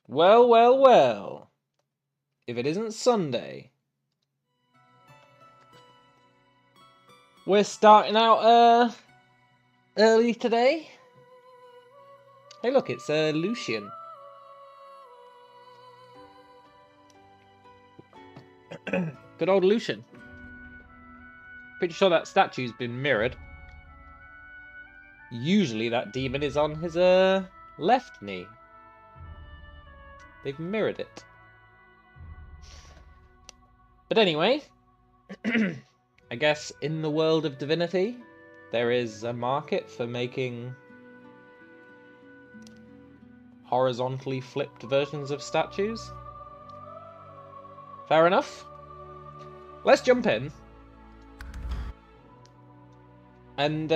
Well, well, well. If it isn't Sunday. We're starting out early today. Hey look, it's Lucian. Good old Lucian. Pretty sure that statue's been mirrored. Usually that demon is on his left knee. They've mirrored it. But anyway, I guess in the world of Divinity, there is a market for making horizontally flipped versions of statues. Fair enough. Let's jump in. And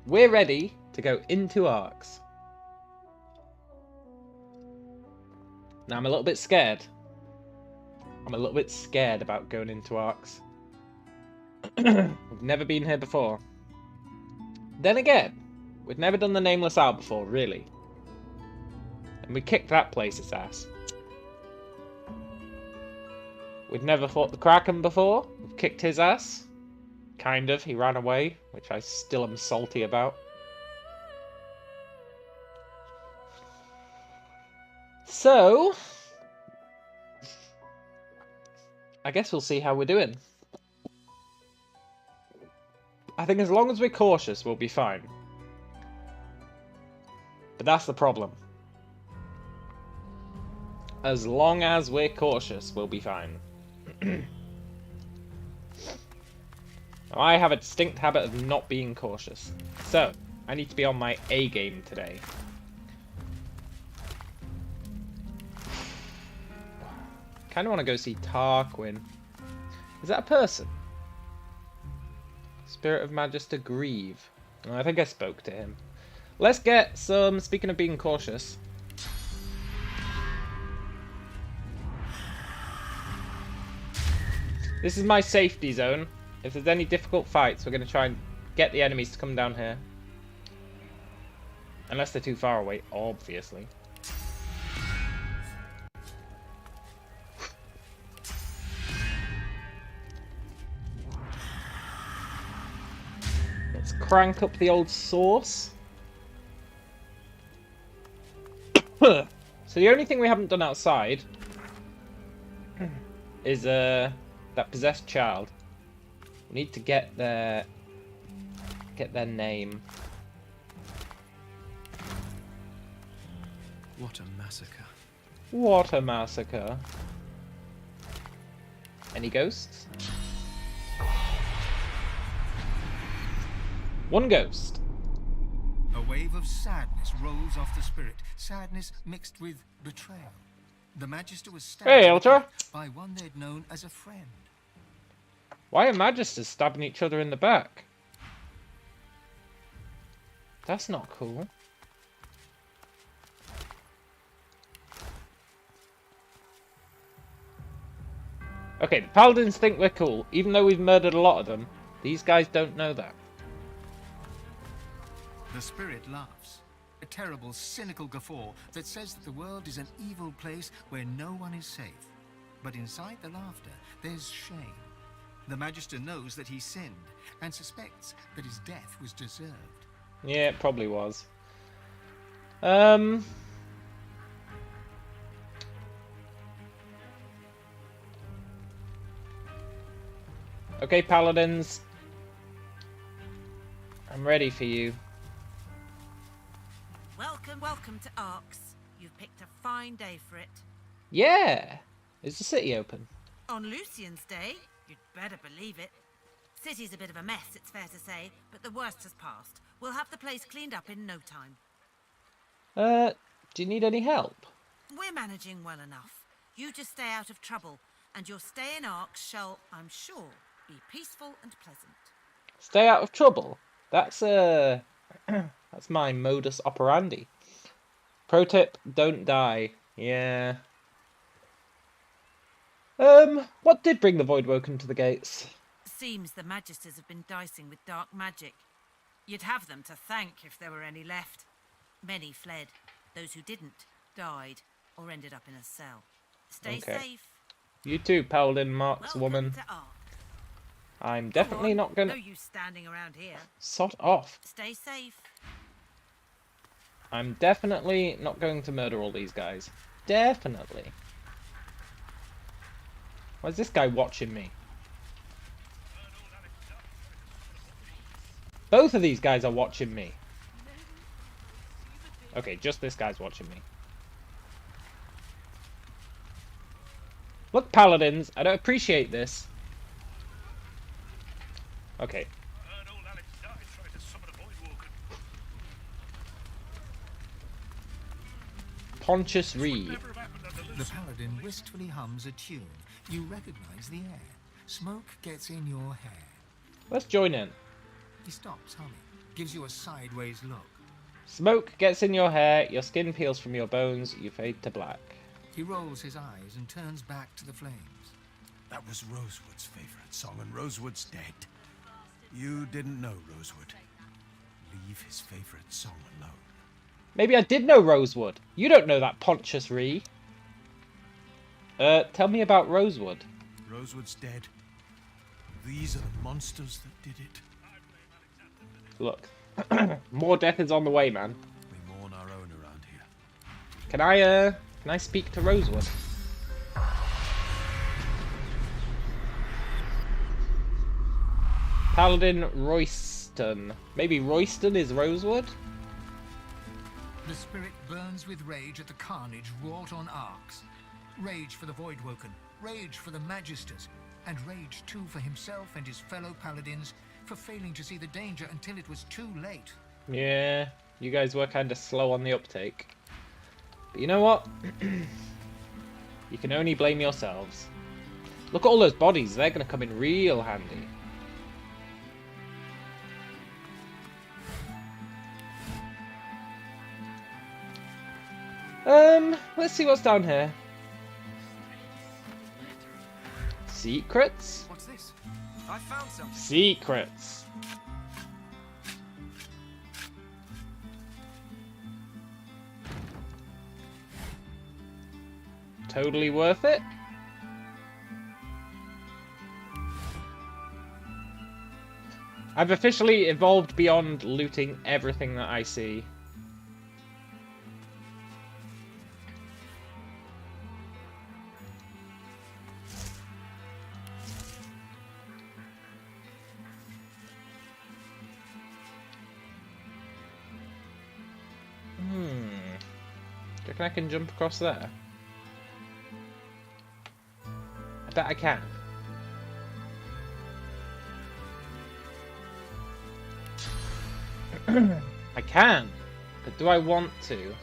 we're ready to go into Arks. Now I'm a little bit scared. I'm a little bit scared about going into Arks. We've never been here before. Then again, we've never done the Nameless Isle before, really. And we kicked that place's ass. We've never fought the Kraken before. We've kicked his ass. Kind of. He ran away, which I still am salty about. So, I guess we'll see how we're doing. I think as long as we're cautious, we'll be fine. But that's the problem. As long as we're cautious, we'll be fine. I have a distinct habit of not being cautious. So, I need to be on my A game today. Kind of want to go see Tarquin. Is that a person? Spirit of Magister Grieve. Oh, I think I spoke to him. Let's get some, speaking of being cautious. This is my safety zone. If there's any difficult fights, we're going to try and get the enemies to come down here. Unless they're too far away, obviously. Let's crank up the old sauce. So the only thing we haven't done outside is that possessed child. We need to get their name. What a massacre. What a massacre. Any ghosts? One ghost. A wave of sadness rolls off the spirit. Sadness mixed with betrayal. The Magister was stabbed Hey, Elter. by one they'd known as a friend. Why are Magisters stabbing each other in the back? That's not cool. Okay, the Paladins think we're cool, even though we've murdered a lot of them. These guys don't know that. The spirit laughs. A terrible, cynical guffaw that says that the world is an evil place where no one is safe. But inside the laughter, there's shame. The Magister knows that he sinned and suspects that his death was deserved. Yeah, it probably was. Okay, Paladins. I'm ready for you. Welcome to Arks. You've picked a fine day for it. Yeah! Is the city open? On Lucian's day, you'd better believe it. City's a bit of a mess, it's fair to say, but the worst has passed. We'll have the place cleaned up in no time. Do you need any help? We're managing well enough. You just stay out of trouble, and your stay in Arks shall, I'm sure, be peaceful and pleasant. Stay out of trouble? That's that's my modus operandi. Pro tip, don't die. Yeah. What did bring the Voidwoken to the gates? Seems the Magisters have been dicing with dark magic. You'd have them to thank if there were any left. Many fled. Those who didn't died or ended up in a cell. Stay Okay. safe. You too, Paladin Welcome Markswoman. to Ark. I'm Go definitely on. not gonna... No use standing around here. Sod off. Stay safe. I'm definitely not going to murder all these guys. Definitely. Why is this guy watching me? Both of these guys are watching me. Okay, just this guy's watching me. Look, Paladins, I don't appreciate this. Okay. Pontius Reed. The paladin wistfully hums a tune. You recognize the air. Smoke gets in your hair. Let's join in. He stops humming, gives you a sideways look. Smoke gets in your hair, your skin peels from your bones, you fade to black. He rolls his eyes and turns back to the flames. That was Rosewood's favorite song, and Rosewood's dead. You didn't know Rosewood. Leave his favorite song alone. Maybe I did know Rosewood. You don't know that, Pontius Reed. Tell me about Rosewood. Rosewood's dead. These are the monsters that did it. Look. More death is on the way, man. We mourn our own around here. Can I speak to Rosewood? Paladin Royston. Maybe Royston is Rosewood? The spirit burns with rage at the carnage wrought on Arks. Rage for the Voidwoken, rage for the Magisters, and rage too for himself and his fellow paladins for failing to see the danger until it was too late. Yeah, you guys were kind of slow on the uptake. But you know what? You can only blame yourselves. Look at all those bodies, they're going to come in real handy. Let's see what's down here. Secrets? What's this? I found something. Secrets. Totally worth it. I've officially evolved beyond looting everything that I see. Do you reckon I can jump across there? I bet I can. I can, but do I want to?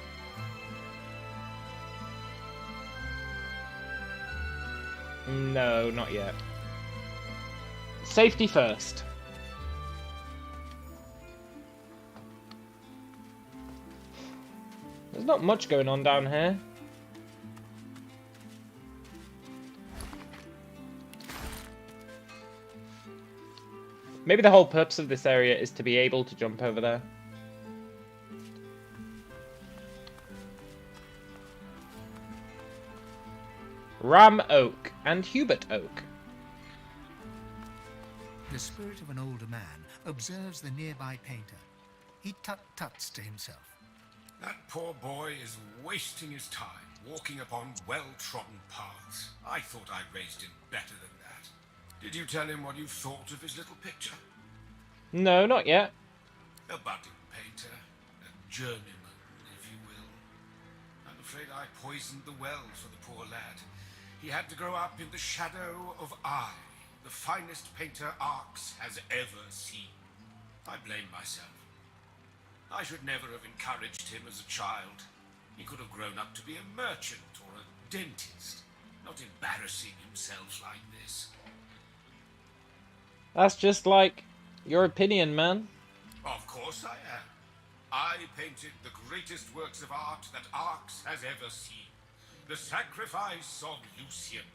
No, not yet. Safety first. There's not much going on down here. Maybe the whole purpose of this area is to be able to jump over there. Ram Oak and Hubert Oak. The spirit of an older man observes the nearby painter. He tut-tuts to himself. That poor boy is wasting his time, walking upon well-trodden paths. I thought I raised him better than that. Did you tell him what you thought of his little picture? No, not yet. A budding painter, a journeyman, if you will. I'm afraid I poisoned the well for the poor lad. He had to grow up in the shadow of I, the finest painter Arks has ever seen. I blame myself. I should never have encouraged him as a child. He could have grown up to be a merchant or a dentist, not embarrassing himself like this. That's just like your opinion, man. Of course I am. I painted the greatest works of art that Arks has ever seen. The Sacrifice of Lucian.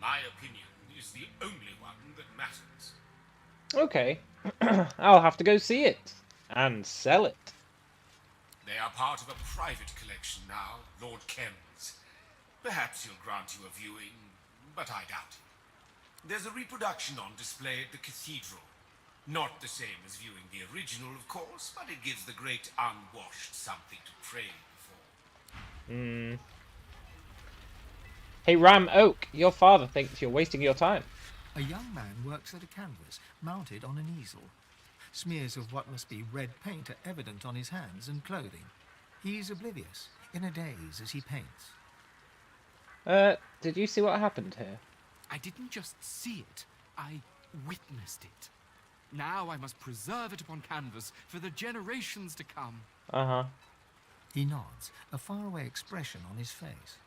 My opinion is the only one that matters. Okay. I'll have to go see it. And sell it. They are part of a private collection now, Lord Kem's. Perhaps he'll grant you a viewing, but I doubt it. There's a reproduction on display at the cathedral. Not the same as viewing the original, of course, but it gives the great unwashed something to pray for. Hey, Ram Oak, your father thinks you're wasting your time. A young man works at a canvas, mounted on an easel. Smears of what must be red paint are evident on his hands and clothing. He's oblivious, in a daze as he paints. Did you see what happened here? I didn't just see it, I witnessed it. Now I must preserve it upon canvas for the generations to come. Uh-huh. He nods, a faraway expression on his face.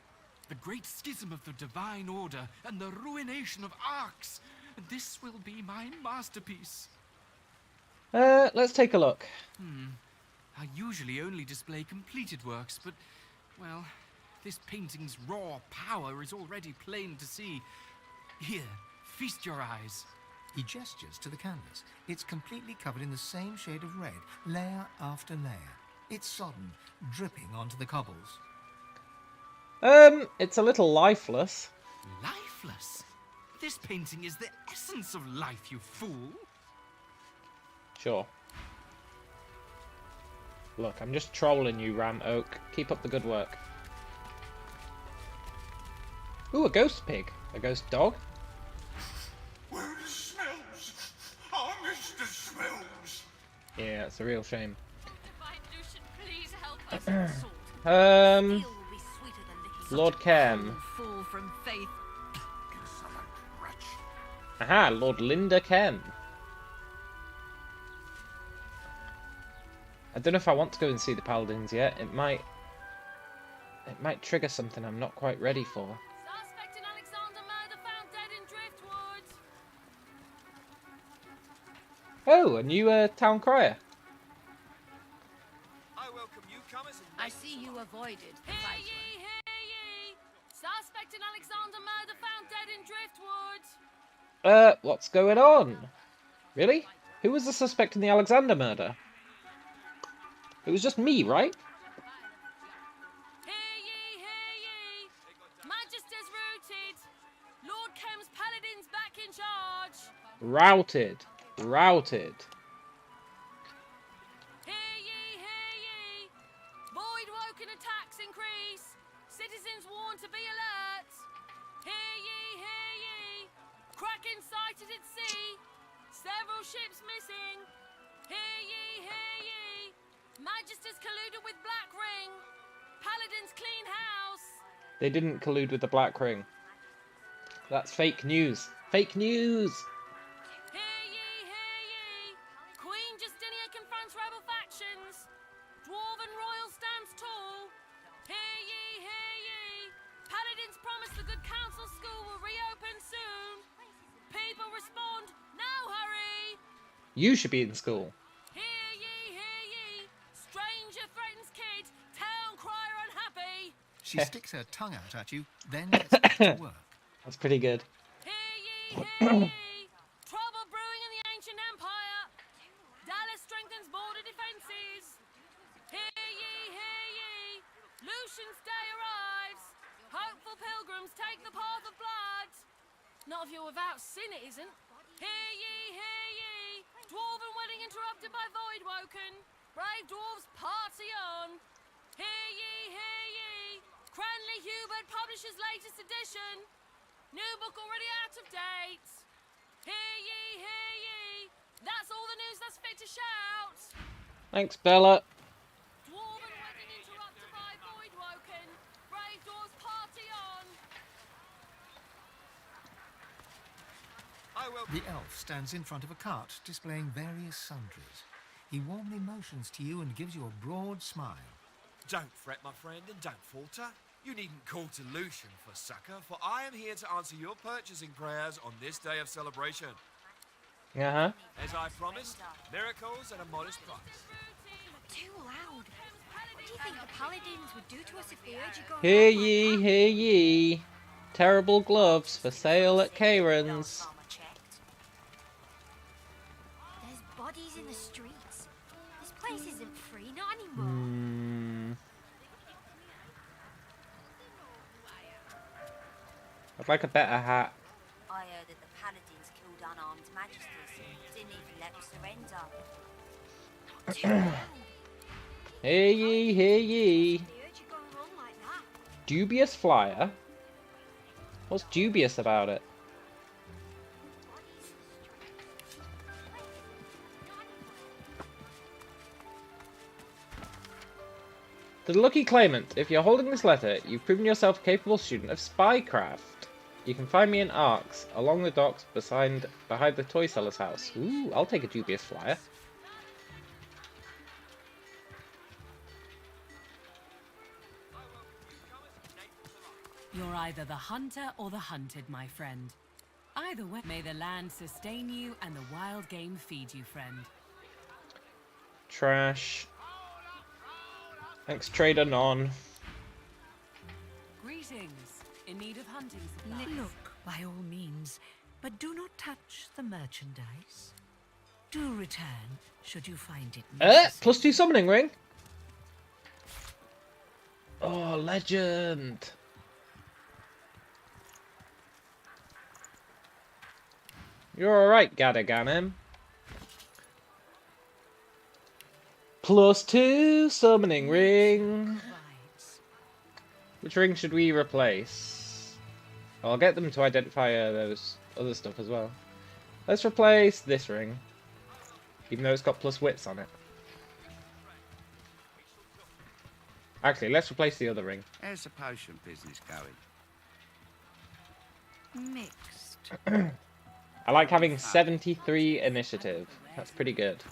The great schism of the Divine Order and the ruination of arcs. This will be my masterpiece. Let's take a look. I usually only display completed works, but, well, this painting's raw power is already plain to see. Here, feast your eyes. He gestures to the canvas. It's completely covered in the same shade of red, layer after layer. It's sodden, dripping onto the cobbles. It's a little lifeless. Lifeless? This painting is the essence of life, you fool. Sure. Look, I'm just trolling you, Ram Oak. Keep up the good work. Ooh, a ghost pig. A ghost dog. Where the smells? Oh, Mr. Smells! Yeah, it's a real shame. Divine Lucian, please help us. Salt. Steel will be sweeter than licking such Lord a Kem. cruel fool from faith. Insolent wretch. Aha, Lord Linda Kem. I don't know if I want to go and see the paladins yet. It might trigger something I'm not quite ready for. Suspect in Alexander murder found dead in Driftwood. Oh, a new town crier. I welcome newcomers and I see you avoided. Hear ye, hear ye. Suspect in Alexander murder found dead in Driftwood. What's going on? Really? Who was the suspect in the Alexander murder? It was just me, right? Hear ye, hear ye. Magister's routed. Lord Kem's paladins back in charge. Routed. Routed. Hear ye, hear ye. Void woken attacks increase. Citizens warned to be alert. Hear ye, hear ye. Kraken sighted at sea. Several ships missing. Hear ye, hear ye. Magisters colluded with Black Ring. Paladins clean house. They didn't collude with the Black Ring. That's fake news. Fake news! Hear ye, hear ye. Queen Justinia confronts rebel factions. Dwarven royal stands tall. Hear ye, hear ye. Paladins promise the Good Counsel School will reopen soon. People respond, no hurry. You should be in school. Hear ye, hear ye. Stranger threatens kid. Town crier unhappy. She sticks her tongue out at you, then gets back to work. That's pretty good. Hear ye, hear ye. Trouble brewing in the ancient empire. Dallas strengthens border defenses. Hear ye, hear ye. Lucian's day arrives. Hopeful pilgrims take the path of blood. Not if you're without sin, it isn't. Hear ye, hear ye. Dwarven wedding interrupted by void woken. Brave dwarves party on. Hear ye, hear ye. Cranley Hubert publishes latest edition. New book already out of date. Hear ye, hear ye. That's all the news that's fit to shout. Thanks, Bella. Dwarven wedding interrupted by void woken. Brave dwarves party on. The elf stands in front of a cart, displaying various sundries. He warmly motions to you and gives you a broad smile. Don't fret, my friend, and don't falter. You needn't call to Lucian for succor, for I am here to answer your purchasing prayers on this day of celebration. Uh-huh. As I promised, miracles at a modest price. Too loud. What do you think the paladins would do to us if they heard you go? Hear ye, hear ye. Terrible gloves for sale at Kieran's. There's bodies in the streets. This place isn't free, not anymore. like a better hat. I heard that the paladins killed unarmed magisters. Didn't even let them surrender. Not too loud. Hear ye, hear ye. They heard you going on like that. Dubious flyer? What's dubious about it? To the lucky claimant, if you're holding this letter, you've proven yourself a capable student of spycraft. You can find me in Arks, along the docks behind the toy seller's house. Ooh, I'll take a dubious flyer. You're either the hunter or the hunted, my friend. Either way, may the land sustain you and the wild game feed you, friend. Trash. Ex-trader non. Greetings. In need of hunting supplies? Look, by all means, but do not touch the merchandise. Do return, should you find it necessary. +2 summoning ring. Oh, legend. You're alright, Gadaganim. +2 summoning ring. Which ring should we replace? I'll get them to identify those other stuff as well. Let's replace this ring. Even though it's got +wits on it. Actually, let's replace the other ring. How's the potion business going? Mixed. I like having 73 initiative. That's pretty good.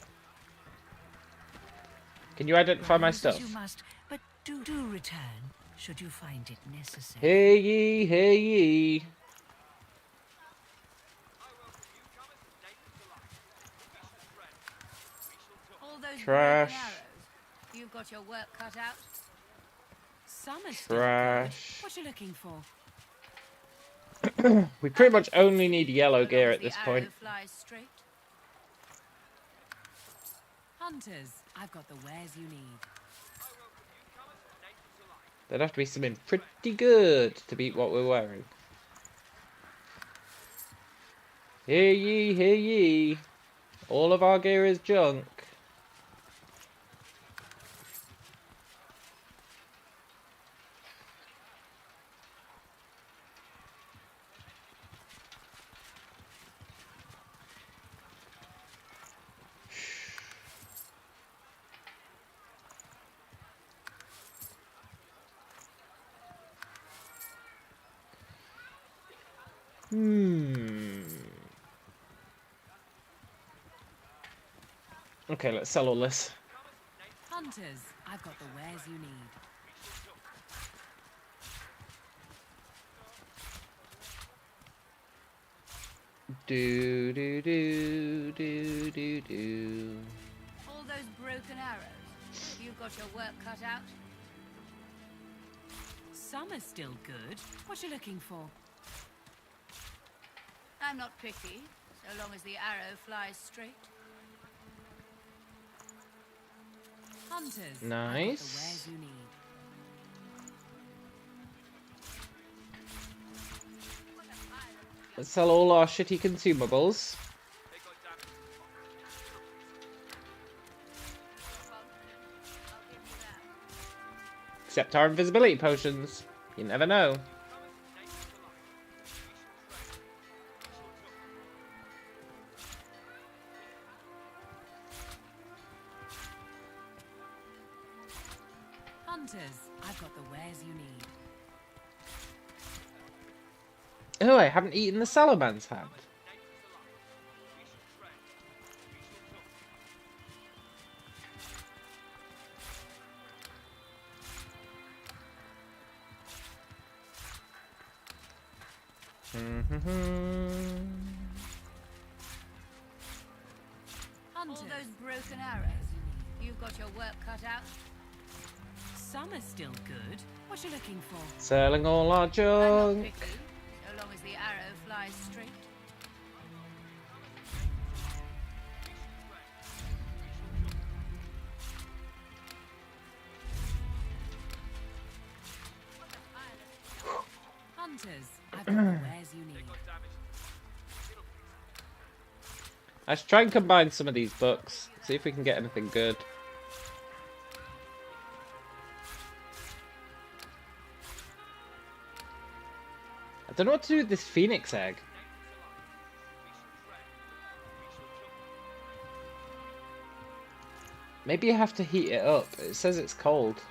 Can you identify my stuff? You must, but do return, should you find it necessary. Hear ye, hear ye. All those Trash. broken arrows. You've got your work cut out. Summer's Trash. What you looking for? We pretty much only need yellow gear at The this point. arrow flies straight. Hunters, I've got the wares you need. There'd have to be something pretty good to beat what we're wearing. Hear ye, hear ye. All of our gear is junk. Okay, let's sell all this. Hunters, I've got the wares you need. Do do do do do do. All those broken arrows. You've got your work cut out. Summer's still good. What you looking for? I'm not picky, so long as the arrow flies straight. Hunters, Nice. I've got the wares you need. Let's sell all our shitty consumables. Except our invisibility potions. You never know. Hunters, I've got the wares you need. Oh, I haven't eaten the Salaman's hand. All those broken arrows. You've got your work cut out. Summer's still good. What you looking for? Selling all our I'm not junk. picky, so long as the arrow flies straight. Hunters, I've got the wares Let's try and combine some of these books. See if we can get anything good. I don't know what to do with this phoenix egg. Maybe you have to heat it up. It says it's cold.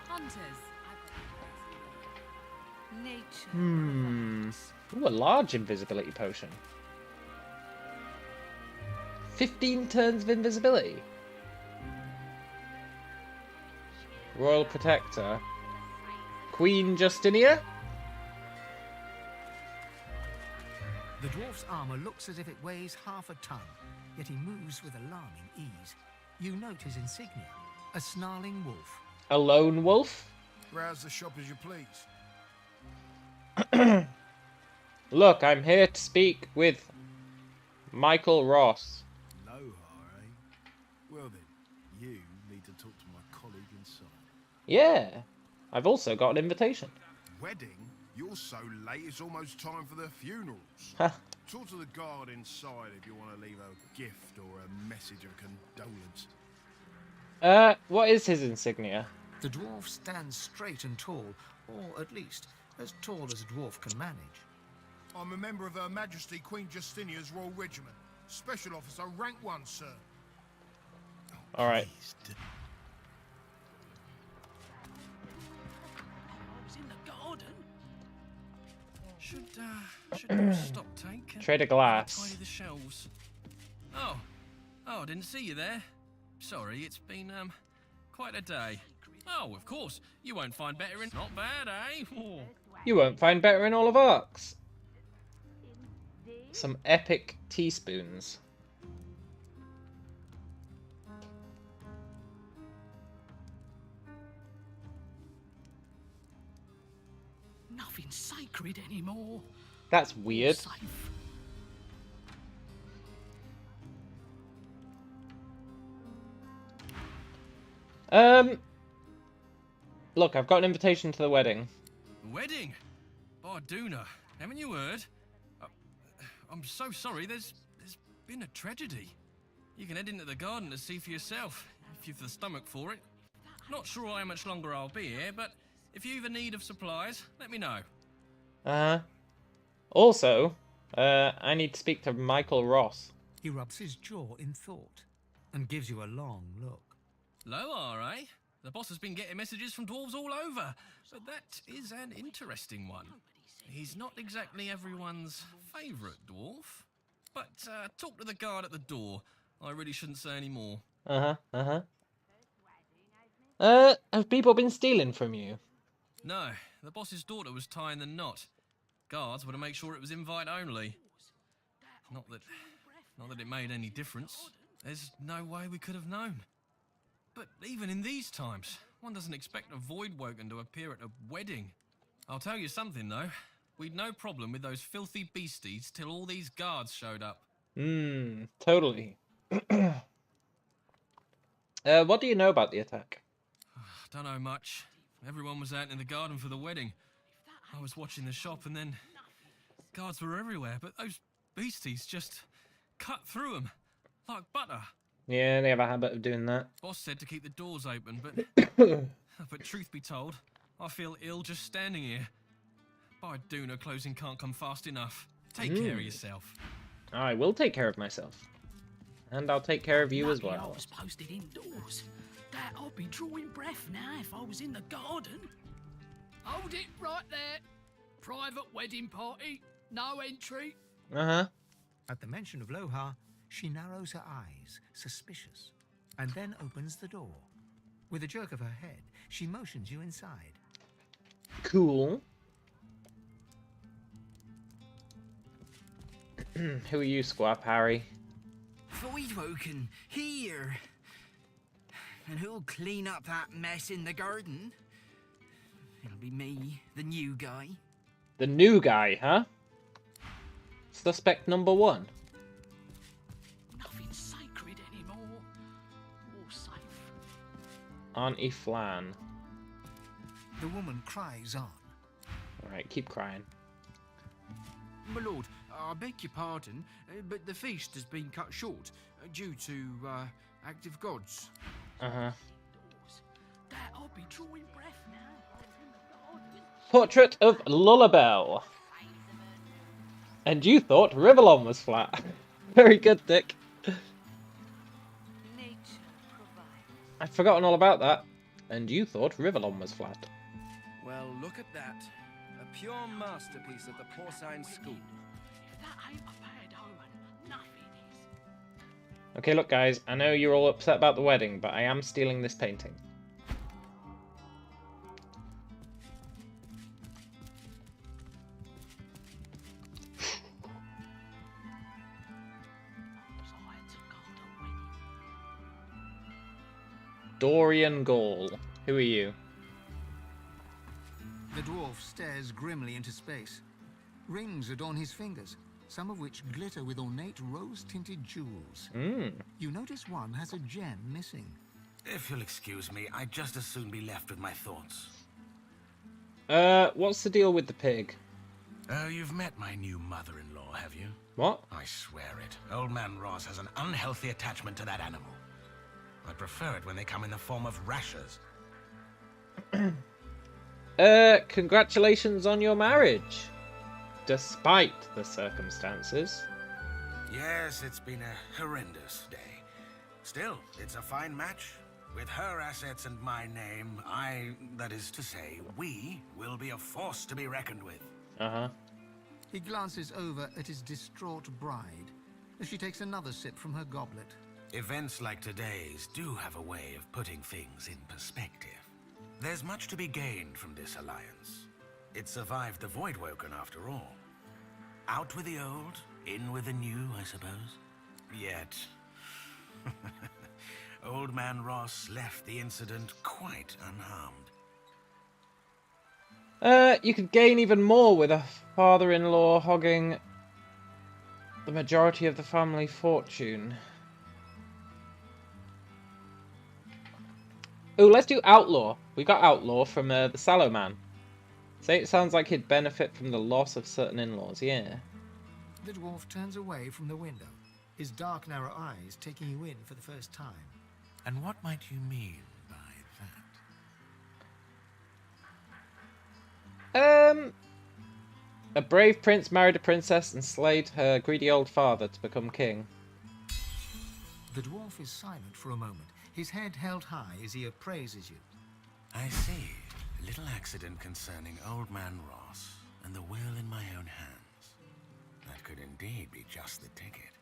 Ooh, a large invisibility potion. 15 turns of invisibility. Royal Protector. Queen Justinia? The dwarf's armor looks as if it weighs half a ton, yet he moves with alarming ease. You note his insignia, a snarling wolf. A lone wolf? Browse the shop as you please. Look, I'm here to speak with Michael Ross. Low, eh? Well then, you need to talk to my colleague inside. Yeah, I've also got an invitation. Wedding? You're so late, it's almost time for the funerals. Talk to the guard inside if you want to leave a gift or a message of condolence. What is his insignia? The dwarf stands straight and tall, or at least as tall as a dwarf can manage. I'm a member of Her Majesty Queen Justinia's Royal Regiment. Special Officer, rank 1, sir. All right. Should do a stock take. Trade a glass. Tidy the shelves. Oh, I didn't see you there. Sorry, it's been quite a day. Oh, of course, you won't find better in. Not bad, eh? Oh. You won't find better in all of Arks. Some epic teaspoons. Nothing sacred anymore. That's weird. Safe. Look, I've got an invitation to the wedding. Wedding? Barduna, haven't you heard? I'm so sorry, there's been a tragedy. You can head into the garden to see for yourself, if you've the stomach for it. Not sure how much longer I'll be here, but if you've a need of supplies, let me know. Also, I need to speak to Michael Ross. He rubs his jaw in thought and gives you a long look. Low, eh? The boss has been getting messages from dwarves all over, but that is an interesting one. He's not exactly everyone's favourite dwarf. But talk to the guard at the door. I really shouldn't say any more. Have people been stealing from you? No, the boss's daughter was tying the knot. Guards were to make sure it was invite only. Not that it made any difference. There's no way we could have known. But even in these times, one doesn't expect a void-woken to appear at a wedding. I'll tell you something, though. We'd no problem with those filthy beasties till all these guards showed up. Totally. What do you know about the attack? Don't know much. Everyone was out in the garden for the wedding. I was watching the shop and then guards were everywhere, but those beasties just cut through them like butter. Yeah, they have a habit of doing that. Boss said to keep the doors open, but truth be told, I feel ill just standing here. Barduna closing can't come fast enough. Take care of yourself. I will take care of myself. And I'll take care of you as well. I was posted indoors. That I'd be drawing breath now if I was in the garden. Hold it right there. Private wedding party. No entry. At the mention of Lohar, she narrows her eyes, suspicious, and then opens the door. With a jerk of her head, she motions you inside. Cool. Who are you, Squap Harry? Voidwoken, here. And who'll clean up that mess in the garden? It'll be me, the new guy. The new guy, huh? Suspect number 1. Nothing sacred anymore. Or safe. Auntie Flan. The woman cries on. Alright, keep crying. My lord, I beg your pardon, but the feast has been cut short due to active gods. Uh-huh. Dad, I'll be drawing breath now. Portrait of Lullabelle. And you thought Rivellon was flat. Very good, Dick. I'd forgotten all about that. And you thought Rivellon was flat. Well, look at that. A pure masterpiece of the porcine school. If that ain't a bad omen, nothing is. Okay, look guys, I know you're all upset about the wedding, but I am stealing this painting. Dorian Gall. Who are you? The dwarf stares grimly into space. Rings adorn his fingers, some of which glitter with ornate rose-tinted jewels. You notice one has a gem missing. If you'll excuse me, I'd just as soon be left with my thoughts. What's the deal with the pig? You've met my new mother-in-law, have you? What? I swear it. Old Man Ross has an unhealthy attachment to that animal. I prefer it when they come in the form of rashers. Congratulations on your marriage. Despite the circumstances. Yes, it's been a horrendous day. Still, it's a fine match. With her assets and my name, that is to say, we will be a force to be reckoned with. Uh-huh. He glances over at his distraught bride as she takes another sip from her goblet. Events like today's do have a way of putting things in perspective. There's much to be gained from this alliance. It survived the Voidwoken after all. Out with the old, in with the new, I suppose. Yet, Old Man Ross left the incident quite unharmed. You could gain even more with a father-in-law hogging the majority of the family fortune. Oh, let's do Outlaw. We got Outlaw from the Sallow Man. Say it sounds like he'd benefit from the loss of certain in-laws, yeah. The dwarf turns away from the window, his dark, narrow eyes taking you in for the first time. And what might you mean by that? A brave prince married a princess and slayed her greedy old father to become king. The dwarf is silent for a moment, his head held high as he appraises you. I see. A little accident concerning Old Man Ross and the will in my own hands. That could indeed be just the ticket.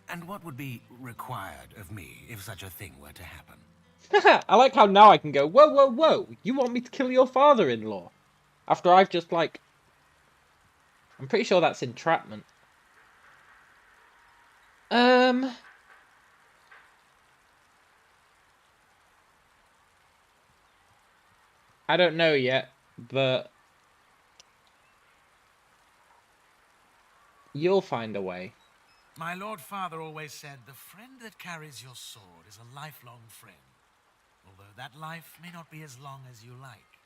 And what would be required of me if such a thing were to happen? I like how now I can go, whoa, whoa, whoa, you want me to kill your father-in-law? After I've just, like... I'm pretty sure that's entrapment. I don't know yet, but... You'll find a way. My Lord Father always said, the friend that carries your sword is a lifelong friend. Although that life may not be as long as you like.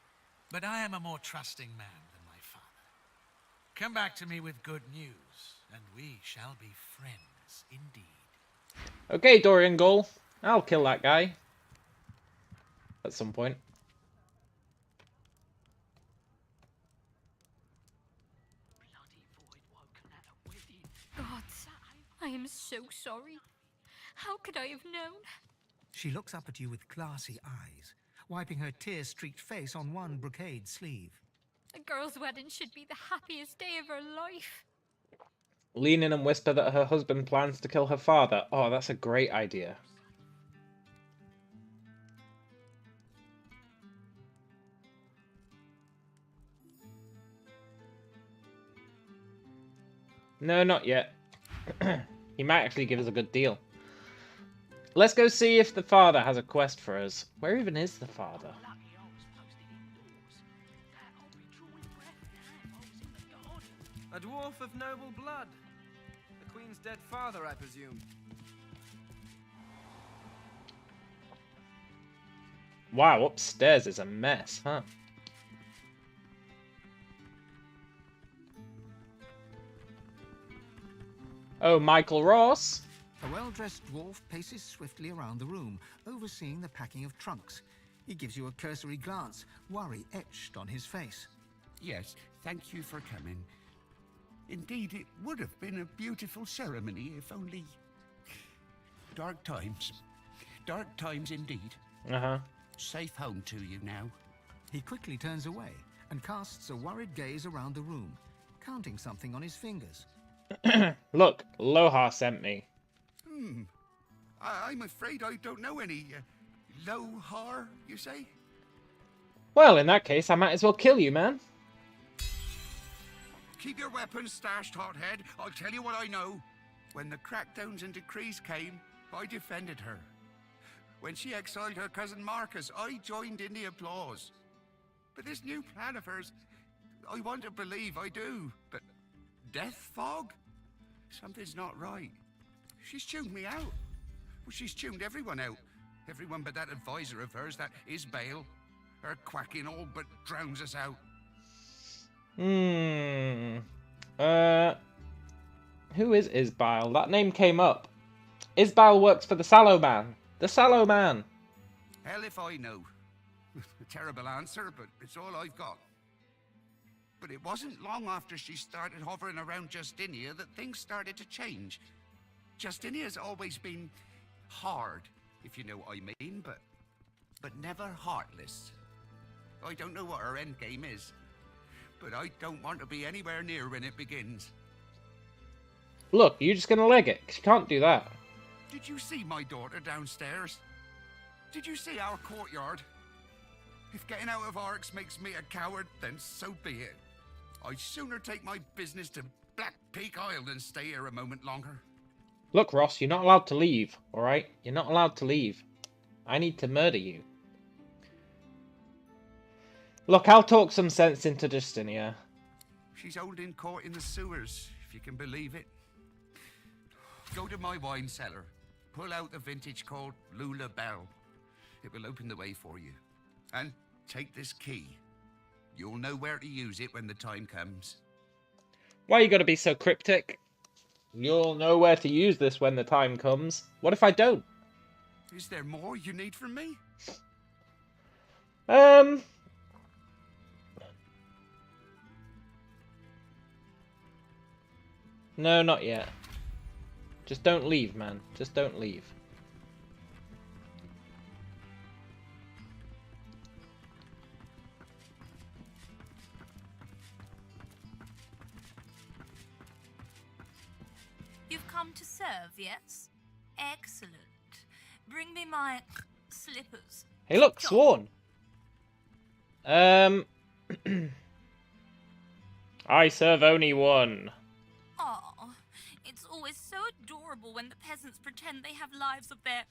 But I am a more trusting man than my father. Come back to me with good news, and we shall be friends indeed. Okay, Dorian Gall. I'll kill that guy. At some point. Gods, I am so sorry. How could I have known? She looks up at you with glassy eyes, wiping her tear-streaked face on one brocade sleeve. A girl's wedding should be the happiest day of her life. Lean in and whisper that her husband plans to kill her father. Oh, that's a great idea. No, not yet. He might actually give us a good deal. Let's go see if the father has a quest for us. Where even is the father? A dwarf of noble blood. The Queen's dead father, I presume. Wow, upstairs is a mess, huh? Oh, Michael Ross. A well-dressed dwarf paces swiftly around the room, overseeing the packing of trunks. He gives you a cursory glance, worry etched on his face. Yes, thank you for coming. Indeed, it would have been a beautiful ceremony if only... Dark times. Dark times indeed. Uh-huh. Safe home to you now. He quickly turns away and casts a worried gaze around the room, counting something on his fingers. Look, Lohar sent me. I'm afraid I don't know any... Lohar, you say? Well, in that case, I might as well kill you, man. Keep your weapons stashed, hothead. I'll tell you what I know. When the crackdowns and decrees came, I defended her. When she exiled her cousin Marcus, I joined in the applause. But this new plan of hers, I want to believe I do, but death fog? Something's not right. She's tuned me out. Well, she's tuned everyone out. Everyone but that advisor of hers, that Isbale. Her quacking all but drowns us out. Who is Isbile? That name came up. Isbile works for the Sallow Man. The Sallow Man. Hell if I know. A terrible answer, but it's all I've got. But it wasn't long after she started hovering around Justinia that things started to change. Justinia's always been hard, if you know what I mean, but never heartless. I don't know what her endgame is, but I don't want to be anywhere near when it begins. Look, you're just gonna leg it, 'cause you can't do that. Did you see my daughter downstairs? Did you see our courtyard? If getting out of Arx makes me a coward, then so be it. I'd sooner take my business to Black Peak Isle than stay here a moment longer. Look, Ross, you're not allowed to leave, alright? You're not allowed to leave. I need to murder you. Look, I'll talk some sense into Justinia. She's holding court in the sewers, if you can believe it. Go to my wine cellar. Pull out the vintage called Lula Bell. It will open the way for you. And take this key. You'll know where to use it when the time comes. Why you gotta be so cryptic? You'll know where to use this when the time comes. What if I don't? Is there more you need from me? No, not yet. Just don't leave, man. Just don't leave. You've come to serve, yes? Excellent. Bring me my slippers. Hey, look, Sworn. I serve only one. Oh, it's always so adorable when the peasants pretend they have lives of their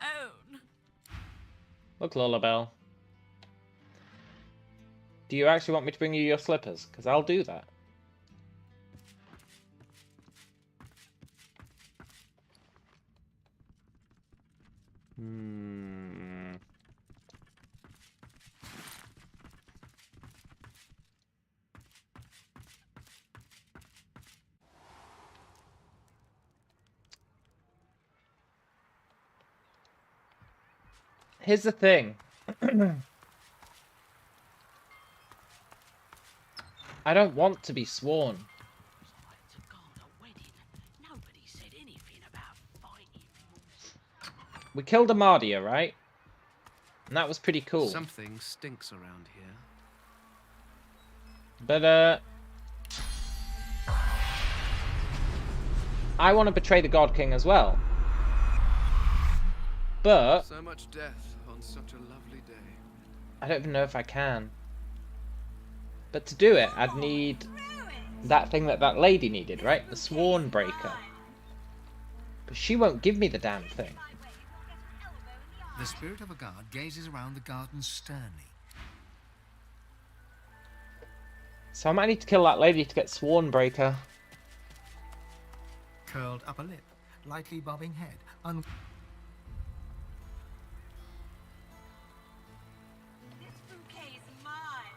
own. Look, Lullabelle. Do you actually want me to bring you your slippers? Because I'll do that. Here's the thing. I don't want to be sworn. We killed Amadia, right? And that was pretty cool. Something stinks around here. But, I want to betray the God King as well. But so much death on such a lovely day. I don't even know if I can. But to do it, I'd need that thing that that lady needed, right? The Sworn Breaker. But she won't give me the damn thing. The spirit of a guard gazes around the garden sternly. So I might need to kill that lady to get Sworn Breaker. Curled upper lip, lightly bobbing head, This bouquet is mine.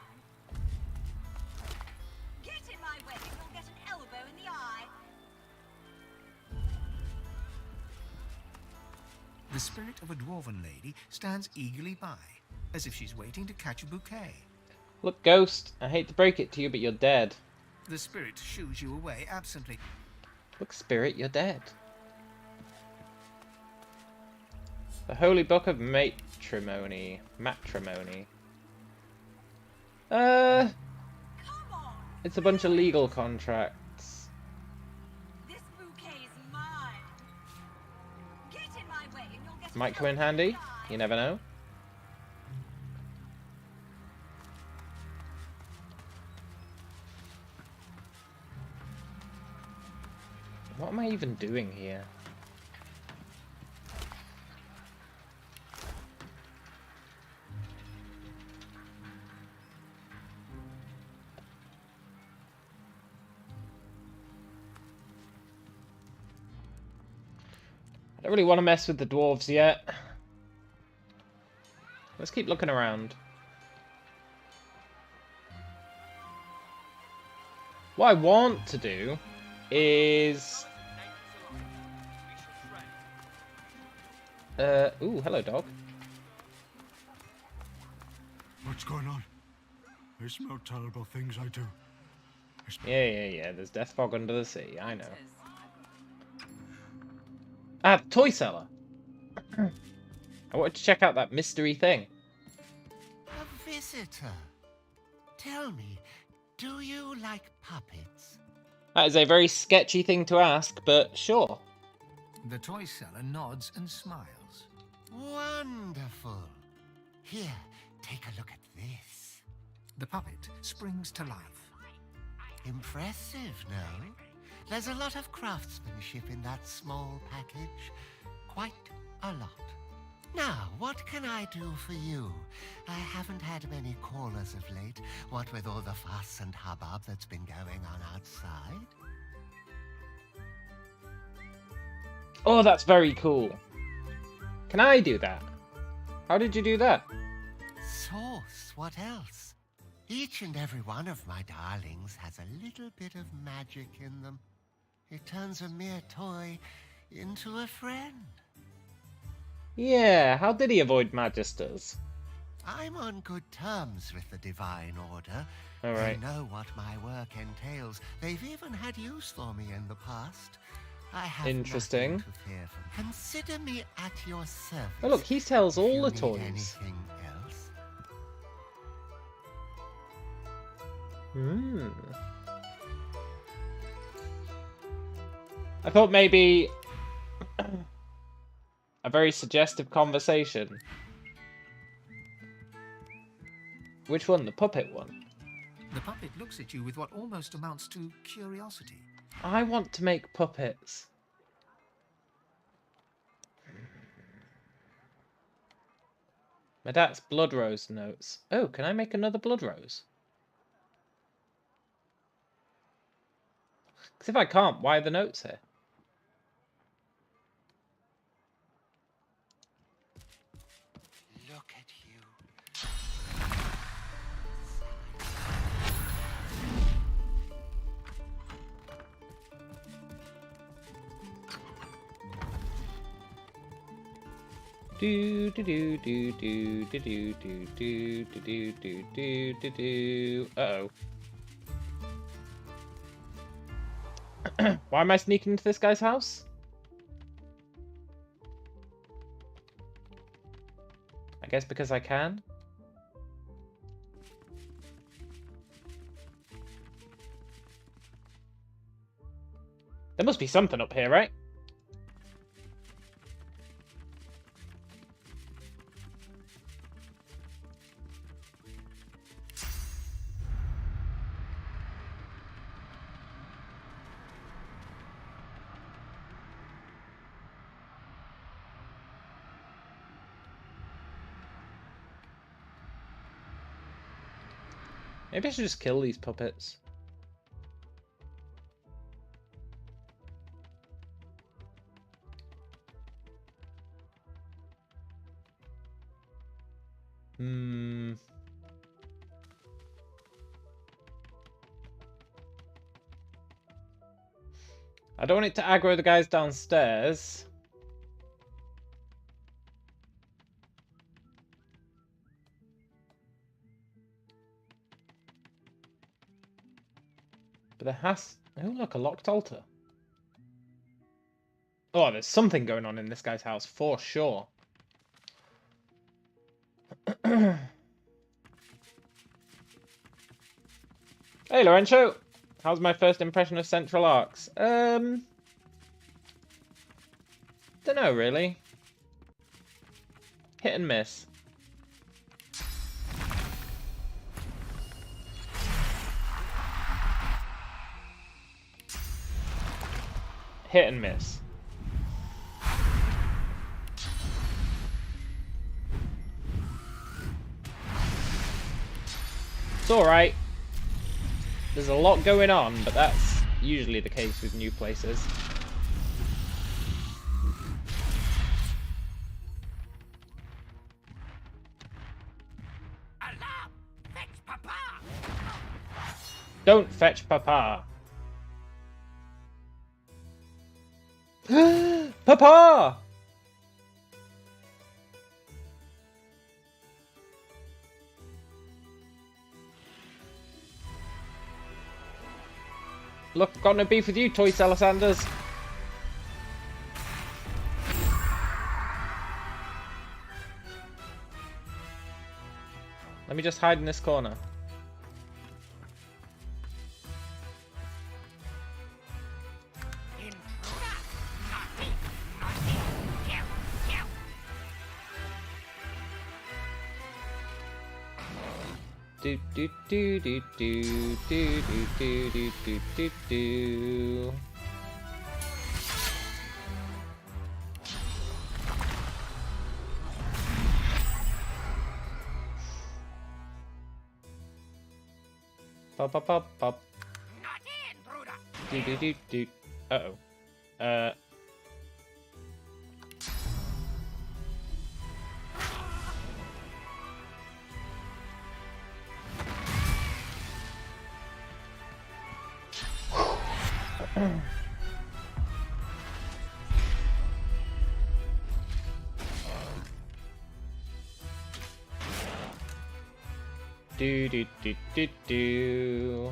Get in my way and you'll get an elbow in the eye. The spirit of a dwarven lady stands eagerly by, as if she's waiting to catch a bouquet. Look, Ghost, I hate to break it to you, but you're dead. The spirit shoos you away absently. Look, Spirit, you're dead. The Holy Book of Matrimony. It's a bunch of legal contracts. This bouquet is mine. Get in my way and you'll get Might come in handy. You never know. What am I even doing here? I don't really want to mess with the dwarves yet. Let's keep looking around. What I want to do is... ooh, hello, dog. What's going on? I smell terrible things, I do. Yeah. There's death fog under the sea. I know. Ah, toy seller. I wanted to check out that mystery thing. A visitor. Tell me, do you like puppets? That is a very sketchy thing to ask, but sure. The toy seller nods and smiles. Wonderful. Here, take a look at this. The puppet springs to life. Impressive, no? There's a lot of craftsmanship in that small package. Quite a lot. Now, what can I do for you? I haven't had many callers of late, what with all the fuss and hubbub that's been going on outside. Oh, that's very cool. Can I do that? How did you do that? Sauce, what else? Each and every one of my darlings has a little bit of magic in them. It turns a mere toy into a friend. Yeah, how did he avoid Magisters? I'm on good terms with the Divine Order. All right. They know what my work entails. They've even had use for me in the past. I have Interesting. nothing to fear from. Consider me at your service. Oh look, he sells all the If you need toys. anything else? I thought maybe a very suggestive conversation. Which one? The puppet one? The puppet looks at you with what almost amounts to curiosity. I want to make puppets. That's blood rose notes. Oh, can I make another blood rose? Because if I can't, why are the notes here? Look at you. Do do do do do do do do do do do do do do. Uh-oh. Why am I sneaking into this guy's house? I guess because I can. There must be something up here, right? Maybe I should just kill these puppets. I don't want it to aggro the guys downstairs. But there has... Oh, look, a locked altar. Oh, there's something going on in this guy's house, for sure. Hey, Lorenzo! How's my first impression of Central Arcs? Don't know, really. Hit and miss. Hit and miss. It's alright. There's a lot going on, but that's usually the case with new places. Alarm! Fetch Papa! Don't fetch Papa. Papa! Look, I've got no beef with you, Toy Salasanders. Let me just hide in this corner. Do do do do do do do do do do do do. Pop pop pop pop. Do do do do. Uh-oh. Do do do do do.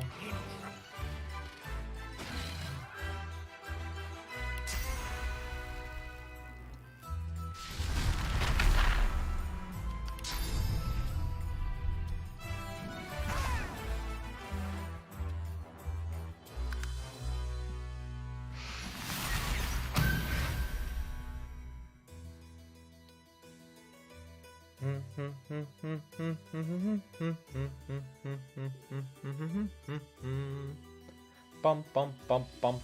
Bum bum bum bum.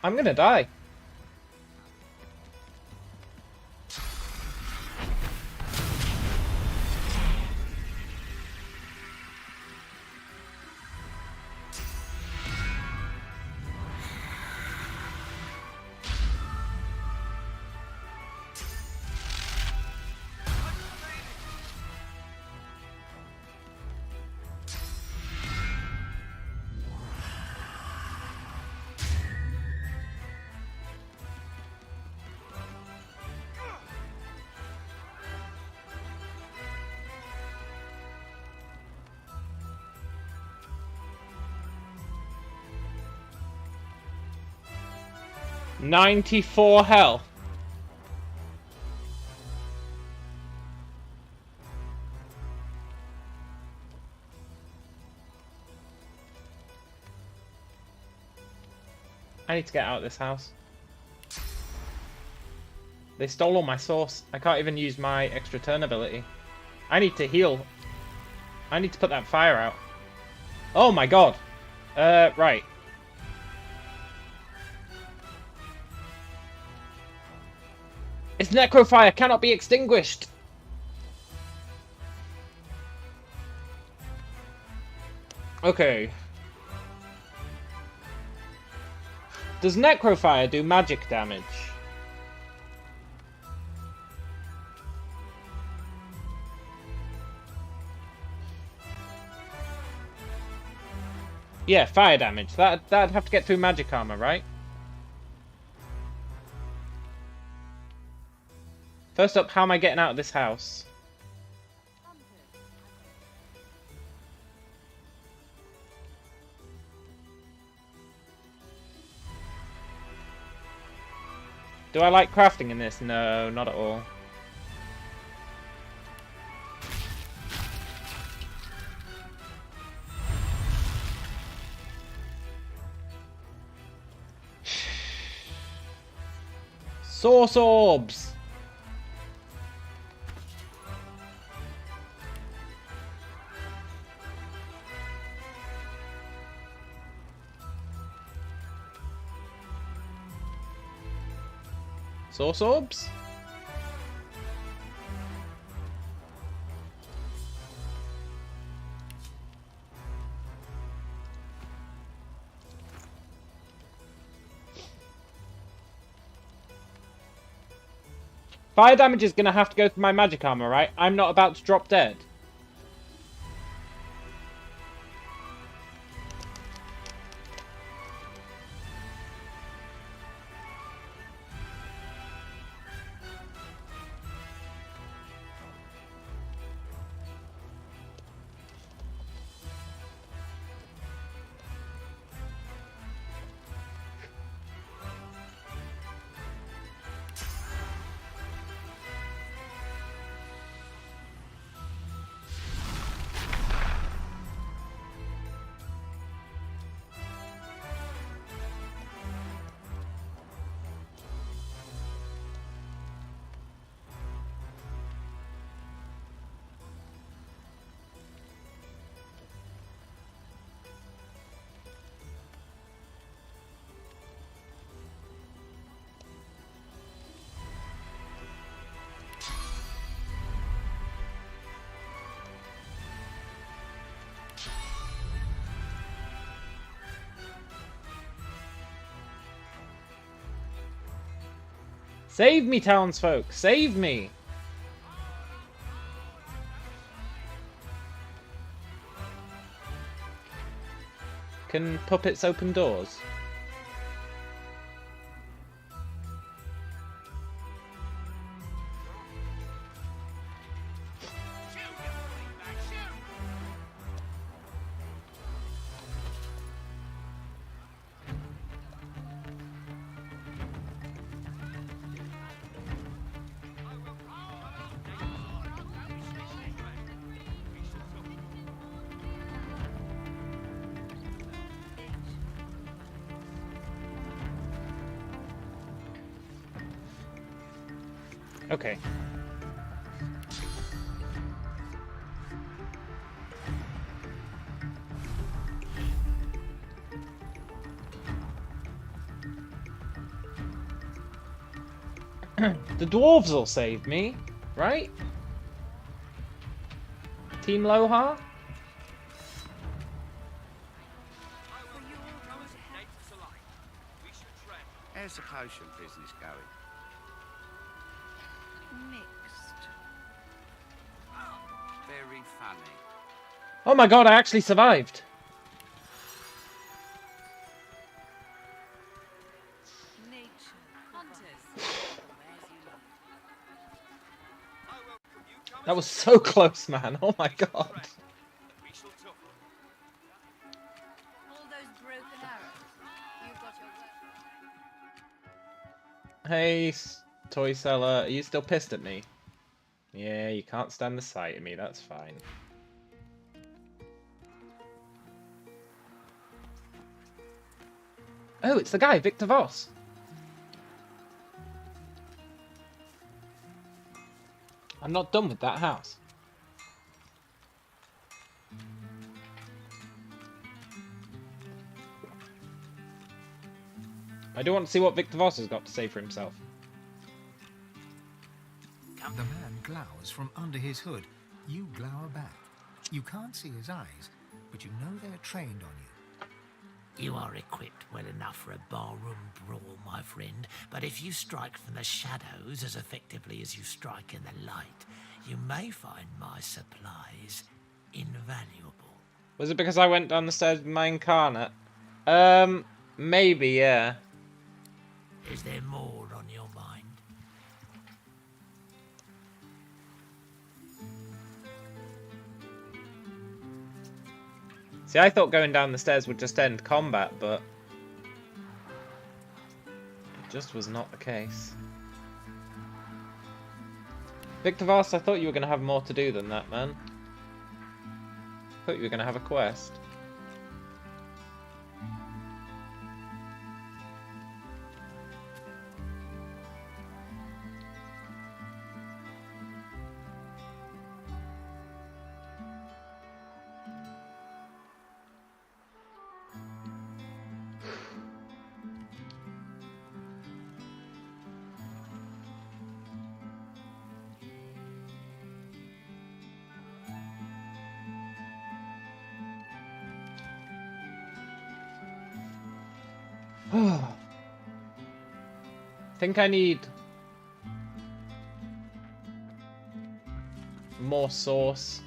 I'm gonna die. $94 health. I need to get out of this house. They stole all my sauce. I can't even use my extra turn ability. I need to heal. I need to put that fire out. Oh my god. Right. Its necrofire cannot be extinguished. Okay. Does necrofire do magic damage? Yeah, fire damage. That'd have to get through magic armor, right? First up, how am I getting out of this house? Do I like crafting in this? No, not at all. Source orbs! Source orbs? Fire damage is going to have to go through my magic armor, right? I'm not about to drop dead. Save me, townsfolk! Save me! Can puppets open doors? Okay. The dwarves will save me, right? Team Lohar? How's the potion business going? Mixed. Very funny. Oh my god, I actually survived! That was so close, man. Oh my god. All those broken arrows. You've got your Hey, toy seller, are you still pissed at me? Yeah, you can't stand the sight of me, that's fine. Oh, it's the guy, Victor Voss. I'm not done with that house. I do want to see what Victor Voss has got to say for himself. The man glowers from under his hood. You glower back. You can't see his eyes, but you know they're trained on you. You are equipped well enough for a barroom brawl, my friend, but if you strike from the shadows as effectively as you strike in the light, you may find my supplies invaluable. Was it because I went down the stairs with my incarnate? Maybe, yeah. Is there more on your mind? See, I thought going down the stairs would just end combat, but it just was not the case. Victor Voss, I thought you were going to have more to do than that, man. I thought you were going to have a quest. I think I need more sauce.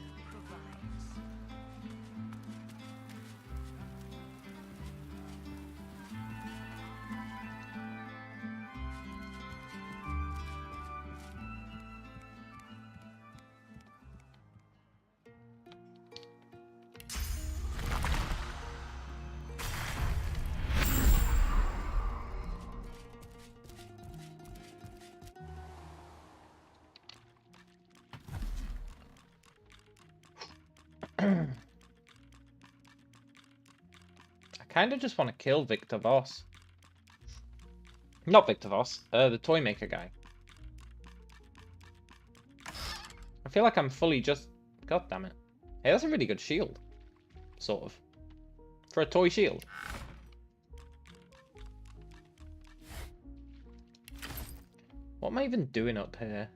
I kind of just want to kill Victor Voss. Not Victor Voss, the toy maker guy. I feel like I'm fully just... God damn it. Hey, that's a really good shield. Sort of. For a toy shield. What am I even doing up here?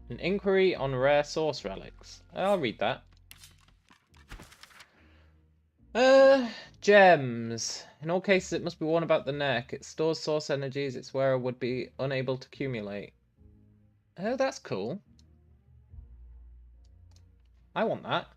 An inquiry on rare source relics. I'll read that. Gems. In all cases, it must be worn about the neck. It stores source energies its wearer would be unable to accumulate. Oh, that's cool. I want that.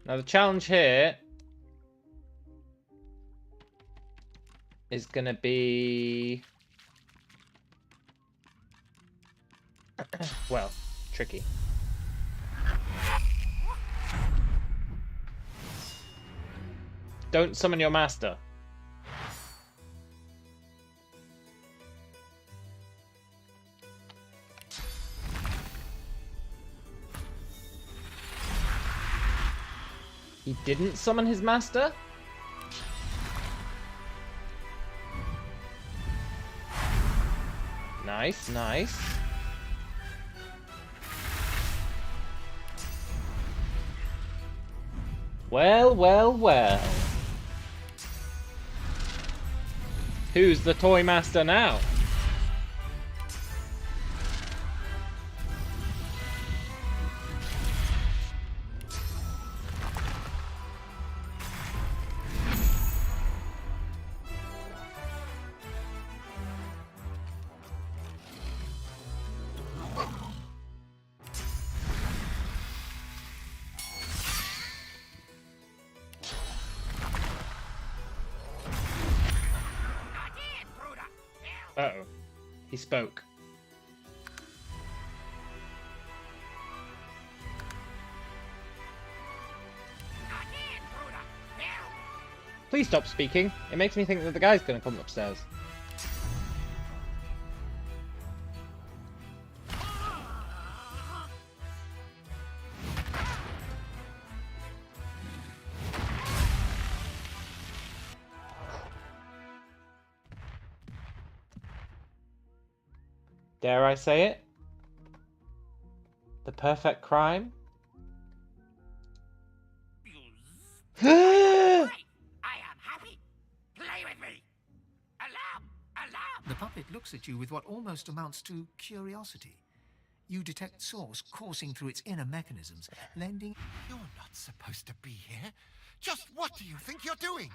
Now the challenge here is going to be, well, tricky. Don't summon your master. He didn't summon his master? Nice, nice. Well, well, well. Who's the toy master now? Uh-oh. He spoke. Please stop speaking. It makes me think that the guy's gonna come upstairs. Dare I say it? The perfect crime? I am happy. Play with me. Alarm! Alarm! The puppet looks at you with what almost amounts to curiosity. You detect source coursing through its inner mechanisms, lending... You're not supposed to be here. Just what do you think you're doing?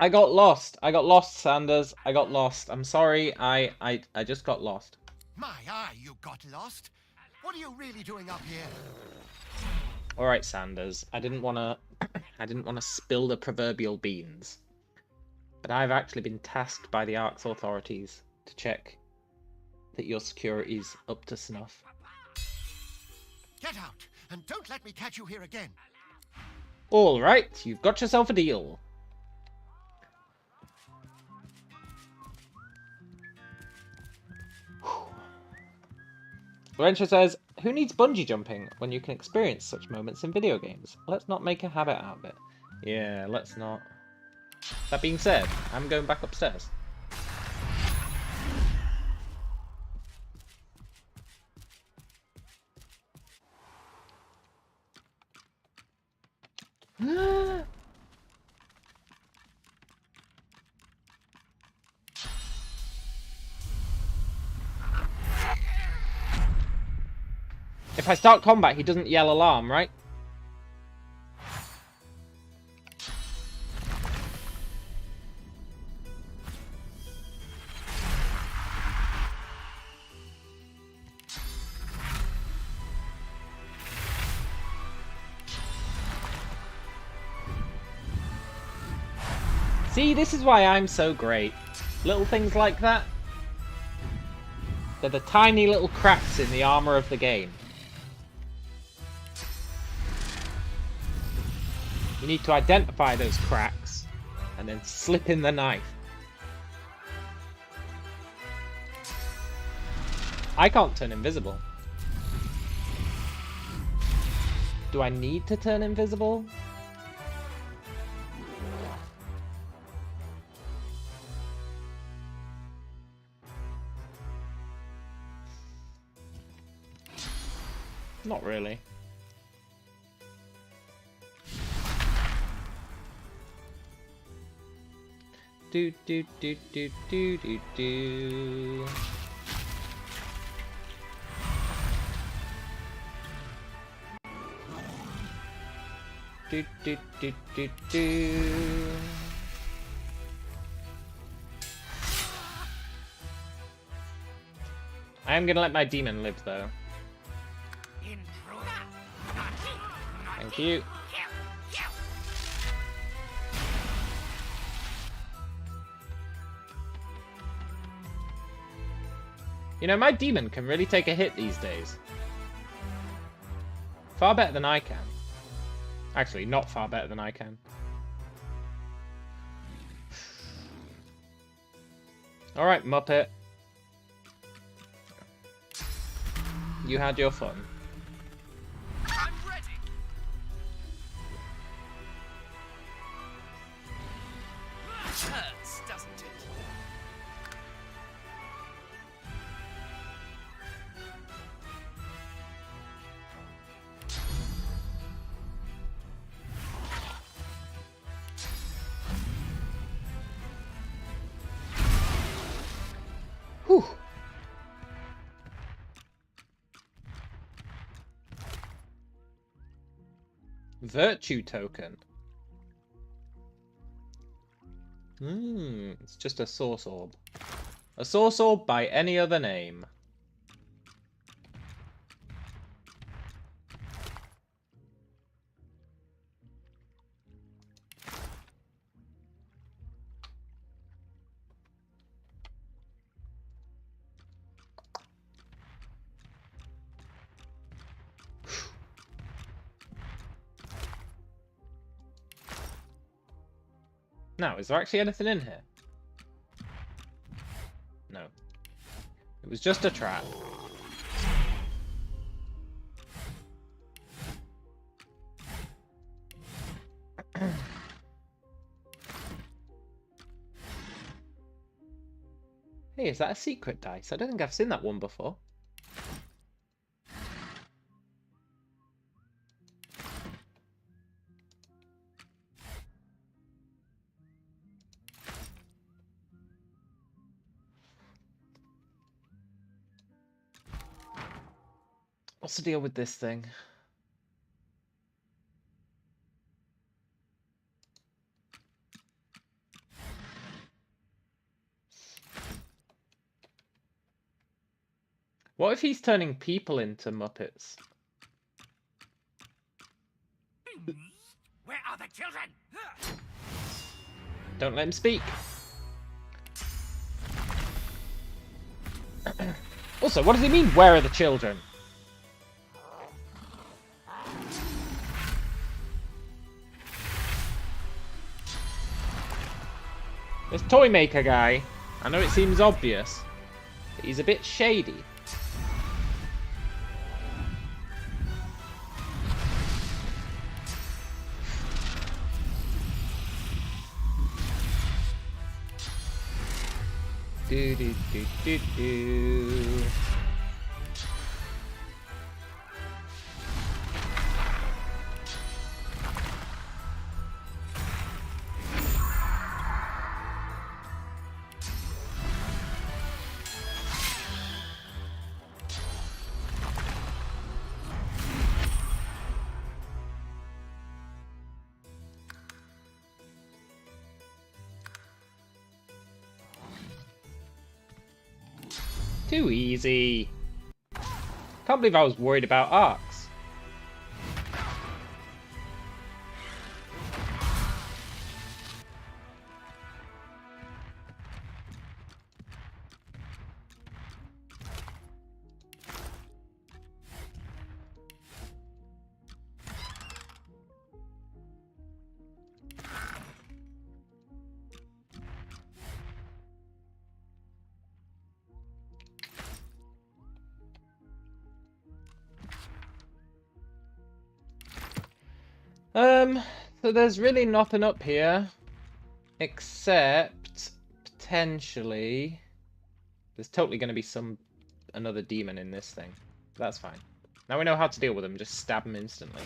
I got lost. I got lost, Sanders. I got lost. I'm sorry. I just got lost. My eye, you got lost. What are you really doing up here? All right, Sanders. I didn't want to spill the proverbial beans. But I've actually been tasked by the Ark's authorities to check that your security's up to snuff. Get out, and don't let me catch you here again. All right, you've got yourself a deal. Lorenzo says, who needs bungee jumping when you can experience such moments in video games? Let's not make a habit out of it. Yeah, let's not. That being said, I'm going back upstairs. If I start combat, he doesn't yell alarm, right? See, this is why I'm so great. Little things like that. They're the tiny little cracks in the armor of the game. You need to identify those cracks and then slip in the knife. I can't turn invisible. Do I need to turn invisible? Not really. Do do do do do do do. Do do do do do. I am gonna let my demon live though. Thank you. You know, my demon can really take a hit these days. Far better than I can. Actually, not far better than I can. Alright, Muppet. You had your fun. I'm ready. Hurts, doesn't it? Whew. Virtue token. It's just a source orb. A source orb by any other name. Now, is there actually anything in here? No. It was just a trap. Hey, is that a secret dice? I don't think I've seen that one before. What's the deal with this thing? What if he's turning people into Muppets? Where are the children? Don't let him speak. Also, what does he mean, where are the children? This toy maker guy, I know it seems obvious, but he's a bit shady. Do do do do do. Too easy. Can't believe I was worried about arcs. So there's really nothing up here, except potentially there's totally going to be another demon in this thing. That's fine. Now we know how to deal with them. Just stab them instantly.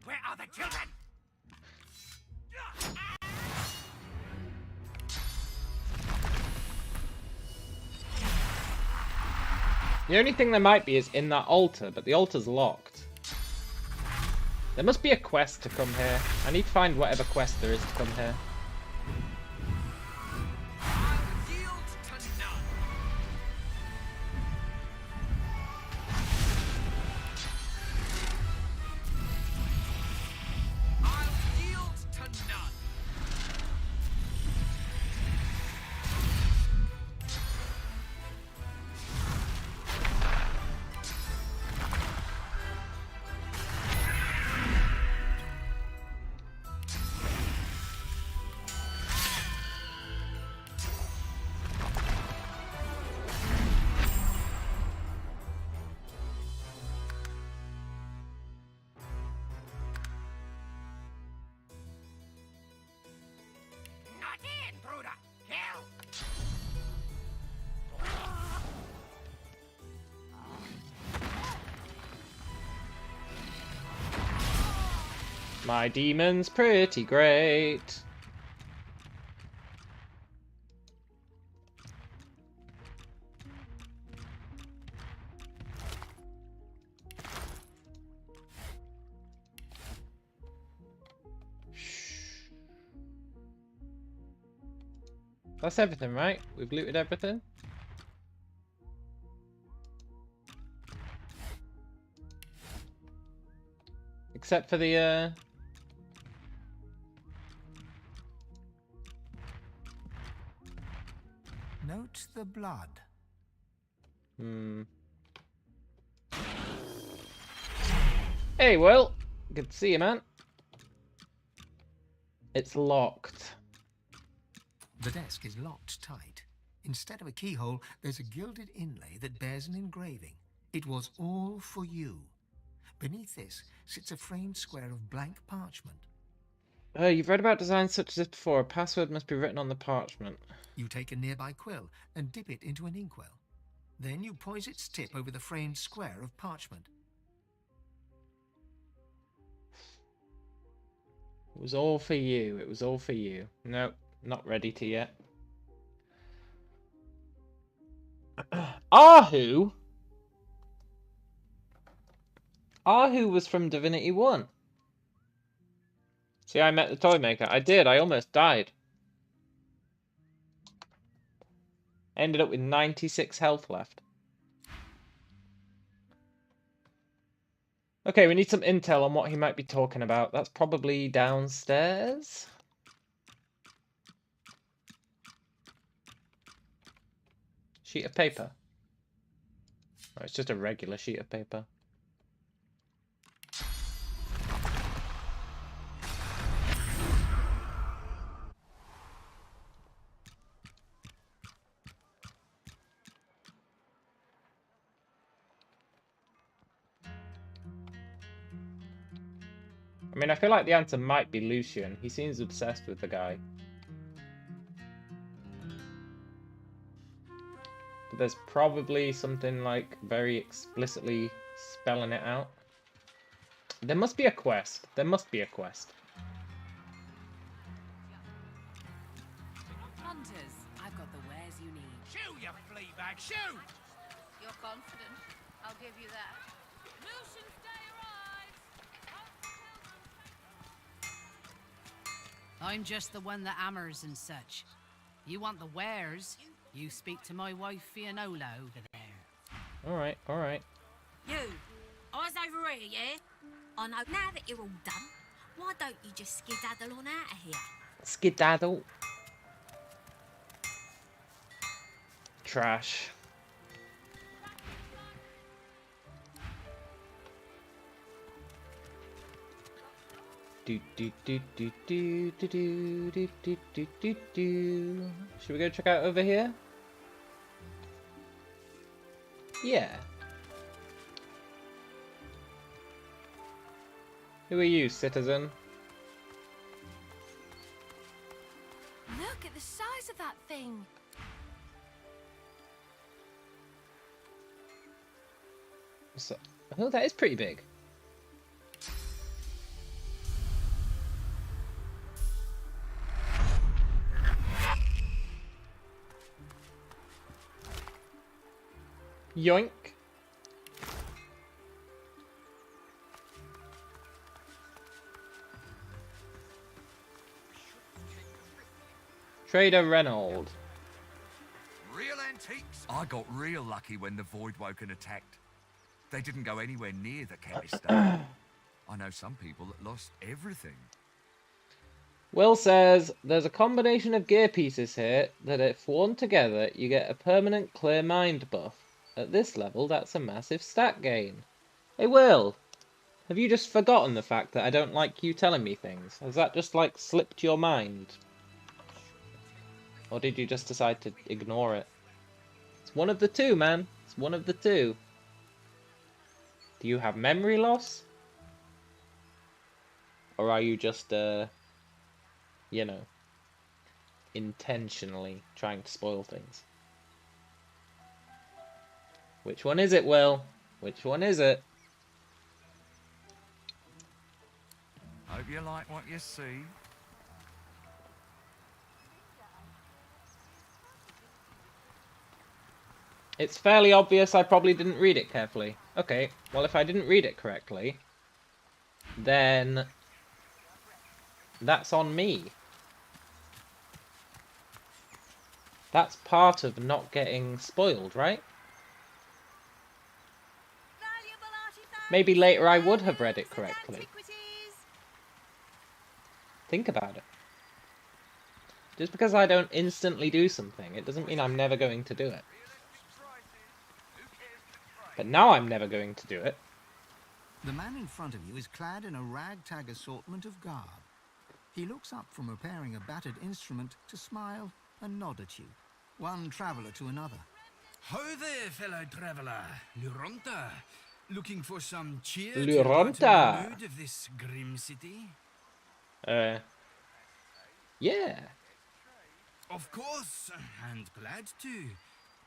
Where are the children? The only thing there might be is in that altar, but the altar's locked. There must be a quest to come here. I need to find whatever quest there is to come here. My demon's pretty great. That's everything, right? We've looted everything. Except for the, Note the blood. Hey, Will. Good to see you, man. It's locked. The desk is locked tight. Instead of a keyhole, there's a gilded inlay that bears an engraving. It was all for you. Beneath this sits a framed square of blank parchment. You've read about designs such as this before. A password must be written on the parchment. You take a nearby quill and dip it into an inkwell. Then you poise its tip over the framed square of parchment. It was all for you. It was all for you. Nope, not ready to yet. Ahu? Ahu was from Divinity 1. See, I met the toy maker. I did. I almost died. Ended up with 96 health left. Okay, we need some intel on what he might be talking about. That's probably downstairs. Sheet of paper. Oh, it's just a regular sheet of paper. I mean, I feel like the answer might be Lucian. He seems obsessed with the guy. But there's probably something like very explicitly spelling it out. There must be a quest. There must be a quest. Hunters, I've got the wares you need. Shoo, you flea bag, shoo! You're confident. I'll give you that. Lucian's day arrives! I'm just the one that hammers and such. You want the wares? You speak to my wife Fionola over there. Alright, alright. You, eyes over here, yeah? I know now that you're all done. Why don't you just skedaddle on out of here? Skedaddle. Trash. Do do do do do do do do do do do do. Should we go check out over here? Yeah. Who are you, citizen? Look at the size of that thing. So, oh, that is pretty big. Yoink. Trader Reynolds. Real antiques? I got real lucky when the Voidwoken attacked. They didn't go anywhere near the chemist stuff. I know some people that lost everything. Will says, there's a combination of gear pieces here that if worn together, you get a permanent clear mind buff. At this level, that's a massive stat gain. Hey Will, have you just forgotten the fact that I don't like you telling me things? Has that just like slipped your mind? Or did you just decide to ignore it? It's one of the two, man. It's one of the two. Do you have memory loss? Or are you just, you know, intentionally trying to spoil things? Which one is it, Will? Which one is it? Hope you like what you see. It's fairly obvious I probably didn't read it carefully. Okay, well if I didn't read it correctly, then that's on me. That's part of not getting spoiled, right? Maybe later I would have read it correctly. Think about it. Just because I don't instantly do something, it doesn't mean I'm never going to do it. But now I'm never going to do it. The man in front of you is clad in a ragtag assortment of garb. He looks up from repairing a battered instrument to smile and nod at you, one traveller to another. Ho there, fellow traveller. Luronta. Looking for some cheer to Luronta. lighten the mood of this grim city? Yeah. Of course, and glad to.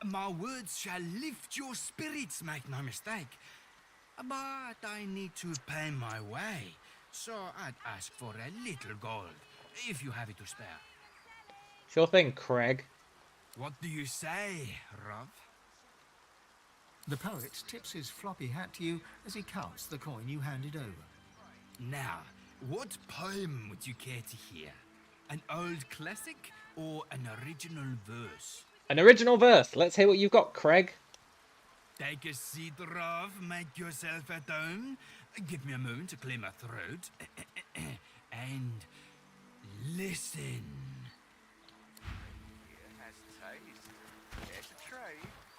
My words shall lift your spirits, make no mistake. But I need to pay my way, so I'd ask for a little gold, if you have it to spare. Sure thing, Craig. What do you say, Rob? The poet tips his floppy hat to you as he counts the coin you handed over. Now, what poem would you care to hear? An old classic or an original verse? An original verse. Let's hear what you've got, Craig. Take a seat, Rob. Make yourself at home. Give me a moment to clear my throat. And listen.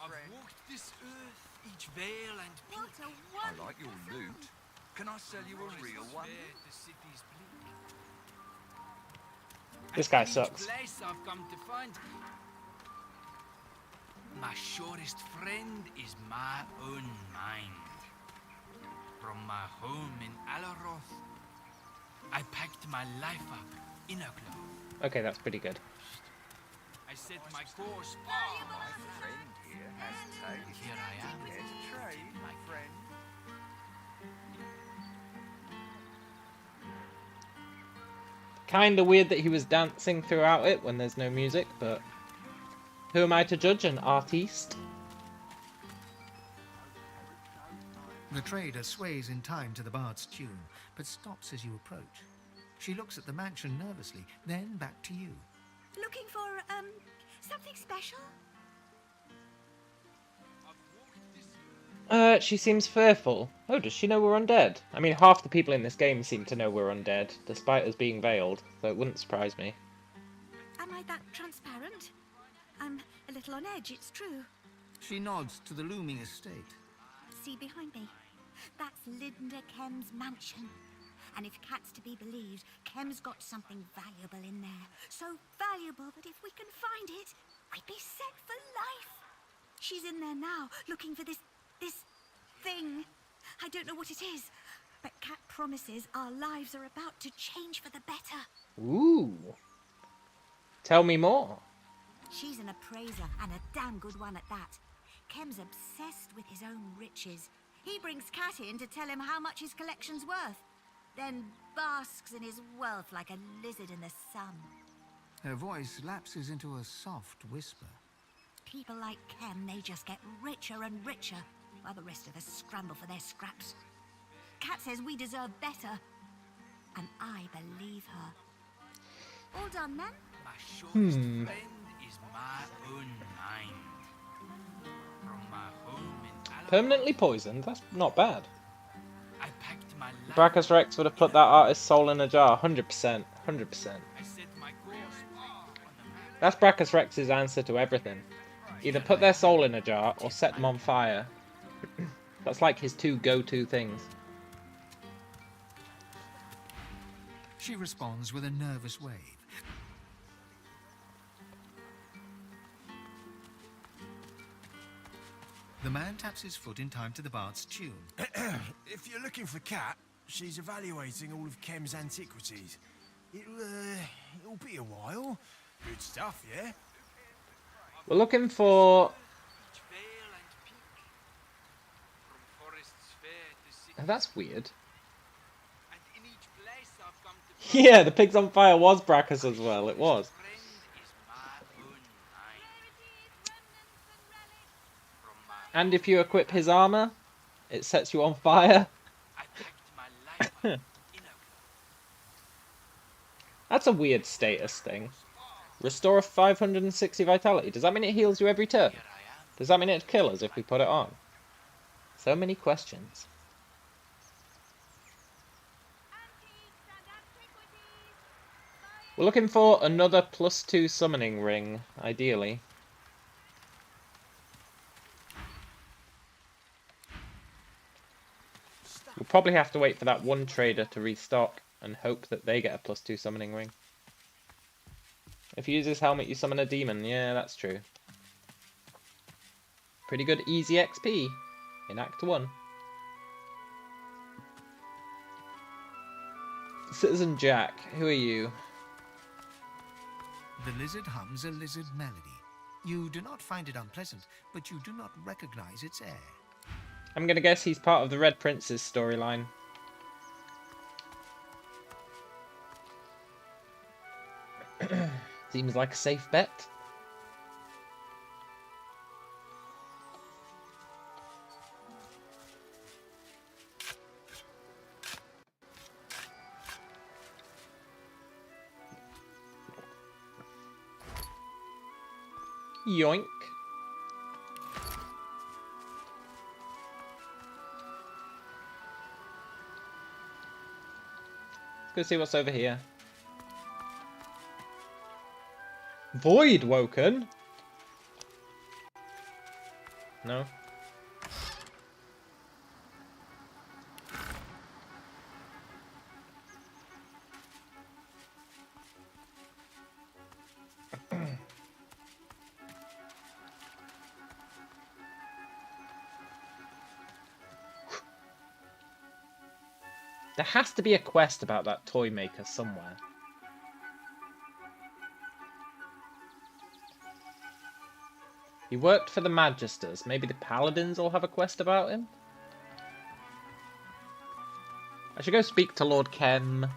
I've walked this earth, each vale and peak. I like your loot. Can I sell you a real one? This guy sucks. Place I've come to find. My surest friend is my own mind. From my home in Alaroth, I packed my life up in a cloth. Okay, that's pretty good. I set my course. My friend here has taste. Here I am. Care to trade, my friend? Kinda weird that he was dancing throughout it when there's no music, but who am I to judge an artiste? The trader sways in time to the bard's tune, but stops as you approach. She looks at the mansion nervously, then back to you. Looking for, something special? She seems fearful. Oh, does she know we're undead? I mean, half the people in this game seem to know we're undead, despite us being veiled, so it wouldn't surprise me. Am I that transparent? I'm a little on edge, it's true. She nods to the looming estate. See behind me? That's Linda Kem's mansion. And if Cat's to be believed, Kem's got something valuable in there. So valuable that if we can find it, we'd be set for life. She's in there now, looking for this thing. I don't know what it is, but Cat promises our lives are about to change for the better. Ooh. Tell me more. She's an appraiser, and a damn good one at that. Kem's obsessed with his own riches. He brings Cat in to tell him how much his collection's worth, then basks in his wealth like a lizard in the sun. Her voice lapses into a soft whisper. People like Kem, they just get richer and richer, while the rest of us scramble for their scraps. Cat says we deserve better, and I believe her. All done, then? My surest friend is my own mind. From my home in Alaroth, Permanently poisoned? That's not bad. I packed my life. Brachus Rex would have put that artist's soul in a jar. 100%. 100%. I set my course on the map. That's Brachus Rex's answer to everything. Either put their soul in a jar or set them on fire. That's like his two go-to things. She responds with a nervous wave. The man taps his foot in time to the bard's tune. If you're looking for Cat, she's evaluating all of Kem's antiquities. It'll be a while. Good stuff, yeah? We're looking for... That's weird. Yeah, the pigs on fire was Brachus as well, it was. And if you equip his armor, it sets you on fire. That's a weird status thing. Restore 560 vitality. Does that mean it heals you every turn? Does that mean it'd kill us if we put it on? So many questions. We're looking for another +2 summoning ring, ideally. We'll probably have to wait for that one trader to restock and hope that they get a +2 summoning ring. If you use this helmet, you summon a demon. Yeah, that's true. Pretty good easy XP in Act 1. Citizen Jack, who are you? The lizard hums a lizard melody. You do not find it unpleasant, but you do not recognize its air. I'm gonna guess he's part of the Red Prince's storyline. Seems like a safe bet. Yoink. Let's go see what's over here. Void woken? No. There has to be a quest about that toy maker somewhere. He worked for the Magisters. Maybe the Paladins will have a quest about him? I should go speak to Lord Kem.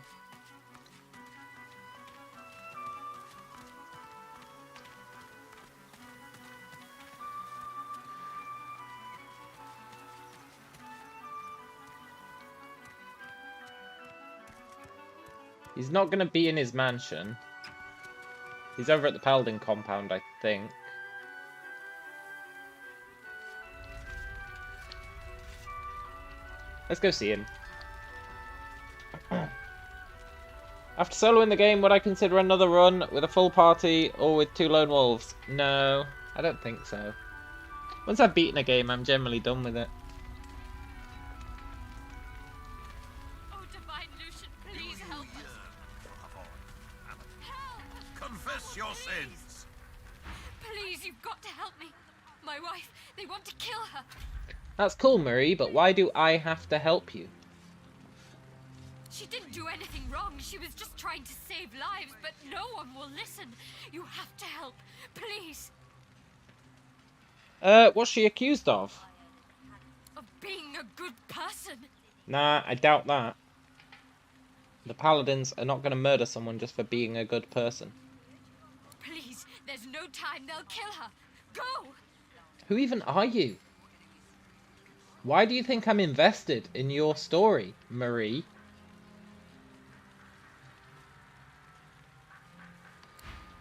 He's not going to be in his mansion. He's over at the Paladin compound, I think. Let's go see him. After soloing the game, would I consider another run with a full party or with 2 lone wolves? No, I don't think so. Once I've beaten a game, I'm generally done with it. Oh, Divine Lucian, please help us. Confess your sins. Please, you've got to help me. My wife, they want to kill her. That's cool, Marie, but why do I have to help you? She didn't do anything wrong. She was just trying to save lives, but no one will listen. You have to help, please. What's she accused of? Of being a good person. Nah, I doubt that. The Paladins are not going to murder someone just for being a good person. Please, there's no time. They'll kill her. Go! Who even are you? Why do you think I'm invested in your story, Marie?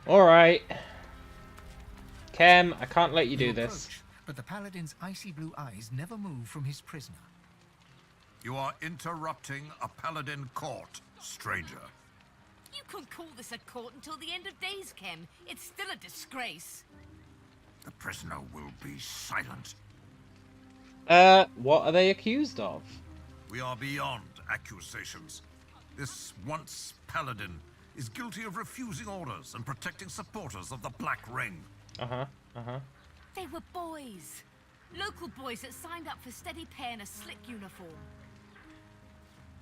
Alright. Kem, I can't let you do this. But the Paladin's icy blue eyes never move from his prisoner. You are interrupting a Paladin court, stranger. You can't call this a court until the end of days, Kem. It's still a disgrace. The prisoner will be silent. What are they accused of? We are beyond accusations. This once Paladin is guilty of refusing orders and protecting supporters of the Black Ring. They were boys. Local boys that signed up for steady pay and a slick uniform.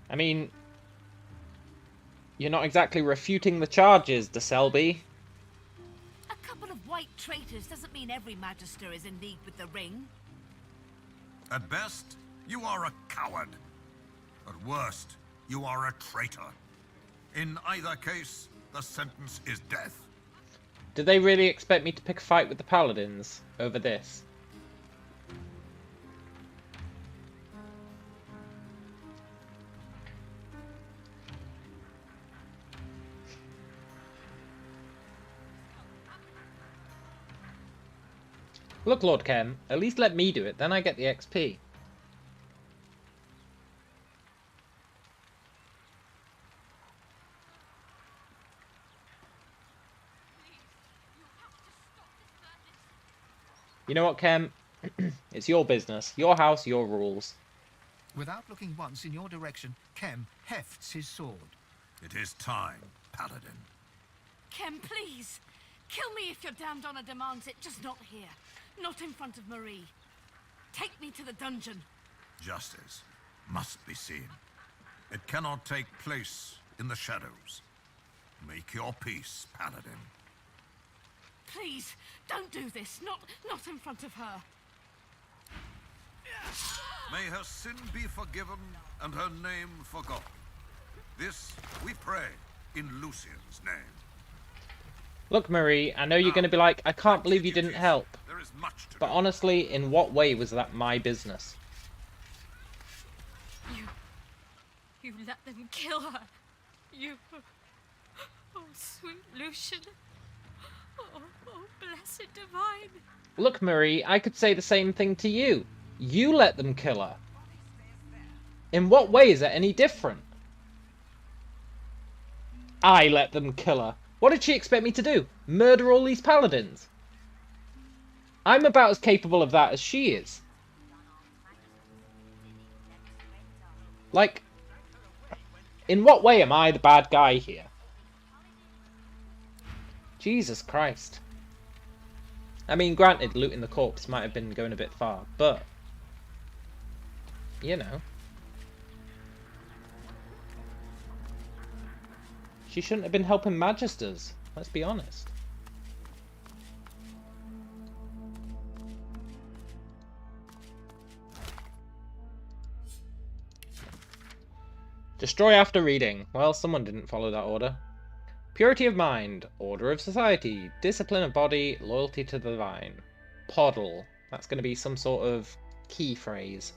I mean, you're not exactly refuting the charges, De Selby. A couple of white traitors doesn't mean every Magister is in league with the Ring. At best, you are a coward. At worst, you are a traitor. In either case, the sentence is death. Do they really expect me to pick a fight with the Paladins over this? Look, Lord Kem, at least let me do it, then I get the XP. You know what, Kem? It's your business. Your house, your rules. Without looking once in your direction, Kem hefts his sword. It is time, Paladin. Kem, please. Kill me if your damned honor demands it, just not here. Not in front of Marie. Take me to the dungeon. Justice must be seen. It cannot take place in the shadows. Make your peace, Paladin. Please, don't do this. Not in front of her. May her sin be forgiven and her name forgotten. This we pray in Lucian's name. Look, Marie, I know you're going to be like, I can't believe you didn't help. There is much to But honestly, in what way was that my business? You let them kill her. You... Oh, sweet Lucian. Oh, blessed divine. Look, Marie, I could say the same thing to you. You let them kill her. In what way is it any different? I let them kill her. What did she expect me to do? Murder all these paladins? I'm about as capable of that as she is. Like, in what way am I the bad guy here? Jesus Christ. I mean, granted, looting the corpse might have been going a bit far, but, you know. She shouldn't have been helping Magisters, let's be honest. Destroy after reading. Well, someone didn't follow that order. Purity of mind, order of society, discipline of body, loyalty to the divine. Poddle. That's going to be some sort of key phrase.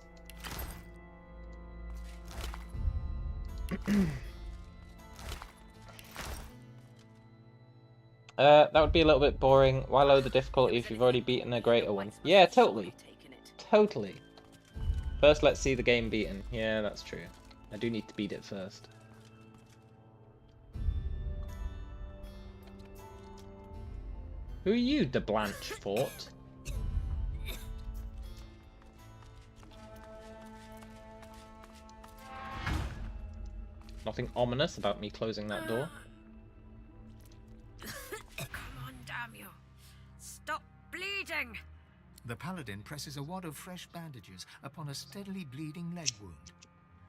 That would be a little bit boring. Why lower the difficulty if you've already beaten a greater one? Yeah, totally. Totally. First, let's see the game beaten. Yeah, that's true. I do need to beat it first. Who are you, de Blanchefort? Nothing ominous about me closing that door. Come on, damn you. Stop bleeding. The paladin presses a wad of fresh bandages upon a steadily bleeding leg wound.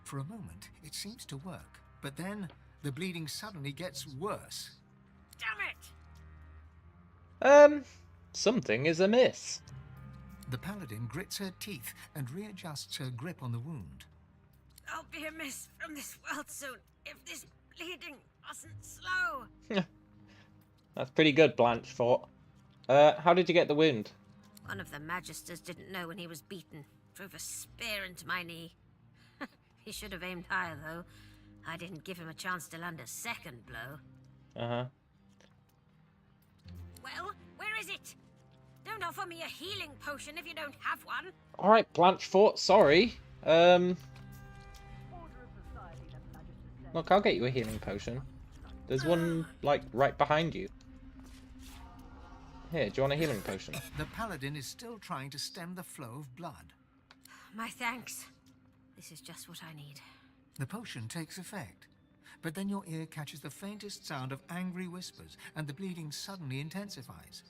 For a moment, it seems to work, but then the bleeding suddenly gets worse. Damn it! Something is amiss. The paladin grits her teeth and readjusts her grip on the wound. I'll be amiss from this world soon if this bleeding wasn't slow. That's pretty good, Blanchefort. How did you get the wound? One of the Magisters didn't know when he was beaten. Drove a spear into my knee. He should have aimed higher, though. I didn't give him a chance to land a second blow. Uh-huh. Well, where is it? Don't offer me a healing potion if you don't have one. Alright, Blanchefort, sorry. Look, I'll get you a healing potion. There's one, like, right behind you. Here, do you want a healing potion? The paladin is still trying to stem the flow of blood. My thanks. This is just what I need. The potion takes effect, but then your ear catches the faintest sound of angry whispers, and the bleeding suddenly intensifies.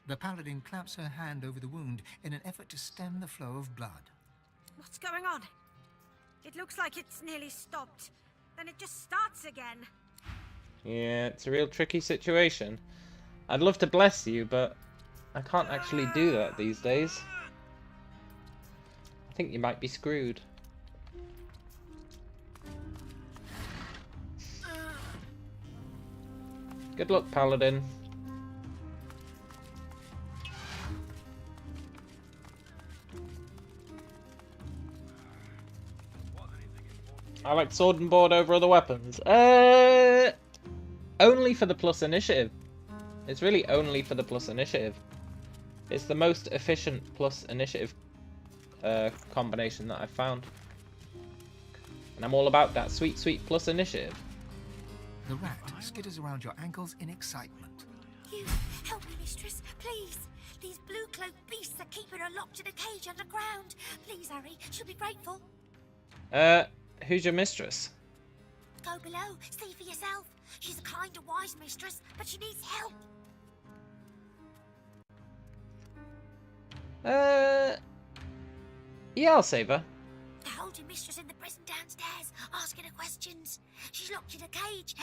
The paladin claps her hand over the wound in an effort to stem the flow of blood. What's going on? It looks like it's nearly stopped. Then it just starts again. Yeah, it's a real tricky situation. I'd love to bless you, but I can't actually do that these days. I think you might be screwed. Good luck, Paladin. I like sword and board over other weapons. Only for the plus initiative. It's really only for the plus initiative. It's the most efficient plus initiative combination that I've found. And I'm all about that sweet, sweet plus initiative. The rat skitters around your ankles in excitement. You, help me, mistress, please. These blue-cloaked beasts are keeping her locked in a cage underground. Please hurry, she'll be grateful. Who's your mistress? go below. See for yourself. She's a kind of wise mistress, but she needs help. Yeah, I'll save her. The holding mistress in the prison downstairs, asking her questions. She's locked in a cage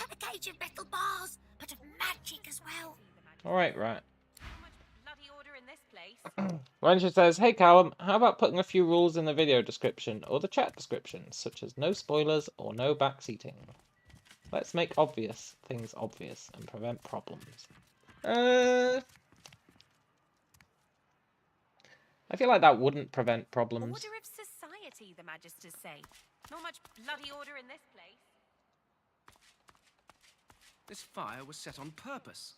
of metal bars, but of magic as well. Alright, right. Bloody order in this place. Ranger says, hey Callum, how about putting a few rules in the video description or the chat description, such as no spoilers or no backseating? Let's make obvious things obvious and prevent problems. I feel like that wouldn't prevent problems. Order of society, the Magisters say. Not much bloody order in this place. This fire was set on purpose.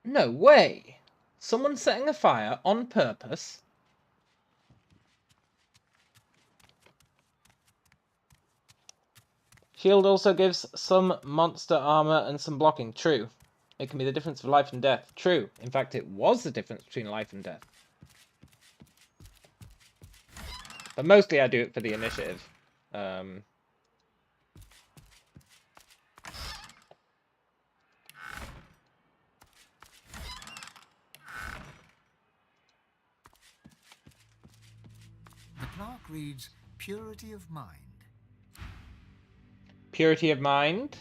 No way! Someone setting a fire on purpose? Shield also gives some monster armor and some blocking. True. It can be the difference of life and death. True. In fact, it was the difference between life and death. But mostly I do it for the initiative. The plaque reads, Purity of Mind. Purity of mind?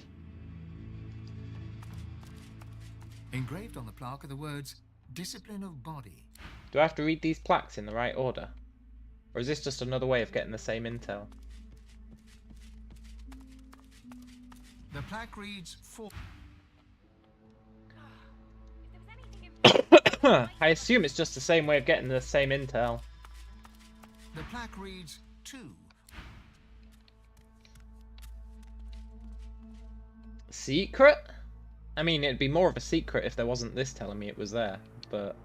Engraved on the plaque are the words, Discipline of Body. Do I have to read these plaques in the right order? Or is this just another way of getting the same intel? The plaque reads, For... I assume it's just the same way of getting the same intel. The plaque reads, 2. Secret? I mean, it'd be more of a secret if there wasn't this telling me it was there, but...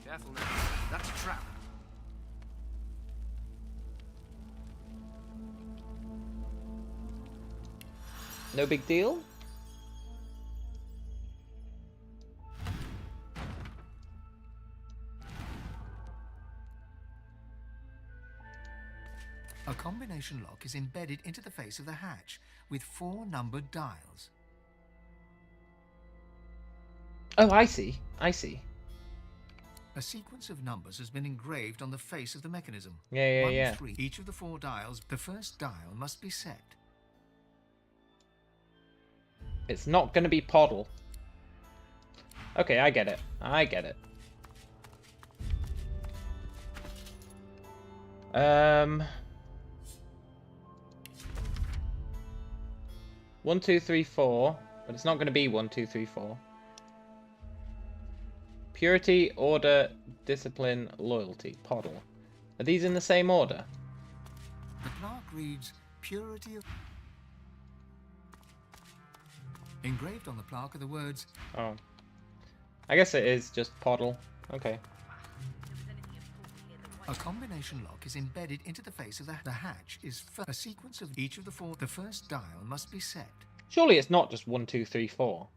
Careful now. That's a trap. No big deal? A combination lock is embedded into the face of the hatch with 4 numbered dials. Oh, I see. I see. A sequence of numbers has been engraved on the face of the mechanism. Yeah. 1, 3. Each of the 4 dials, the first dial must be set. It's not going to be Poddle. Okay, I get it. I get it. 1, 2, 3, 4. But it's not going to be 1, 2, 3, 4. Purity, order, discipline, loyalty. Poddle. Are these in the same order? The plaque reads, Purity of... Engraved on the plaque are the words... Oh. I guess it is just Poddle. Okay. A combination lock is embedded into the face of the hatch is a sequence of each of the 4. The first dial must be set. Surely it's not just 1, 2, 3, 4.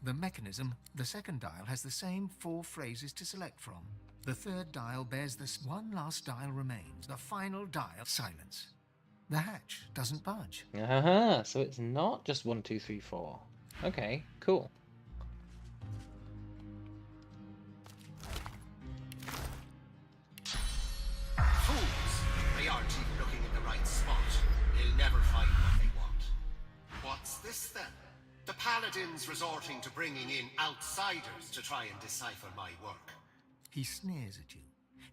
The mechanism, the second dial, has the same 4 phrases to select from. The third dial bears this. One last dial remains. The final dial, silence. The hatch doesn't budge. Aha, so it's not just 1, 2, 3, 4. Okay, cool. Fools! They aren't even looking in the right spot. They'll never find what they want. What's this then? The paladins resorting to bringing in outsiders to try and decipher my work. He sneers at you.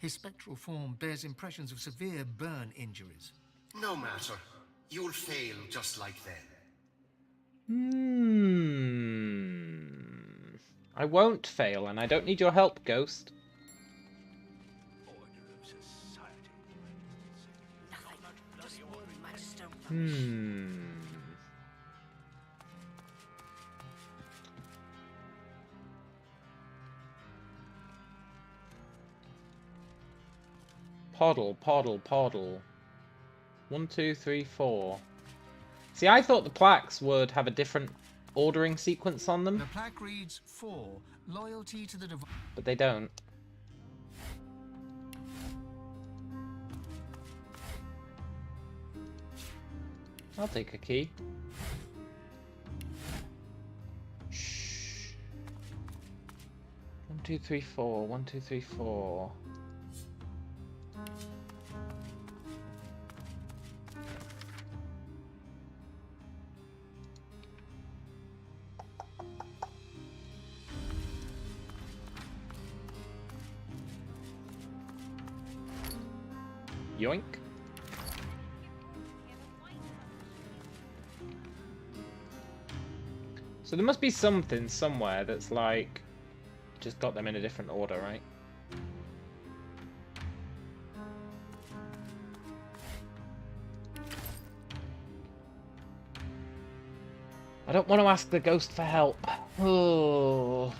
His spectral form bears impressions of severe burn injuries. No matter. You'll fail just like them. I won't fail, and I don't need your help, Ghost. Poddle, Poddle, Poddle. 1, 2, 3, 4. See, I thought the plaques would have a different ordering sequence on them. The plaque reads 4, loyalty to the divine. But they don't. I'll take a key. 1, 2, 3, 4. 1, 2, 3, 4. Yoink. So there must be something somewhere that's like just got them in a different order, right? I don't want to ask the ghost for help. Oh.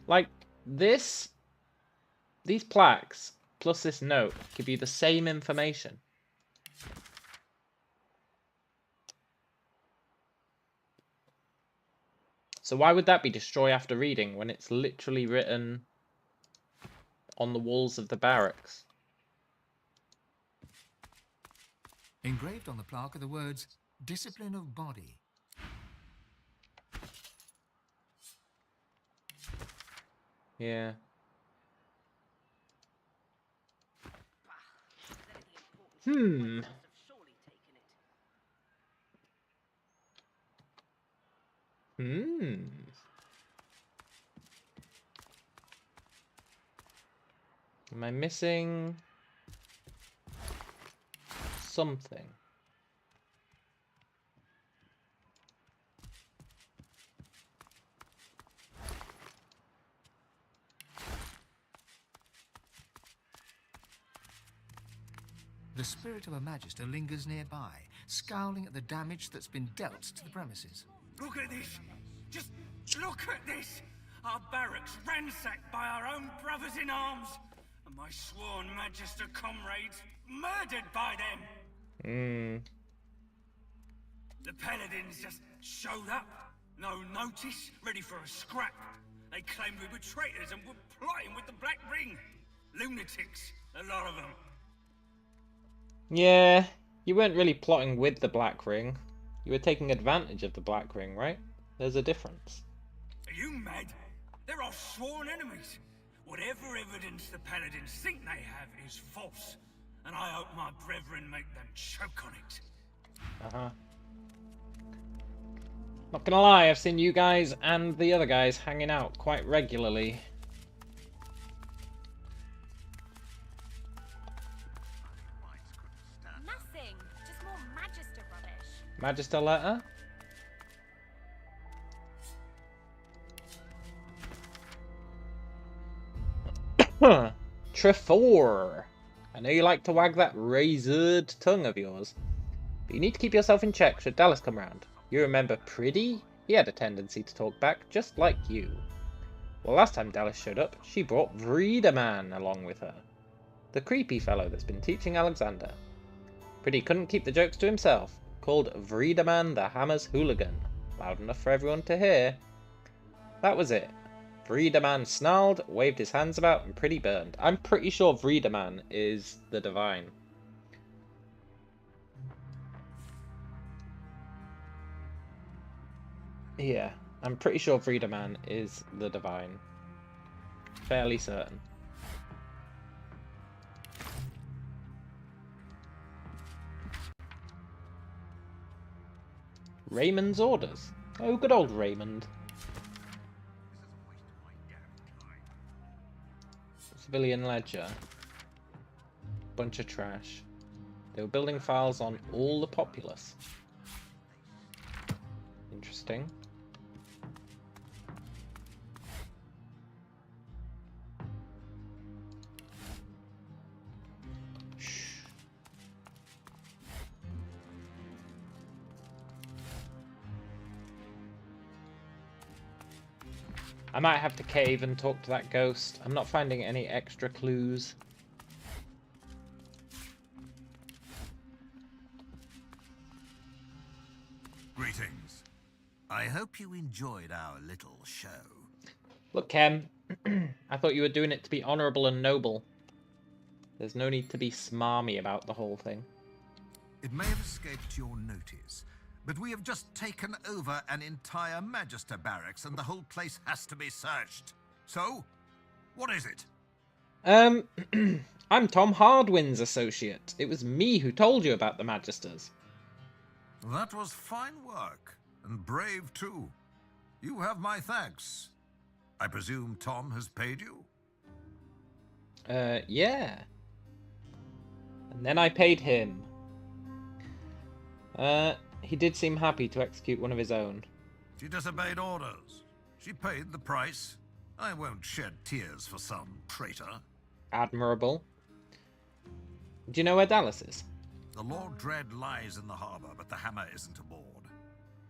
Like, these plaques plus this note give you the same information. So why would that be destroy after reading when it's literally written on the walls of the barracks? Engraved on the plaque are the words, discipline of body. Yeah. Hmm. Am I missing something? The spirit of a magister lingers nearby, scowling at the damage that's been dealt to the premises. Look at this! Just look at this! Our barracks ransacked by our own brothers in arms, and my sworn magister comrades murdered by them! The paladins just showed up, no notice, ready for a scrap. They claimed we were traitors and were plotting with the Black Ring. Lunatics, a lot of them. Yeah, you weren't really plotting with the Black Ring. You were taking advantage of the Black Ring, right? There's a difference. Are you mad? They're our sworn enemies. Whatever evidence the paladins think they have is false, and I hope my brethren make them choke on it. Uh-huh. Not gonna lie, I've seen you guys and the other guys hanging out quite regularly. Nothing. Just more magister rubbish. Magister letter? Trefor. I know you like to wag that razored tongue of yours, but you need to keep yourself in check should Dallas come round. You remember Pretty? He had a tendency to talk back, just like you. Well, last time Dallas showed up, she brought Vreedaman along with her. The creepy fellow that's been teaching Alexander. Pretty couldn't keep the jokes to himself, called Vreedaman the Hammer's Hooligan, loud enough for everyone to hear. That was it. Vreedaman snarled, waved his hands about, and Pretty burned. I'm pretty sure Vreedaman is the Divine. Yeah, I'm pretty sure Vreedaman is the Divine. Fairly certain. Raymond's orders. Oh, good old Raymond. Civilian ledger. Bunch of trash. They were building files on all the populace. Interesting. I might have to cave and talk to that ghost. I'm not finding any extra clues. Greetings. I hope you enjoyed our little show. Look, Kem. I thought you were doing it to be honourable and noble. There's no need to be smarmy about the whole thing. It may have escaped your notice, but we have just taken over an entire Magister barracks and the whole place has to be searched. So, what is it? I'm Tom Hardwin's associate. It was me who told you about the Magisters. That was fine work, and brave too. You have my thanks. I presume Tom has paid you? Yeah. And then I paid him. He did seem happy to execute one of his own. She disobeyed orders. She paid the price. I won't shed tears for some traitor. Admirable. Do you know where Dallas is? The Lord Dread lies in the harbor, but the hammer isn't aboard.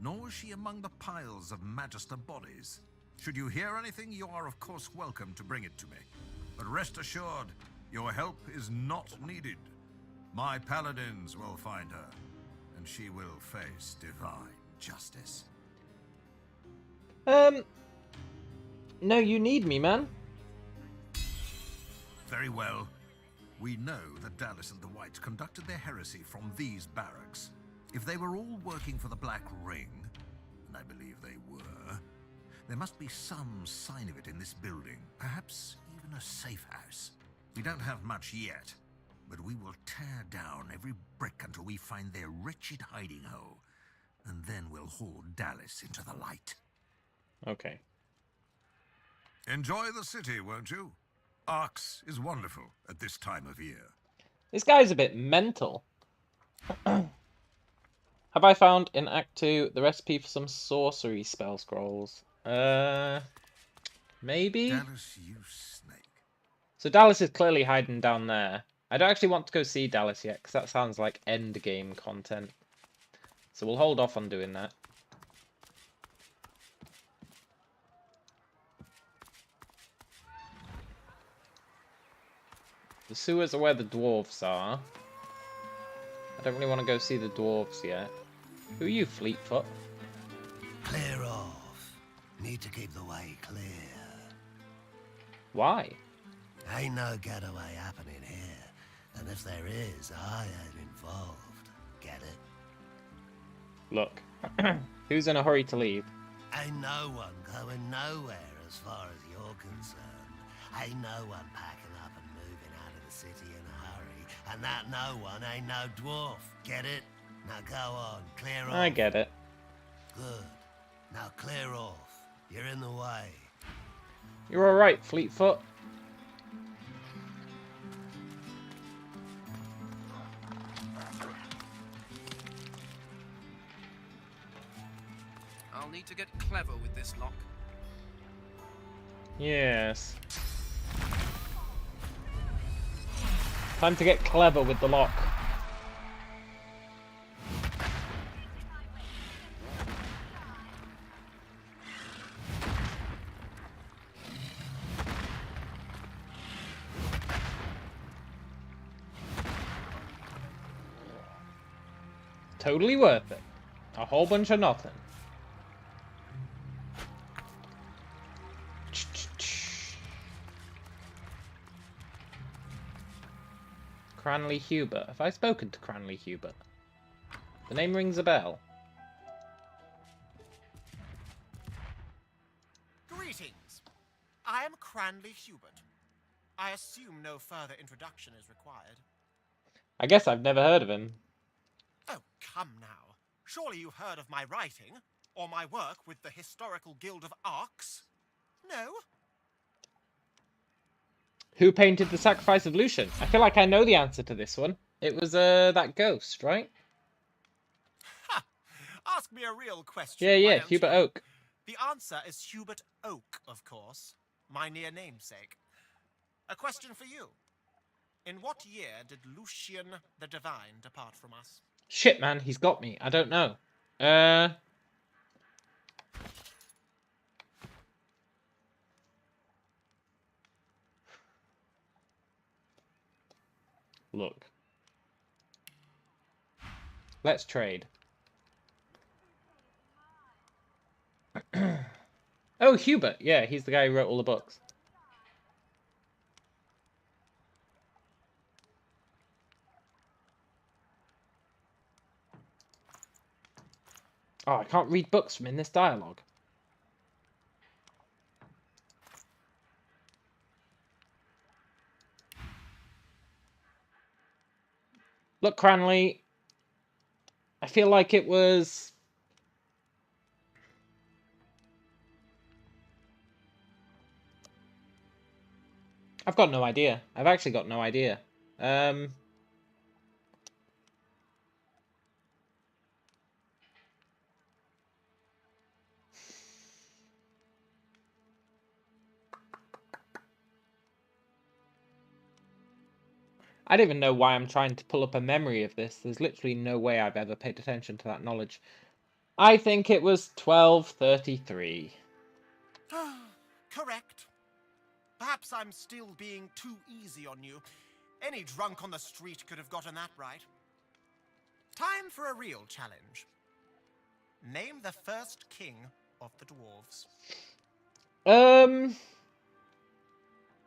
Nor is she among the piles of Magister bodies. Should you hear anything, you are of course welcome to bring it to me. But rest assured, your help is not needed. My paladins will find her, and she will face divine justice. No, you need me, man. Very well. We know that Dallas and the Whites conducted their heresy from these barracks. If they were all working for the Black Ring, and I believe they were, there must be some sign of it in this building. Perhaps even a safe house. We don't have much yet, but we will tear down every brick until we find their wretched hiding hole, and then we'll haul Dallas into the light. Okay. Enjoy the city, won't you? Arx is wonderful at this time of year. This guy's a bit mental. Have I found in Act 2 the recipe for some sorcery spell scrolls? Maybe? Dallas, you snake. So Dallas is clearly hiding down there. I don't actually want to go see Dallas yet, because that sounds like end game content. So we'll hold off on doing that. The sewers are where the dwarves are. I don't really want to go see the dwarves yet. Who are you, Fleetfoot? Clear off. Need to keep the way clear. Why? Ain't no getaway happening here. And if there is, I ain't involved. Get it? Look. Who's in a hurry to leave? Ain't no one going nowhere as far as you're concerned. Ain't no one packing up and moving out of the city in a hurry. And that no one ain't no dwarf. Get it? Now go on, clear off. I get it. Good. Now clear off. You're in the way. You're alright, Fleetfoot. I'll need to get clever with this lock. Yes. Time to get clever with the lock. Totally worth it. A whole bunch of nothing. Cranley Hubert. Have I spoken to Cranley Hubert? The name rings a bell. Greetings. I am Cranley Hubert. I assume no further introduction is required. I guess I've never heard of him. Oh, come now. Surely you've heard of my writing, or my work with the Historical Guild of Arx? No? Who painted the Sacrifice of Lucian? I feel like I know the answer to this one. It was that ghost, right? Ha! Ask me a real question. Yeah, Hubert Oak. The answer is Hubert Oak, of course. My near namesake. A question for you. In what year did Lucian the Divine depart from us? Shit, man, he's got me. I don't know. Look. Let's trade. Oh, Hubert. Yeah, he's the guy who wrote all the books. Oh, I can't read books from in this dialogue. Look, Cranley. I feel like it was... I've got no idea. I've actually got no idea. I don't even know why I'm trying to pull up a memory of this. There's literally no way I've ever paid attention to that knowledge. I think it was 1233. Correct. Perhaps I'm still being too easy on you. Any drunk on the street could have gotten that right. Time for a real challenge. Name the first king of the dwarves.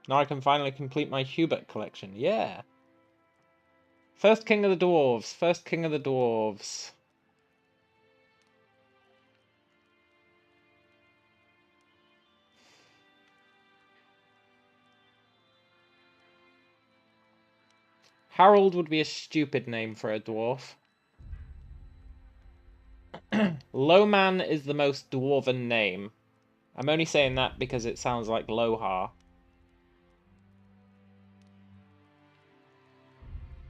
Now I can finally complete my Hubert collection. Yeah. First king of the dwarves. First king of the dwarves. Harold would be a stupid name for a dwarf. Lowman is the most dwarven name. I'm only saying that because it sounds like Lohar.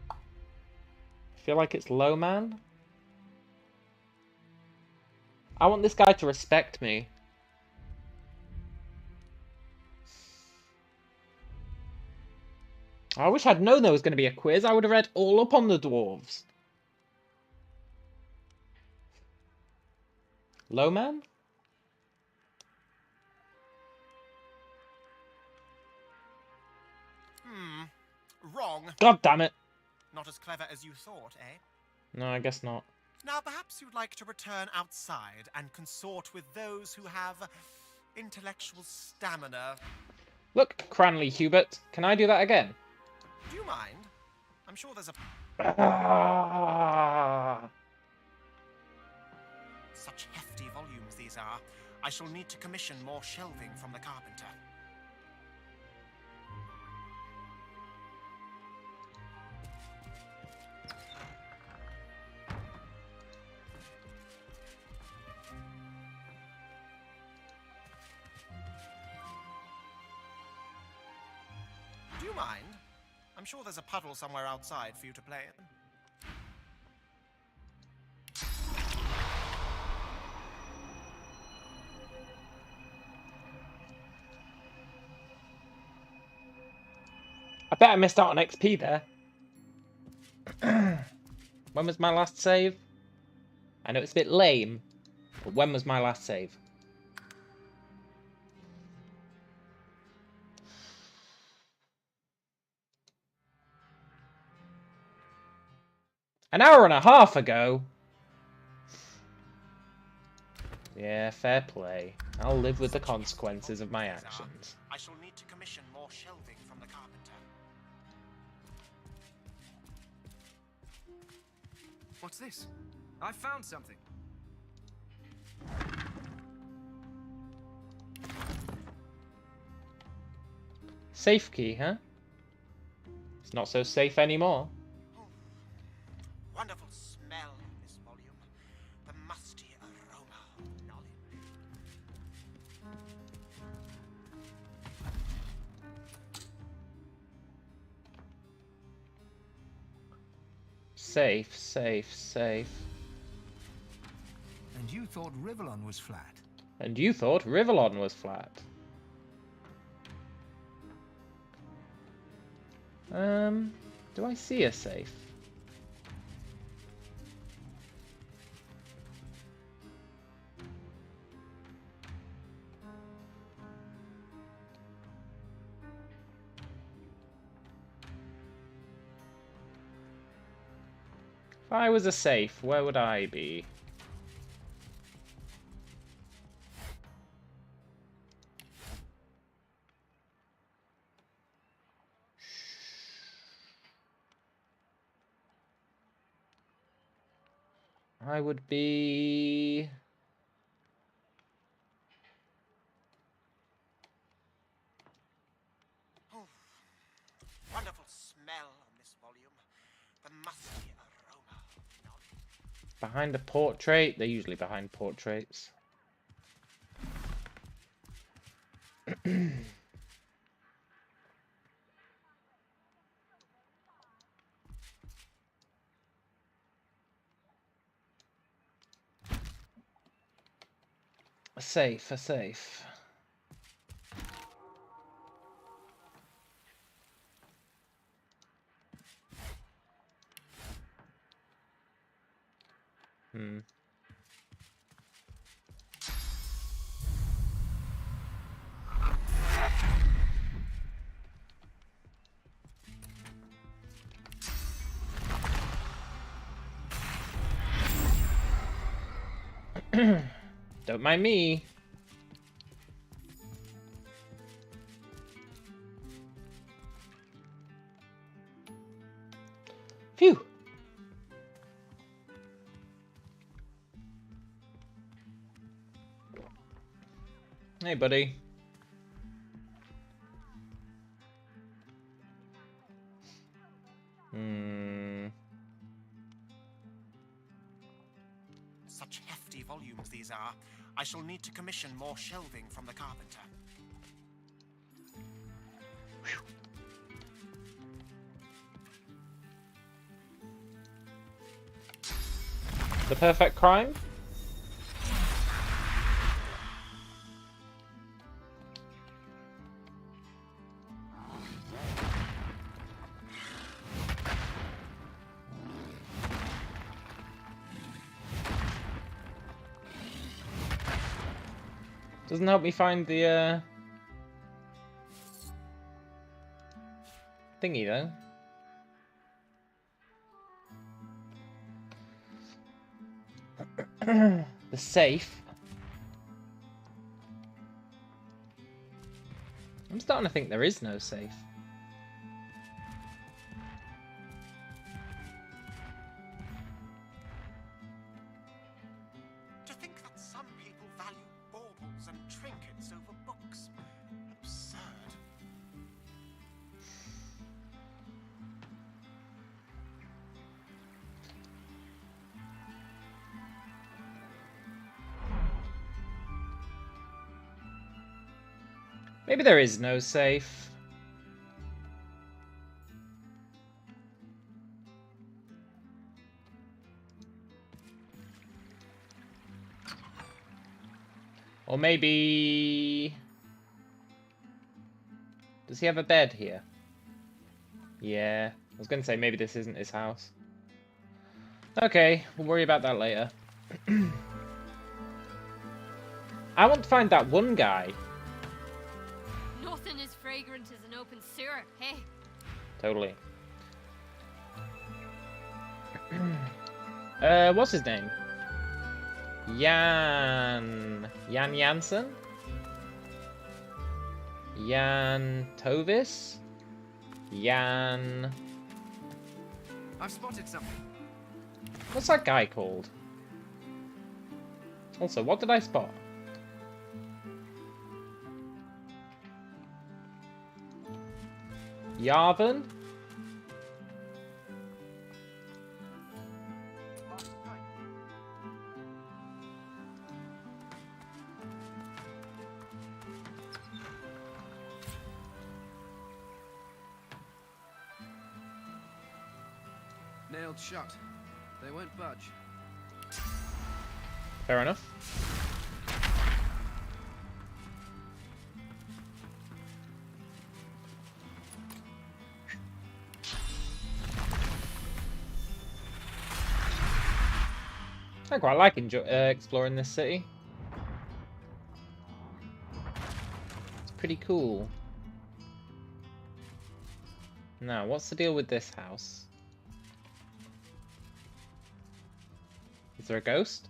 I feel like it's Lowman. I want this guy to respect me. I wish I'd known there was going to be a quiz. I would have read all up on the dwarves. Lowman? Wrong. God damn it. Not as clever as you thought, eh? No, I guess not. Now perhaps you'd like to return outside and consort with those who have intellectual stamina. Look, Cranley Hubert, can I do that again? Do you mind? I'm sure there's a... Such hefty volumes these are. I shall need to commission more shelving from the carpenter. Do you mind? I'm sure there's a puddle somewhere outside for you to play in. I bet I missed out on XP there. When was my last save? I know it's a bit lame, but when was my last save? An hour and a half ago? Yeah, fair play. I'll live with the consequences of my actions. I shall need to commission more shelving from the carpenter. What's this? I found something. Safe key, huh? It's not so safe anymore. Wonderful smell in this volume. The musty aroma of knowledge. Safe, safe, safe. And you thought Rivellon was flat? And you thought Rivellon was flat. Do I see a safe? If I was a safe, where would I be? I would be... Oh, wonderful smell on this volume. The musky aroma. behind a portrait. They're usually behind portraits. A safe, a safe. Hmm. Don't mind me. Phew. Hey, buddy. Such hefty volumes these are. I shall need to commission more shelving from the carpenter. The Perfect Crime? Doesn't help me find the thingy though. The safe. I'm starting to think there is no safe. To think that some people value baubles and trinkets over books. Absurd. Maybe there is no safe. Or maybe... Does he have a bed here? Yeah. I was going to say maybe this isn't his house. Okay, we'll worry about that later. I want to find that one guy. Nothing as fragrant as an open sewer, hey? Totally. What's his name? Jan Jansen? Jan Tovis? Jan... I've spotted something. What's that guy called? Also, what did I spot? Yarvan? Nailed shut. They won't budge. Fair enough. I quite like exploring this city. It's pretty cool. Now, what's the deal with this house? Is there a ghost?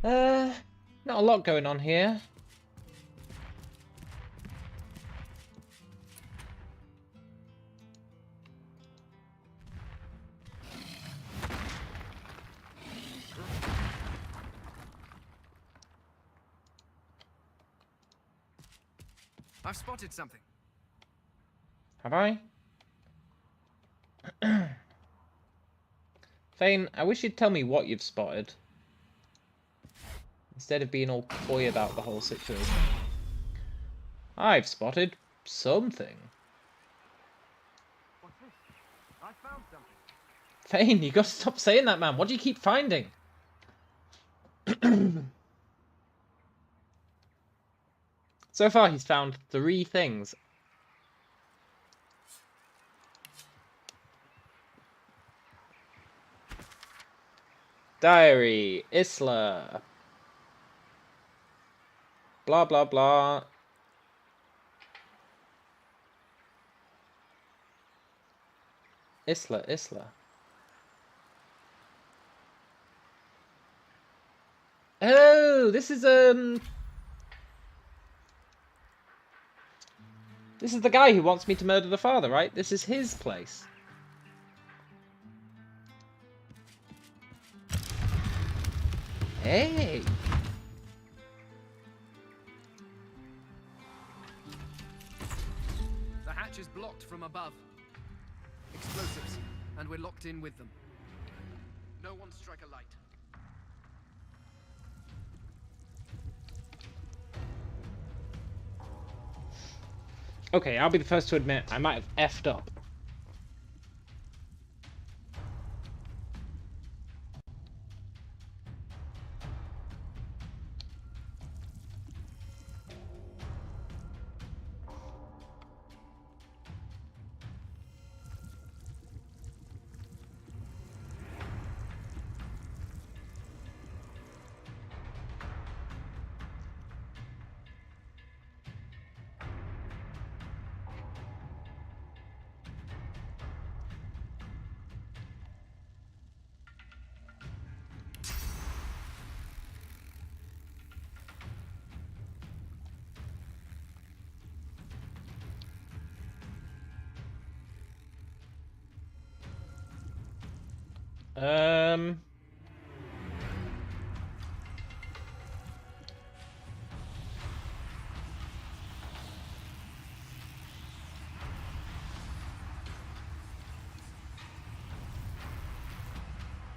Not a lot going on here. I've spotted something. Have I? Thane, I wish you'd tell me what you've spotted. Instead of being all coy about the whole situation. I've spotted something. What's this? I found something. Thane, you gotta stop saying that, man. What do you keep finding? So far, he's found 3 things. Diary, Isla. Blah, blah, blah. Isla. Oh, this is the guy who wants me to murder the father, right? This is his place. Hey. The hatch is blocked from above. Explosives, and we're locked in with them. No one strike a light. Okay, I'll be the first to admit I might have effed up.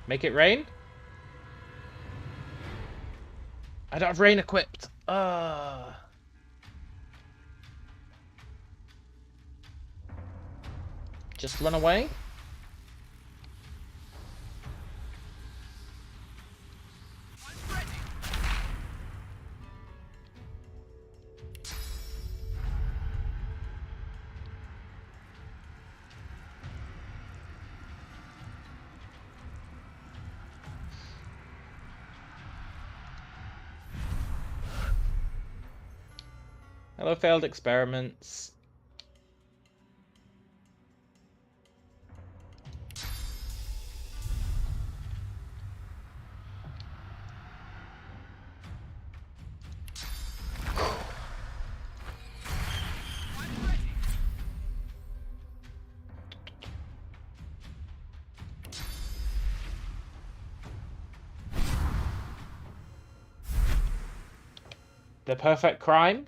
Make it rain? I don't have rain equipped. Just run away? Hello, failed experiments. The perfect crime?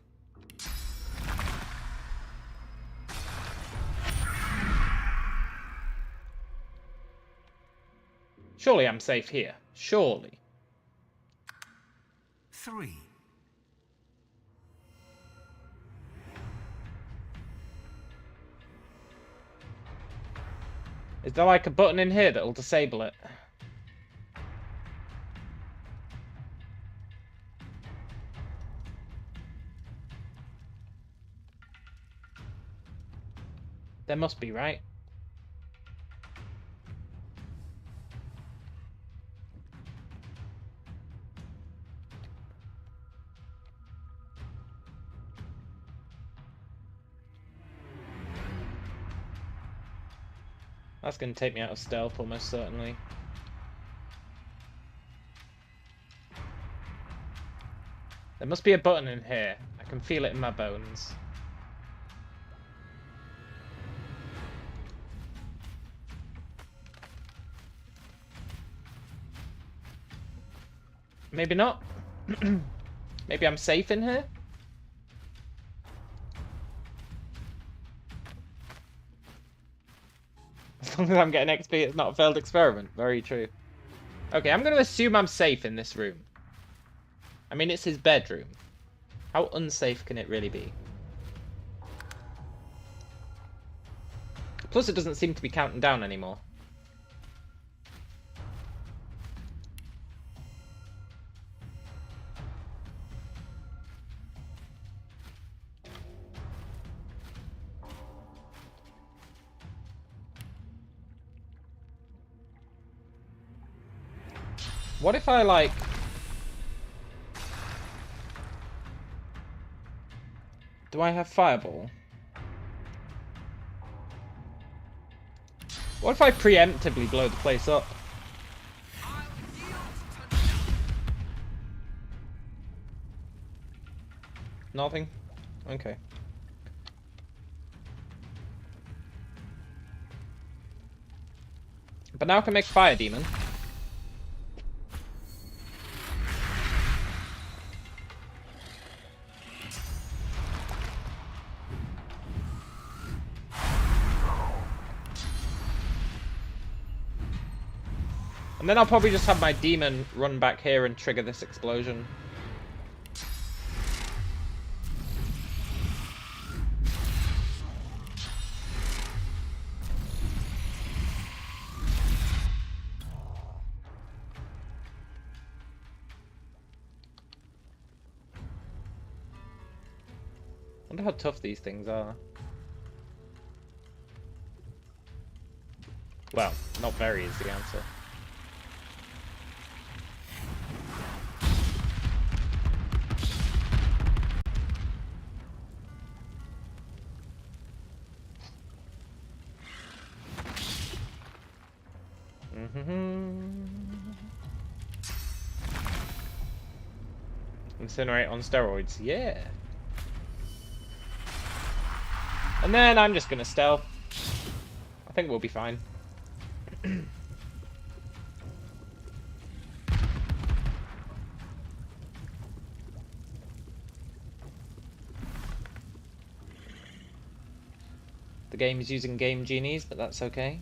Surely I'm safe here. Surely. 3. Is there like a button in here that'll disable it? There must be, right? That's going to take me out of stealth, almost certainly. There must be a button in here. I can feel it in my bones. Maybe not. Maybe I'm safe in here? As long as I'm getting XP, it's not a failed experiment. Very true. Okay, I'm going to assume I'm safe in this room. I mean, it's his bedroom. How unsafe can it really be? Plus, it doesn't seem to be counting down anymore. What if I, like... Do I have Fireball? What if I preemptively blow the place up? Nothing? Okay. But now I can make Fire Demon. And then I'll probably just have my demon run back here and trigger this explosion. I wonder how tough these things are. Well, not very is the answer. Incinerate on steroids, yeah. And then I'm just gonna stealth. I think we'll be fine. The game is using game genies, but that's okay.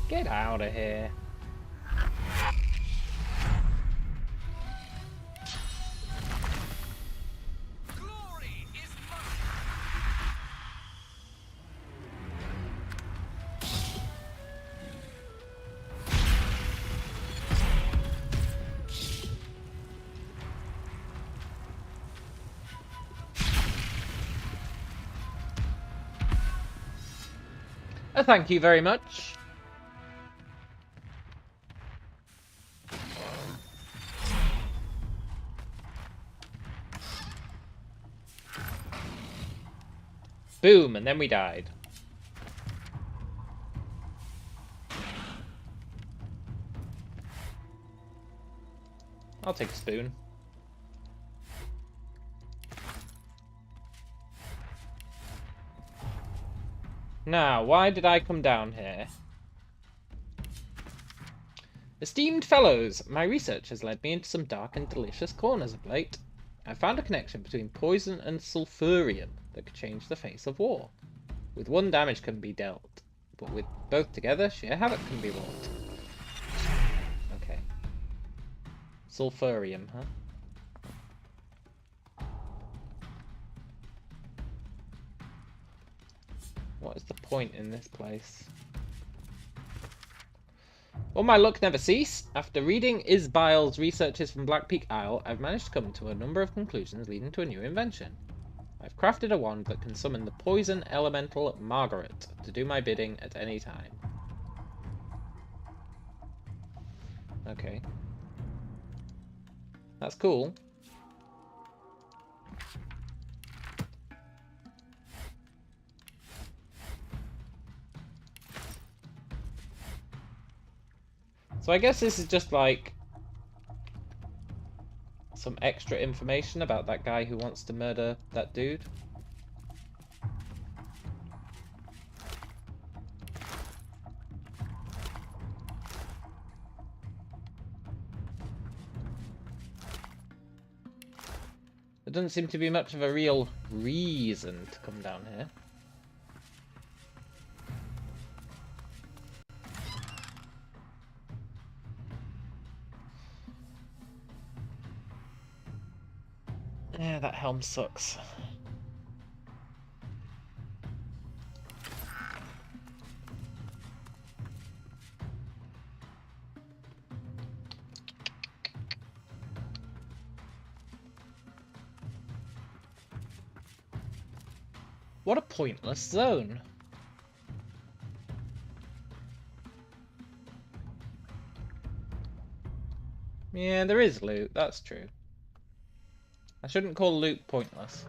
Get out of here. Glory is Thank you very much. Boom, and then we died. I'll take a spoon. Now, why did I come down here? Esteemed fellows, my research has led me into some dark and delicious corners of late. I found a connection between poison and sulfurium that could change the face of war. With one, damage can be dealt, but with both together, sheer havoc can be wrought. Okay. Sulfurium, huh? What is the point in this place? Well, my luck never ceased. After reading Isbile's researches from Blackpeak Isle, I've managed to come to a number of conclusions leading to a new invention. I've crafted a wand that can summon the poison elemental Margaret to do my bidding at any time. Okay. That's cool. So I guess this is just like some extra information about that guy who wants to murder that dude. There doesn't seem to be much of a real reason to come down here. Yeah, that helm sucks. What a pointless zone. Yeah, there is loot, that's true. I shouldn't call loot pointless.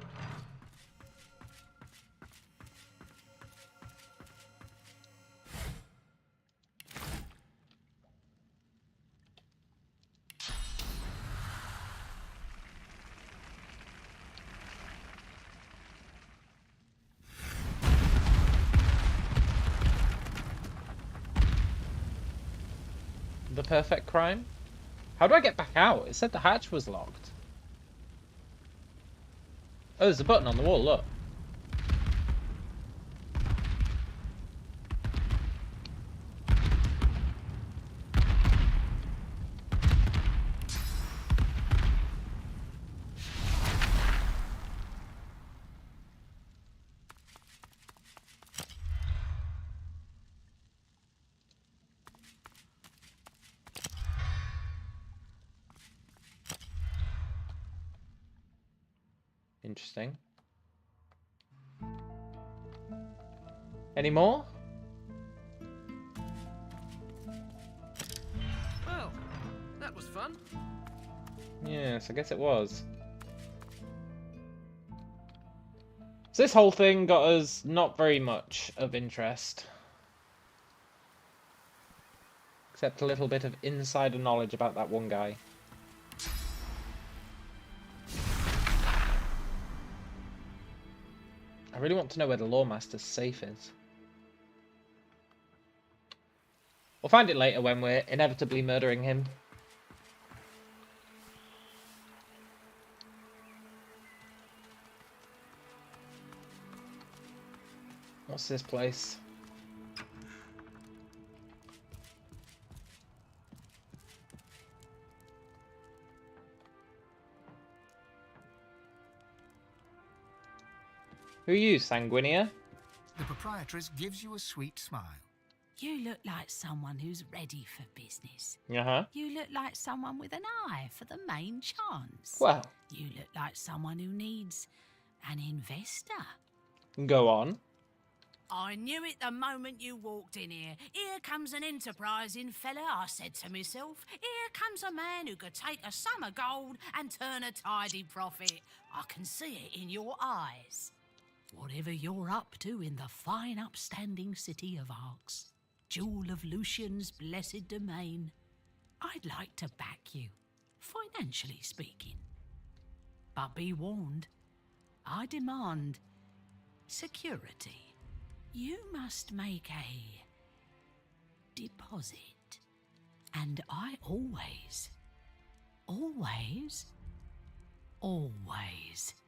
The perfect crime? How do I get back out? It said the hatch was locked. Oh, there's a button on the wall, look. Interesting. Any more? Well, that was fun. Yes, I guess it was. So this whole thing got us not very much of interest. Except a little bit of insider knowledge about that one guy. I really want to know where the Lawmaster's safe is. We'll find it later when we're inevitably murdering him. What's this place? Who are you, Sanguinea? The proprietress gives you a sweet smile. You look like someone who's ready for business. Uh-huh. You look like someone with an eye for the main chance. Well. You look like someone who needs an investor. Go on. I knew it the moment you walked in here. Here comes an enterprising fella, I said to myself. Here comes a man who could take a sum of gold and turn a tidy profit. I can see it in your eyes. Whatever you're up to in the fine upstanding city of Arx, jewel of Lucian's blessed domain, I'd like to back you, financially speaking. But be warned, I demand security. You must make a deposit. And I always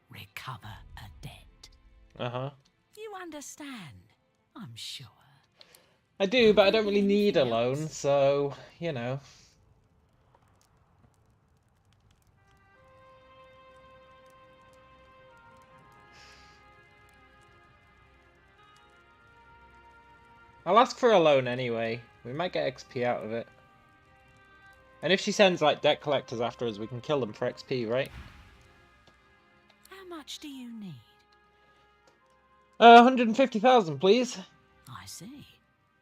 recover a debt. Uh-huh. You understand, I'm sure. I do, but I don't really need a loan, so, you know. I'll ask for a loan anyway. We might get XP out of it. And if she sends, like, debt collectors after us, we can kill them for XP, right? How much do you need? 150,000, please. I see.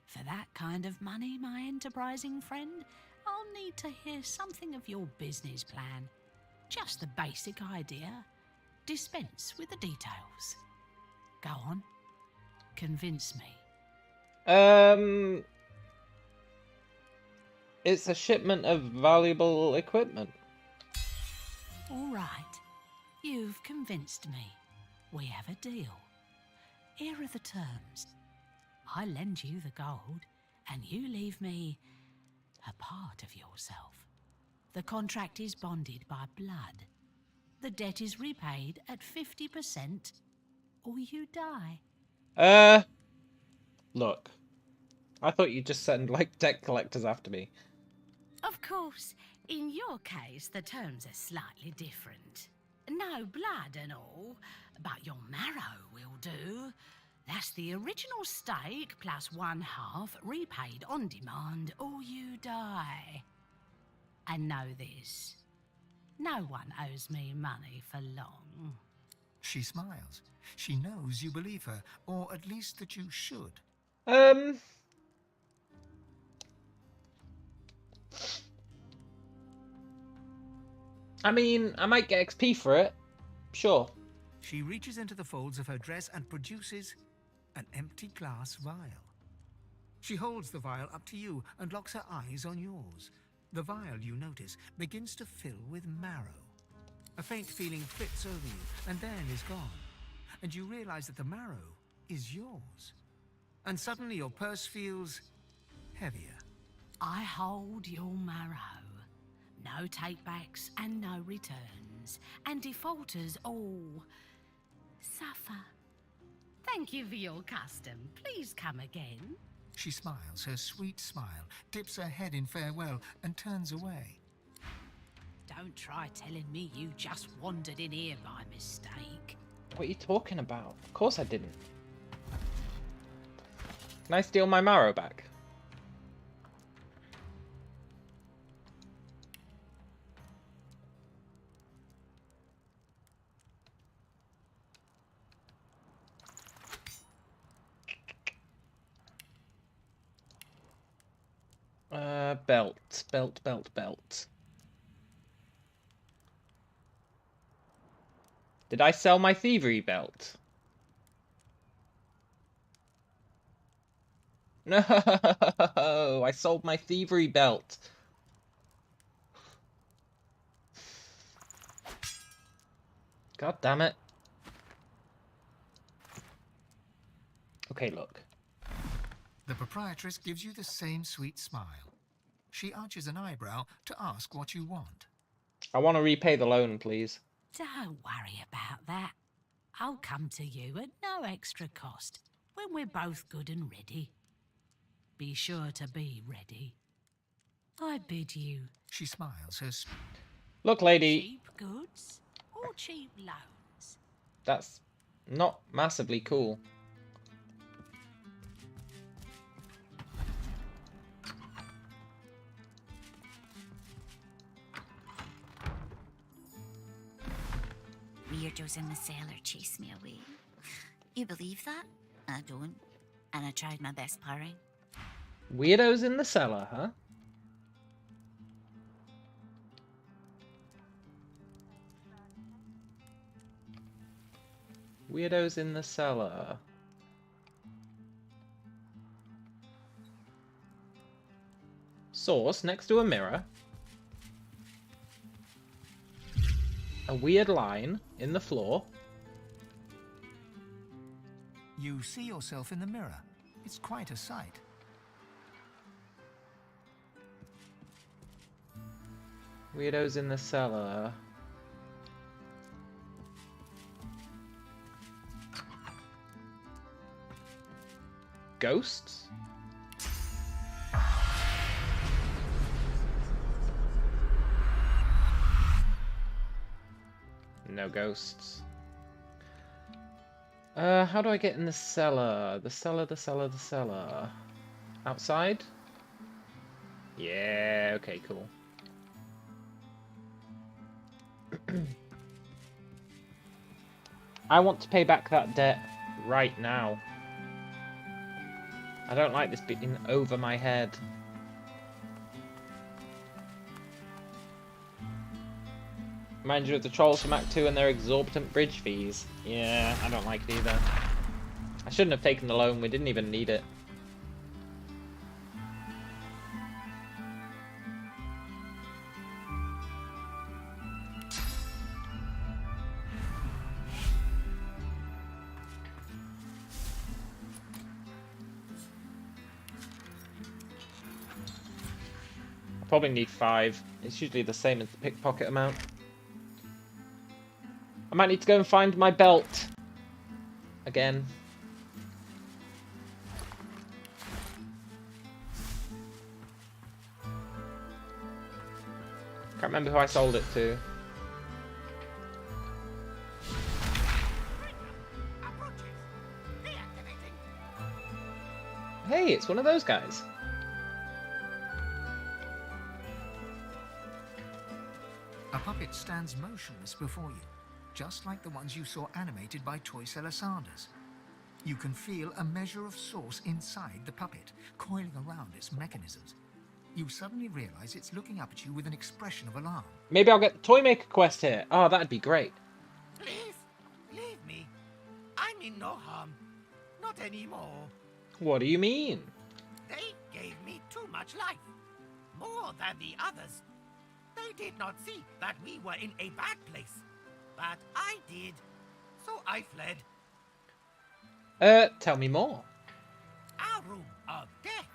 For that kind of money, my enterprising friend, I'll need to hear something of your business plan. Just the basic idea. Dispense with the details. Go on. Convince me. It's a shipment of valuable equipment. All right. You've convinced me. We have a deal. Here are the terms. I lend you the gold, and you leave me a part of yourself. The contract is bonded by blood. The debt is repaid at 50%, or you die. Look. I thought you'd just send, like, debt collectors after me. Of course, in your case, the terms are slightly different. No blood and all, but your marrow will do. That's the original stake plus 1/2 repaid on demand, or you die. And know this, no one owes me money for long. She smiles. She knows you believe her, or at least that you should. I mean, I might get XP for it. Sure. She reaches into the folds of her dress and produces an empty glass vial. She holds the vial up to you and locks her eyes on yours. The vial, you notice, begins to fill with marrow. A faint feeling flits over you and then is gone. And you realize that the marrow is yours. And suddenly your purse feels heavier. I hold your marrow. No takebacks and no returns. And defaulters all suffer. Thank you for your custom. Please come again. She smiles, her sweet smile, dips her head in farewell and turns away. Don't try telling me you just wandered in here by mistake. What are you talking about? Of course I didn't. Can I steal my marrow back? Belt. Did I sell my thievery belt? No, I sold my thievery belt. God damn it. Okay, look. The proprietress gives you the same sweet smile. She arches an eyebrow to ask what you want. I want to repay the loan, please. Don't worry about that. I'll come to you at no extra cost when we're both good and ready. Be sure to be ready. I bid you. She smiles. Her Look, lady. Cheap goods or cheap loans? That's not massively cool. Weirdos in the cellar chase me away. You believe that? I don't. And I tried my best purring. Weirdos in the cellar, huh? Weirdos in the cellar. Source next to a mirror. A weird line in the floor. You see yourself in the mirror. It's quite a sight. Weirdos in the cellar. Ghosts? No ghosts. How do I get in the cellar? The cellar. Outside? Yeah, okay, cool. I want to pay back that debt right now. I don't like this being over my head. Reminds you of the trolls from Act 2 and their exorbitant bridge fees. Yeah, I don't like it either. I shouldn't have taken the loan, we didn't even need it. Probably need 5. It's usually the same as the pickpocket amount. I might need to go and find my belt. Again. Can't remember who I sold it to. Hey, it's one of those guys. A puppet stands motionless before you, just like the ones you saw animated by toy seller Sanders. You can feel a measure of source inside the puppet, coiling around its mechanisms. You suddenly realize it's looking up at you with an expression of alarm. Maybe I'll get the Toy Maker quest here. Oh, that'd be great. Please, leave me. I mean no harm. Not anymore. What do you mean? They gave me too much life. More than the others. They did not see that we were in a bad place. But I did. So I fled. Tell me more. Our room of death.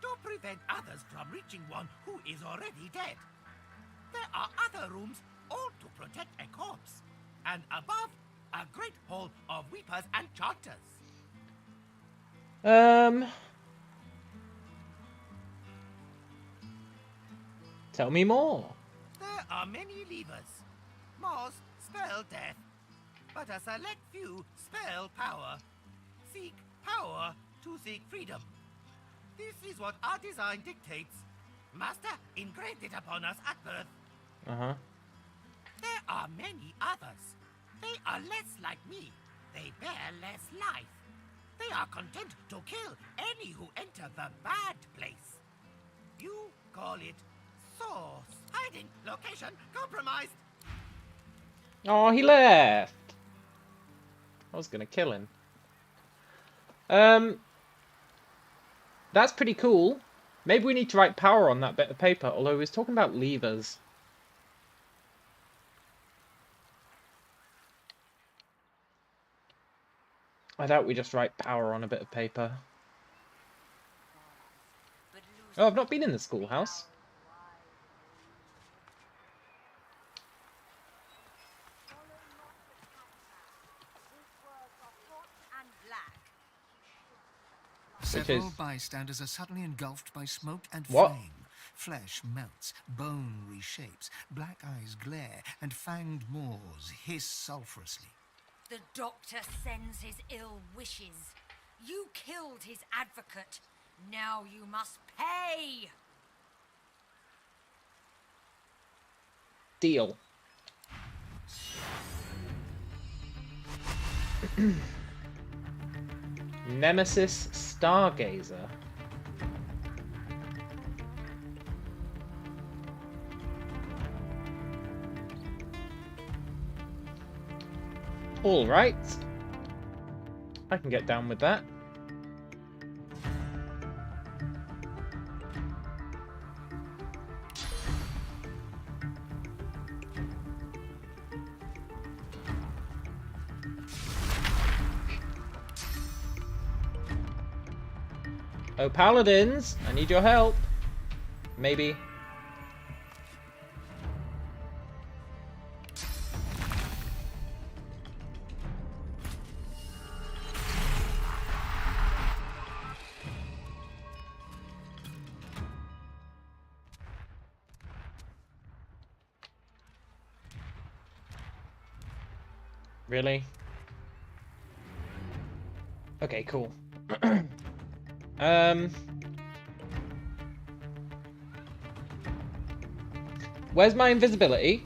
To prevent others from reaching one who is already dead. There are other rooms, all to protect a corpse. And above, a great hall of weepers and chanters. Tell me more. There are many levers. Most spell death, but a select few spell power. Seek power to seek freedom. This is what our design dictates. Master engraved it upon us at birth. Uh-huh. There are many others. They are less like me. They bear less life. They are content to kill any who enter the bad place. You call it source. Hiding location compromised. Oh, he left. I was gonna kill him. That's pretty cool. Maybe we need to write power on that bit of paper, although he was talking about levers. I doubt we just write power on a bit of paper. Oh, I've not been in the schoolhouse. Several bystanders are suddenly engulfed by smoke and What? flame. Flesh melts, bone reshapes, black eyes glare, and fanged maws hiss sulphurously. The doctor sends his ill wishes. You killed his advocate. Now you must pay. Deal. Nemesis Stargazer. All right. I can get down with that. Oh, paladins, I need your help. Maybe. Really? Okay, cool. Where's my invisibility?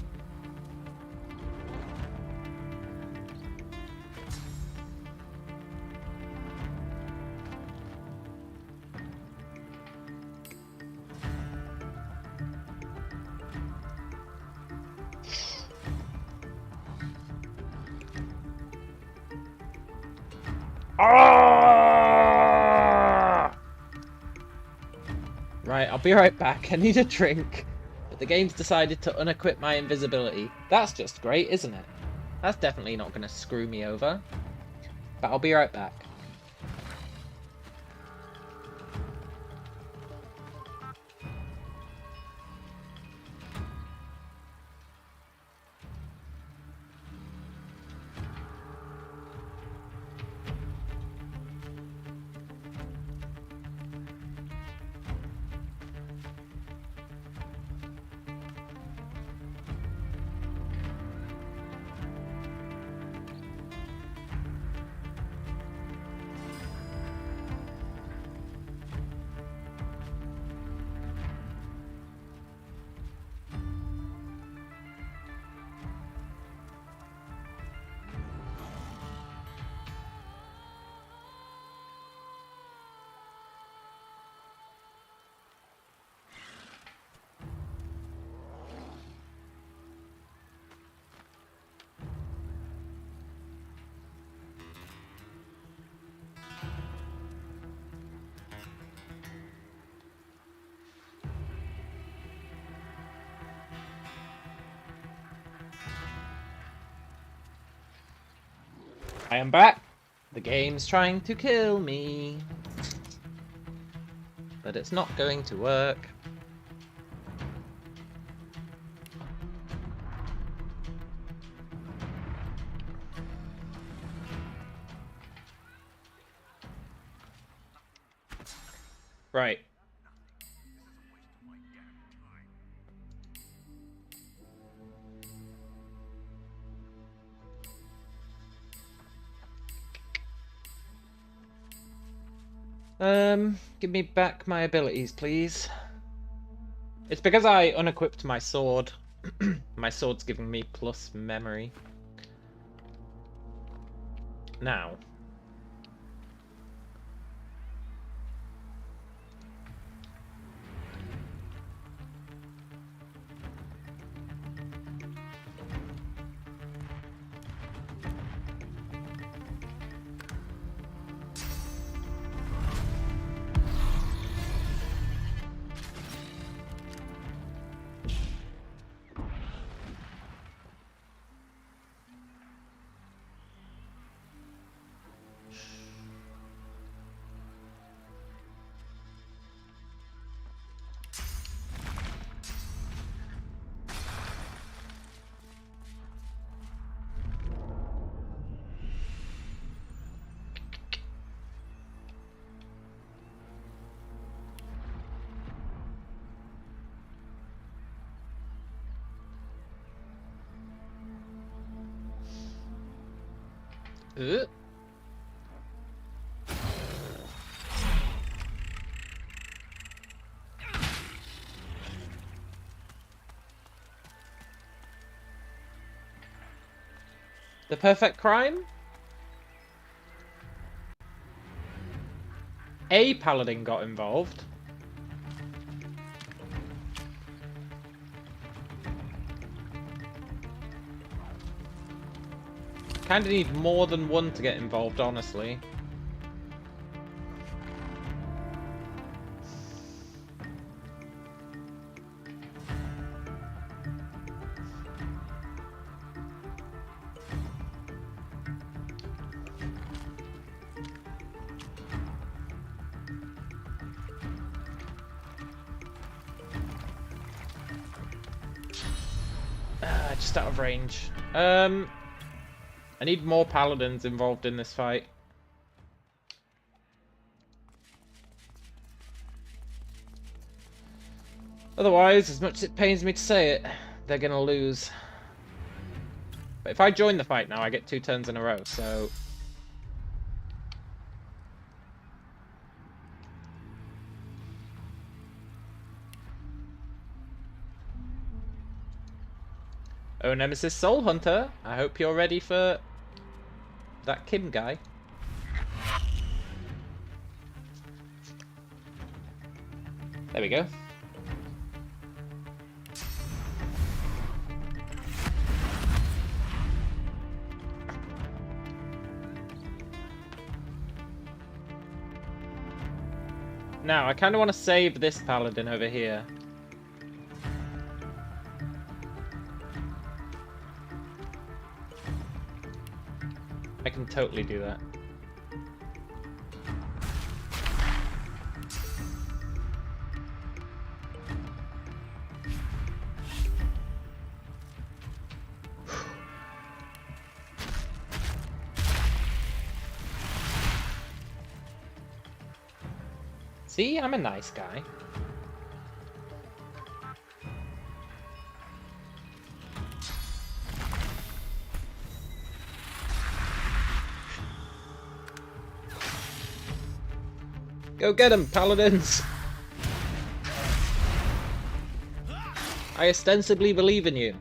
Right, I'll be right back. I need a drink. But the game's decided to unequip my invisibility. That's just great, isn't it? That's definitely not going to screw me over. But I'll be right back. I am back. The game's trying to kill me. But it's not going to work. Right. Give me back my abilities, please. It's because I unequipped my sword. My sword's giving me plus memory. Now. The perfect crime? A paladin got involved. Kinda need more than one to get involved, honestly. Just out of range. I need more paladins involved in this fight. Otherwise, as much as it pains me to say it, they're gonna lose. But if I join the fight now, I get 2 turns in a row, so... Oh, Nemesis Soul Hunter, I hope you're ready for that Kim guy. There we go. Now, I kind of want to save this paladin over here. I can totally do that. See, I'm a nice guy. Go get him, paladins! I ostensibly believe in you.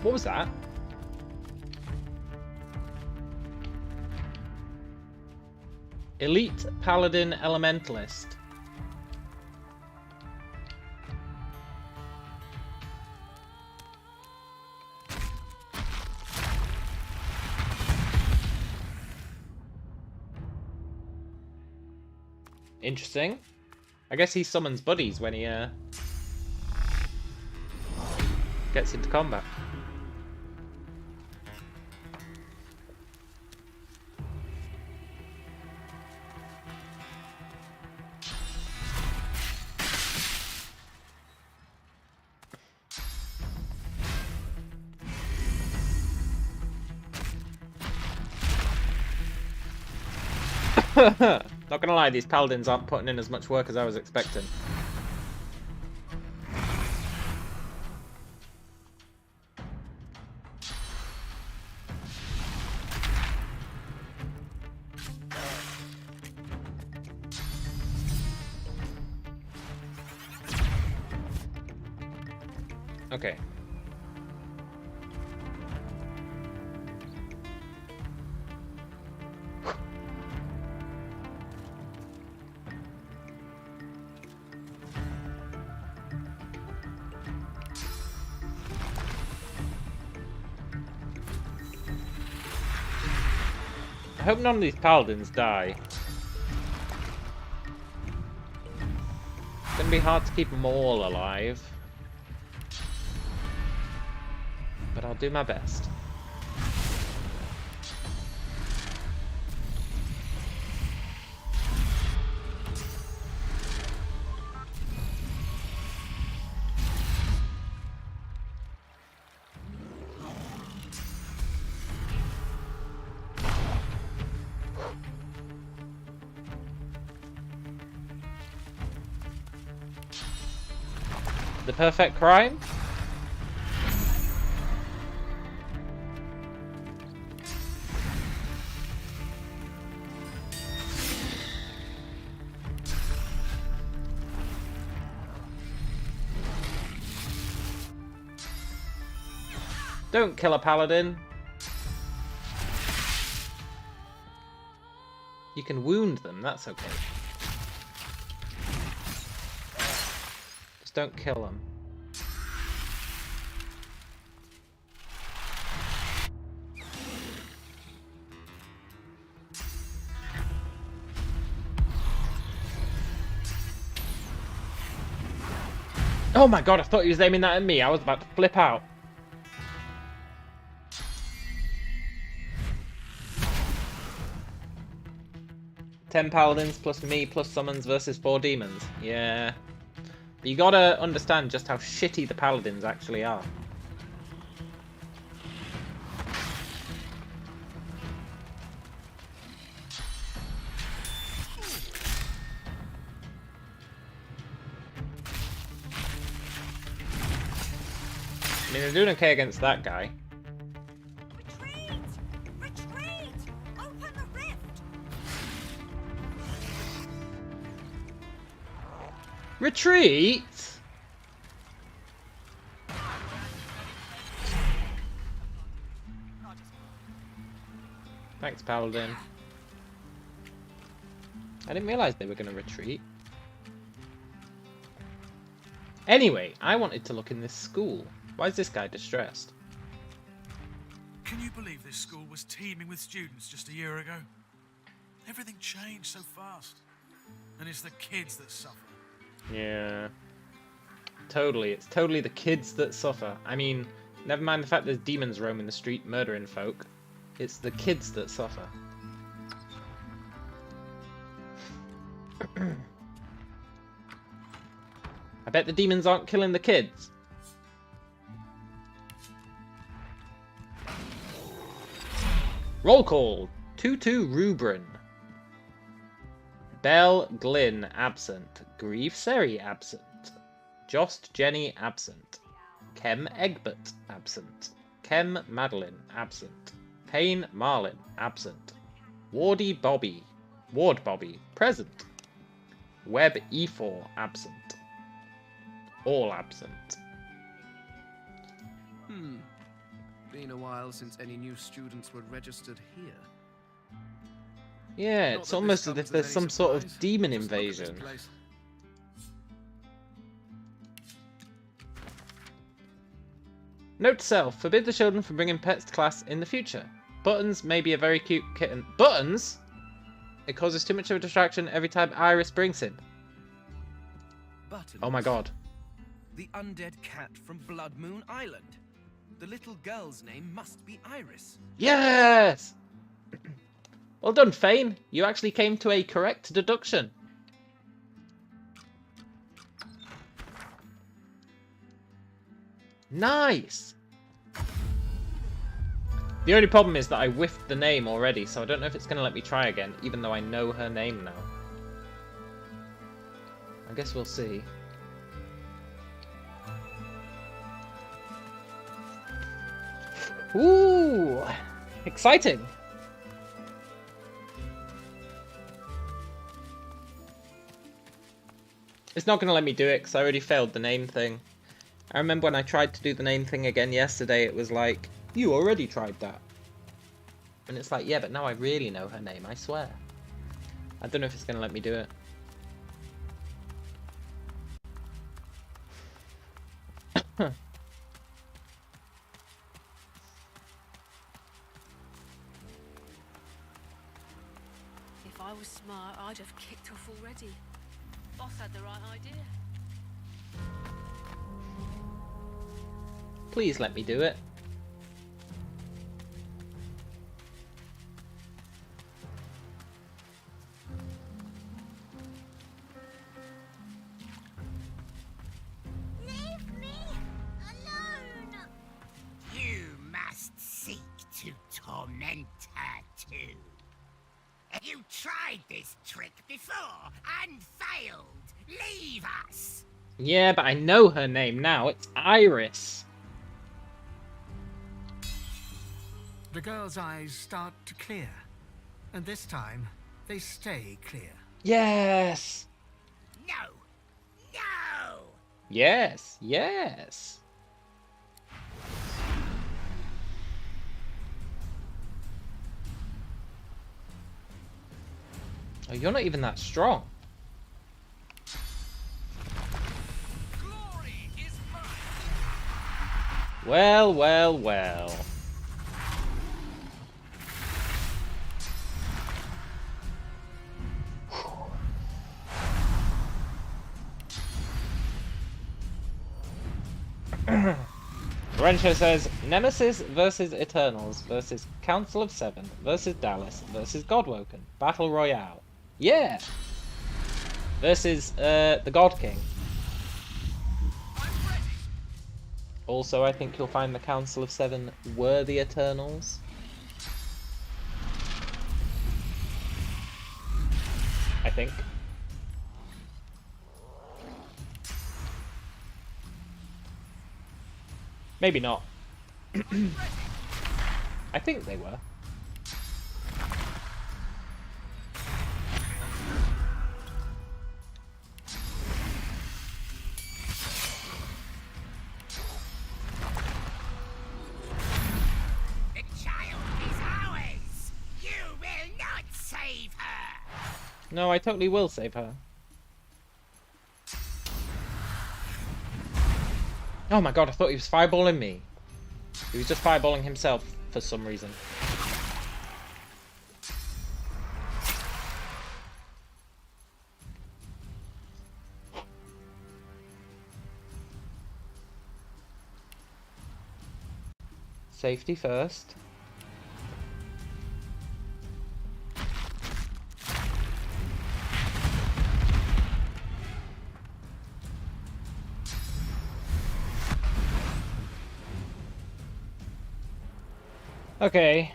What was that? Elite Paladin Elementalist. Interesting. I guess he summons buddies when he gets into combat. Not gonna lie, these paladins aren't putting in as much work as I was expecting. Okay. I hope none of these paladins die. It's gonna be hard to keep them all alive. But I'll do my best. The perfect crime? Don't kill a paladin. You can wound them, that's okay. Just don't kill them. Oh my god, I thought he was aiming that at me. I was about to flip out. Ten paladins plus me plus summons versus 4 demons. Yeah. But you gotta understand just how shitty the paladins actually are. I mean, they're doing okay against that guy. Retreat? Thanks, Paladin. I didn't realize they were going to retreat. Anyway, I wanted to look in this school. Why is this guy distressed? Can you believe this school was teeming with students just a year ago? Everything changed so fast. And it's the kids that suffer. Yeah. Totally. It's totally the kids that suffer. I mean, never mind the fact there's demons roaming the street murdering folk. It's the kids that suffer. I bet the demons aren't killing the kids. Roll call. Tutu Rubrin. Bell Glynn absent. Grieve Seri absent. Jost Jenny absent. Kem Egbert absent. Kem Madeline absent. Payne Marlin absent. Ward Bobby present. Webb E4 absent. All absent. Been a while since any new students were registered here. Yeah, it's almost as if there's some sort of demon invasion. Note to self, forbid the children from bringing pets to class in the future. Buttons may be a very cute kitten. Buttons? It causes too much of a distraction every time Iris brings him. Buttons. Oh my god. The undead cat from Blood Moon Island. The little girl's name must be Iris. Yes! Well done, Fane. You actually came to a correct deduction. Nice! The only problem is that I whiffed the name already, so I don't know if it's going to let me try again, even though I know her name now. I guess we'll see. Ooh! Exciting! It's not going to let me do it because I already failed the name thing. I remember when I tried to do the name thing again yesterday, it was like, you already tried that. And it's like, yeah, but now I really know her name, I swear. I don't know if it's going to let me do it. If I was smart, I'd have kicked off already. Boss had the right idea. Please let me do it. Leave me alone! You must seek to torment her too. You tried this trick before and failed. Leave us! Yeah, but I know her name now. It's Iris. The girl's eyes start to clear, and this time they stay clear. Yes! No! No! Yes, yes. Oh, you're not even that strong. Glory is mine. Well, well, well. Rencho says, Nemesis versus Eternals versus Council of Seven versus Dallas versus Godwoken. Battle Royale. Yeah! Versus, the God King. Also, I think you'll find the Council of Seven were the Eternals. I think. Maybe not. I think they were. The child is ours! You will not save her! No, I totally will save her. Oh my god, I thought he was fireballing me. He was just fireballing himself for some reason. Safety first. Okay.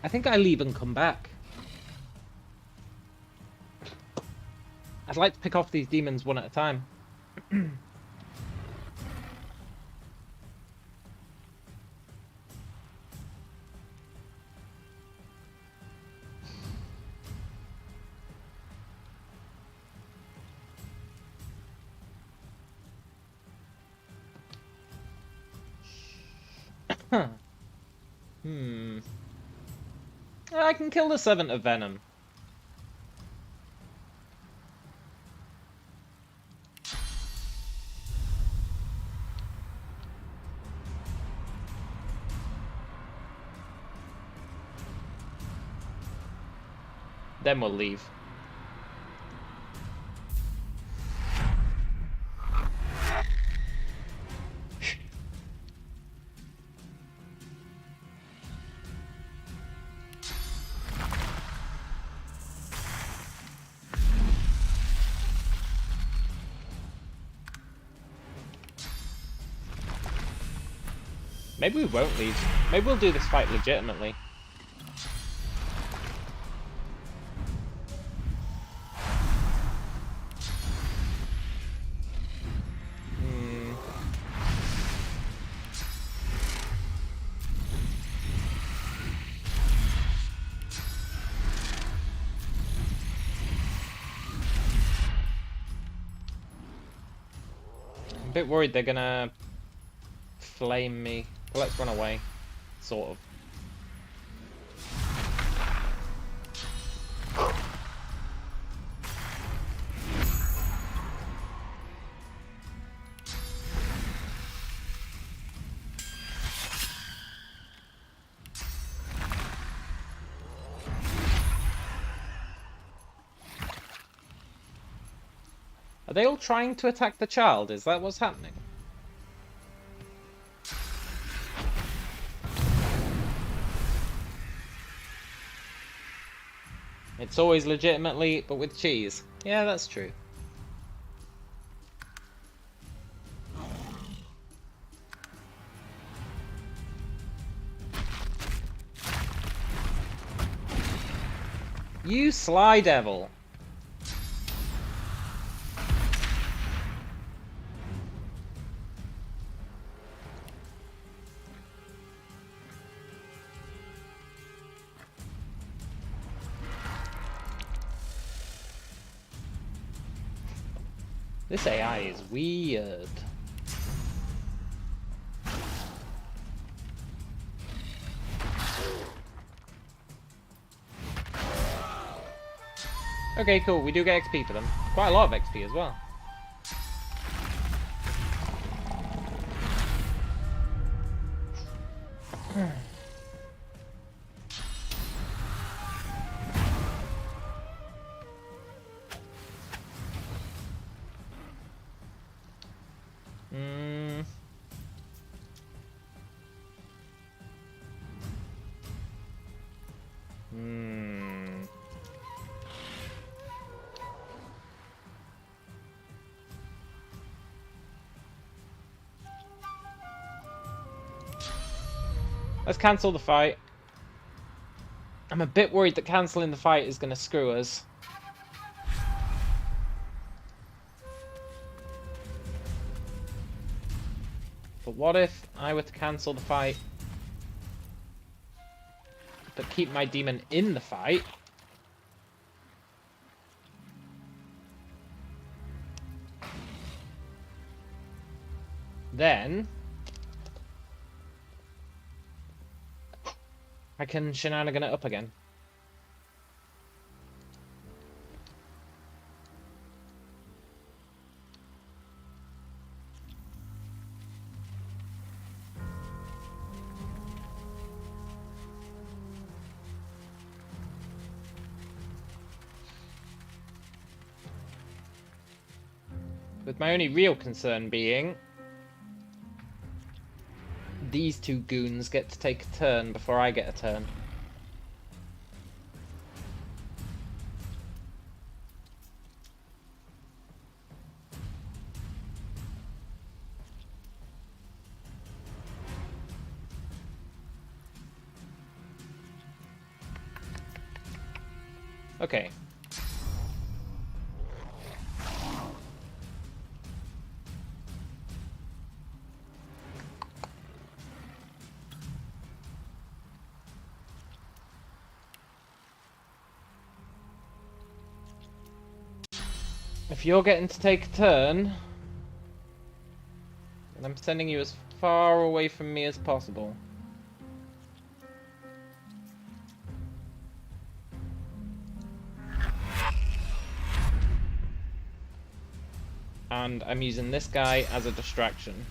I think I leave and come back. I'd like to pick off these demons one at a time. Huh. I can kill the Servant of Venom. Then we'll leave. Maybe we won't leave. Maybe we'll do this fight legitimately. I'm a bit worried they're gonna flame me. Well, let's run away. Sort of. Are they all trying to attack the child? Is that what's happening? It's always legitimately, but with cheese. Yeah, that's true. You sly devil. This AI is weird. Okay, cool. We do get XP for them. Quite a lot of XP as well. Let's cancel the fight. I'm a bit worried that cancelling the fight is going to screw us. But what if I were to cancel the fight, but keep my demon in the fight? Then I can shenanigan it up again. With my only real concern being these two goons get to take a turn before I get a turn. Okay. If you're getting to take a turn, then I'm sending you as far away from me as possible. And I'm using this guy as a distraction.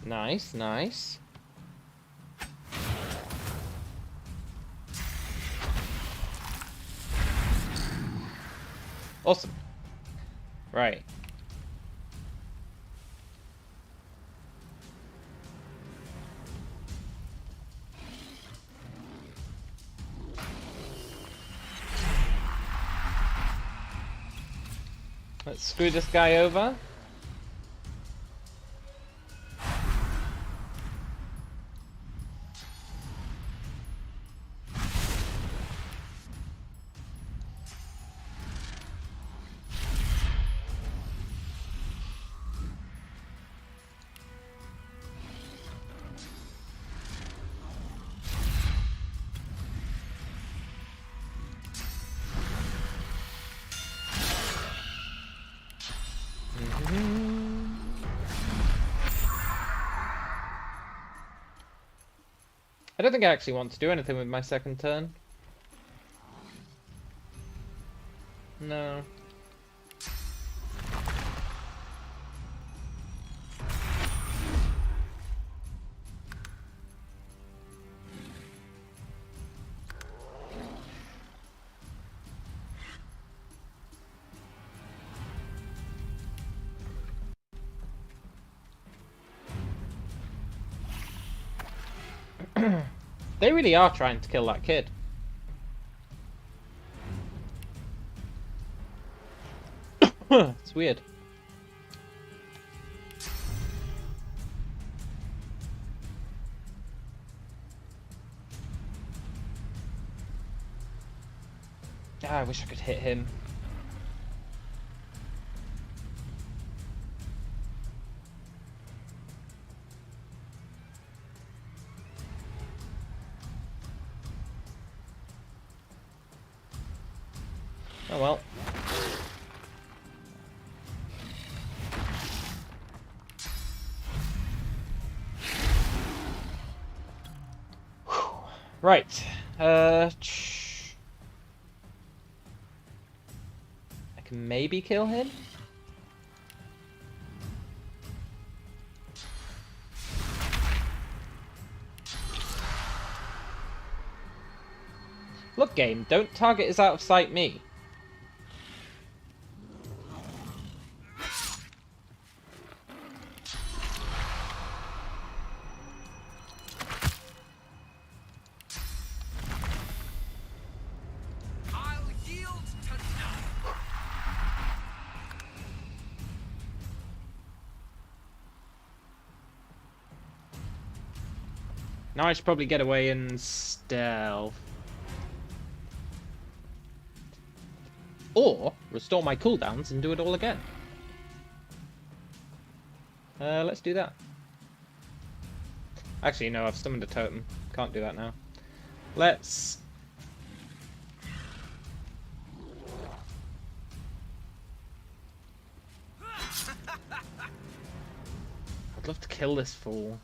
Nice, nice. Awesome. Right. Let's screw this guy over. I don't think I actually want to do anything with my second turn. No. They really are trying to kill that kid. It's weird. Ah, I wish I could hit him. Oh well. Right. I can maybe kill him. Look, game, don't target his out of sight me. Now I should probably get away in stealth. Or restore my cooldowns and do it all again. Let's do that. Actually, no, I've summoned a totem. Can't do that now. Let's... I'd love to kill this fool.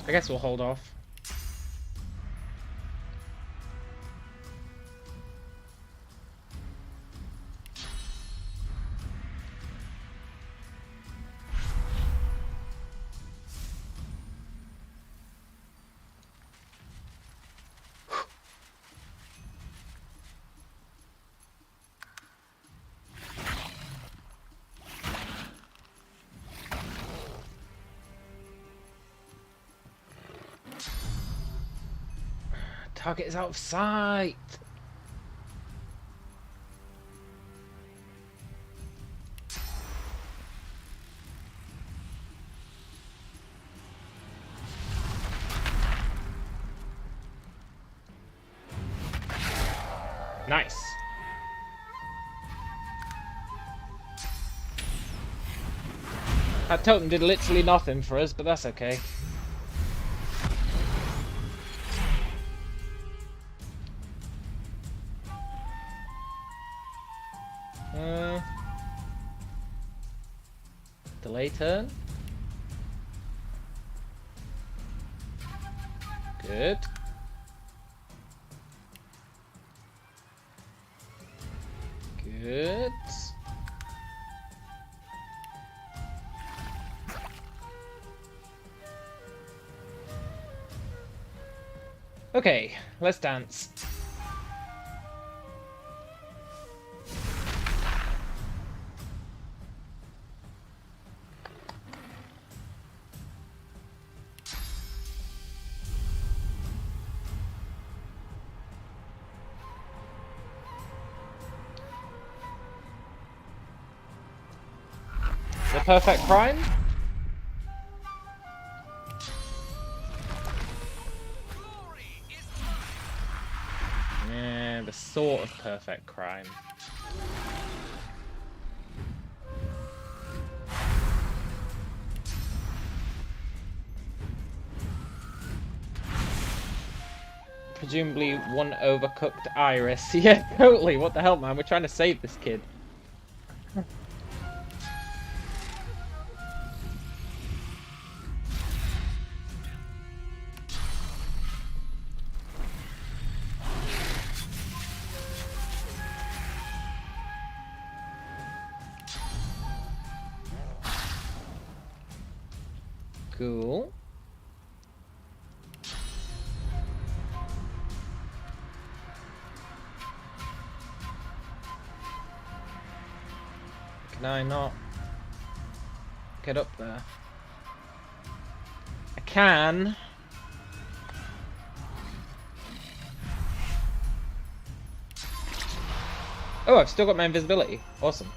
I guess we'll hold off. Target is out of sight. Nice. That totem did literally nothing for us, but that's okay. Delay turn. Good. Good. Okay, let's dance. The perfect crime? Yeah, the sort of perfect crime. Presumably one overcooked iris. Yeah, totally. What the hell, man? We're trying to save this kid. Cool. Can I not get up there? I can. Oh, I've still got my invisibility. Awesome.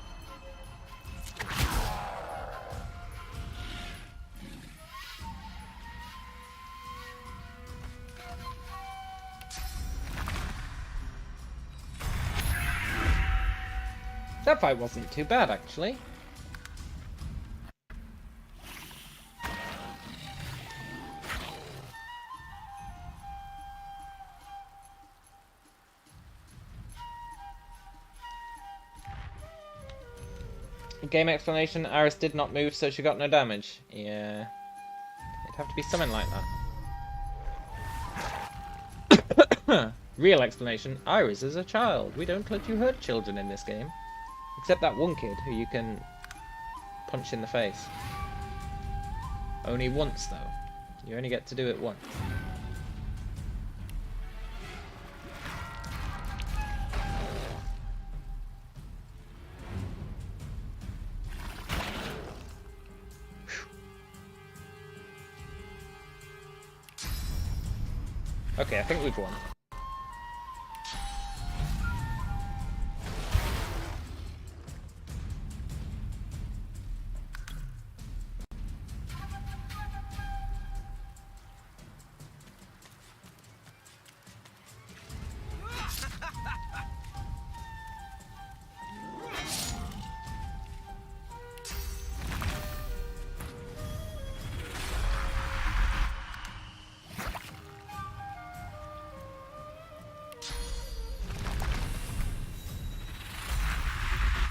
That fight wasn't too bad, actually. Game explanation, Iris did not move, so she got no damage. Yeah. It'd have to be something like that. Real explanation, Iris is a child. We don't let you hurt children in this game. Except that one kid who you can punch in the face. Only once, though. You only get to do it once. Okay, I think we've won.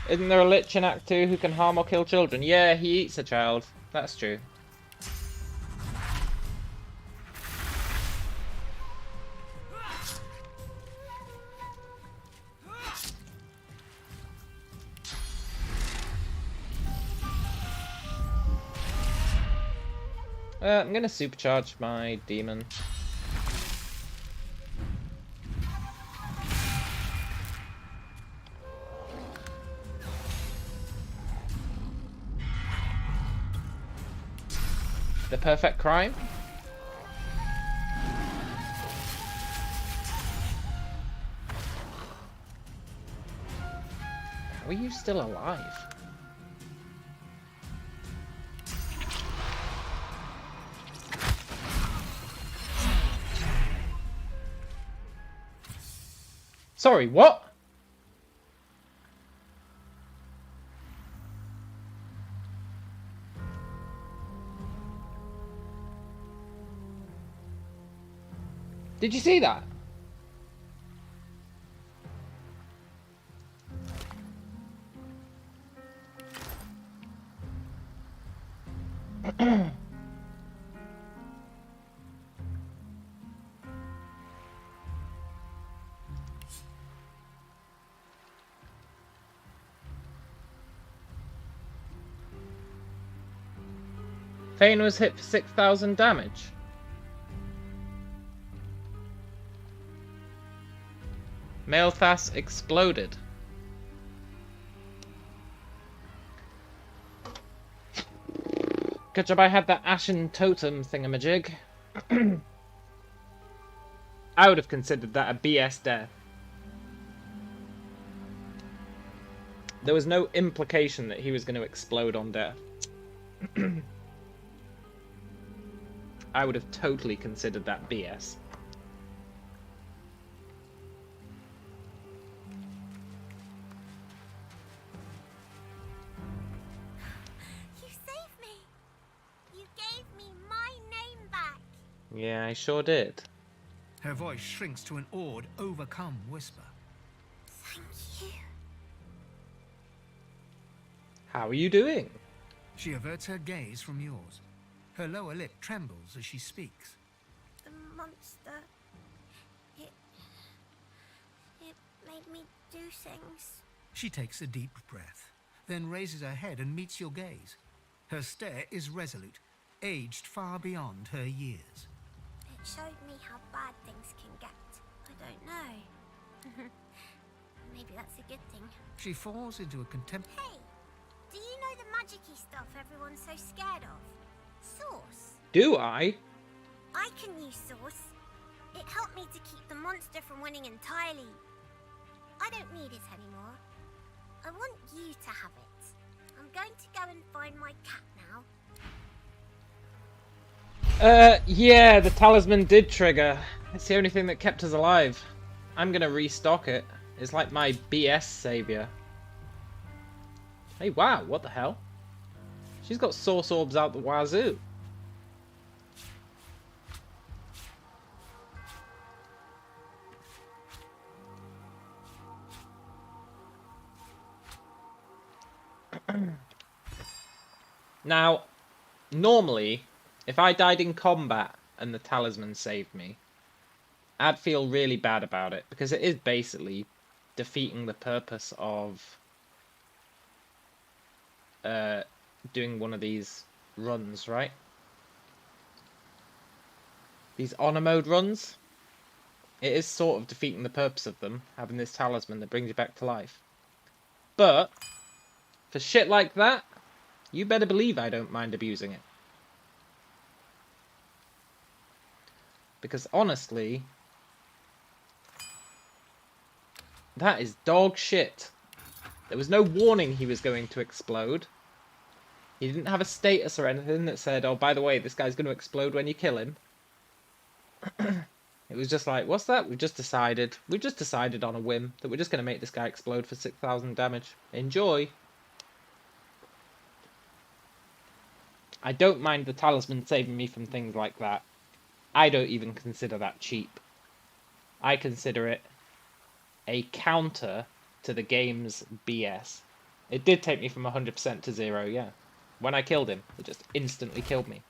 Isn't there a lich in Act 2 who can harm or kill children? Yeah, he eats a child. That's true. I'm gonna supercharge my demon. The perfect crime? How are you still alive? Sorry, what? Did you see that? Thane was hit for 6,000 damage. Maelthas exploded. Good job I had that Ashen Totem thingamajig. I would have considered that a BS death. There was no implication that he was going to explode on death. I would have totally considered that BS. You saved me. You gave me my name back. Yeah, I sure did. Her voice shrinks to an awed, overcome whisper. Thank you. How are you doing? She averts her gaze from yours. Her lower lip trembles as she speaks. The monster. It made me do things. She takes a deep breath, then raises her head and meets your gaze. Her stare is resolute, aged far beyond her years. It showed me how bad things can get. I don't know. Maybe that's a good thing. She falls into a contempt. Hey, do you know the magic-y stuff everyone's so scared of? Source. Do I? I can use Source. It helped me to keep the monster from winning entirely. I don't need it anymore. I want you to have it. I'm going to go and find my cat now. Yeah, the talisman did trigger. It's the only thing that kept us alive. I'm gonna restock it. It's like my BS savior. Hey, wow, what the hell? She's got source orbs out the wazoo. Now, normally, if I died in combat and the talisman saved me, I'd feel really bad about it, because it is basically defeating the purpose of doing one of these runs, right? These honor mode runs. It is sort of defeating the purpose of them, having this talisman that brings you back to life. But, for shit like that, you better believe I don't mind abusing it. Because honestly, that is dog shit. There was no warning he was going to explode. He didn't have a status or anything that said, oh, by the way, this guy's going to explode when you kill him. It was just like, what's that? We've just decided on a whim that we're just going to make this guy explode for 6,000 damage. Enjoy. I don't mind the talisman saving me from things like that. I don't even consider that cheap. I consider it a counter to the game's BS. It did take me from 100% to 0, yeah. When I killed him, it just instantly killed me.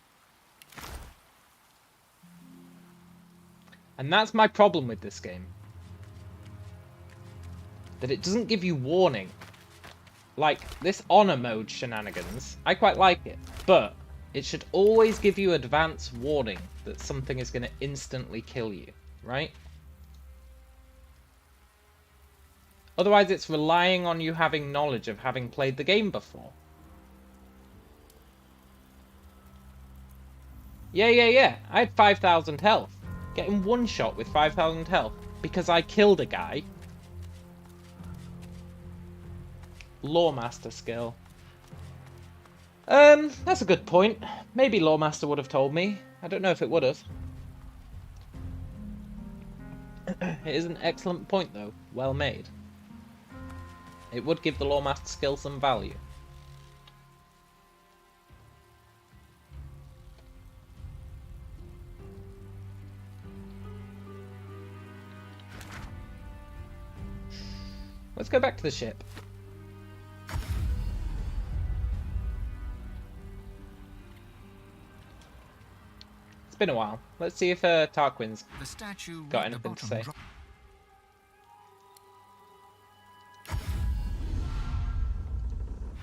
And that's my problem with this game. That it doesn't give you warning. Like, this honor mode shenanigans, I quite like it, but it should always give you advance warning that something is going to instantly kill you, right? Otherwise it's relying on you having knowledge of having played the game before. Yeah. I had 5,000 health. Getting one shot with 5,000 health because I killed a guy. Lawmaster skill. That's a good point. Maybe Lawmaster would have told me. I don't know if it would have. It is an excellent point though. Well made. It would give the Lawmaster skill some value. Let's go back to the ship. It's been a while. Let's see if Tarquin's The statue got at the anything to bottom say.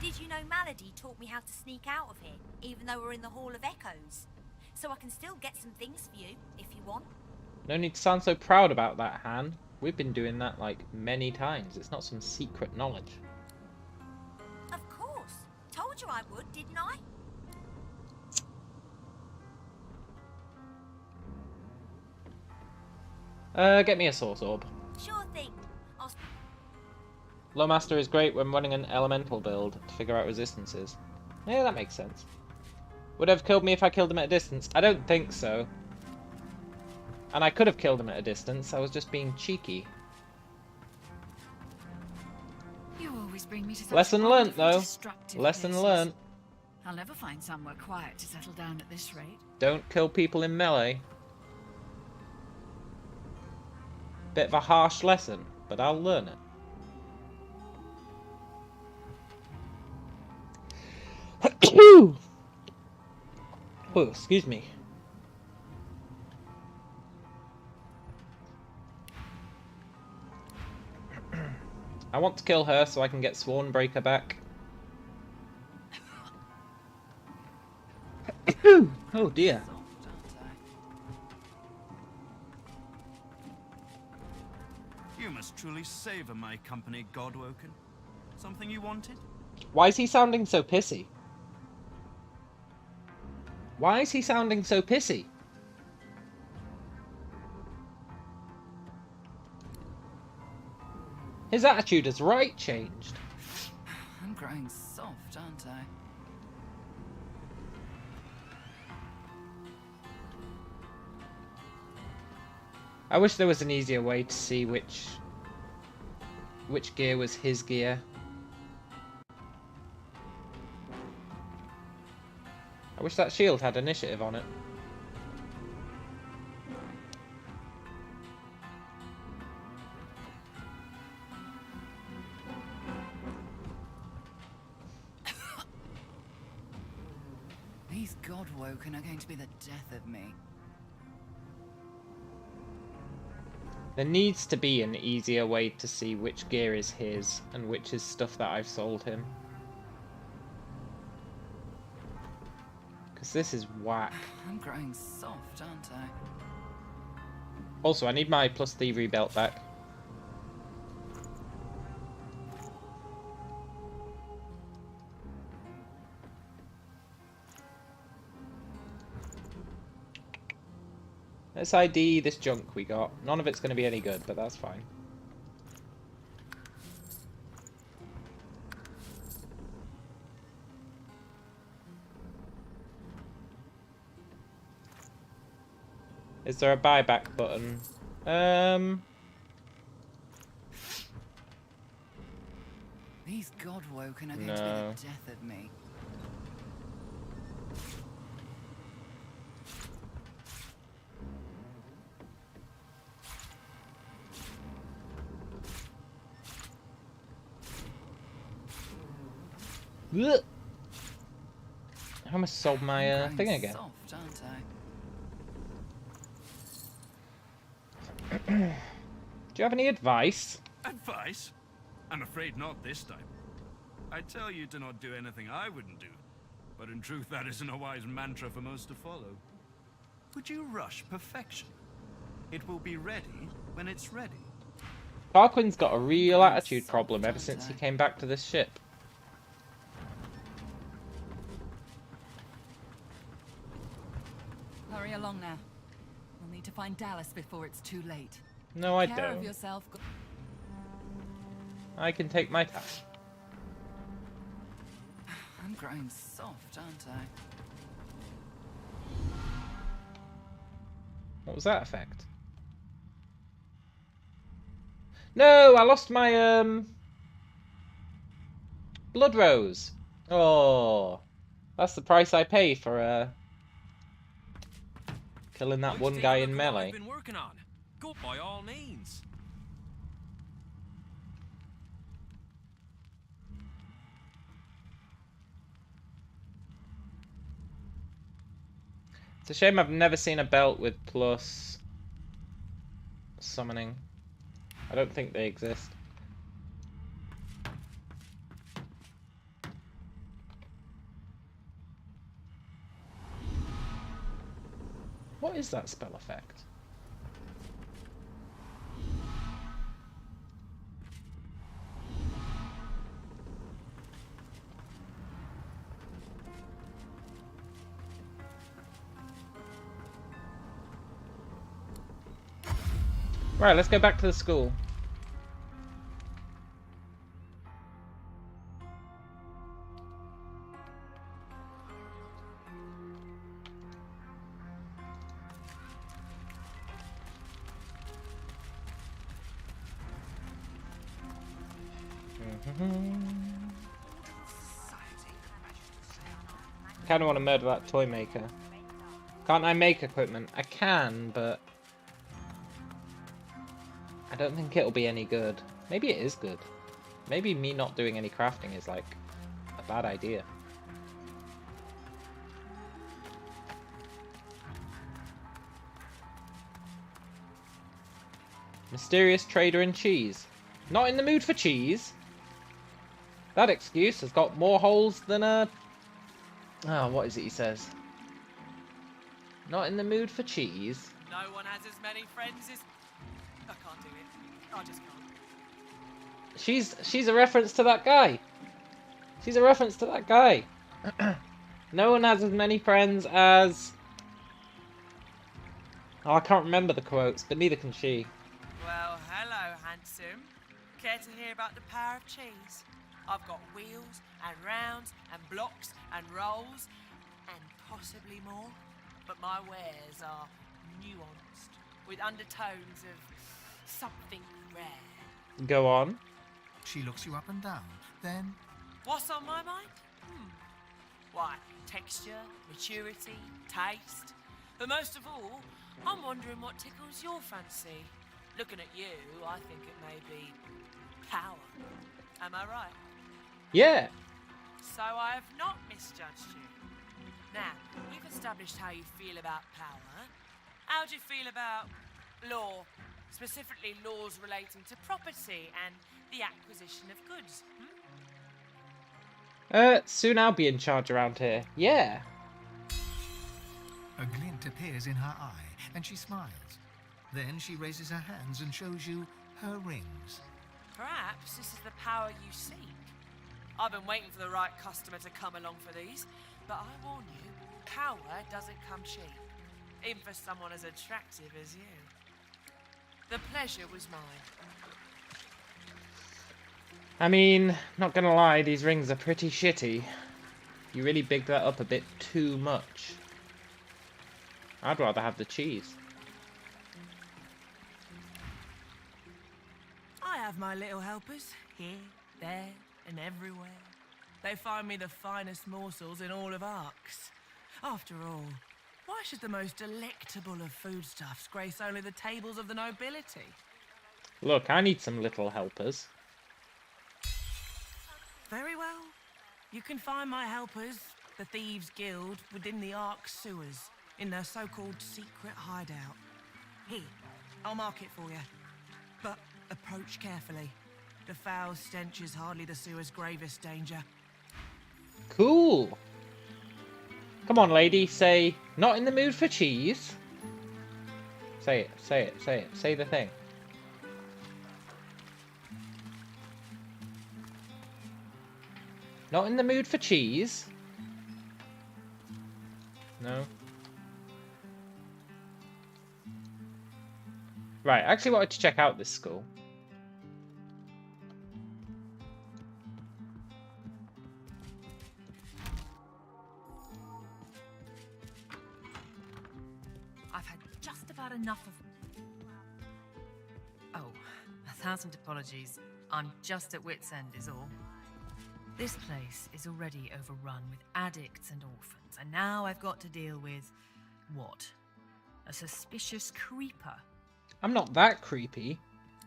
Did you know Malady taught me how to sneak out of here, even though we're in the Hall of Echoes? So I can still get some things for you, if you want. No need to sound so proud about that, Han. We've been doing that like many times. It's not some secret knowledge. Of course. Told you I would, didn't I? Get me a source orb. Sure thing. I'll... Lowmaster is great when running an elemental build to figure out resistances. Yeah, that makes sense. Would have killed me if I killed him at a distance? I don't think so. And I could have killed him at a distance. I was just being cheeky. You always bring me to such Lesson learnt, wonderful, though. destructive Lesson places. learnt. I'll never find somewhere quiet to settle down at this rate. Don't kill people in melee. Bit of a harsh lesson, but I'll learn it. Oh, excuse me. I want to kill her so I can get Swornbreaker back. Oh dear. You must truly savor my company, Godwoken. Something you wanted? Why is he sounding so pissy? Why is he sounding so pissy? His attitude has right changed. I'm growing soft, aren't I? I wish there was an easier way to see which gear was his gear. I wish that shield had initiative on it. These Godwoken are going to be the death of me. There needs to be an easier way to see which gear is his and which is stuff that I've sold him. Because this is whack. I'm growing soft, aren't I? Also, I need my plus thievery belt back. Let's ID this junk we got. None of it's going to be any good, but that's fine. Is there a buyback button? These Godwoken are going to be No. the death of me. Blech. I almost sold my thing again. Soft, aren't I? Do you have any advice? Advice? I'm afraid not this time. I tell you to not do anything I wouldn't do, but in truth that isn't a wise mantra for most to follow. Would you rush perfection? It will be ready when it's ready. Tarquin's got a real attitude problem ever since he came back to this ship. Hurry along now. We'll need to find Dallas before it's too late. No, I Take care of don't. yourself. I can take my time. I'm growing soft, aren't I? What was that effect? No, I lost my blood rose. Oh, that's the price I pay for killing that one guy in melee. I've been working on. Go by all means. It's a shame I've never seen a belt with plus summoning. I don't think they exist. What is that spell effect? Right, let's go back to the school. I kind of want to murder that toy maker. Can't I make equipment? I can, but I don't think it'll be any good. Maybe it is good. Maybe me not doing any crafting is like a bad idea. Mysterious trader in cheese. Not in the mood for cheese? That excuse has got more holes than a... Oh, what is it he says? Not in the mood for cheese. No one has as many friends as... I can't do it. I just can't. She's a reference to that guy. She's a reference to that guy. No one has as many friends as... Oh, I can't remember the quotes, but neither can she. Well, hello, handsome. Care to hear about the power of cheese? I've got wheels and rounds and blocks and rolls and possibly more, but my wares are nuanced with undertones of something rare. Go on. She looks you up and down, then... What's on my mind? Why, texture, maturity, taste. But most of all, I'm wondering what tickles your fancy. Looking at you, I think it may be power. Am I right? Yeah. So I have not misjudged you. Now, we've established how you feel about power. How do you feel about law? Specifically laws relating to property and the acquisition of goods. Soon I'll be in charge around here. Yeah. A glint appears in her eye, and she smiles. Then she raises her hands and shows you her rings. Perhaps this is the power you seek. I've been waiting for the right customer to come along for these, but I warn you, power doesn't come cheap. Even for someone as attractive as you. The pleasure was mine. I mean, not gonna lie, these rings are pretty shitty. You really bigged that up a bit too much. I'd rather have the cheese. I have my little helpers, here, there, and everywhere. They find me the finest morsels in all of Arx. After all, why should the most delectable of foodstuffs grace only the tables of the nobility? Look, I need some little helpers. Very well. You can find my helpers, the Thieves' Guild, within the Ark sewers, in their so-called secret hideout. Here, I'll mark it for you. But approach carefully. The foul stench is hardly the sewer's gravest danger. Cool. Come on, lady, say, not in the mood for cheese. Say it, say it, say it. Say the thing. Not in the mood for cheese? No. Right, I actually wanted to check out this school. I've had just about enough of... Oh, 1,000 apologies. I'm just at wit's end is all. This place is already overrun with addicts and orphans, and now I've got to deal with... what? A suspicious creeper. I'm not that creepy.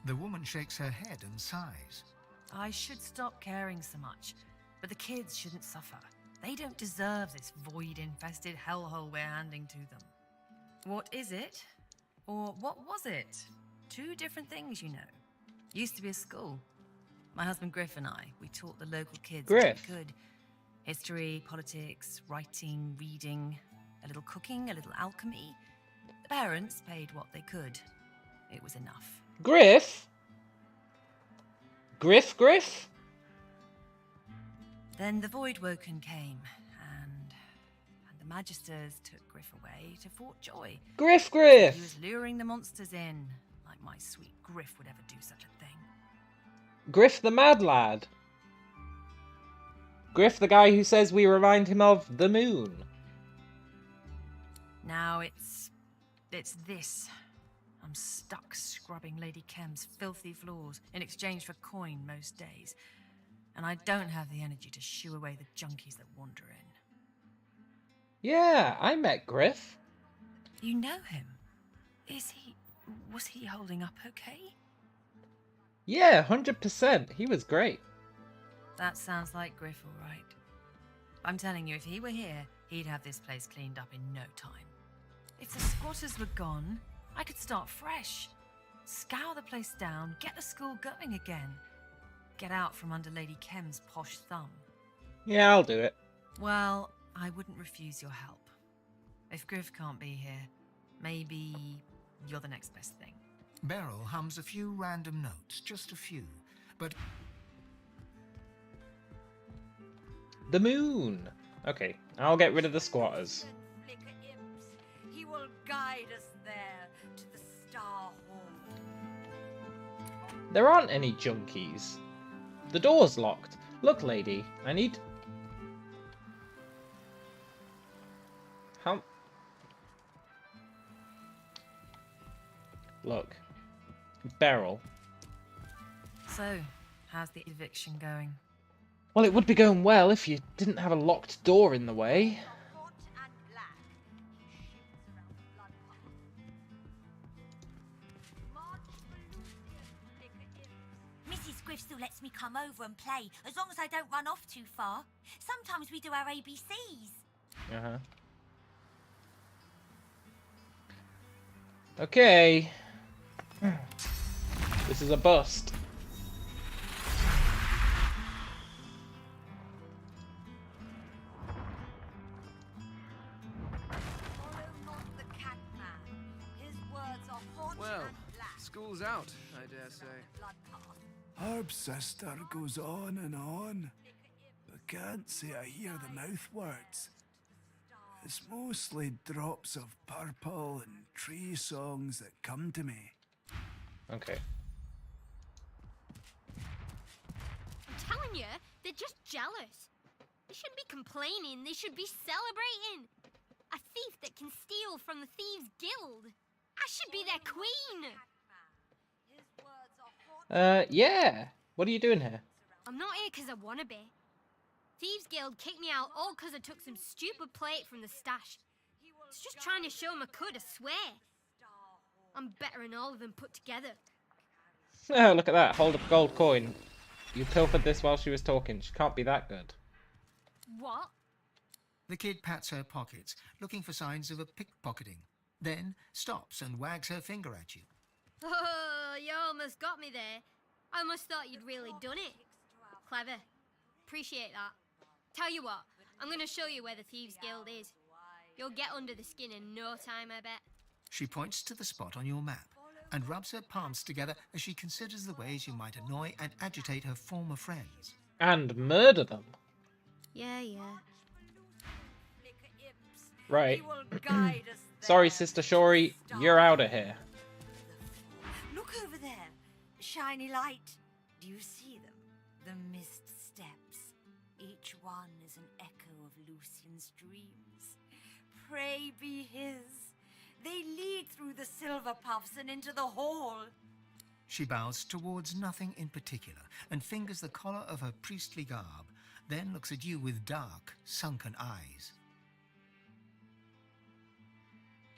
The woman shakes her head and sighs. I should stop caring so much, but the kids shouldn't suffer. They don't deserve this void-infested hellhole we're handing to them. What is it? Or what was it? Two different things, you know. Used to be a school. My husband Griff and I, we taught the local kids what Griff. we could. History, politics, writing, reading, a little cooking, a little alchemy. The parents paid what they could. It was enough. Griff? Griff? Then the Voidwoken came, and the Magisters took Griff away to Fort Joy. Griff! He was luring the monsters in, like my sweet Griff would ever do such a thing. Griff the mad lad. Griff the guy who says we remind him of the moon. Now it's this. I'm stuck scrubbing Lady Kem's filthy floors in exchange for coin most days. And I don't have the energy to shoo away the junkies that wander in. Yeah, I met Griff. You know him? Was he holding up okay? Yeah, 100%. He was great. That sounds like Griff, all right. I'm telling you, if he were here, he'd have this place cleaned up in no time. If the squatters were gone, I could start fresh. Scour the place down, get the school going again. Get out from under Lady Kem's posh thumb. Yeah, I'll do it. Well, I wouldn't refuse your help. If Griff can't be here, maybe you're the next best thing. Beryl hums a few random notes, just a few, but... The moon. Okay, I'll get rid of the squatters. He will guide us there to the Star Hall. There aren't any junkies. The door's locked. Look, lady, I need... How... Look. Beryl. So, how's the eviction going? Well, it would be going well if you didn't have a locked door in the way. Mrs. Griff still lets me come over and play, as long as I don't run off too far. Sometimes we do our ABCs. Uh-huh. Okay. This is a bust. Well, school's out, I dare say. Herb sister goes on and on, but can't say I hear the mouth words. It's mostly drops of purple and tree songs that come to me. Okay. I'm telling you, they're just jealous. They shouldn't be complaining, they should be celebrating. A thief that can steal from the Thieves' Guild. I should be their queen. Yeah. What are you doing here? I'm not here because I want to be. Thieves' Guild kicked me out all because I took some stupid plate from the stash. It's just trying to show them I could, I swear. I'm better than all of them put together. Oh, look at that. Hold up a gold coin. You pilfered this while she was talking. She can't be that good. What? The kid pats her pockets, looking for signs of a pickpocketing, then stops and wags her finger at you. Oh, you almost got me there. I almost thought you'd really done it. Clever. Appreciate that. Tell you what, I'm going to show you where the Thieves' Guild is. You'll get under the skin in no time, I bet. She points to the spot on your map and rubs her palms together as she considers the ways you might annoy and agitate her former friends. And murder them. Yeah. Right. Sorry, Sister Shori, you're out of here. Look over there. Shiny light. Do you see them? The mist steps. Each one is an echo of Lucian's dreams. Pray be his. They lead through the silver puffs and into the hall. She bows towards nothing in particular and fingers the collar of her priestly garb, then looks at you with dark, sunken eyes.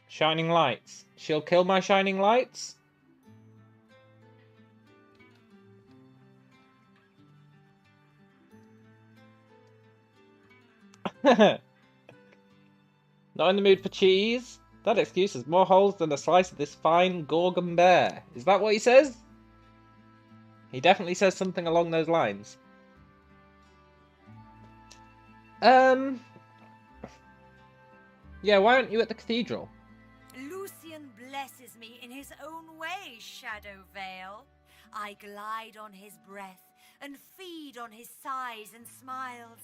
Shining lights. She'll kill my shining lights? Not in the mood for cheese? That excuse has more holes than a slice of this fine Gorgon bear. Is that what he says? He definitely says something along those lines. Yeah, why aren't you at the cathedral? Lucian blesses me in his own way, Shadow Vale. I glide on his breath and feed on his sighs and smiles.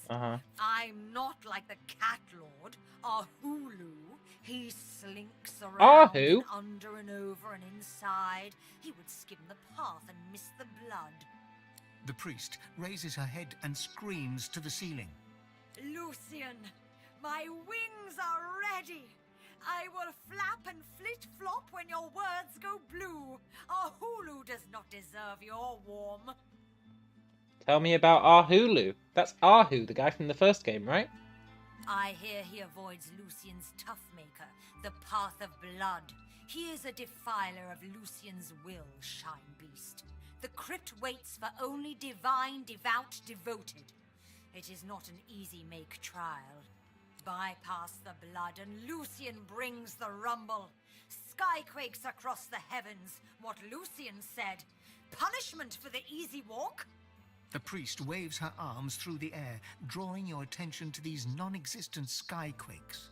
I'm not like the cat lord, Ahulu. He slinks around and under and over and inside. He would skim the path and miss the blood. The priest raises her head and screams to the ceiling. Lucian, my wings are ready. I will flap and flit-flop when your words go blue. Ahulu does not deserve your warm. Tell me about Ahulu. That's Ahu, the guy from the first game, right? I hear he avoids Lucian's Toughmaker, the path of blood. He is a defiler of Lucian's will, Shine Beast. The crypt waits for only divine, devout, devoted. It is not an easy make trial. Bypass the blood and Lucian brings the rumble. Skyquakes across the heavens, what Lucian said. Punishment for the easy walk? The priest waves her arms through the air, drawing your attention to these non-existent skyquakes.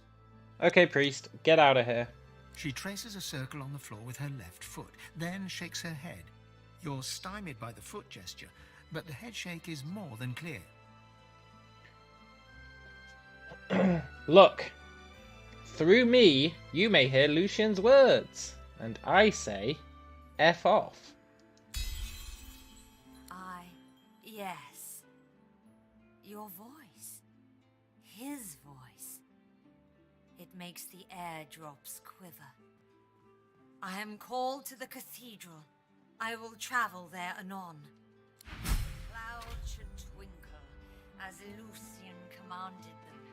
Okay, priest, get out of here. She traces a circle on the floor with her left foot, then shakes her head. You're stymied by the foot gesture, but the head shake is more than clear. Look, through me, you may hear Lucian's words, and I say, F off. Yes. Your voice. His voice. It makes the airdrops quiver. I am called to the cathedral. I will travel there anon. Clouds should twinkle as Lucian commanded them.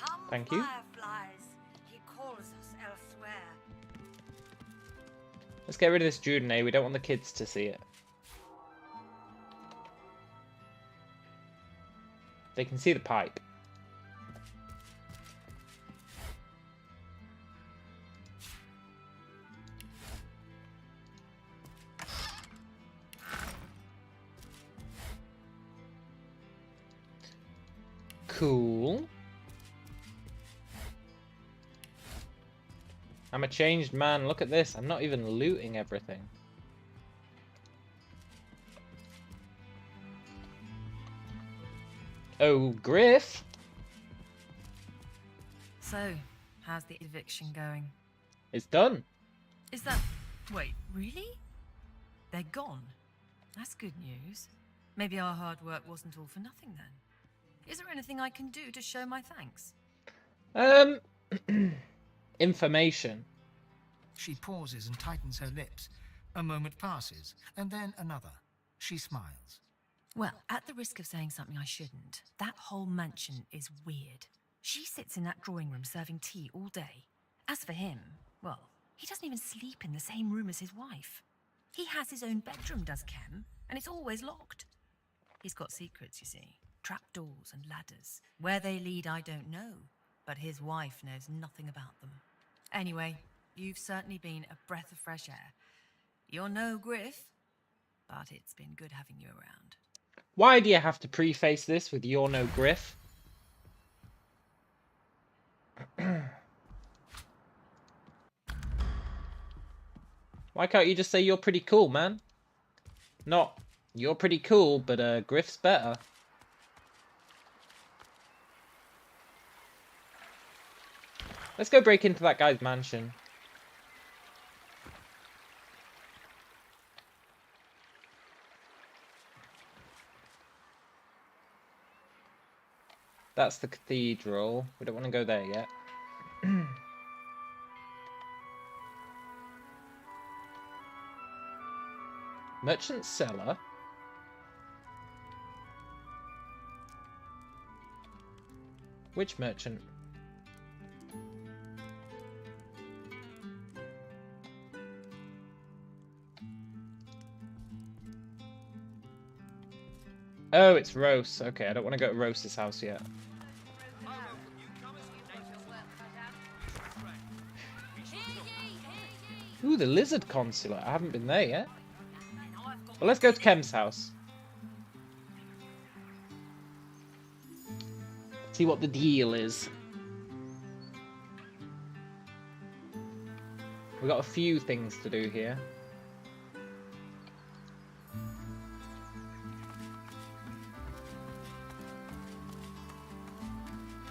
Come, thank you. Fireflies. He calls us elsewhere. Let's get rid of this Judenay. We don't want the kids to see it. They can see the pipe. Cool. I'm a changed man. Look at this. I'm not even looting everything. Oh, Griff. So, how's the eviction going? It's done. Is that... Wait, really? They're gone? That's good news. Maybe our hard work wasn't all for nothing then. Is there anything I can do to show my thanks? Information. She pauses and tightens her lips. A moment passes, and then another. She smiles. Well, at the risk of saying something I shouldn't, that whole mansion is weird. She sits in that drawing room serving tea all day. As for him, well, he doesn't even sleep in the same room as his wife. He has his own bedroom, does Kem, and it's always locked. He's got secrets, you see. Trapdoors and ladders. Where they lead, I don't know, but his wife knows nothing about them. Anyway, you've certainly been a breath of fresh air. You're no Griff, but it's been good having you around. Why do you have to preface this with "you're no Griff"? Why can't you just say "you're pretty cool, man"? Not "you're pretty cool, but Griff's better." Let's go break into that guy's mansion. That's the cathedral. We don't want to go there yet. Merchant cellar. Which merchant? Oh, it's Rose. Okay, I don't want to go to Rose's house yet. the Lizard Consulate. I haven't been there yet. Well, let's go to Kem's house. See what the deal is. We've got a few things to do here.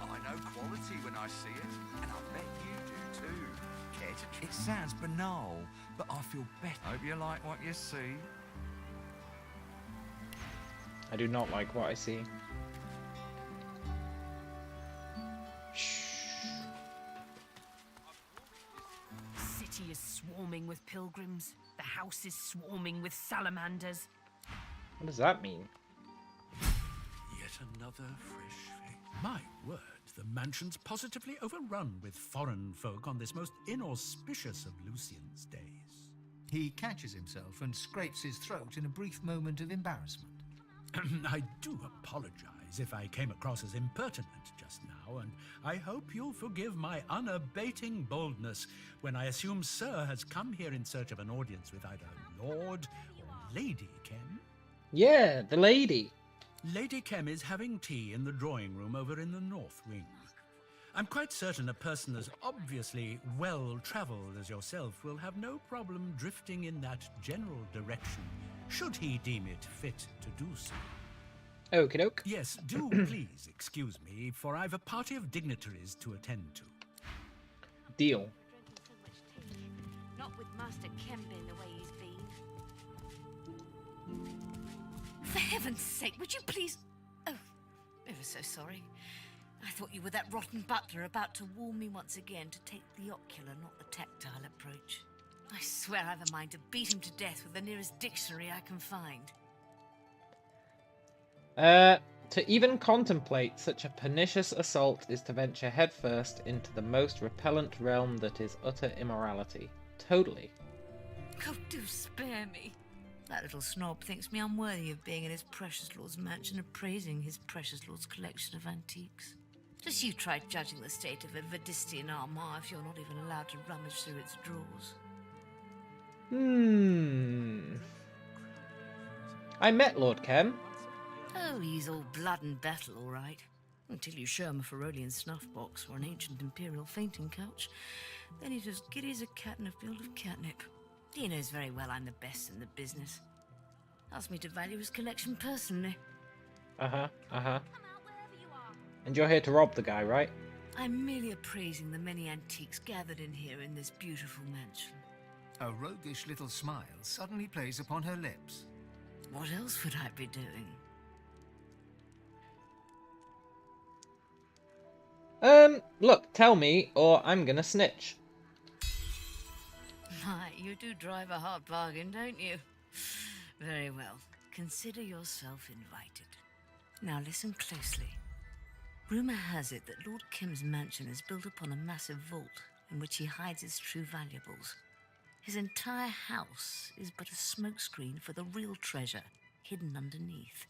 I know quality when I see it, and I bet you do too. Care to... It sounds banal, but I feel better. Hope you like what you see. I do not like what I see. The city is swarming with pilgrims. The house is swarming with salamanders. What does that mean? Yet another fresh face. My word, the mansion's positively overrun with foreign folk on this most inauspicious of Lucian's days. He catches himself and scrapes his throat in a brief moment of embarrassment. I do apologize if I came across as impertinent just now, and I hope you'll forgive my unabating boldness when I assume Sir has come here in search of an audience with either Lord or Lady Kem. Yeah, the lady. Lady Kem is having tea in the drawing room over in the North Wing. I'm quite certain a person as obviously well-travelled as yourself will have no problem drifting in that general direction, should he deem it fit to do so. Okie doke. Yes, do please excuse me, for I've a party of dignitaries to attend to. Deal. Not with Master Kem being the way he's been. For heaven's sake, would you please... Oh, ever so sorry. I thought you were that rotten butler about to warn me once again to take the ocular, not the tactile approach. I swear I've a mind to beat him to death with the nearest dictionary I can find. To even contemplate such a pernicious assault is to venture headfirst into the most repellent realm that is utter immorality. Totally. Oh, do spare me. That little snob thinks me unworthy of being in his precious lord's mansion appraising his precious lord's collection of antiques. Just you try judging the state of a Vadistian armoire if you're not even allowed to rummage through its drawers. I met Lord Kem. Oh, he's all blood and battle, all right. Until you show him a Ferolian snuff box or an ancient imperial fainting couch, then he's as giddy as a cat in a field of catnip. He knows very well I'm the best in the business. Asked me to value his collection personally. And you're here to rob the guy, right? I'm merely appraising the many antiques gathered in here in this beautiful mansion. A roguish little smile suddenly plays upon her lips. What else would I be doing? Look, tell me, or I'm gonna snitch. My, you do drive a hard bargain, don't you? Very well. Consider yourself invited. Now listen closely. Rumour has it that Lord Kem's mansion is built upon a massive vault in which he hides his true valuables. His entire house is but a smokescreen for the real treasure hidden underneath.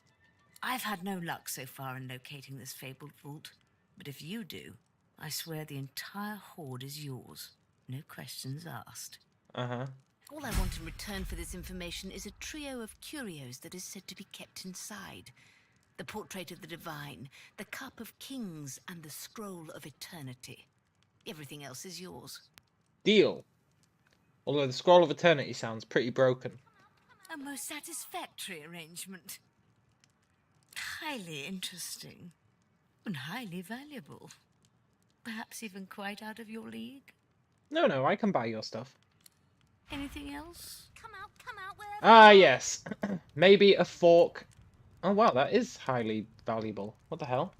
I've had no luck so far in locating this fabled vault, but if you do, I swear the entire hoard is yours. No questions asked. All I want in return for this information is a trio of curios that is said to be kept inside. The portrait of the divine, the cup of kings, and the scroll of eternity. Everything else is yours. Deal. Although the scroll of eternity sounds pretty broken. A most satisfactory arrangement. Highly interesting. And highly valuable. Perhaps even quite out of your league. No, I can buy your stuff. Anything else? Come out, wherever. Ah, yes. Maybe a fork. Oh, wow, that is highly valuable. What the hell?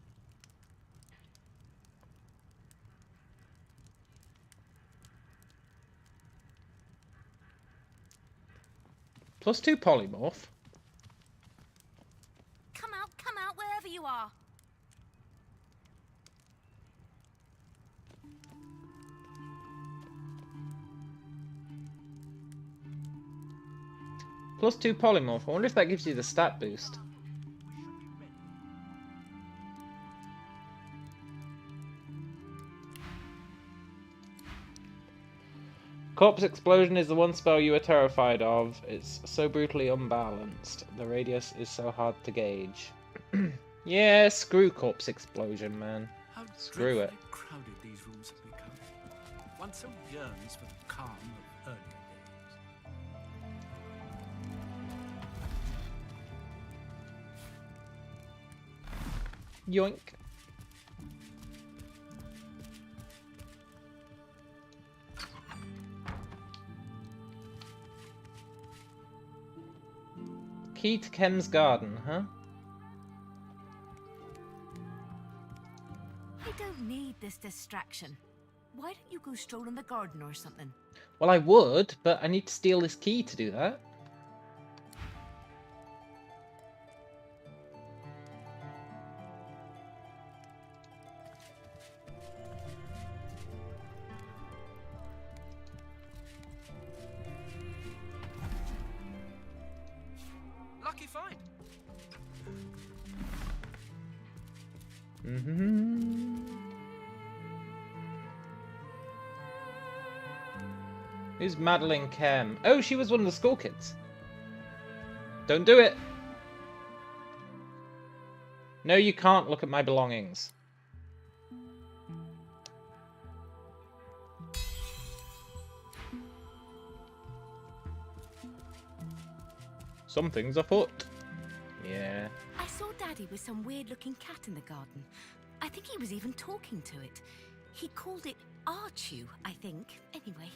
+2 polymorph. Come out, wherever you are. +2 polymorph. I wonder if that gives you the stat boost. Corpse Explosion is the one spell you are terrified of. It's so brutally unbalanced. The radius is so hard to gauge. Yeah, screw Corpse Explosion, man. How Screw it. dreadfully crowded these rooms have become. One so yearns for the calm of earlier days. Yoink. Key to Ken's garden, huh? I don't need this distraction. Why don't you go stroll in the garden or something? Well, I would, but I need to steal this key to do that. Lucky find. Who's Madeline Kem? Oh, she was one of the school kids. Don't do it. No, you can't look at my belongings. Something's afoot. Yeah. I saw Daddy with some weird-looking cat in the garden. I think he was even talking to it. He called it Archu, I think. Anyway,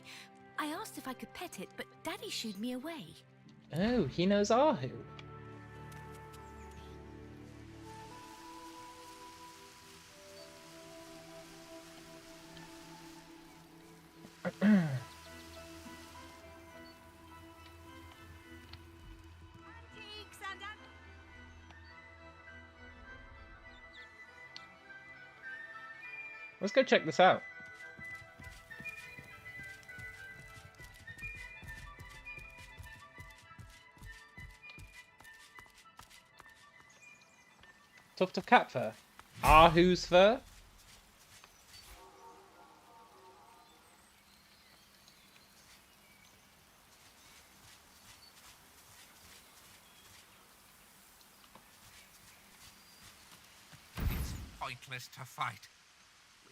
I asked if I could pet it, but Daddy shooed me away. Oh, he knows Ahu. Let's go check this out. Tuft of cat fur. Ahu's fur? It's pointless to fight.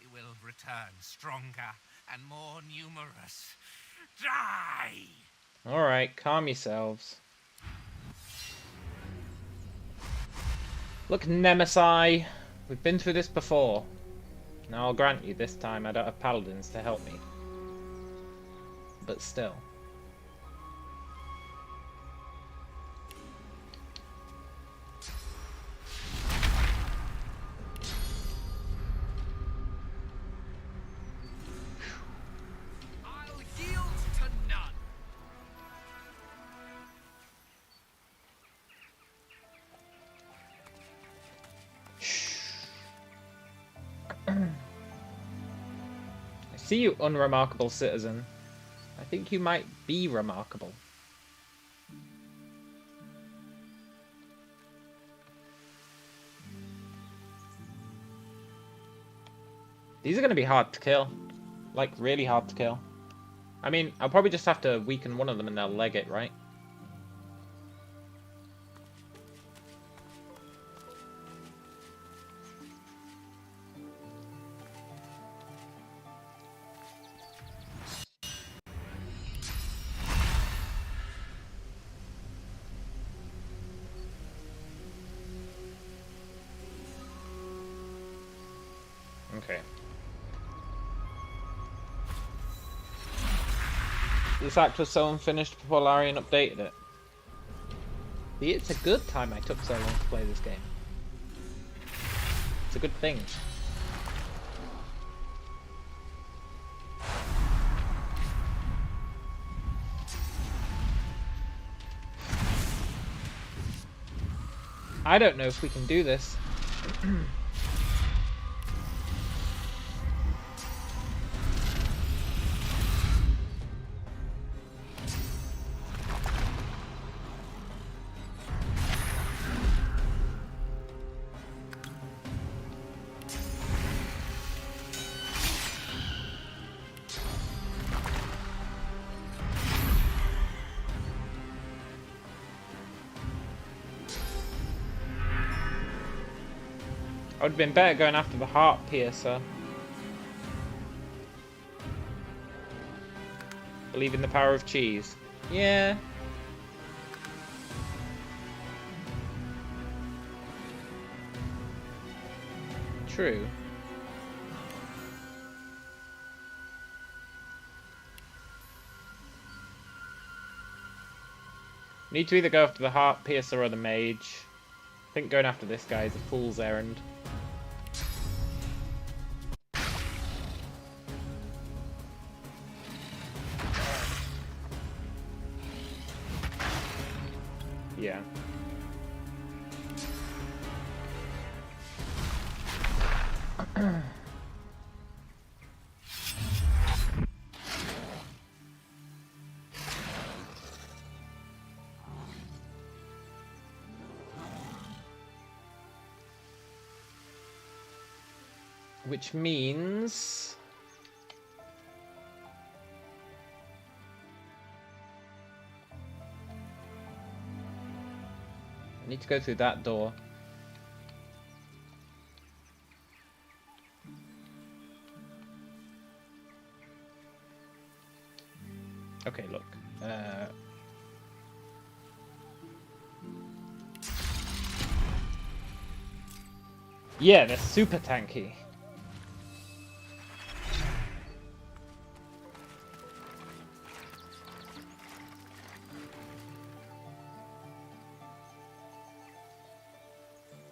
We will return stronger and more numerous. Die! Alright, calm yourselves. Look, Nemesis, we've been through this before. Now I'll grant you this time I don't have paladins to help me. But still. I'll yield to none. I see you, unremarkable citizen. I think you might be remarkable. These are going to be hard to kill. Like, really hard to kill. I mean, I'll probably just have to weaken one of them and they'll leg it, right? Okay. This act was so unfinished before Larian updated it. See, it's a good time I took so long to play this game. It's a good thing. I don't know if we can do this. I would have been better going after the heart piercer. Believe in the power of cheese. Yeah. True. Need to either go after the heart piercer or the mage. I think going after this guy is a fool's errand. Yeah. Which means... I need to go through that door. Okay, look. Yeah, they're super tanky.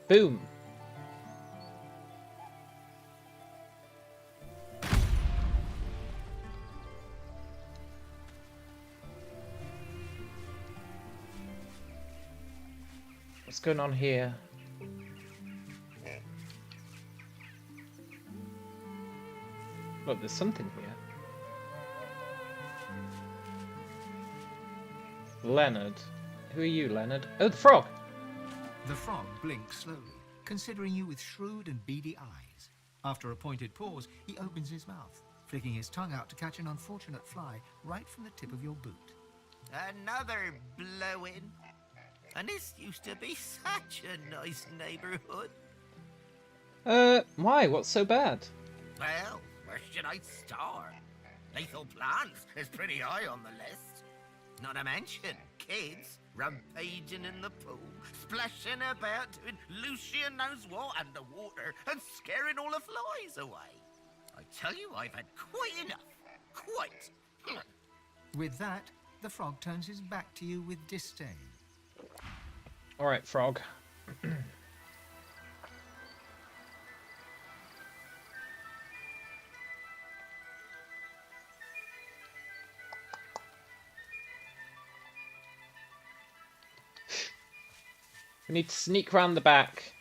Boom. What's going on here? Look, there's something here. Leonard. Who are you, Leonard? Oh, the frog! The frog blinks slowly, considering you with shrewd and beady eyes. After a pointed pause, he opens his mouth, flicking his tongue out to catch an unfortunate fly right from the tip of your boot. Another blow-in. And this used to be such a nice neighborhood. Why? What's so bad? Well, where should I start? Lethal plants is pretty high on the list. Not to mention kids rampaging in the pool, splashing about, doing Lucian knows what underwater, and scaring all the flies away. I tell you, I've had quite enough. Quite. With that, the frog turns his back to you with disdain. Alright, frog. We need to sneak round the back.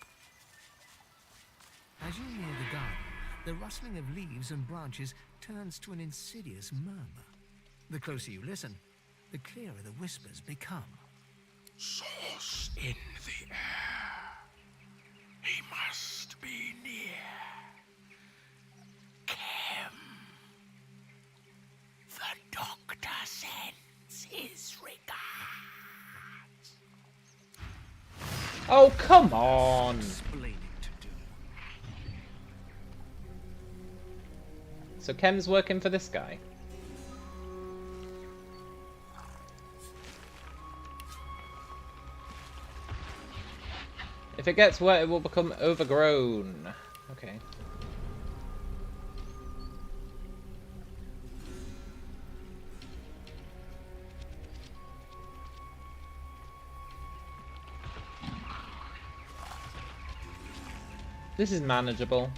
As you near the garden, the rustling of leaves and branches turns to an insidious murmur. The closer you listen, the clearer the whispers become. Source in the air. He must be near. Kim. The doctor sends his regards. Oh, come on! So Kem's working for this guy. If it gets wet, it will become overgrown. Okay. This is manageable.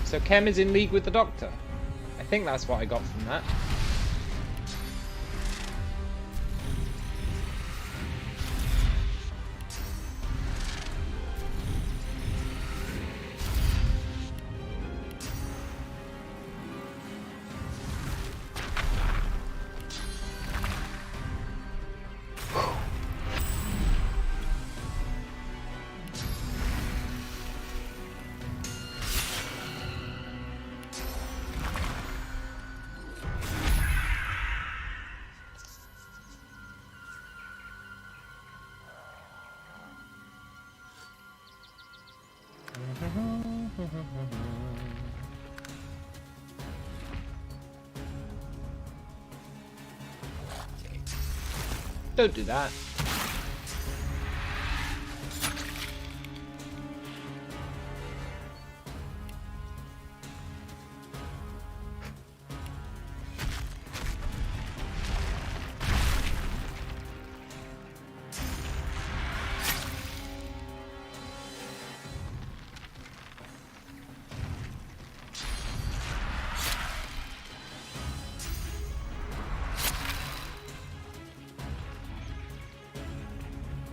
So Kem is in league with the Doctor. I think that's what I got from that. Don't do that.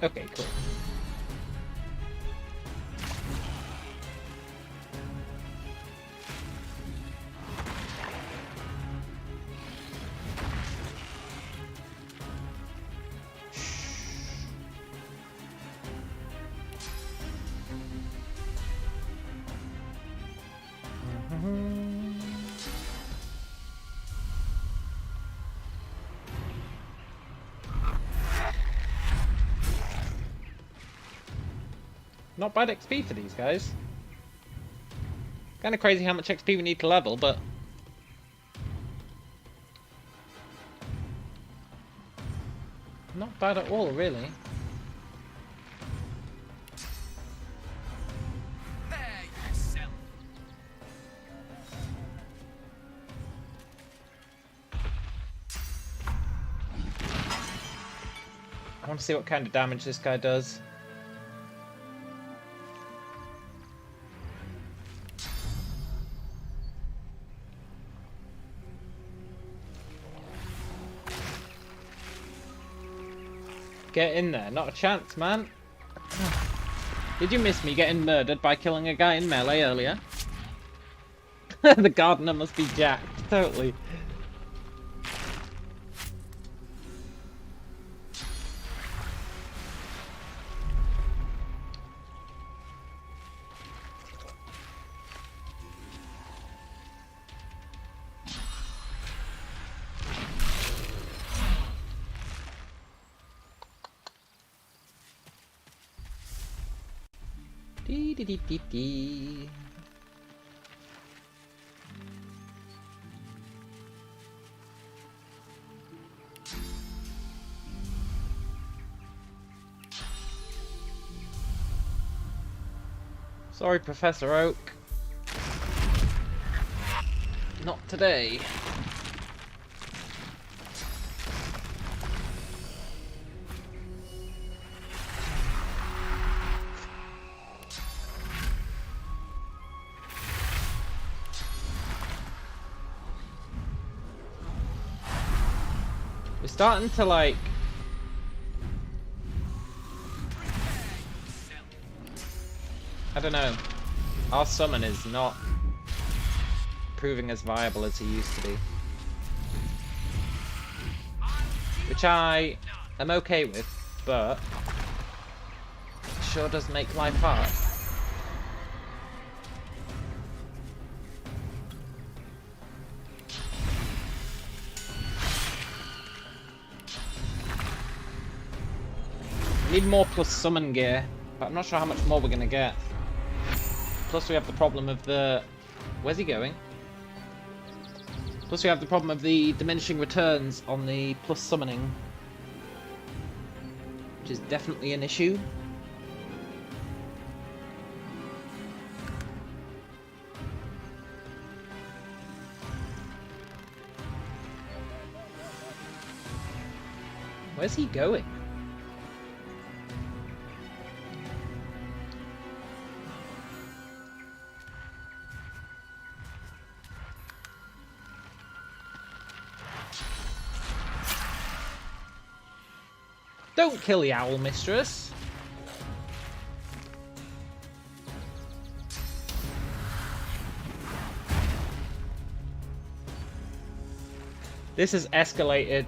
Okay, cool. Not bad XP for these guys. Kind of crazy how much XP we need to level, but not bad at all, really. I want to see what kind of damage this guy does. Get in there, not a chance, man. Did you miss me getting murdered by killing a guy in melee earlier? The gardener must be jacked, totally. Dee dee dee dee dee. Sorry, Professor Oak. Not today. We're starting to like I don't know. Our summon is not proving as viable as he used to be. Which I am okay with, but it sure does make life hard. We need more plus summon gear, but I'm not sure how much more we're going to get. Plus we have the problem of the... Where's he going? Plus we have the problem of the diminishing returns on the plus summoning. Which is definitely an issue. Where's he going? Don't kill the owl, mistress. This has escalated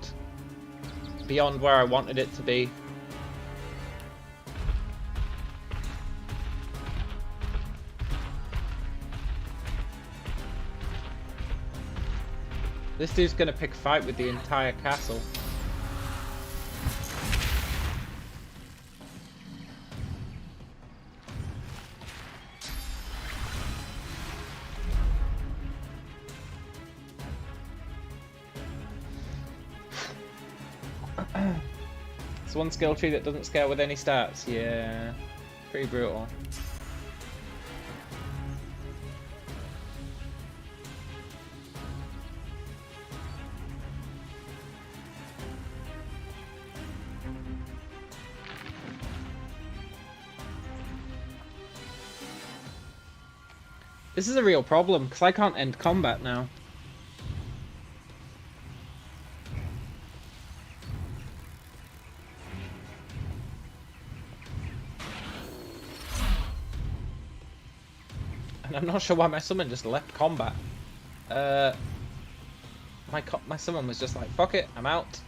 beyond where I wanted it to be. This dude's gonna pick a fight with the entire castle. It's one skill tree that doesn't scale with any stats. Yeah, pretty brutal. This is a real problem, because I can't end combat now. And I'm not sure why my summon just left combat. My summon was just like, fuck it, I'm out.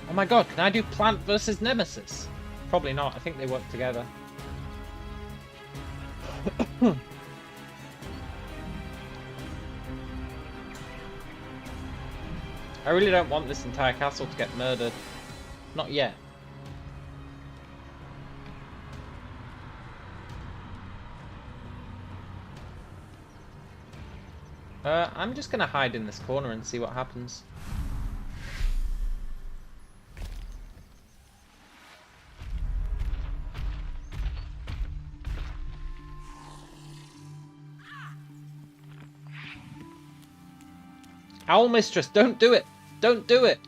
Oh my god, can I do Plant versus Nemesis? Probably not, I think they work together. I really don't want this entire castle to get murdered. Not yet. I'm just gonna hide in this corner and see what happens. Owl Mistress, don't do it! Don't do it!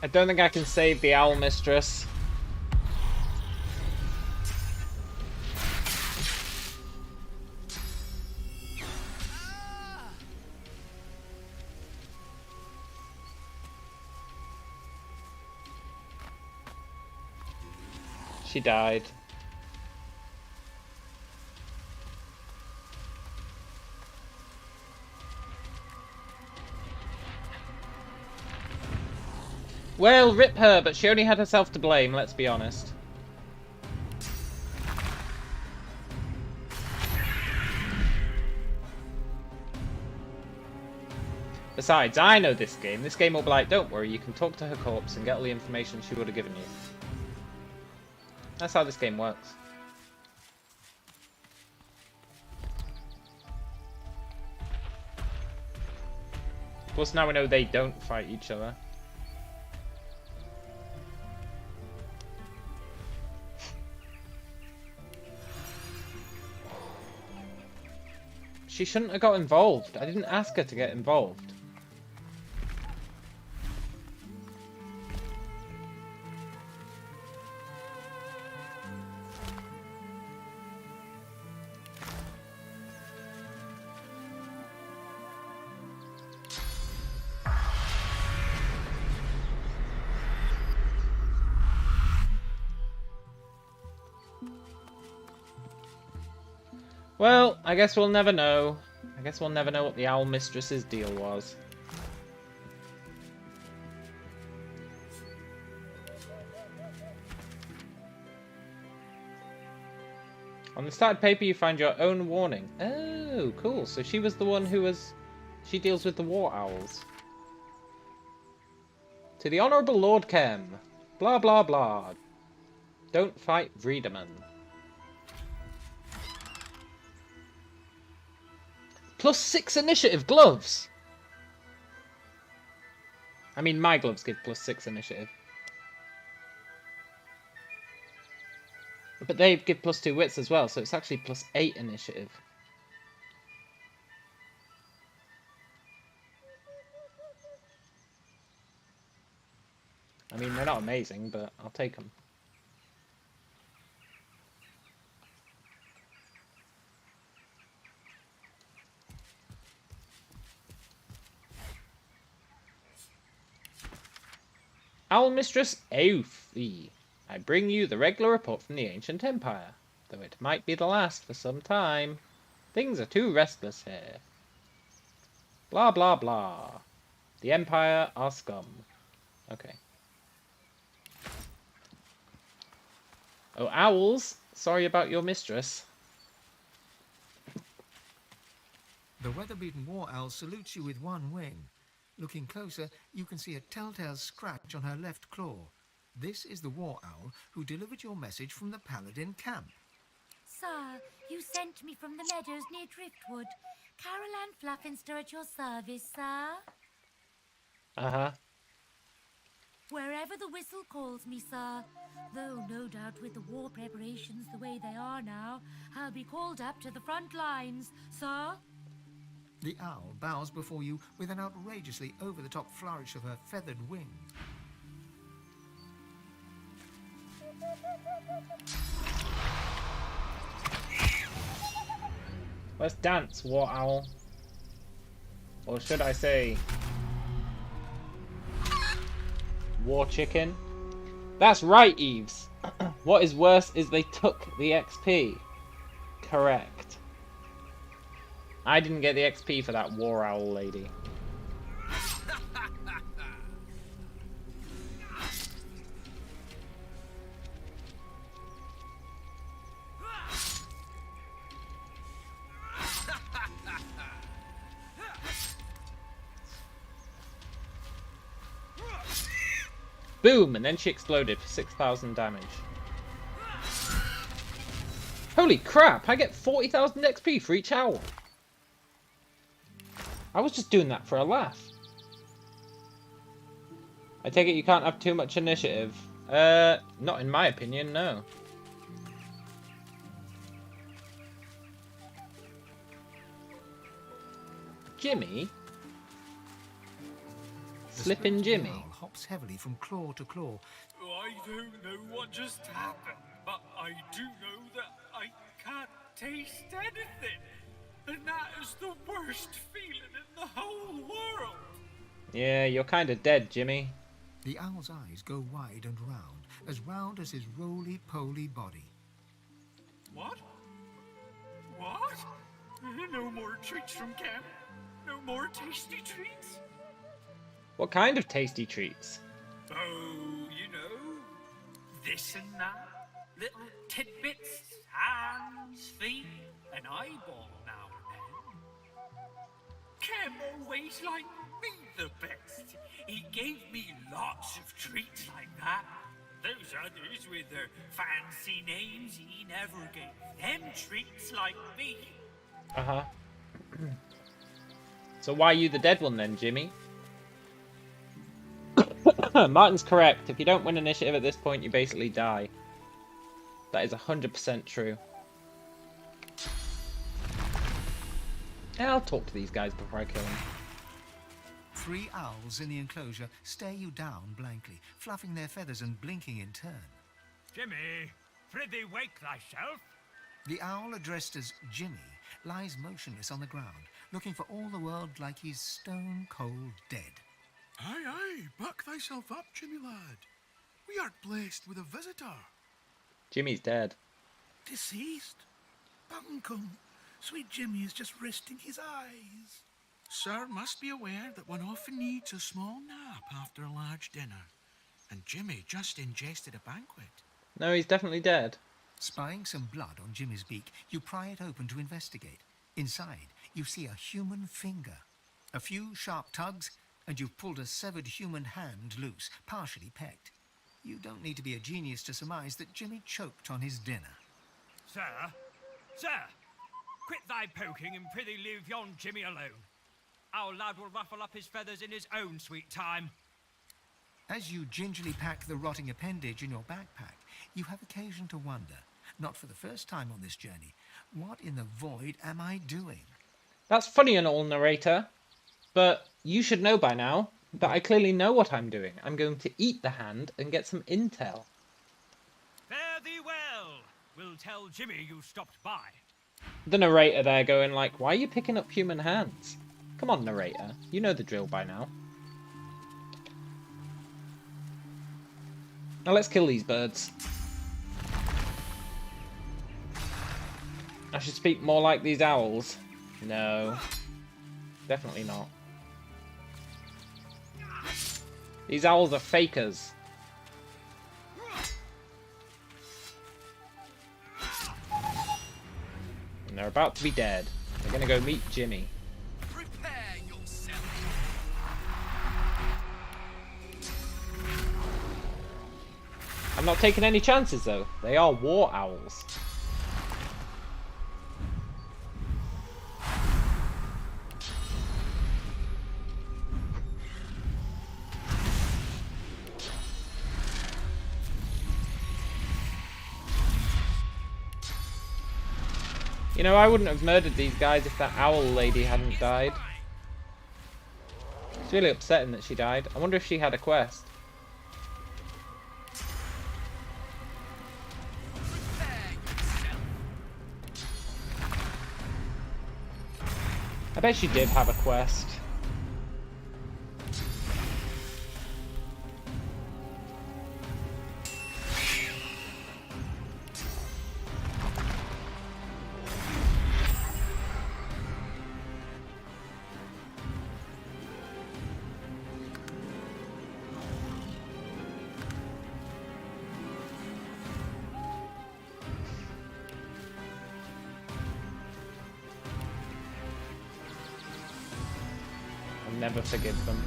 I don't think I can save the Owl Mistress. She died. Well, rip her, but she only had herself to blame, let's be honest. Besides, I know this game. This game will be like, don't worry, you can talk to her corpse and get all the information she would have given you. That's how this game works. Plus now we know they don't fight each other. She shouldn't have got involved. I didn't ask her to get involved. Well, I guess we'll never know. I guess we'll never know what the Owl Mistress's deal was. On the started paper you find your own warning. Oh, cool. So she was the one who was... She deals with the war owls. To the Honourable Lord Kem. Blah blah blah. Don't fight Vreedeman. +6 initiative gloves! I mean, my gloves give +6 initiative. But they give +2 wits as well, so it's actually +8 initiative. I mean, they're not amazing, but I'll take them. Owl Mistress Eothi, I bring you the regular report from the Ancient Empire, though it might be the last for some time. Things are too restless here. Blah blah blah. The Empire are scum. Okay. Oh, owls! Sorry about your mistress. The weather-beaten war owl salutes you with one wing. Looking closer, you can see a telltale scratch on her left claw. This is the war owl who delivered your message from the Paladin camp. Sir, you sent me from the meadows near Driftwood. Caroline Fluffinster at your service, sir. Uh-huh. Wherever the whistle calls me, sir. Though no doubt with the war preparations the way they are now, I'll be called up to the front lines, sir. The owl bows before you with an outrageously over-the-top flourish of her feathered wing. Let's dance, war owl. Or should I say... war chicken? That's right, Eves. What is worse is they took the XP. Correct. I didn't get the XP for that war owl lady. Boom! And then she exploded for 6,000 damage. Holy crap! I get 40,000 XP for each owl. I was just doing that for a laugh. I take it you can't have too much initiative. Not in my opinion, no. Jimmy? Slippin' Jimmy? Hops heavily from claw to claw. I don't know what just happened, but I do know that I can't taste anything. And that is the worst feeling in the whole world. Yeah, you're kind of dead, Jimmy. The owl's eyes go wide and round as his roly-poly body. What? What? No more treats from camp? No more tasty treats? What kind of tasty treats? Oh, you know, this and that. Little tidbits, hands, feet, an eyeball now and then. Cam always liked me the best. He gave me lots of treats like that. Those others with their fancy names, he never gave them treats like me. Uh-huh. So why are you the dead one then, Jimmy? Martin's correct. If you don't win initiative at this point, you basically die. That is 100% true. Yeah, I'll talk to these guys before I kill them. 3 owls in the enclosure stare you down blankly, fluffing their feathers and blinking in turn. Jimmy, prithee wake thyself. The owl addressed as Jimmy lies motionless on the ground, looking for all the world like he's stone cold dead. Aye, aye, buck thyself up, Jimmy lad. We are blessed with a visitor. Jimmy's dead. Deceased? Bunkum, sweet Jimmy is just resting his eyes. Sir must be aware that one often needs a small nap after a large dinner, and Jimmy just ingested a banquet. No, he's definitely dead. Spying some blood on Jimmy's beak, you pry it open to investigate. Inside, you see a human finger. A few sharp tugs, and you've pulled a severed human hand loose, partially pecked. You don't need to be a genius to surmise that Jimmy choked on his dinner. Sir? Sir! Quit thy poking and prithee leave yon Jimmy alone. Our lad will ruffle up his feathers in his own sweet time. As you gingerly pack the rotting appendage in your backpack, you have occasion to wonder, not for the first time on this journey, what in the void am I doing? That's funny and all, narrator, but you should know by now that I clearly know what I'm doing. I'm going to eat the hand and get some intel. Fare thee well. We'll tell Jimmy you stopped by. The narrator there going like, why are you picking up human hands? Come on, narrator. You know the drill by now. Now let's kill these birds. I should speak more like these owls. No. Definitely not. These owls are fakers. And they're about to be dead. They're gonna go meet Jimmy. Prepare yourself. I'm not taking any chances though. They are war owls. You know, I wouldn't have murdered these guys if that owl lady hadn't died. It's really upsetting that she died. I wonder if she had a quest. I bet she did have a quest. Never forgive them.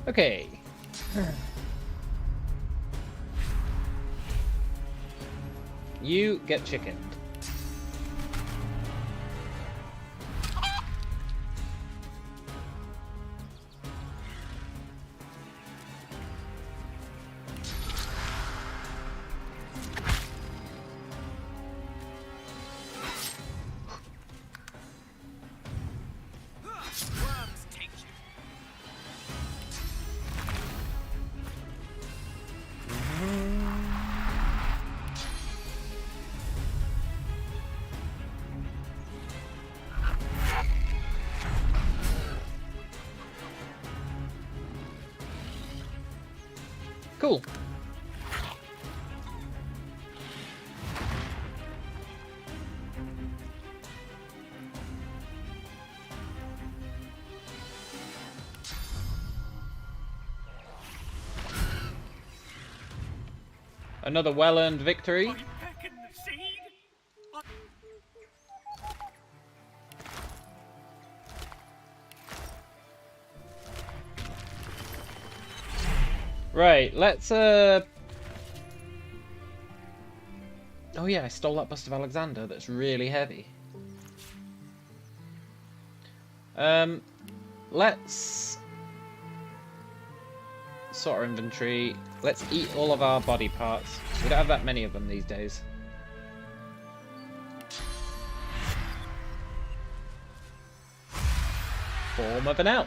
Okay. You get chickened. Cool. Another well-earned victory. Right, let's oh yeah, I stole that bust of Alexander that's really heavy. Let's sort our inventory. Let's eat all of our body parts. We don't have that many of them these days. Form of an elk.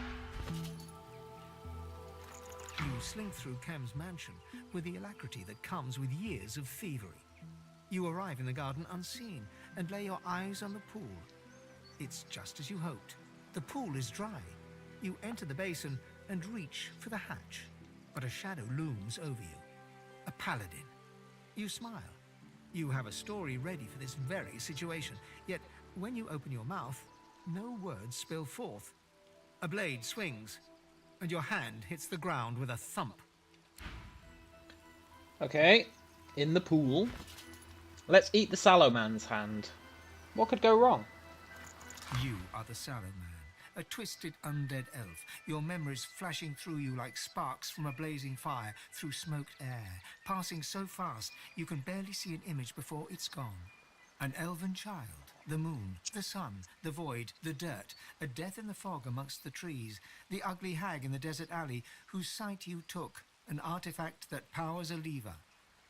You slink through Kem's mansion with the alacrity that comes with years of thievery. You arrive in the garden unseen and lay your eyes on the pool. It's just as you hoped. The pool is dry. You enter the basin and reach for the hatch, but a shadow looms over you. A paladin. You smile. You have a story ready for this very situation, yet when you open your mouth, no words spill forth. A blade swings, and your hand hits the ground with a thump. Okay, in the pool. Let's eat the sallow man's hand. What could go wrong? You are the Sallow Man, a twisted undead elf, your memories flashing through you like sparks from a blazing fire through smoked air, passing so fast you can barely see an image before it's gone. An elven child, the moon, the sun, the void, the dirt, a death in the fog amongst the trees, the ugly hag in the desert alley whose sight you took, an artifact that powers a lever.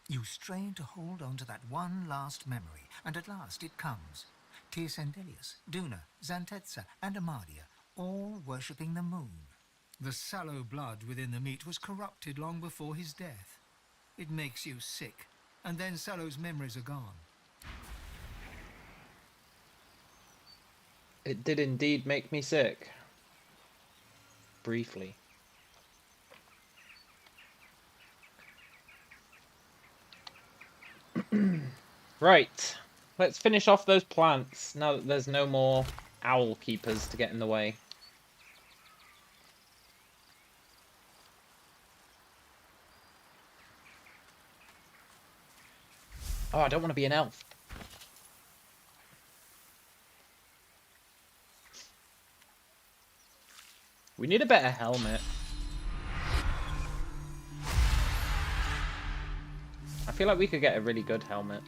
You strain to hold on to that one last memory, and at last it comes. Tearsendelius, Duna, Xantetza, and Amadia, all worshipping the moon. The sallow blood within the meat was corrupted long before his death. It makes you sick, and then Sallow's memories are gone. It did indeed make me sick. Briefly. Right. Let's finish off those plants now that there's no more owl keepers to get in the way. Oh, I don't want to be an elf. We need a better helmet. I feel like we could get a really good helmet.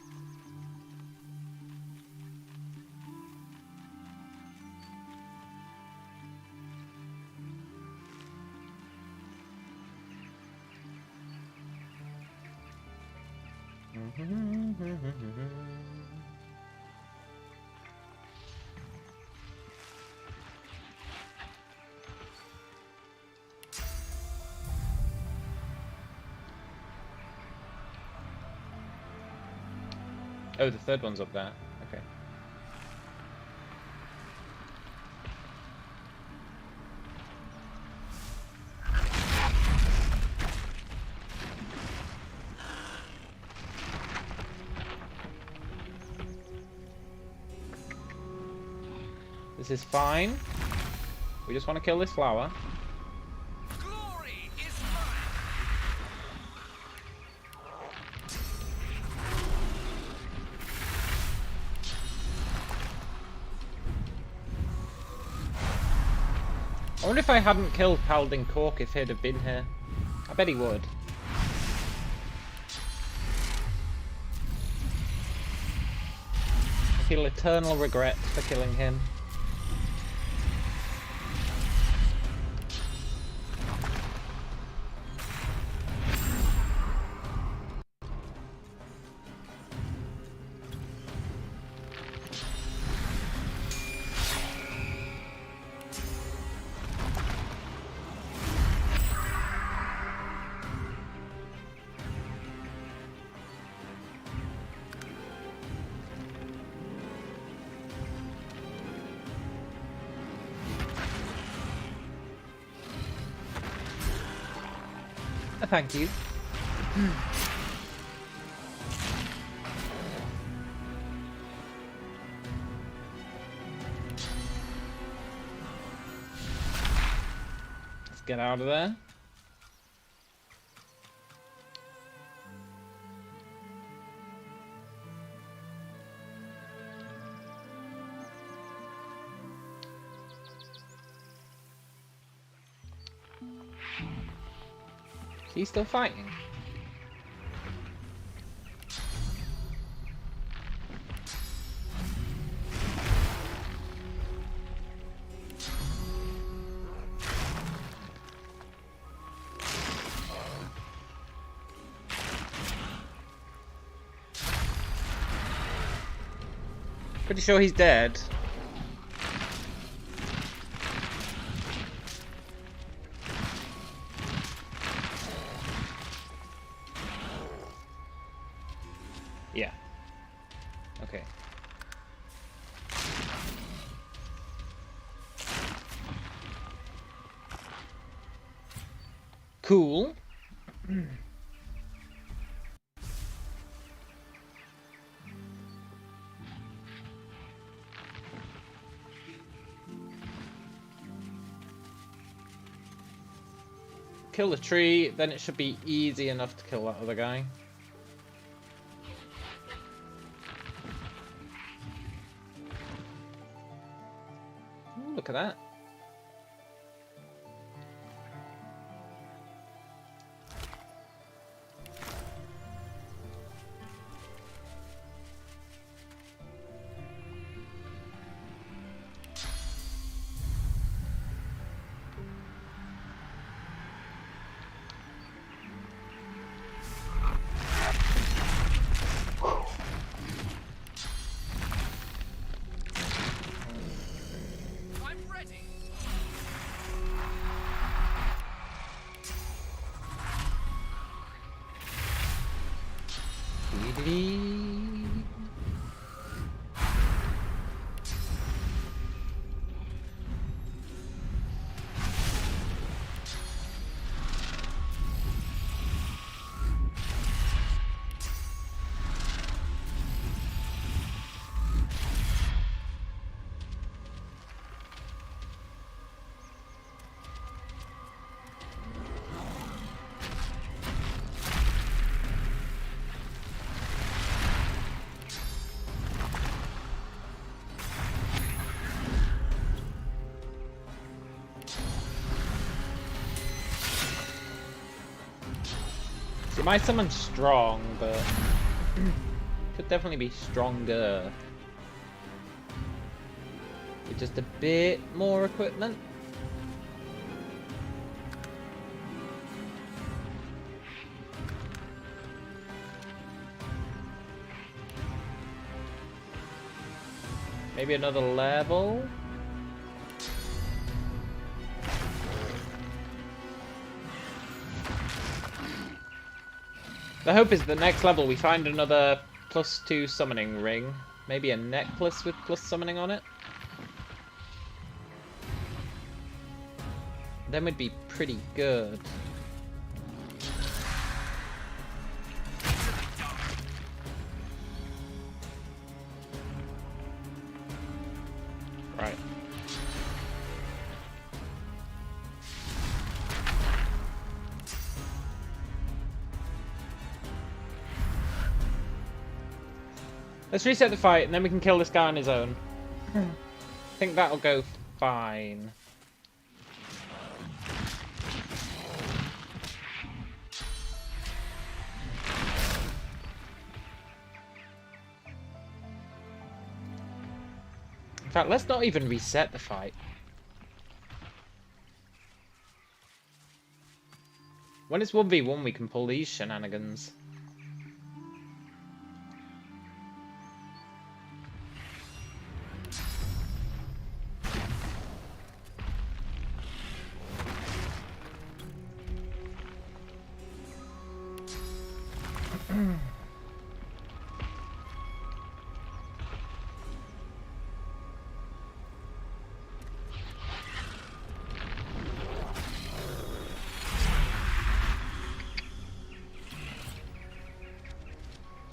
Oh, the third one's up there. Okay. This is fine. We just want to kill this flower. I wonder if I hadn't killed Paladin Cork if he'd have been here. I bet he would. I feel eternal regret for killing him. Thank you. Let's get out of there. He's still fighting. Pretty sure he's dead. Yeah. Okay. Cool. kill the tree, then it should be easy enough to kill that other guy. Ooh, look at that. See, my summon's strong, but could definitely be stronger. With just a bit more equipment. Maybe another level? The hope is the next level we find another +2 summoning ring. Maybe a necklace with plus summoning on it. Then we'd be pretty good. Right. Let's reset the fight, and then we can kill this guy on his own. I think that'll go fine. In fact, let's not even reset the fight. When it's 1v1, we can pull these shenanigans.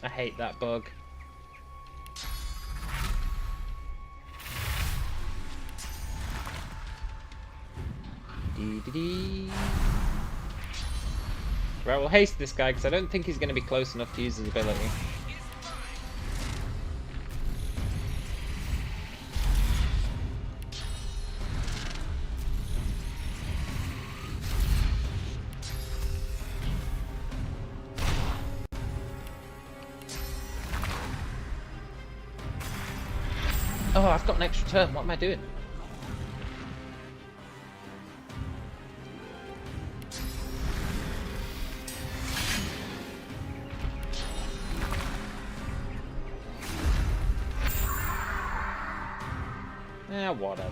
I hate that bug. Dee-dee-dee. Right, we'll haste this guy because I don't think he's going to be close enough to use his ability. Oh, I've got an extra turn. What am I doing? Yeah, whatever.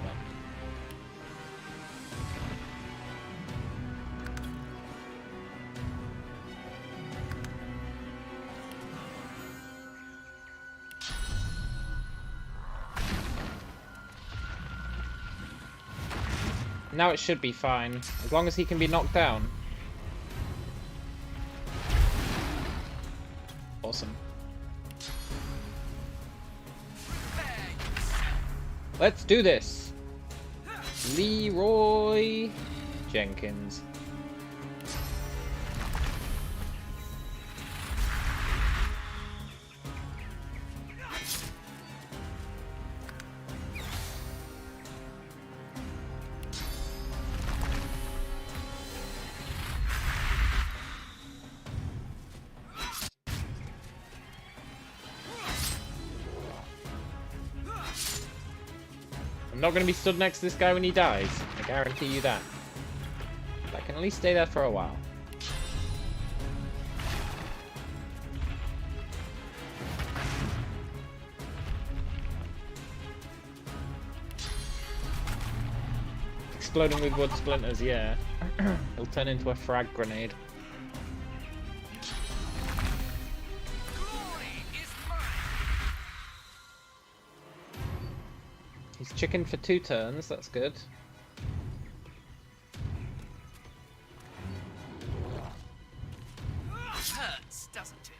Now it should be fine, as long as he can be knocked down. Awesome. Let's do this! Leroy Jenkins. I'm not going to be stood next to this guy when he dies. I guarantee you that. But I can at least stay there for a while. Exploding with wood splinters, yeah. It'll turn into a frag grenade. He's chicken for 2 turns, that's good. Hurts, doesn't it?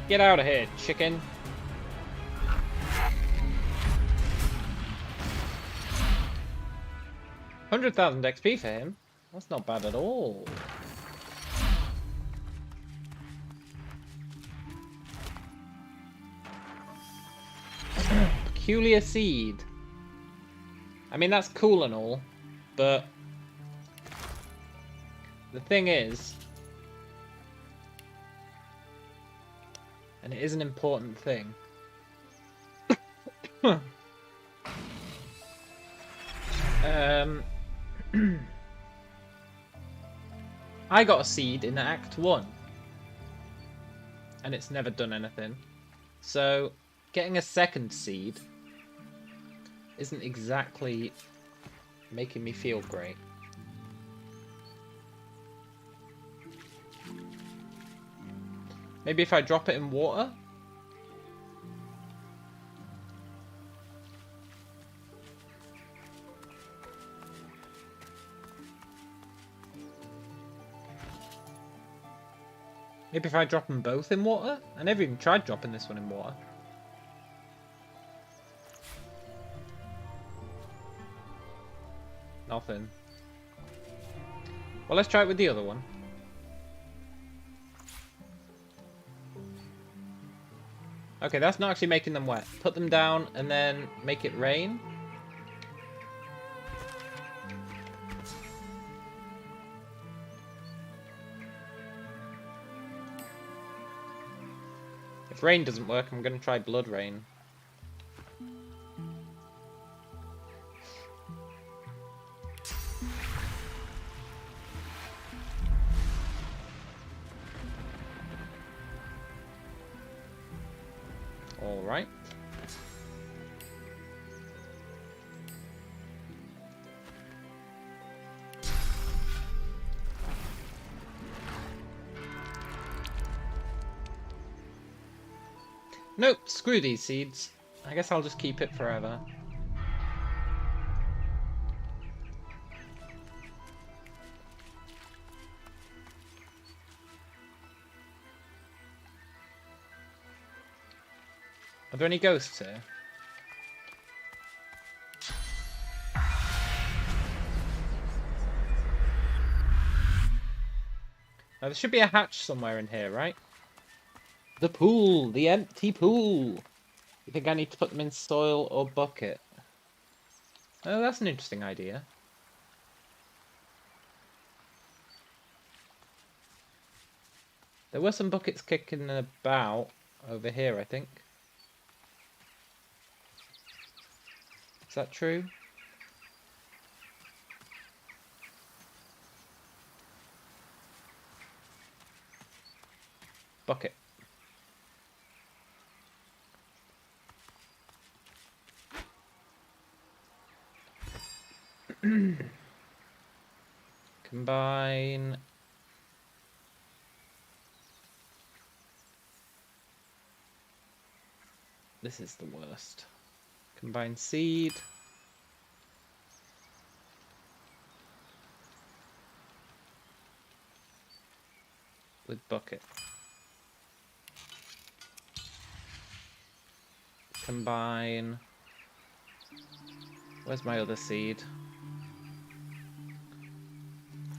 Get out of here, chicken. $100,000 XP for him. That's not bad at all. Peculiar seed. I mean, that's cool and all, but the thing is, and it is an important thing. I got a seed in Act 1, and it's never done anything. So, getting a second seed isn't exactly making me feel great. Maybe if I drop it in water? Maybe if I drop them both in water? I never even tried dropping this one in water. Nothing. Well, let's try it with the other one. Okay, that's not actually making them wet. Put them down and then make it rain. If rain doesn't work, I'm going to try blood rain. All right. Nope, screw these seeds. I guess I'll just keep it forever. Are there any ghosts here? Now, there should be a hatch somewhere in here, right? The pool! The empty pool! You think I need to put them in soil or bucket? Oh, that's an interesting idea. There were some buckets kicking about over here, I think. Is that true? Bucket. Combine. This is the worst. Combine seed. With bucket. Combine. Where's my other seed?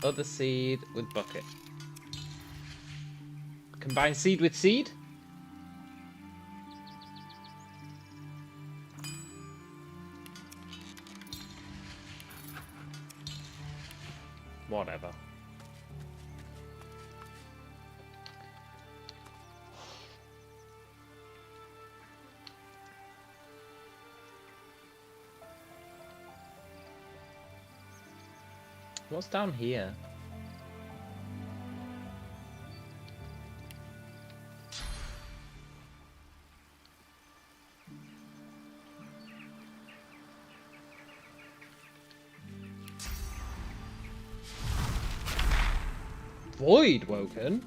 Other seed with bucket. Combine seed with seed? Whatever. What's down here? Void woken?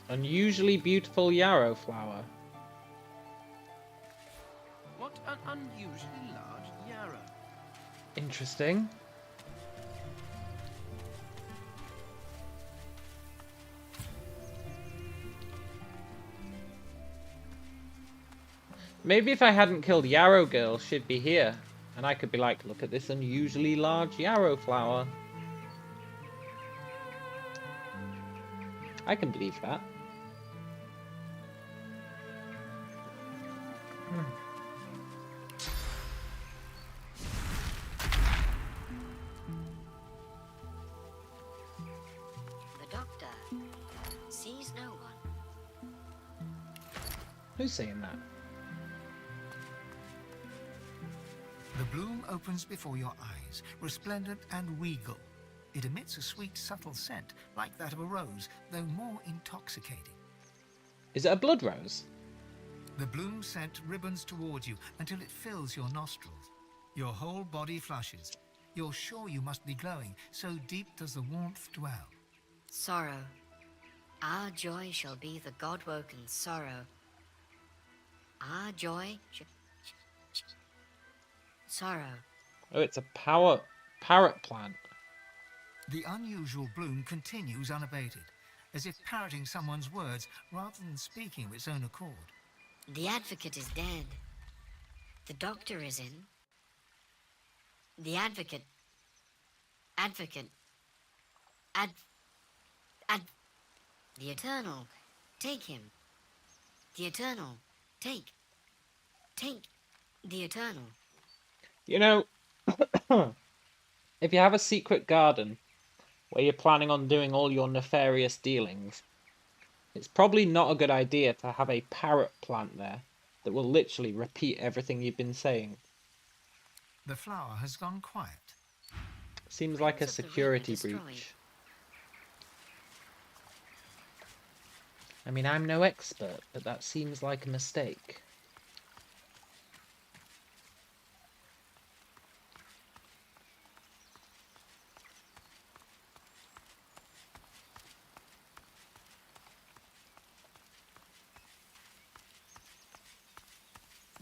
Unusually beautiful yarrow flower. What an unusually large yarrow. Interesting. Maybe if I hadn't killed Yarrow Girl, she'd be here. And I could be like, look at this unusually large yarrow flower. I can believe that. The doctor sees no one. Who's saying that? The bloom opens before your eyes, resplendent and regal. It emits a sweet, subtle scent, like that of a rose, though more intoxicating. Is it a blood rose? The bloom scent ribbons towards you until it fills your nostrils. Your whole body flushes. You're sure you must be glowing, so deep does the warmth dwell. Sorrow. Our joy shall be the god-woken sorrow. Our joy sorrow. Oh, it's a parrot plant. The unusual bloom continues unabated, as if parroting someone's words rather than speaking of its own accord. The advocate is dead. The doctor is in. The advocate. The eternal. Take him. The eternal. Take the eternal. You know, if you have a secret garden where you're planning on doing all your nefarious dealings, it's probably not a good idea to have a parrot plant there that will literally repeat everything you've been saying. The flower has gone quiet. Seems like a security breach. I mean, I'm no expert, but that seems like a mistake.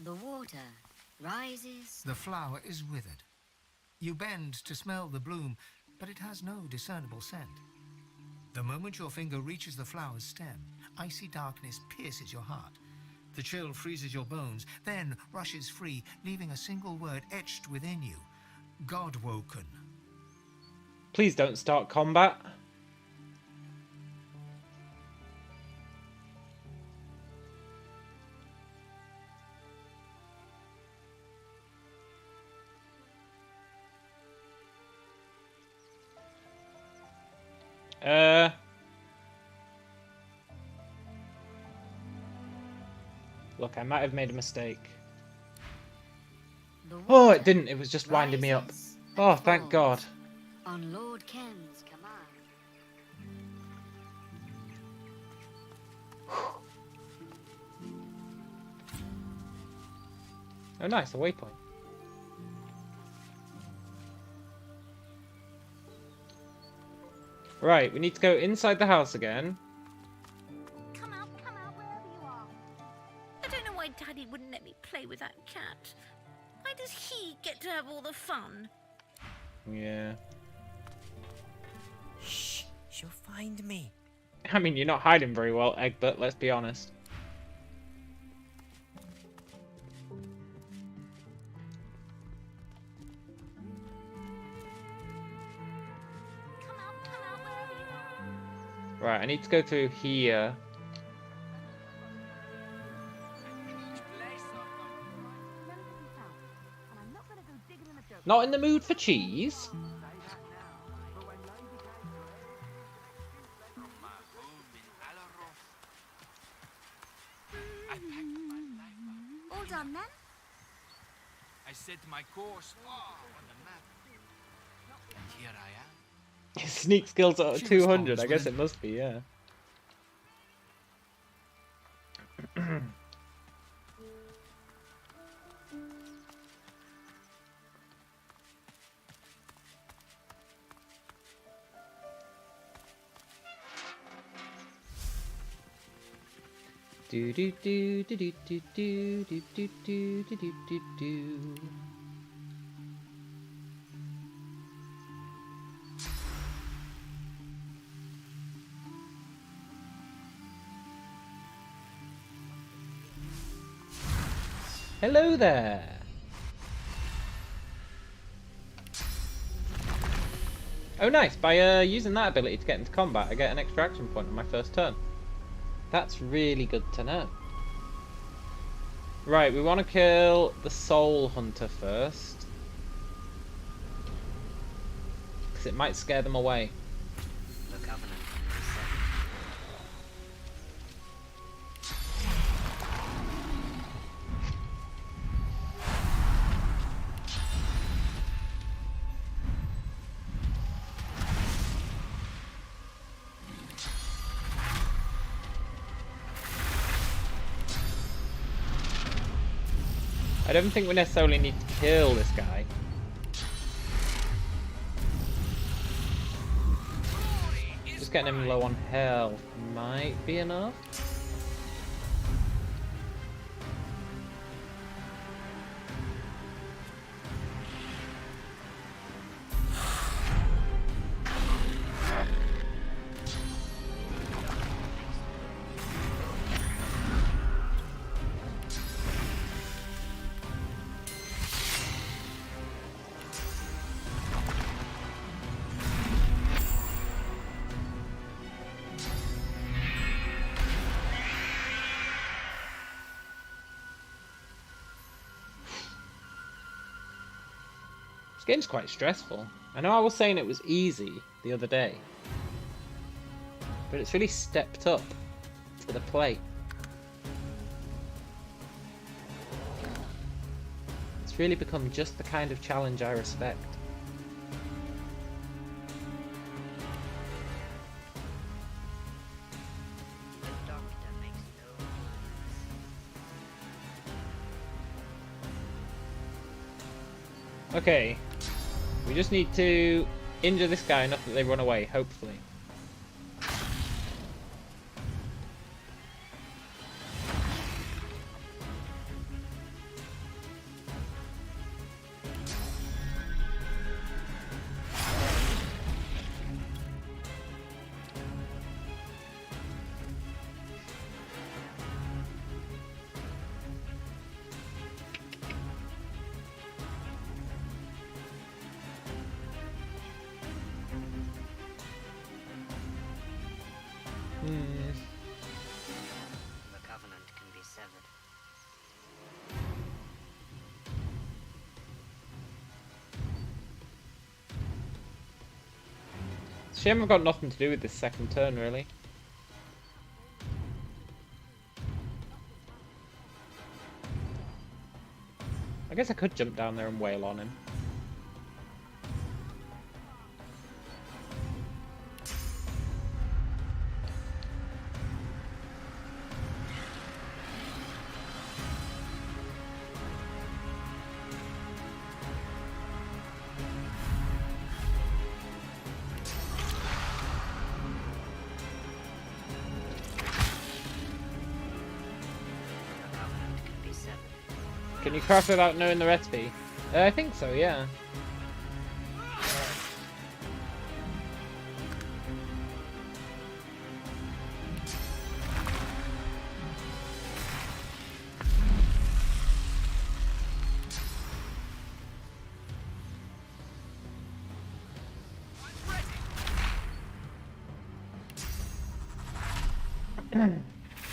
The water rises. The flower is withered. You bend to smell the bloom, but it has no discernible scent. The moment your finger reaches the flower's stem, icy darkness pierces your heart. The chill freezes your bones, then rushes free, leaving a single word etched within you. God-woken. Please don't start combat. Look, I might have made a mistake. Oh, it didn't. It was just winding me up. Oh, thank God. On Lord Ken's command. Oh, nice. A waypoint. Right, we need to go inside the house again. Come out, wherever you are. I don't know why Daddy wouldn't let me play with that cat. Why does he get to have all the fun? Yeah. Shh, she'll find me. I mean, you're not hiding very well, Egbert, let's be honest. Right, I need to go through here. Not in the mood for cheese. All done then? I set my course on the map. And here I am. His sneak skills are 200. I guess it must be, yeah. Do do do do do do do do do do do do do. Hello there. Oh nice, by using that ability to get into combat I get an extra action point on my first turn. That's really good to know. Right, we want to kill the Soul Hunter first, because it might scare them away. The Covenant. I don't think we necessarily need to kill this guy. Just getting him low on health might be enough. This game's quite stressful. I know I was saying it was easy the other day, but it's really stepped up to the plate. It's really become just the kind of challenge I respect. Okay, we just need to injure this guy enough that they run away, hopefully. The Covenant can be severed. It's a shame I've got nothing to do with this second turn, really. I guess I could jump down there and wail on him. Can you craft without knowing the recipe? I think so, yeah.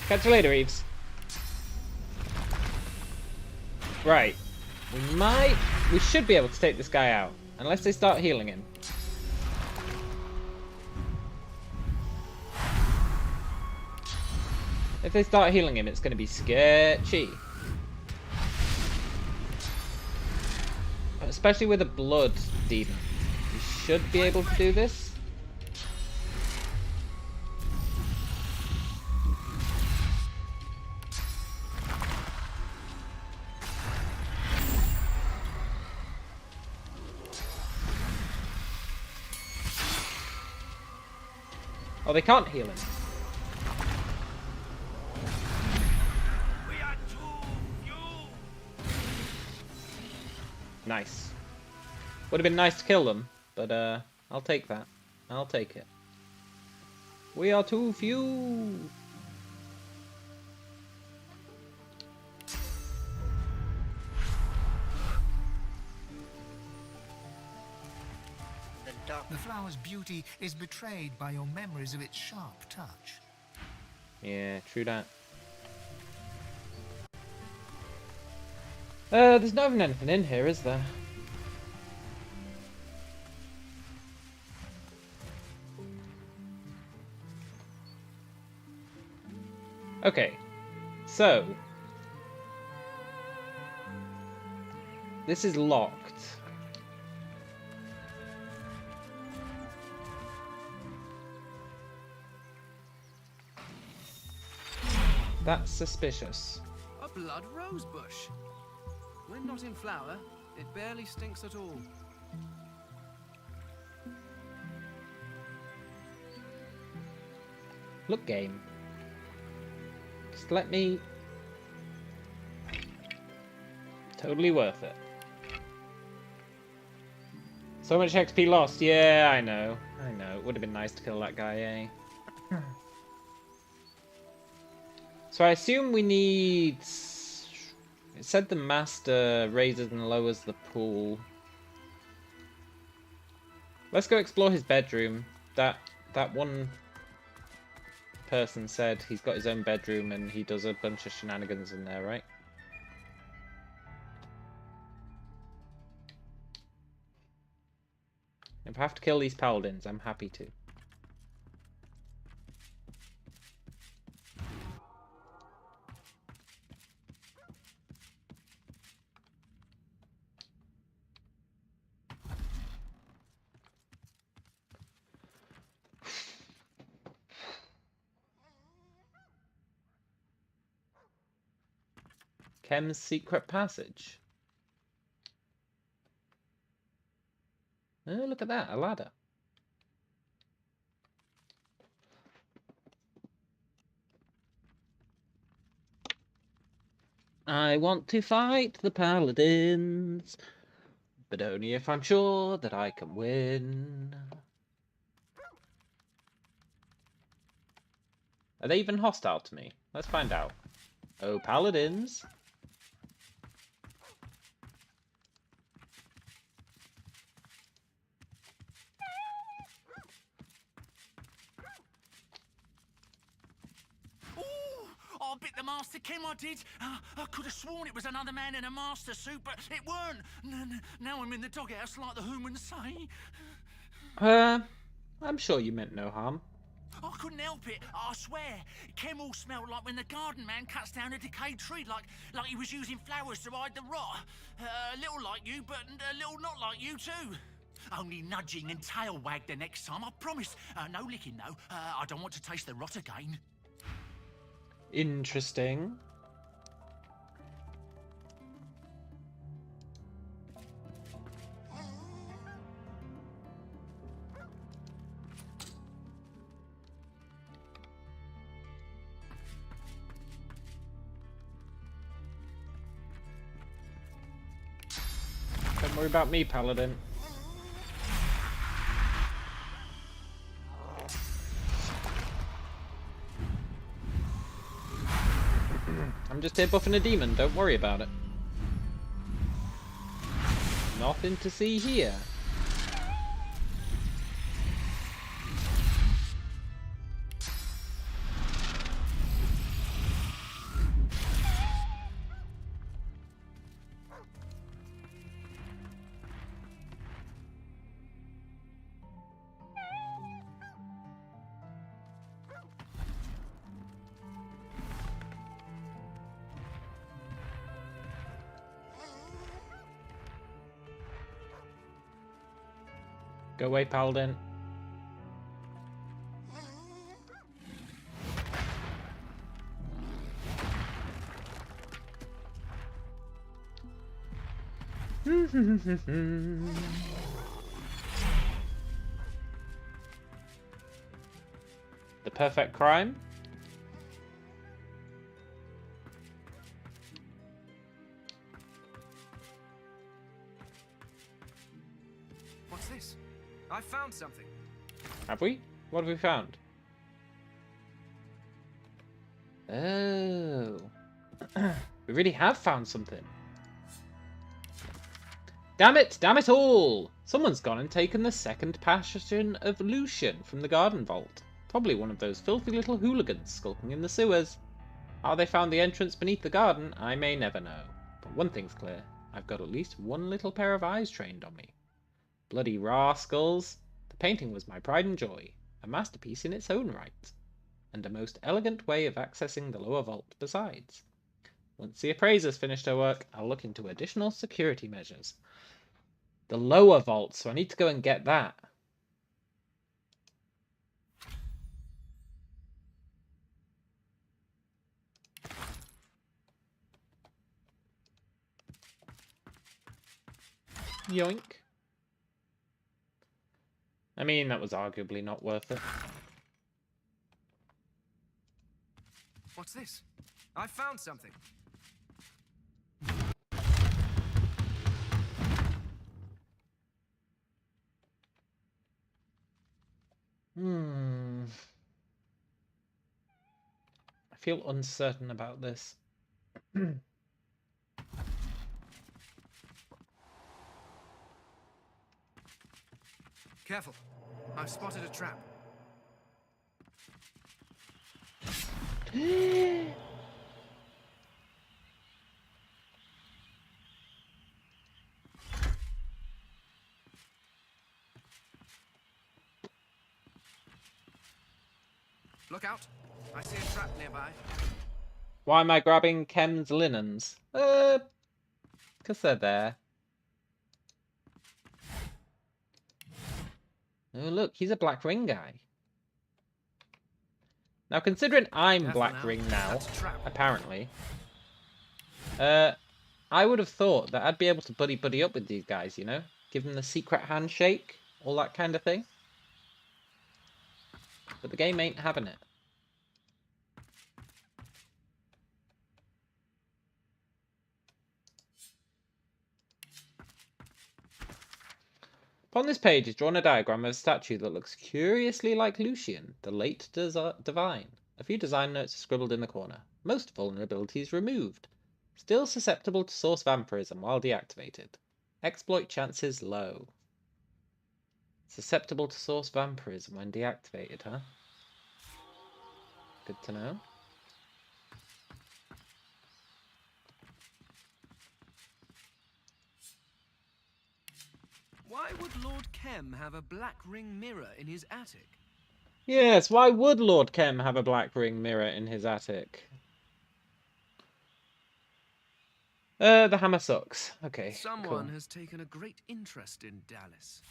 Catch you later, Eves. Right. We should be able to take this guy out. Unless they start healing him. If they start healing him, it's going to be sketchy. Especially with a blood demon. You should be able to do this. Oh, they can't heal him. Nice. Would have been nice to kill them, but I'll take that. I'll take it. We are too few. The flower's beauty is betrayed by your memories of its sharp touch. Yeah, true that. There's not even anything in here, is there? Okay, so this is locked. That's suspicious. A blood rose bush. When not in flower, it barely stinks at all. Look, game. Just let me... Totally worth it. So much XP lost. Yeah, I know. I know. It would have been nice to kill that guy, eh? So I assume we need... It said the master raises and lowers the pool. Let's go explore his bedroom. That one person said he's got his own bedroom and he does a bunch of shenanigans in there, right? If I have to kill these paladins, I'm happy to. Chem's secret passage. Oh, look at that, a ladder. I want to fight the paladins, but only if I'm sure that I can win. Are they even hostile to me? Let's find out. Oh, paladins. I bit the master Kim, I did. I could have sworn it was another man in a master suit, but it weren't. Now I'm in the doghouse like the humans say. I'm sure you meant no harm. I couldn't help it, I swear. Kim all smelled like when the garden man cuts down a decayed tree, like he was using flowers to hide the rot. A little like you, but a little not like you too. Only nudging and tail wag the next time, I promise. No licking though. I don't want to taste the rot again. Interesting. Don't worry about me, Paladin. I'm just here buffing a demon, don't worry about it. Nothing to see here. Go away, Paladin. The perfect crime? What's this? I found something. Have we? What have we found? Oh. We really have found something. Damn it all! Someone's gone and taken the second passion of Lucian from the garden vault. Probably one of those filthy little hooligans skulking in the sewers. How they found the entrance beneath the garden, I may never know. But one thing's clear, I've got at least one little pair of eyes trained on me. Bloody rascals! The painting was my pride and joy, a masterpiece in its own right, and a most elegant way of accessing the lower vault besides. Once the appraiser's finished her work, I'll look into additional security measures. The lower vault, so I need to go and get that. Yoink. I mean, that was arguably not worth it. What's this? I found something. I feel uncertain about this. Careful. I've spotted a trap. Look out. I see a trap nearby. Why am I grabbing Kem's linens? Because they're there. Oh, look, he's a Black Ring guy. Now, considering I'm Black Ring now, apparently, I would have thought that I'd be able to buddy up with these guys, you know? Give them the secret handshake, all that kind of thing. But the game ain't having it. Upon this page is drawn a diagram of a statue that looks curiously like Lucian, the late divine. A few design notes are scribbled in the corner. Most vulnerabilities removed. Still susceptible to source vampirism while deactivated. Exploit chances low. Susceptible to source vampirism when deactivated, huh? Good to know. Why would Lord Kem have a black ring mirror in his attic? Yes, why would Lord Kem have a black ring mirror in his attic? The hammer sucks. Okay, Someone cool. has taken a great interest in Dallas.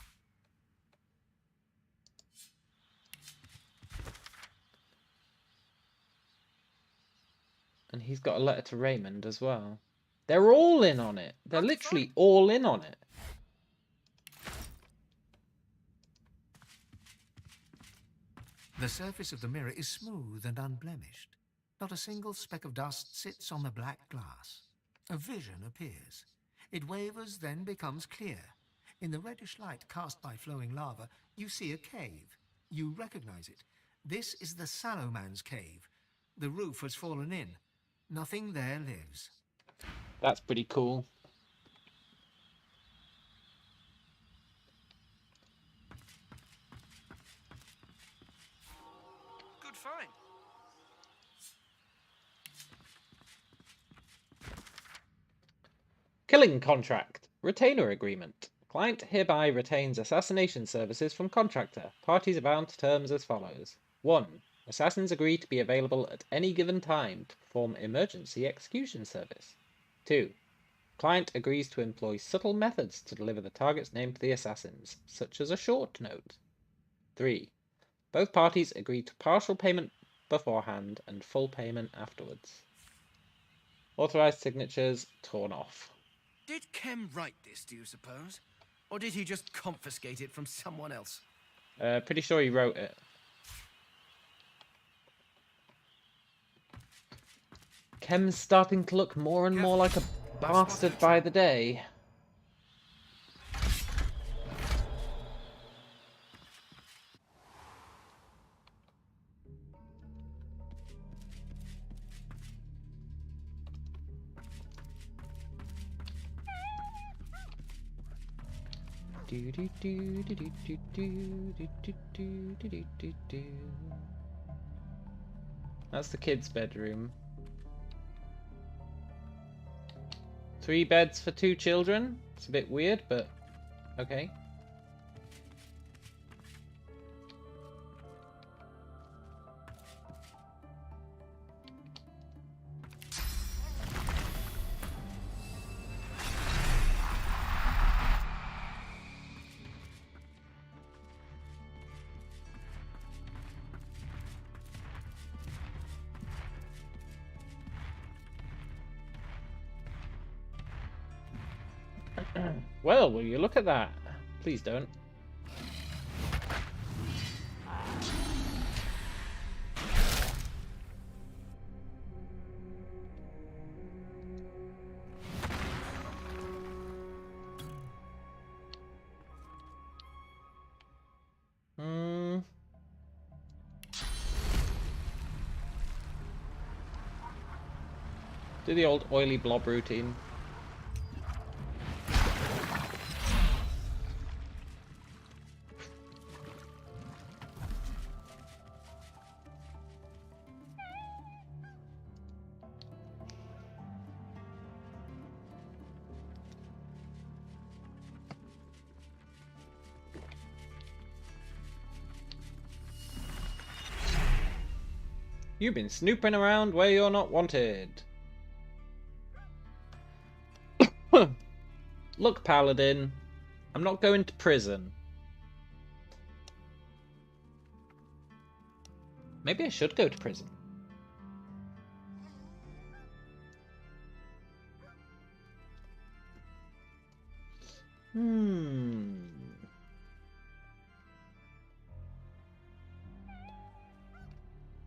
And he's got a letter to Raymond as well. They're all in on it. They're literally all in on it. The surface of the mirror is smooth and unblemished. Not a single speck of dust sits on the black glass. A vision appears. It wavers, then becomes clear. In the reddish light cast by flowing lava, you see a cave. You recognize it. This is the Sallow Man's cave. The roof has fallen in. Nothing there lives. That's pretty cool. Good find. Killing contract. Retainer agreement. Client hereby retains assassination services from contractor. Parties are bound to terms as follows. 1. Assassins agree to be available at any given time to perform emergency execution service. 2. Client agrees to employ subtle methods to deliver the target's name to the assassins, such as a short note. 3. Both parties agree to partial payment beforehand and full payment afterwards. Authorized signatures torn off. Did Kem write this, do you suppose? Or did he just confiscate it from someone else? Pretty sure he wrote it. Kem's starting to look more and more like a bastard by the day. That's the kids' bedroom. 3 beds for 2 children. It's a bit weird, but okay. Well, will you look at that? Please don't. Do the old oily blob routine. You've been snooping around where you're not wanted. Look, Paladin, I'm not going to prison. Maybe I should go to prison.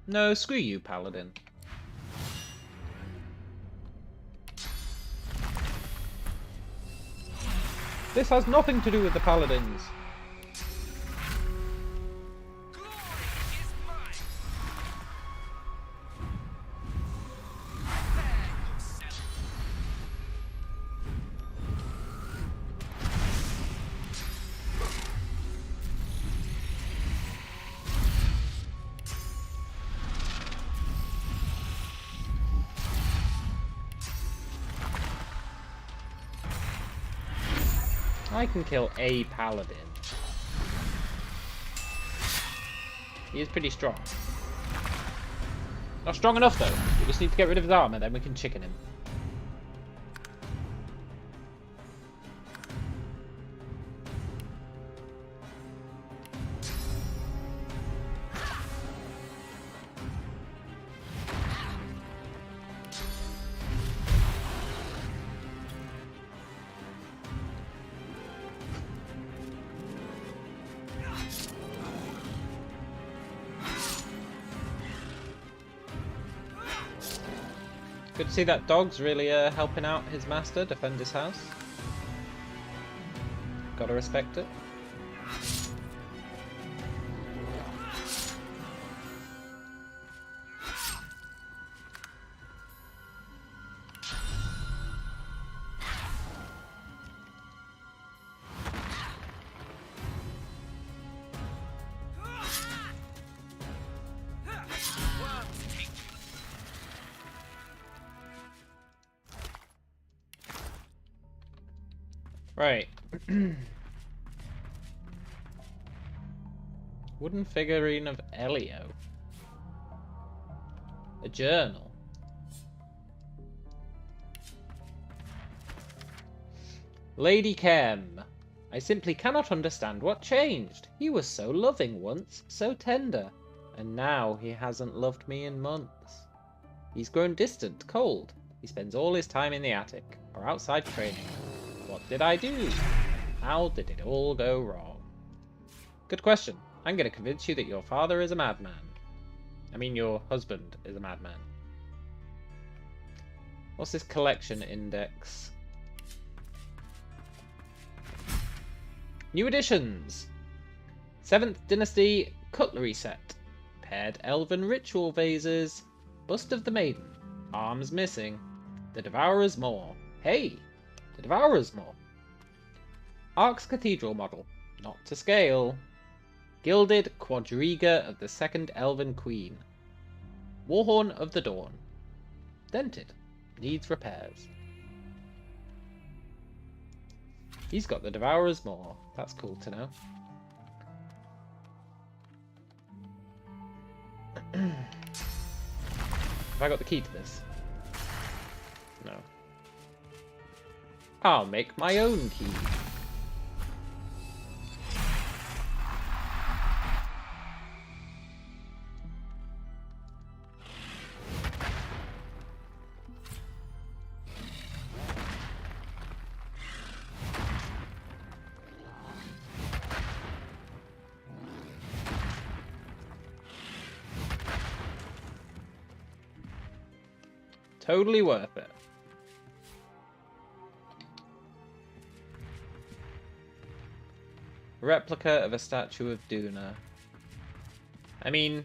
No, screw you, Paladin. This has nothing to do with the Paladins. I can kill a paladin. He is pretty strong. Not strong enough though. We just need to get rid of his armor, then we can chicken him. Good to see that dog's really helping out his master defend his house. Gotta respect it. Right. Wooden figurine of Elio. A journal. Lady Kem. I simply cannot understand what changed. He was so loving once, so tender, and now he hasn't loved me in months. He's grown distant, cold. He spends all his time in the attic, or outside training. What did I do? How did it all go wrong? Good question. I'm going to convince you that your father is a madman. I mean, your husband is a madman. What's this collection index? New additions. 7th Dynasty cutlery set. Paired elven ritual vases. Bust of the maiden. Arms missing. The Devourer's Maw. Hey! The Devourer's Maw. Ark's Cathedral model. Not to scale. Gilded quadriga of the 2nd Elven Queen. Warhorn of the Dawn. Dented. Needs repairs. He's got the Devourer's Maw. That's cool to know. Have I got the key to this? No. I'll make my own key. Totally worth it. Replica of a statue of Duna. I mean,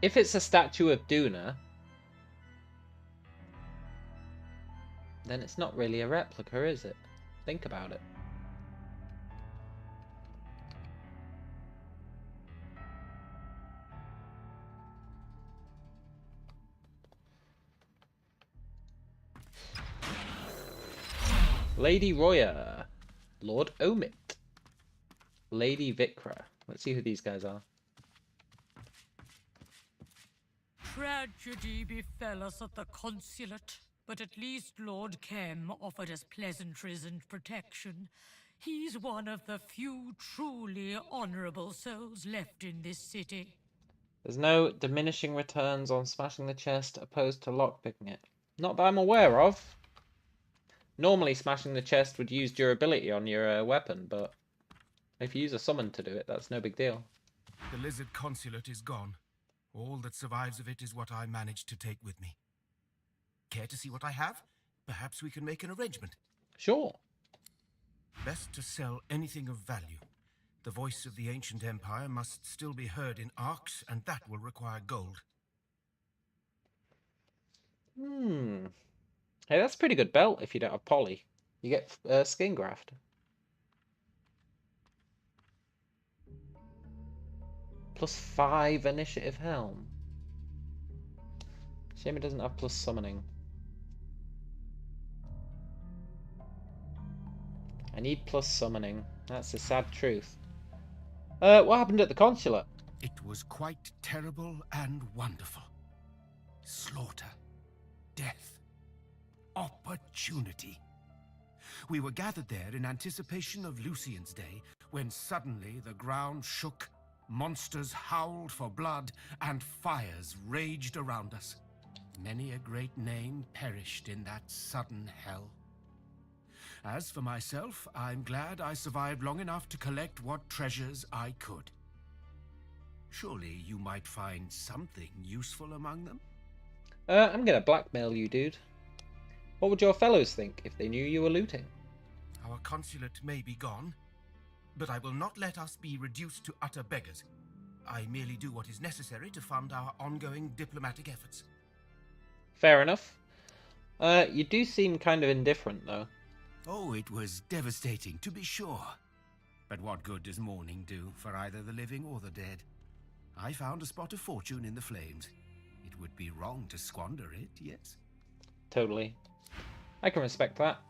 if it's a statue of Duna, then it's not really a replica, is it? Think about it. Lady Roya, Lord Omit, Lady Vikra. Let's see who these guys are. Tragedy befell us at the consulate, but at least Lord Kem offered us pleasantries and protection. He's one of the few truly honorable souls left in this city. There's no diminishing returns on smashing the chest opposed to lockpicking it. Not that I'm aware of. Normally smashing the chest would use durability on your weapon, but if you use a summon to do it, that's no big deal. The Lizard Consulate is gone. All that survives of it is what I managed to take with me. Care to see what I have? Perhaps we can make an arrangement. Sure. Best to sell anything of value. The voice of the ancient empire must still be heard in Arks, and that will require gold. Hey, that's a pretty good belt if you don't have poly. You get skin graft. +5 initiative helm. Shame it doesn't have plus summoning. I need plus summoning. That's the sad truth. What happened at the consulate? It was quite terrible and wonderful. Slaughter. Death. Opportunity. We were gathered there in anticipation of Lucian's Day, when suddenly the ground shook, monsters howled for blood, and fires raged around us. Many a great name perished in that sudden hell. As for myself, I'm glad I survived long enough to collect what treasures I could. Surely you might find something useful among them? I'm gonna blackmail you, dude. What would your fellows think if they knew you were looting? Our consulate may be gone, but I will not let us be reduced to utter beggars. I merely do what is necessary to fund our ongoing diplomatic efforts. Fair enough. You do seem kind of indifferent, though. Oh, it was devastating, to be sure. But what good does mourning do for either the living or the dead? I found a spot of fortune in the flames. It would be wrong to squander it, yes? Totally. I can respect that.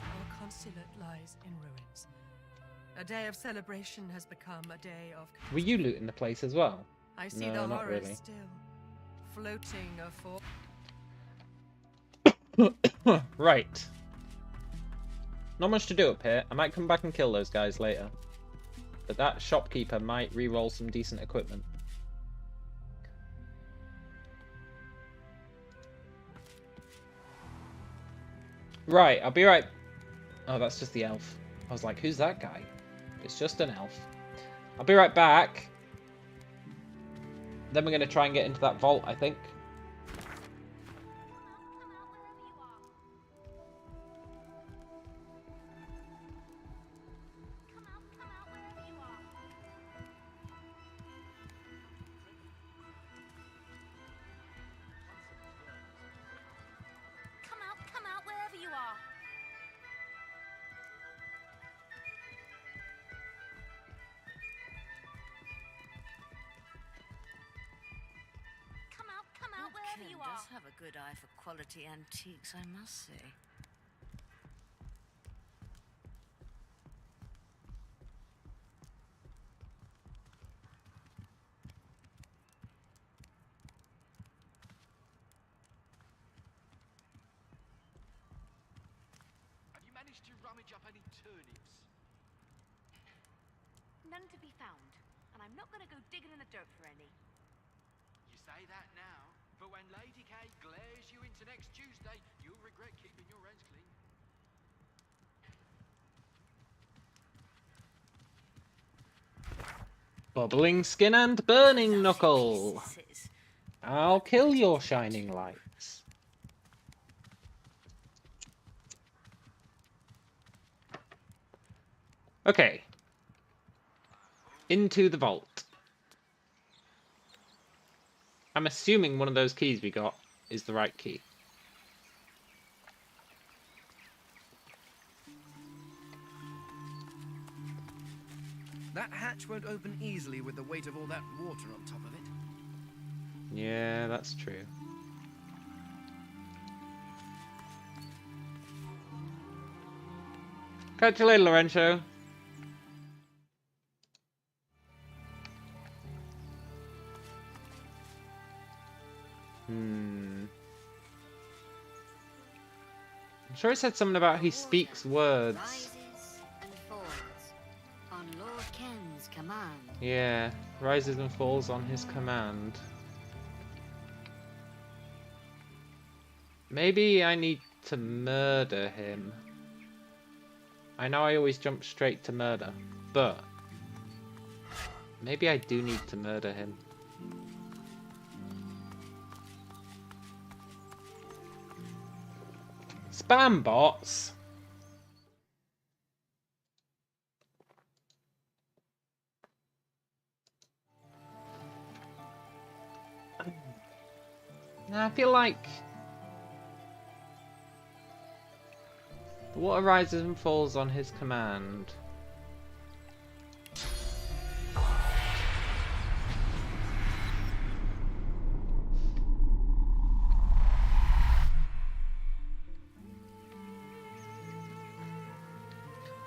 Our consulate lies in ruins. A day of celebration has become a day of... Were you looting the place as well? I see No, the not horrors really. still floating afore. Right. Not much to do up here. I might come back and kill those guys later. But that shopkeeper might re-roll some decent equipment. Right, I'll be right... Oh, that's just the elf. I was like, who's that guy? It's just an elf. I'll be right back. Then we're going to try and get into that vault, I think. Come out wherever you are. Come out wherever you are. Does have a good eye for quality antiques, I must say. Have you managed to rummage up any turnips? None to be found, and I'm not going to go digging in the dirt for any. You say that now, but when Lady K glares you into next Tuesday, you'll regret keeping your hands clean. Bubbling skin and burning knuckle. I'll kill your shining lights. Okay. Into the vault. I'm assuming one of those keys we got is the right key. That hatch won't open easily with the weight of all that water on top of it. Yeah, that's true. Catch you later, Lorenzo. I'm sure it said something about he speaks words. Rises and falls on Lord Ken's command. Yeah, rises and falls on his command. Maybe I need to murder him. I know I always jump straight to murder, but maybe I do need to murder him. Spam bots? Now I feel like the water rises and falls on his command.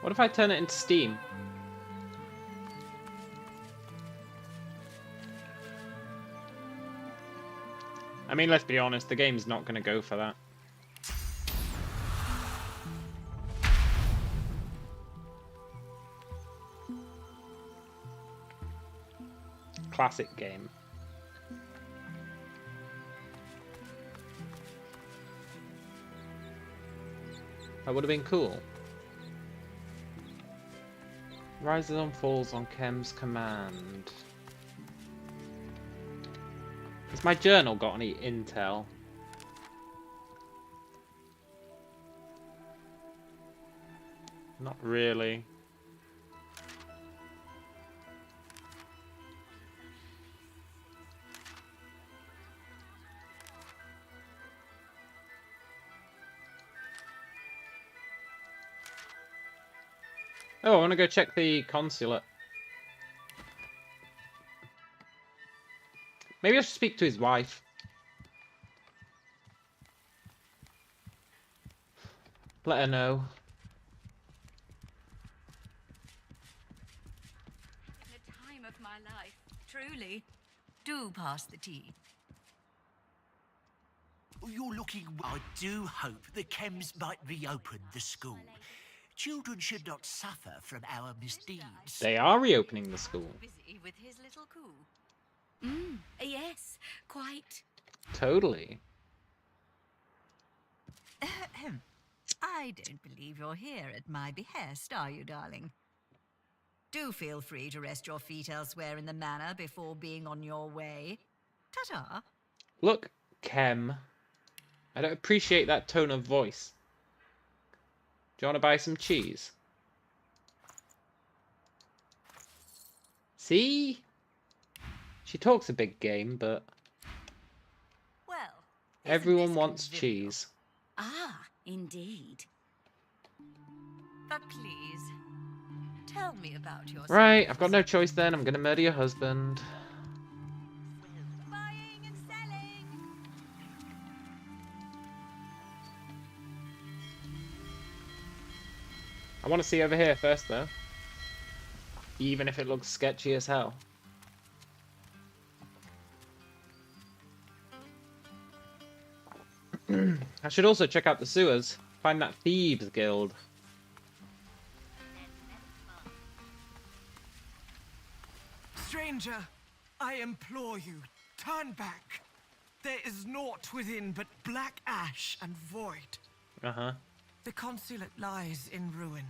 What if I turn it into steam? I mean, let's be honest, the game's not going to go for that. Classic game. That would have been cool. Rises and falls on Kem's command. Has my journal got any intel? Not really. Oh, I want to go check the consulate. Maybe I should speak to his wife. Let her know. The time of my life, truly. Do pass the tea. You're looking... I do hope the Chems might reopen the school. Children should not suffer from our misdeeds. They are reopening the school. Busy with his little coup. Yes, quite. Totally. I don't believe you're here at my behest, are you, darling? Do feel free to rest your feet elsewhere in the manor before being on your way. Ta-ta. Look, Chem. I don't appreciate that tone of voice. Do you want to buy some cheese? See? She talks a big game, but... Well, everyone wants cheese. Ah, indeed. But please, tell me about yourself. Right, I've got no choice then. I'm gonna murder your husband. Buying and selling. I want to see over here first, though. Even if it looks sketchy as hell. I should also check out the sewers. Find that Thieves Guild. Stranger, I implore you, turn back. There is naught within but black ash and void. Uh-huh. The consulate lies in ruin.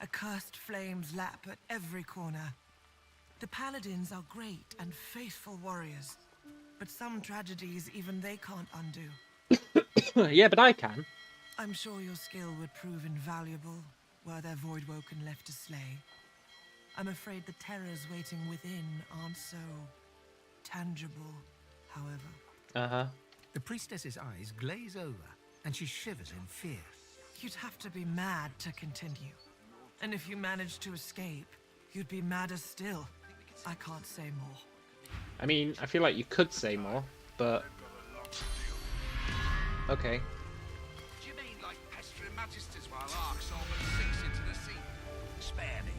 Accursed flames lap at every corner. The paladins are great and faithful warriors, but some tragedies even they can't undo. Yeah, but I can. I'm sure your skill would prove invaluable were there Voidwoken left to slay. I'm afraid the terrors waiting within aren't so tangible, however. Uh-huh. The priestess's eyes glaze over, and she shivers in fear. You'd have to be mad to continue. And if you managed to escape, you'd be madder still. I can't say more. I mean, I feel like you could say more, but... okay. Do you mean like pestering magisters while arcs almost sinks into the sea? Spare me.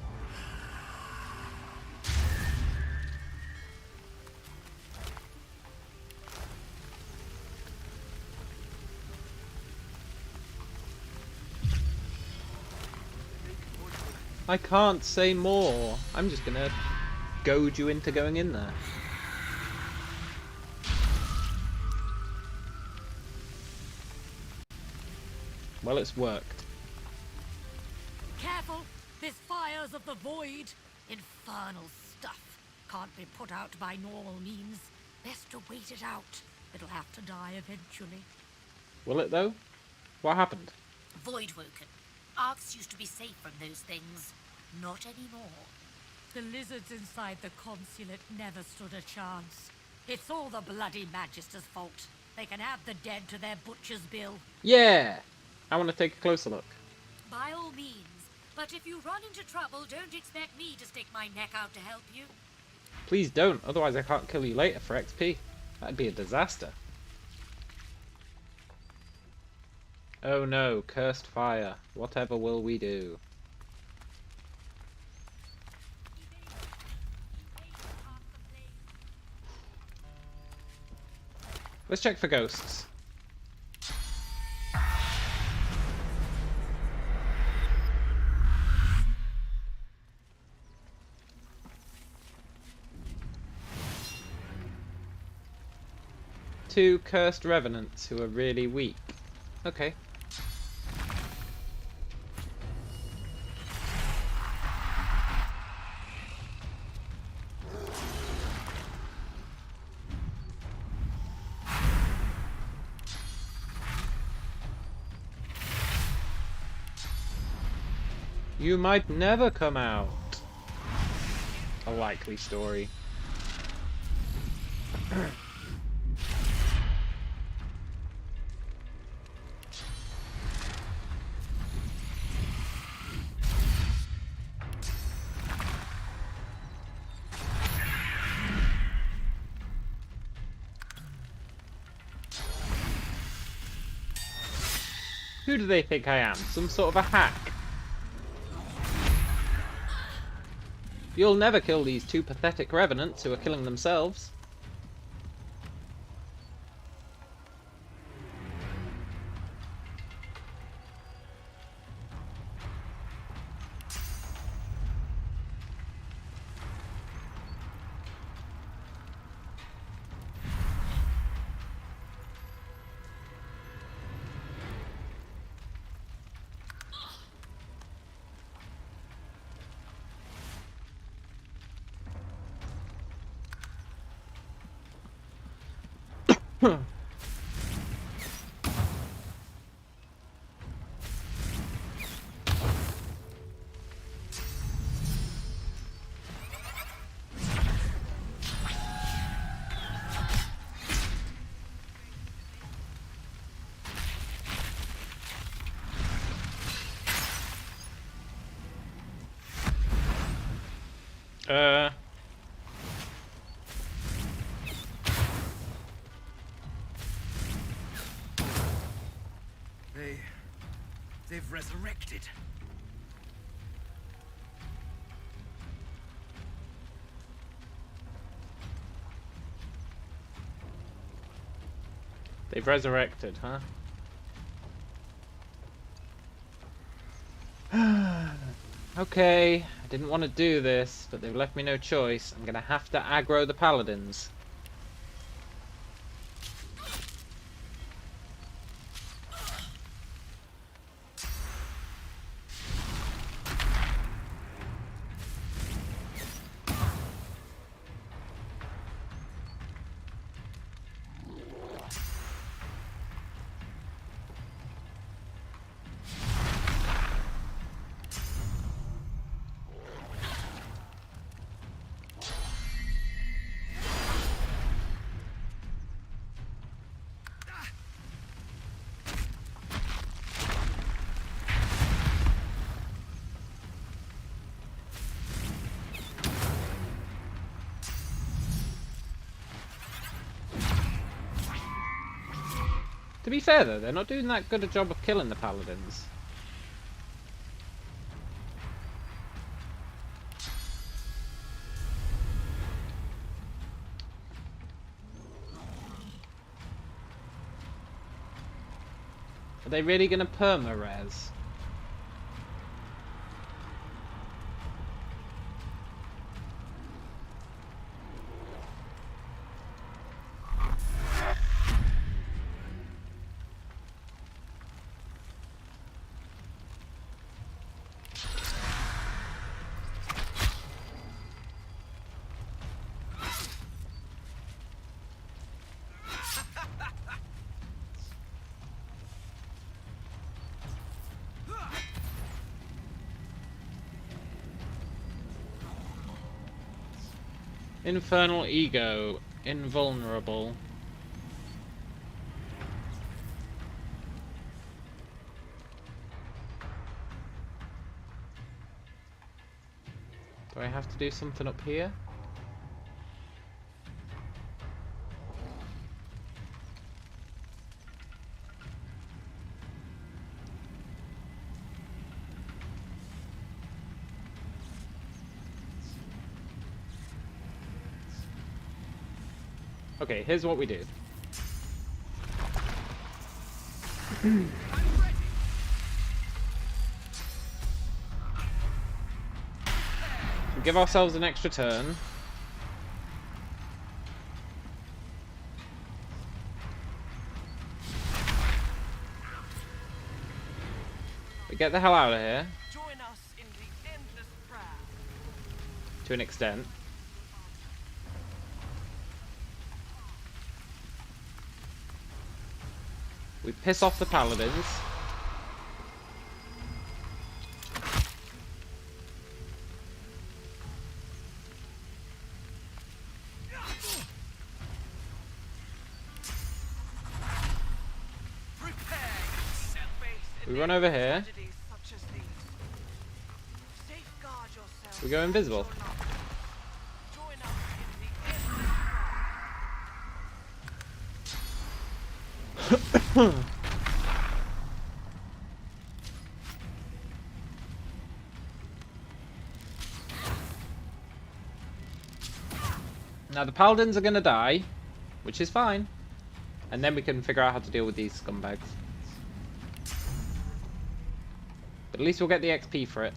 I can't say more. I'm just gonna goad you into going in there. Well, it's worked. Careful! This fire's of the void. Infernal stuff. Can't be put out by normal means. Best to wait it out. It'll have to die eventually. Will it, though? What happened? Voidwoken. Arcs used to be safe from those things. Not anymore. The lizards inside the consulate never stood a chance. It's all the bloody Magister's fault. They can have the dead to their butcher's bill. Yeah! I want to take a closer look. By all means. But if you run into trouble, don't expect me to stick my neck out to help you. Please don't, otherwise I can't kill you later for XP. That'd be a disaster. Oh no, cursed fire. Whatever will we do? Let's check for ghosts. Two cursed revenants who are really weak. Okay. You might never come out. A likely story. Who do they think I am? Some sort of a hack? You'll never kill these two pathetic revenants who are killing themselves. They've resurrected. They've resurrected, huh? Okay, I didn't want to do this, but they've left me no choice. I'm gonna have to aggro the paladins. To be fair though, they're not doing that good a job of killing the paladins. Are they really gonna perma-res? Infernal ego, invulnerable. Do I have to do something up here? Okay, here's what we do. We give ourselves an extra turn. We get the hell out of here. Join us in the endless prowl. To an extent. We piss off the paladins. We run over here. We go invisible. Now the paladins are gonna die, which is fine, and then we can figure out how to deal with these scumbags. But at least we'll get the XP for it.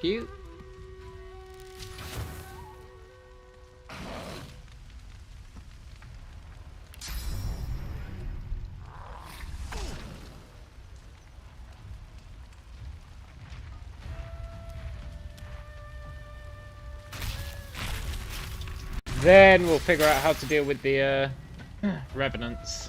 Thank you. Then we'll figure out how to deal with the revenants.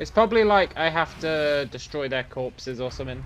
It's probably like I have to destroy their corpses or something.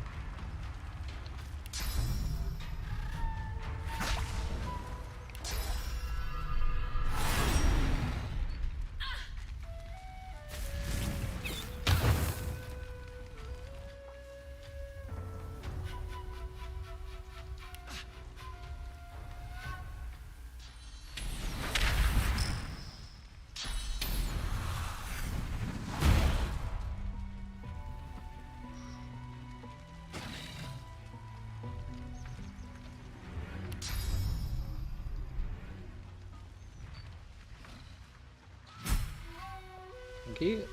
Thank you.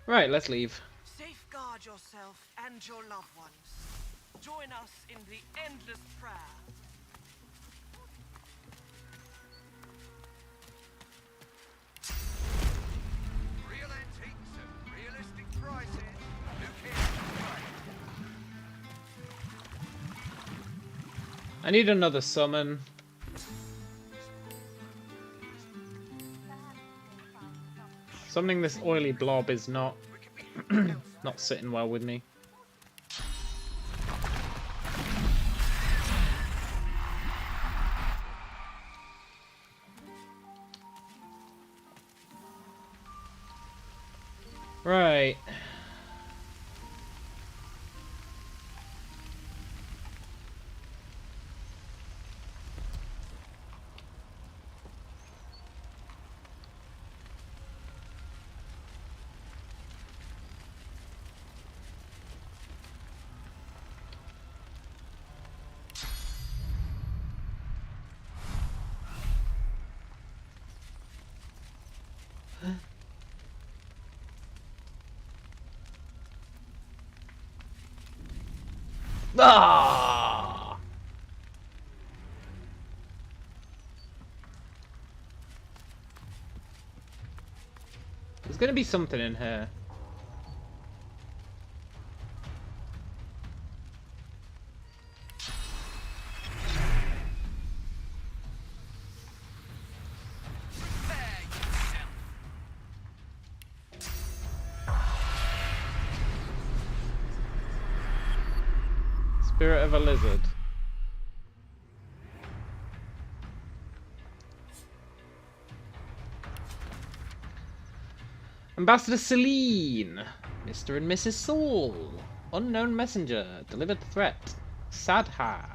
Right, let's leave. Safeguard yourself and your loved ones. Join us in the endless prayer. Real antiques at realistic prices. Who cares? I need another summon. Something this oily blob is not not sitting well with me. Right. Ah! There's gonna be something in here. Spirit of a lizard. Ambassador Celine, Mr. and Mrs. Saul. Unknown messenger. Delivered threat. Sadha.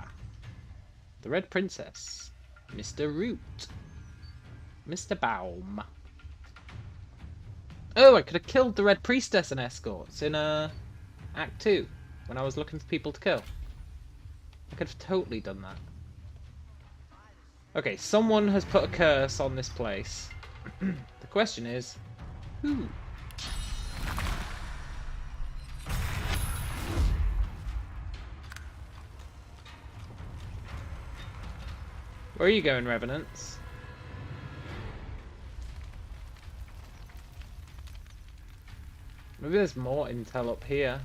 The Red Princess. Mr. Root. Mr. Baum. Oh, I could have killed the Red Priestess and escorts in Act 2 when I was looking for people to kill. I could have totally done that. Okay, someone has put a curse on this place. The question is, who? Where are you going, Revenants? Maybe there's more intel up here.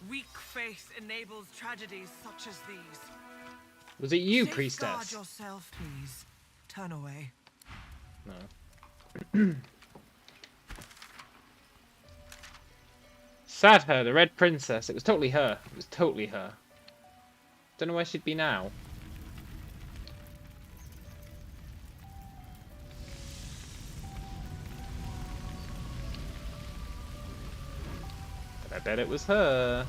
Weak faith enables tragedies such as these. Was it you, Safeguard Priestess? yourself, please. Turn away. No. Sadha, the Red Princess. It was totally her. It was totally her. Don't know where she'd be now. But I bet it was her.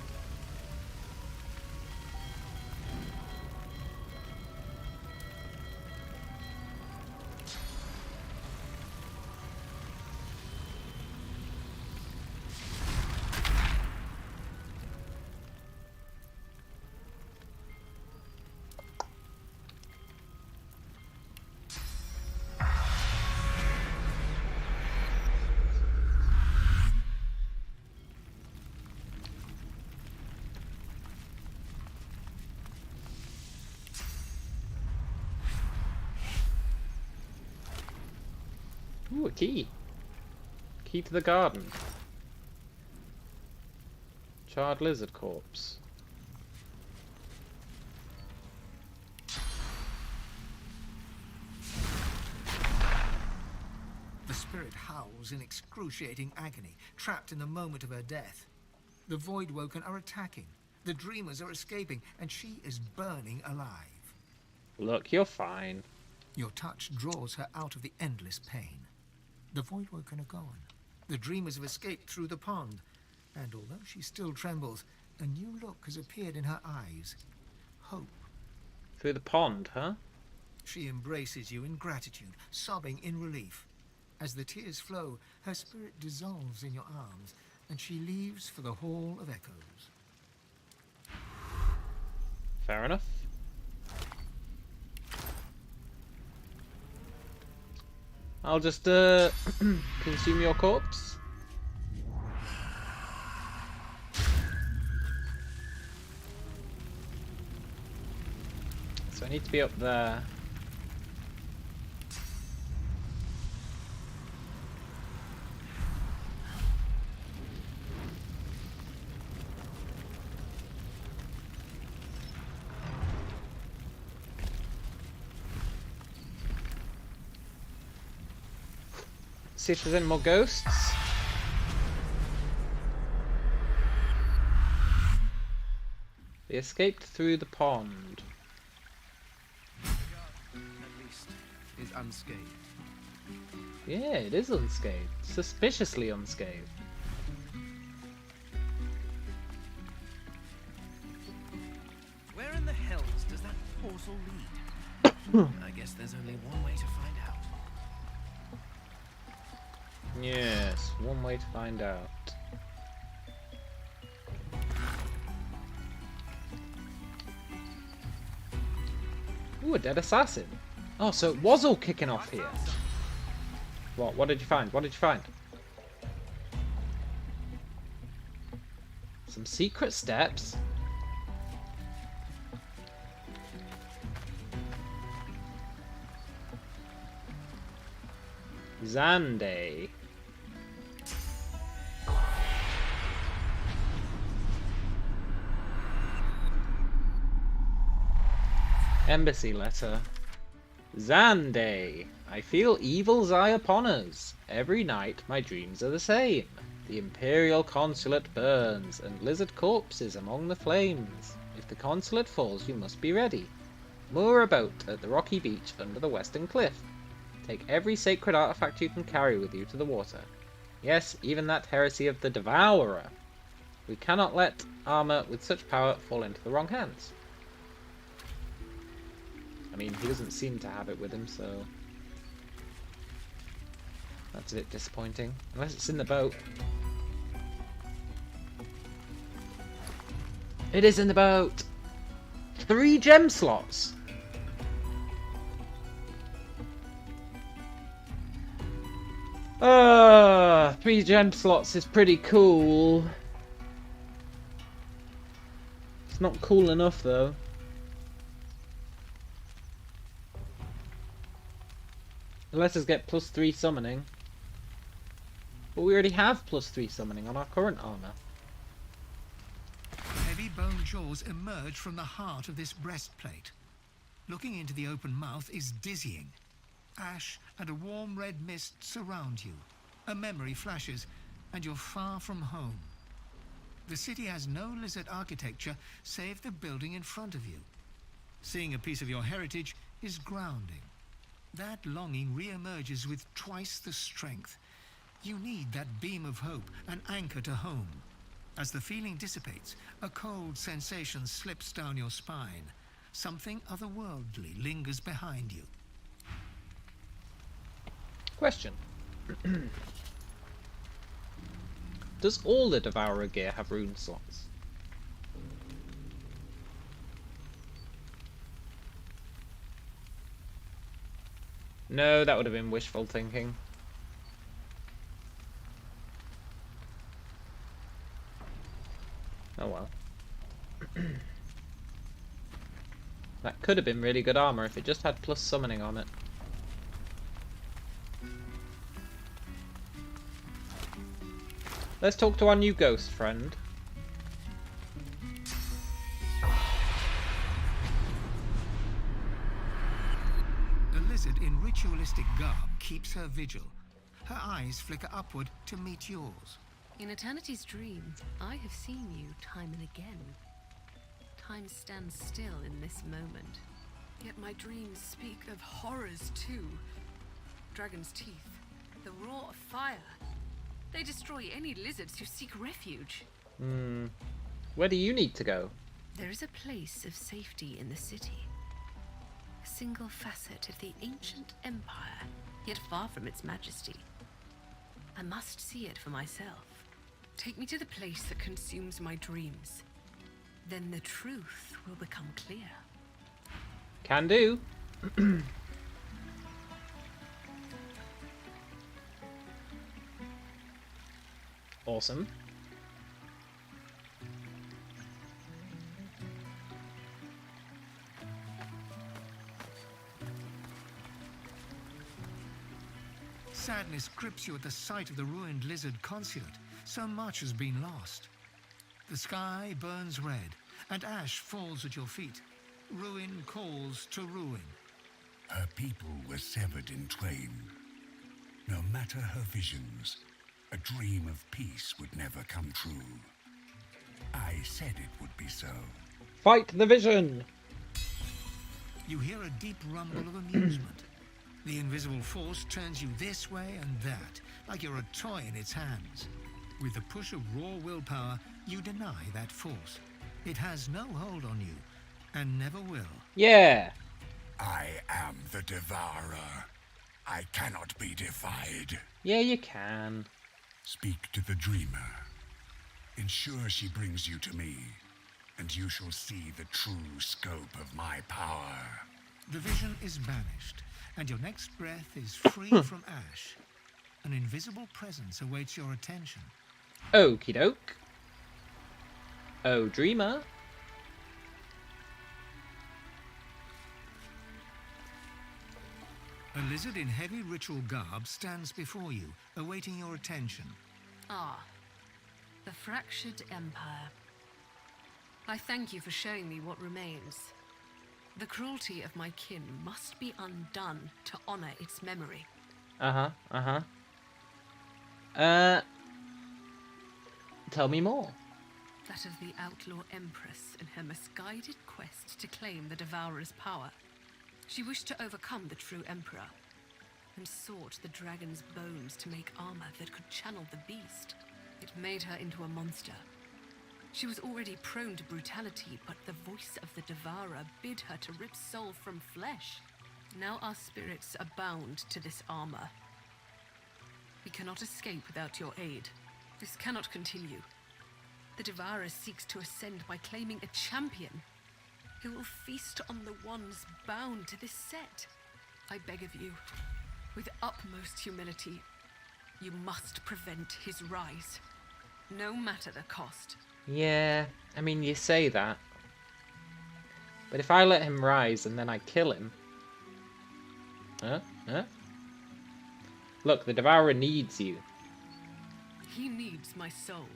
Ooh, a key. Key to the garden. Charred lizard corpse. The spirit howls in excruciating agony, trapped in the moment of her death. The Voidwoken are attacking. The Dreamers are escaping, and she is burning alive. Look, you're fine. Your touch draws her out of the endless pain. The Voidwoken are gone. The Dreamers have escaped through the pond. And although she still trembles, a new look has appeared in her eyes. Hope. Through the pond, huh? She embraces you in gratitude, sobbing in relief. As the tears flow, her spirit dissolves in your arms, and she leaves for the Hall of Echoes. Fair enough. I'll just consume your corpse. So I need to be up there. See if there's any more ghosts. They escaped through the pond. At least is unscathed. Yeah, it is unscathed. Suspiciously unscathed. Where in the hells does that portal lead? I guess there's only one way to find out. Yes, one way to find out. Ooh, a dead assassin. Oh, so it was all kicking off here. What did you find? What did you find? Some secret steps. Zande. Embassy letter. Zande, I feel evil's eye upon us. Every night my dreams are the same. The Imperial Consulate burns, and lizard corpses among the flames. If the consulate falls, you must be ready. Moor a boat at the rocky beach under the western cliff. Take every sacred artifact you can carry with you to the water. Yes, even that heresy of the Devourer. We cannot let armor with such power fall into the wrong hands. I mean, he doesn't seem to have it with him, so that's a bit disappointing. Unless it's in the boat. It is in the boat! 3 gem slots! Ah, 3 gem slots is pretty cool. It's not cool enough, though. Let us get +3 summoning. But we already have +3 summoning on our current armor. Heavy bone jaws emerge from the heart of this breastplate. Looking into the open mouth is dizzying. Ash and a warm red mist surround you. A memory flashes, and you're far from home. The city has no lizard architecture save the building in front of you. Seeing a piece of your heritage is grounding. That longing re-emerges with twice the strength. You need that beam of hope, an anchor to home. As the feeling dissipates, a cold sensation slips down your spine. Something otherworldly lingers behind you. Question. Does all the Devourer gear have rune slots? No, that would have been wishful thinking. Oh well. That could have been really good armor if it just had plus summoning on it. Let's talk to our new ghost friend. The lizard in ritualistic garb keeps her vigil. Her eyes flicker upward to meet yours. In Eternity's dream, I have seen you time and again. Time stands still in this moment. Yet my dreams speak of horrors too. Dragon's teeth, the roar of fire. They destroy any lizards who seek refuge. Where do you need to go? There is a place of safety in the city. A single facet of the ancient empire, yet far from its majesty. I must see it for myself. Take me to the place that consumes my dreams. Then the truth will become clear. Can do. Awesome. Sadness grips you at the sight of the ruined lizard consulate. So much has been lost. The sky burns red, and ash falls at your feet. Ruin calls to ruin. Her people were severed in twain. No matter her visions, a dream of peace would never come true. I said it would be so. Fight the vision! You hear a deep rumble of amusement. The invisible force turns you this way and that, like you're a toy in its hands. With the push of raw willpower, you deny that force. It has no hold on you, and never will. Yeah! I am the Devourer. I cannot be defied. Yeah, you can. Speak to the Dreamer. Ensure she brings you to me, and you shall see the true scope of my power. The vision is banished, and your next breath is free from ash. An invisible presence awaits your attention. Okie doke. Oh, Dreamer. A lizard in heavy ritual garb stands before you, awaiting your attention. Ah, the fractured empire. I thank you for showing me what remains. The cruelty of my kin must be undone to honor its memory. Tell me more. That of the outlaw empress in her misguided quest to claim the Devourer's power. She wished to overcome the true emperor, and sought the dragon's bones to make armor that could channel the beast. It made her into a monster. She was already prone to brutality, but the voice of the Devourer bid her to rip soul from flesh. Now our spirits are bound to this armor. We cannot escape without your aid. This cannot continue. The Devourer seeks to ascend by claiming a champion. He will feast on the ones bound to this set. I beg of you, with utmost humility, you must prevent his rise, no matter the cost. Yeah, I mean, you say that. But if I let him rise and then I kill him... Huh? Look, the Devourer needs you. He needs my soul.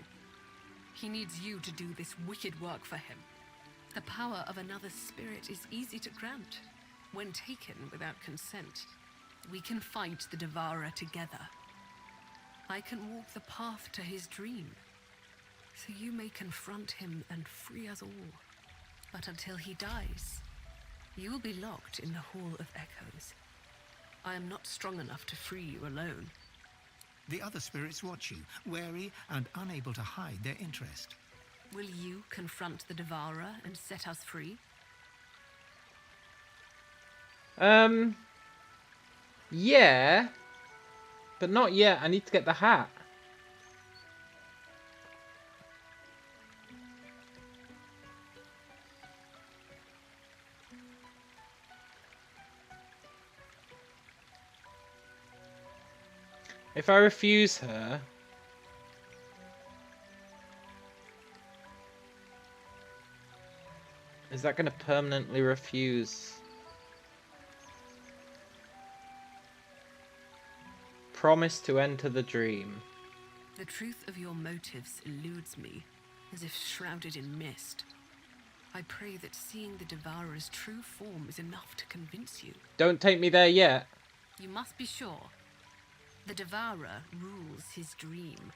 He needs you to do this wicked work for him. The power of another spirit is easy to grant. When taken without consent, we can fight the Devourer together. I can walk the path to his dream, so you may confront him and free us all. But until he dies, you will be locked in the Hall of Echoes. I am not strong enough to free you alone. The other spirits watch you, wary and unable to hide their interest. Will you confront the Devourer and set us free? Yeah. But not yet. I need to get the hat. If I refuse her... Is that going to permanently refuse? Promise to enter the dream. The truth of your motives eludes me, as if shrouded in mist. I pray that seeing the Devourer's true form is enough to convince you. Don't take me there yet. You must be sure. The Devourer rules his dream,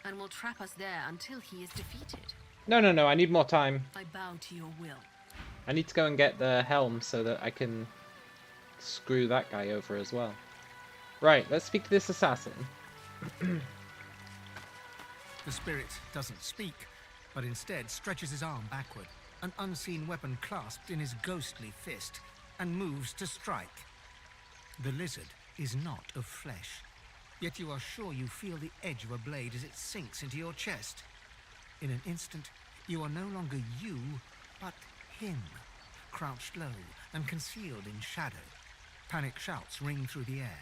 and will trap us there until he is defeated. No, I need more time. I bow to your will. I need to go and get the helm so that I can screw that guy over as well. Right, let's speak to this assassin. The spirit doesn't speak, but instead stretches his arm backward, an unseen weapon clasped in his ghostly fist, and moves to strike. The lizard is not of flesh, yet you are sure you feel the edge of a blade as it sinks into your chest. In an instant, you are no longer you, but him, crouched low and concealed in shadow. Panic shouts ring through the air,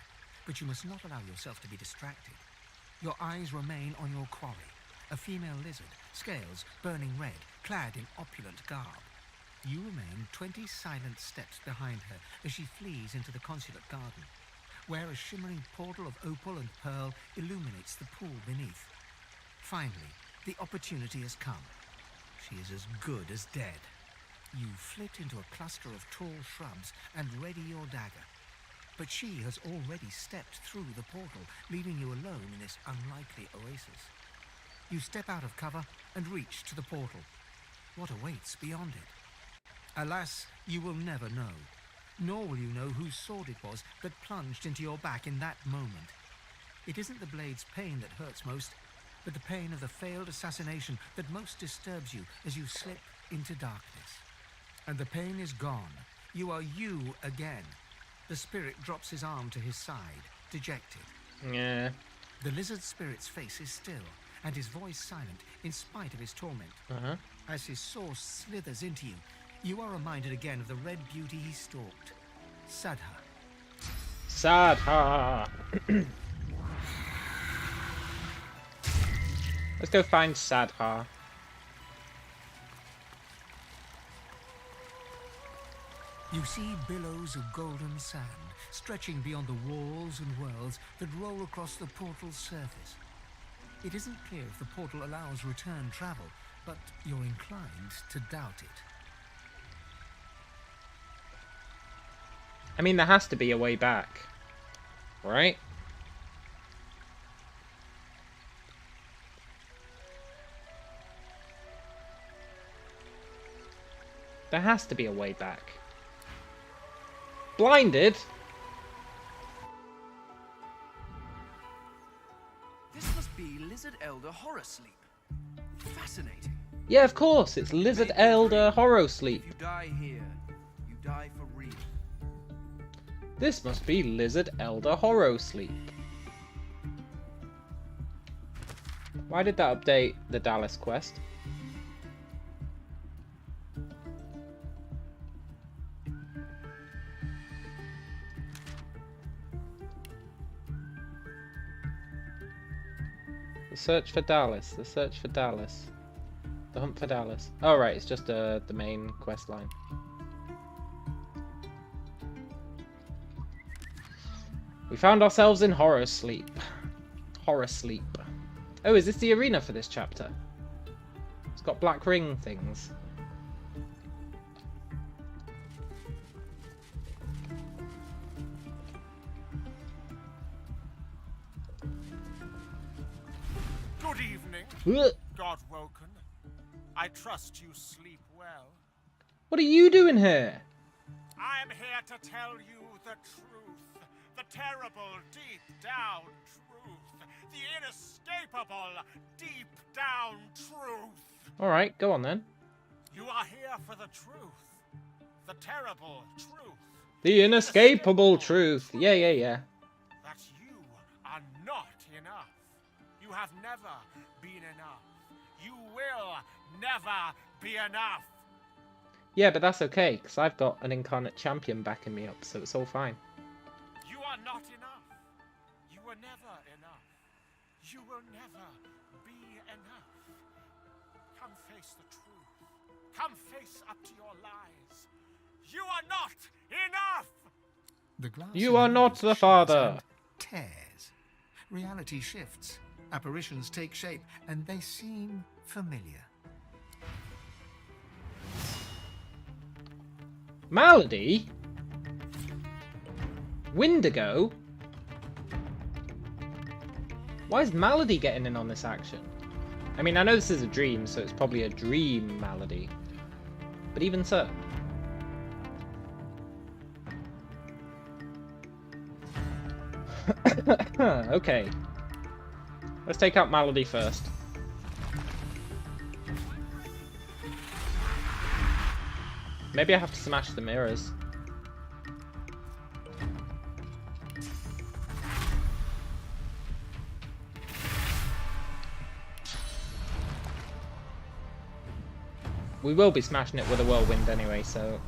but you must not allow yourself to be distracted. Your eyes remain on your quarry, a female lizard, scales burning red, clad in opulent garb. You remain 20 silent steps behind her as she flees into the consulate garden, where a shimmering portal of opal and pearl illuminates the pool beneath. Finally, the opportunity has come. She is as good as dead. You flit into a cluster of tall shrubs and ready your dagger. But she has already stepped through the portal, leaving you alone in this unlikely oasis. You step out of cover and reach to the portal. What awaits beyond it? Alas, you will never know. Nor will you know whose sword it was that plunged into your back in that moment. It isn't the blade's pain that hurts most, but the pain of the failed assassination that most disturbs you as you slip into darkness. And the pain is gone. You are you again. The spirit drops his arm to his side, dejected. Yeah. The lizard spirit's face is still, and his voice silent, in spite of his torment. As his source slithers into you, you are reminded again of the red beauty he stalked. Sadha. Sadha! Let's go find Sadha. You see billows of golden sand stretching beyond the walls and worlds that roll across the portal's surface. It isn't clear if the portal allows return travel, but you're inclined to doubt it. I mean, there has to be a way back. Right? There has to be a way back. Blinded? This must be Lizard Elder Horror Sleep. Fascinating. Yeah, of course. It's Lizard Elder Horror Sleep. If you die here, you die for real. This must be Lizard Elder Horror Sleep. Why did that update the Dallas quest? The search for Dallas. The search for Dallas. The hunt for Dallas. Oh right, it's just the main quest line. We found ourselves in Horror Sleep. Horror Sleep. Oh, is this the arena for this chapter? It's got black ring things. Good evening, God woken. I trust you sleep well. What are you doing here? I am here to tell you the truth. The terrible, deep down truth. The inescapable, deep down truth. Alright, go on then. You are here for the truth. The terrible truth. The inescapable truth. Yeah. That you are not enough. You have never been enough. You will never be enough. Yeah, but that's okay, because I've got an incarnate champion backing me up, so it's all fine. You are not enough. You were never enough. You will never be enough. Come face the truth. Come face up to your lies. You are not enough! The glass You are not the father. Tears. Reality shifts. Apparitions take shape, and they seem familiar. Malady? Windigo? Why is Malady getting in on this action? I mean, I know this is a dream, so it's probably a dream Malady. But even so. Okay. Let's take out Malady first. Maybe I have to smash the mirrors. We will be smashing it with a whirlwind anyway, so...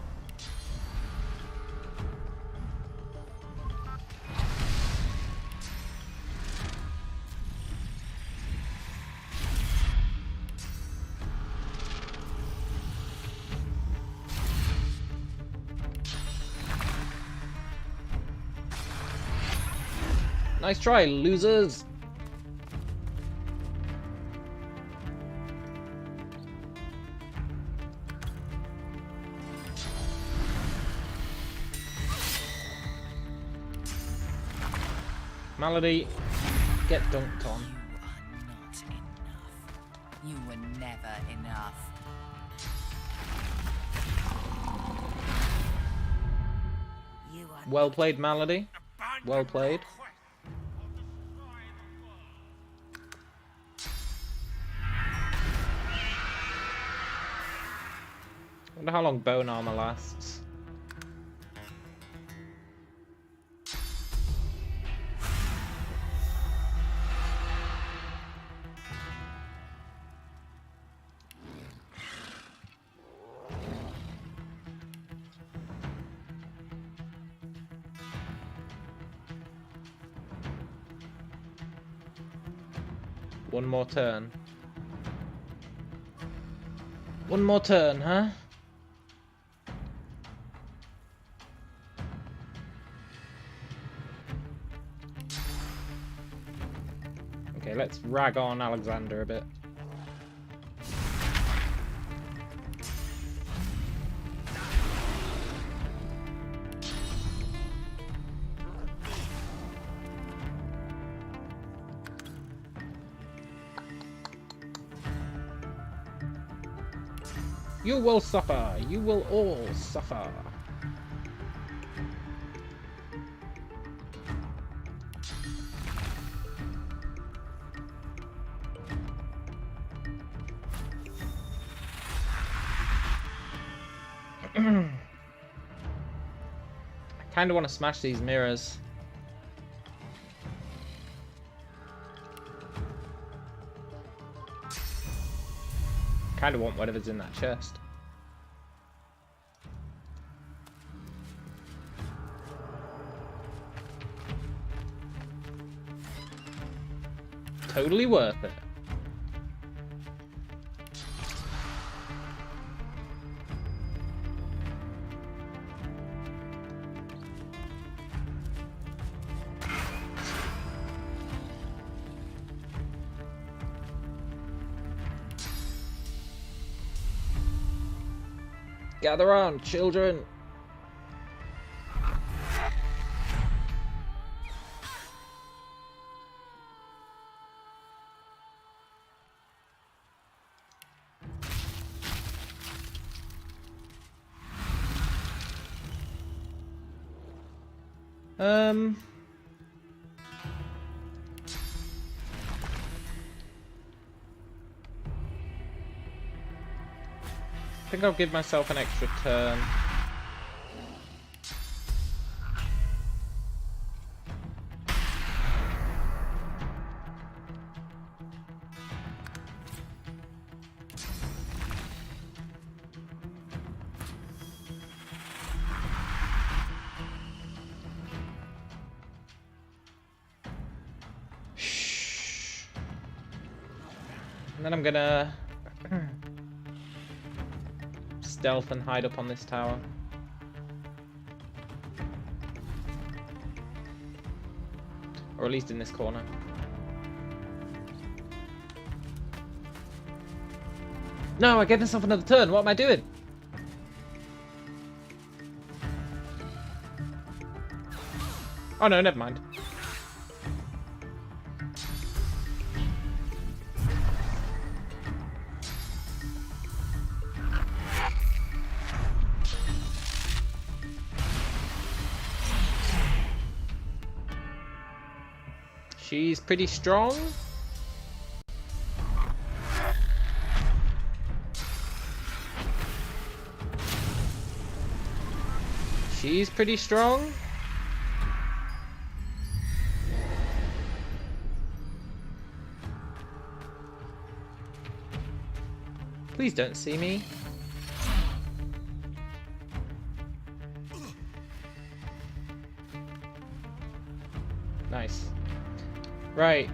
Nice try, losers! Malady, get dunked on. You were never enough. Well played, Malady. Well played. I wonder how long bone armor lasts. One more turn. One more turn, huh? Okay, let's rag on Alexander a bit. You will suffer. You will all suffer. I kind of want to smash these mirrors. Kind of want whatever's in that chest. Totally worth it. Gather round, children. I think I'll give myself an extra turn. Shh. And then I'm gonna stealth and hide up on this tower. Or at least in this corner. No, I gave myself another turn. What am I doing? Oh no, never mind. She's pretty strong. She's pretty strong. Please don't see me. Nice. Right.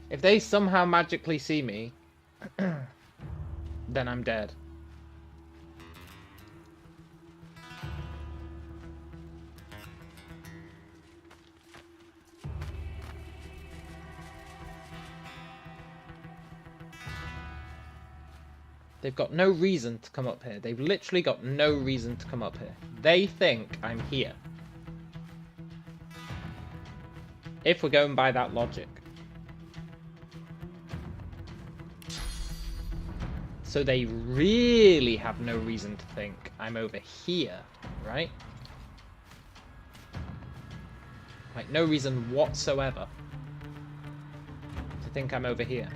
If they somehow magically see me, then I'm dead. They've got no reason to come up here. They've literally got no reason to come up here. They think I'm here. If we're going by that logic. So they really have no reason to think I'm over here, right? Like, no reason whatsoever to think I'm over here.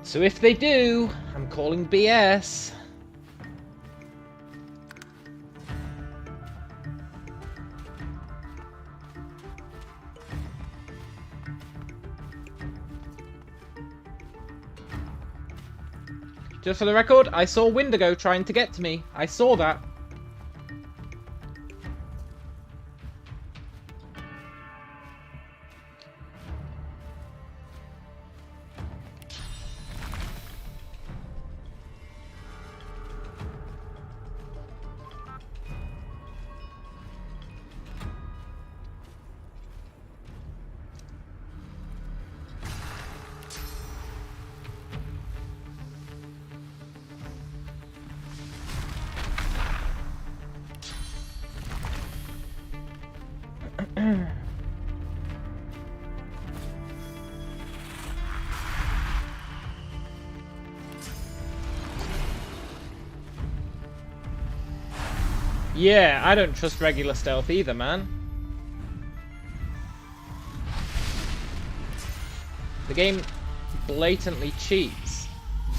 So if they do, I'm calling BS. Just for the record, I saw Wendigo trying to get to me. I saw that. Yeah, I don't trust regular stealth either, man. The game blatantly cheats.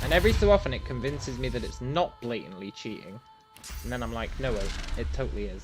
And every so often it convinces me that it's not blatantly cheating. And then I'm like, no, it totally is.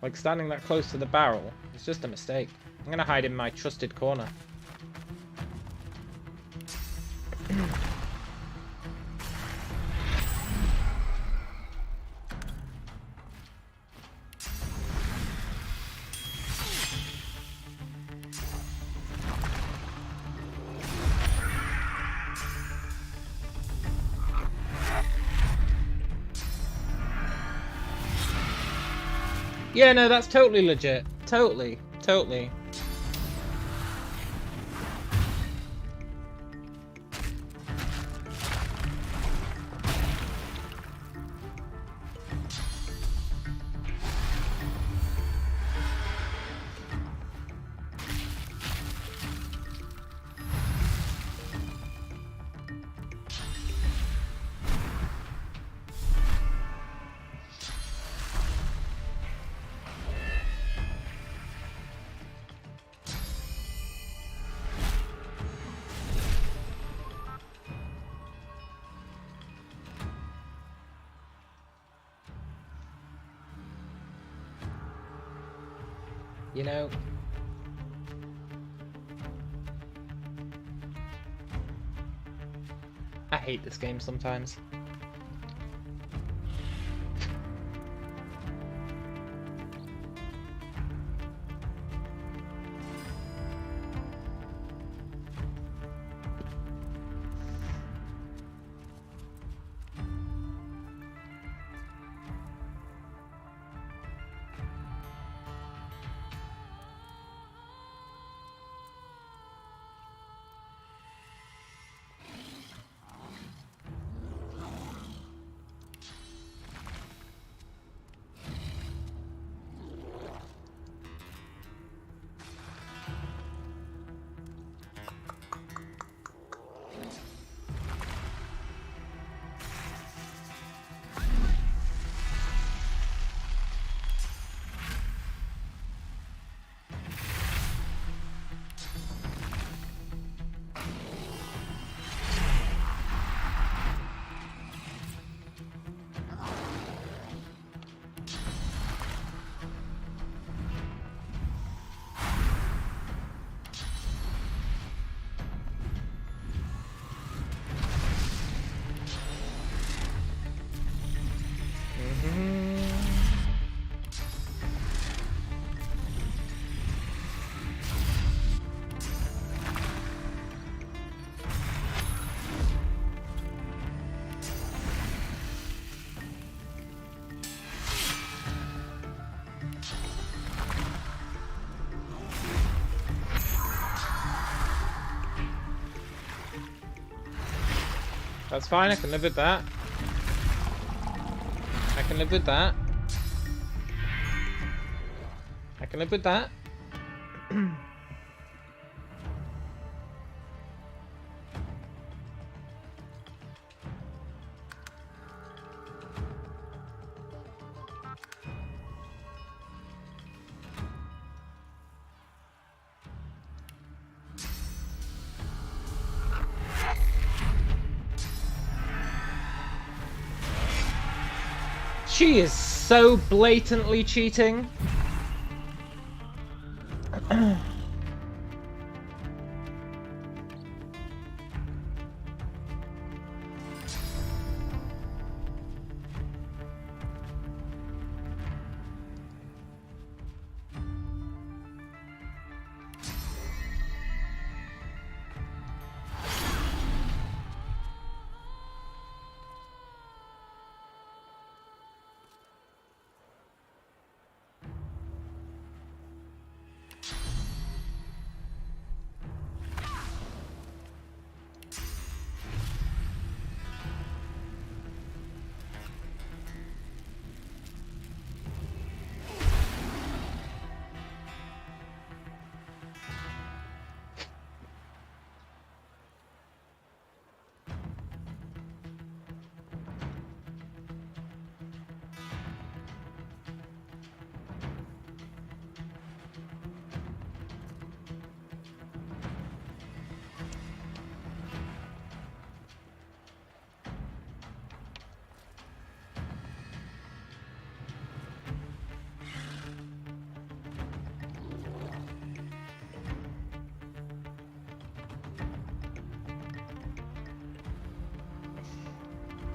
Like, standing that close to the barrel is just a mistake. I'm gonna hide in my trusted corner. Yeah, no, that's totally legit. Totally. Totally. You know, I hate this game sometimes. That's fine, I can live with that. I can live with that. I can live with that. She is so blatantly cheating.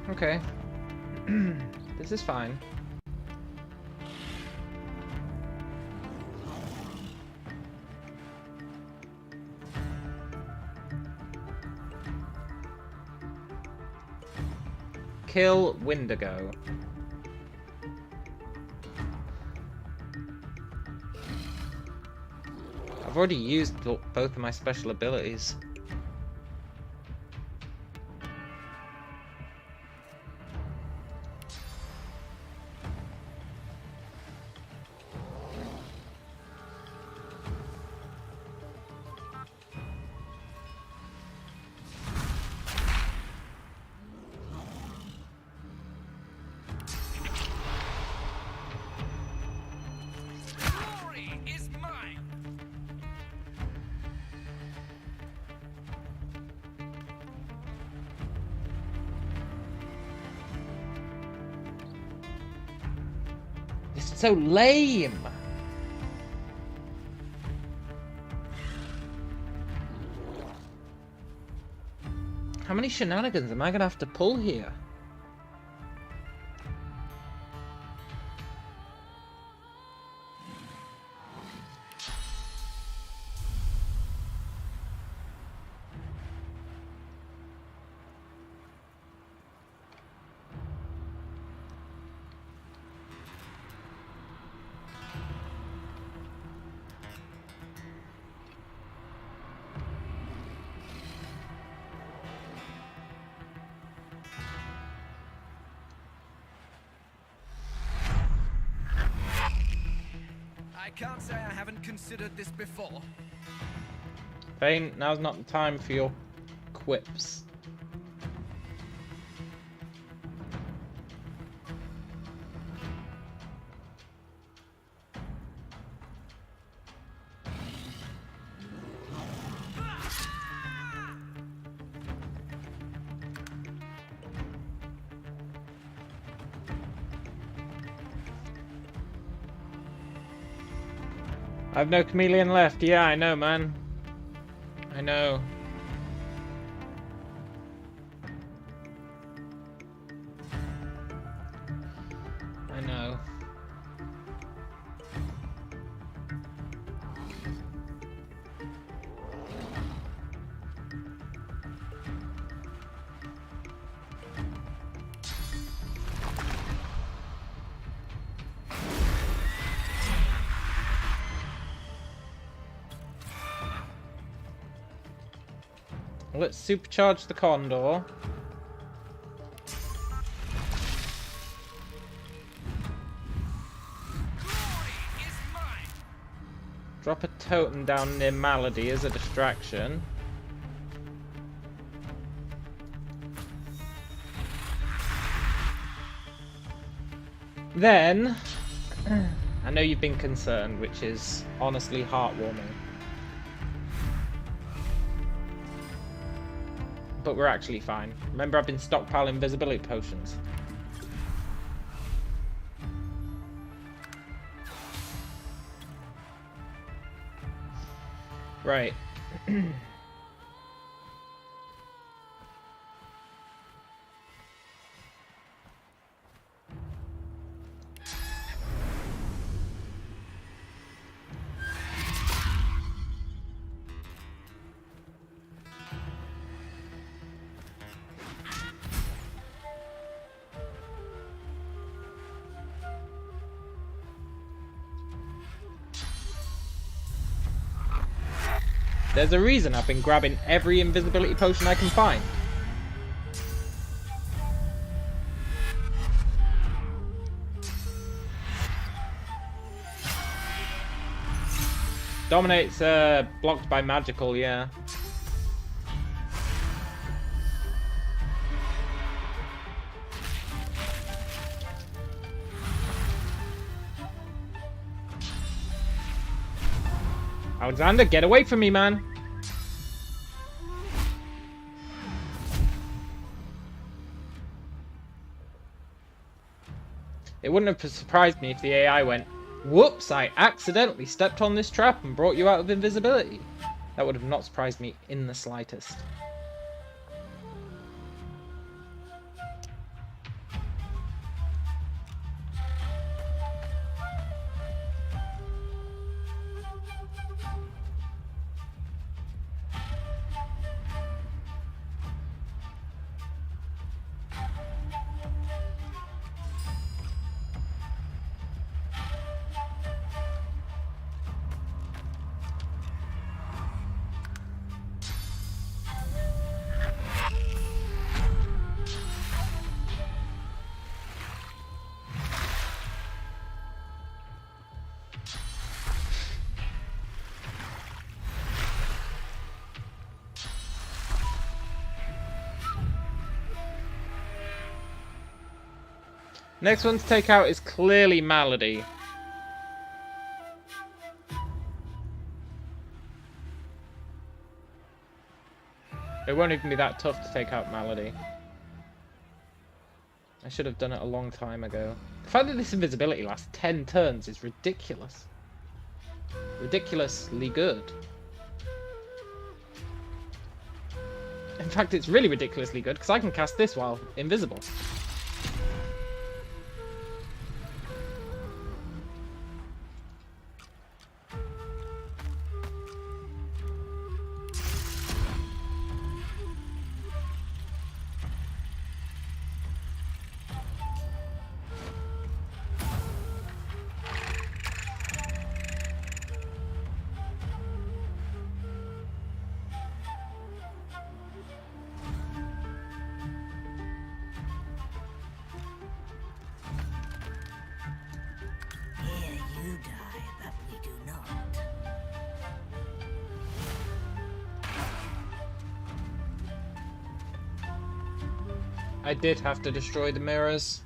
Okay. This is fine. Kill Wendigo. I've already used both of my special abilities. This is so lame! How many shenanigans am I gonna have to pull here? I can't say I haven't considered this before. Vane, now's not the time for your quips. I've no chameleon left. Yeah, I know, man. I know. I know. Let's supercharge the condor. Drop a totem down near Malady as a distraction. Then, I know you've been concerned, which is honestly heartwarming. But we're actually fine. Remember, I've been stockpiling visibility potions. Right. There's a reason I've been grabbing every invisibility potion I can find. Dominate's blocked by magical, yeah. Alexander, get away from me, man. It wouldn't have surprised me if the AI went, whoops, I accidentally stepped on this trap and brought you out of invisibility. That would have not surprised me in the slightest. Next one to take out is clearly Malady. It won't even be that tough to take out Malady. I should have done it a long time ago. The fact that this invisibility lasts 10 turns is ridiculous. Ridiculously good. In fact, it's really ridiculously good because I can cast this while invisible. I did have to destroy the mirrors.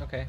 Okay.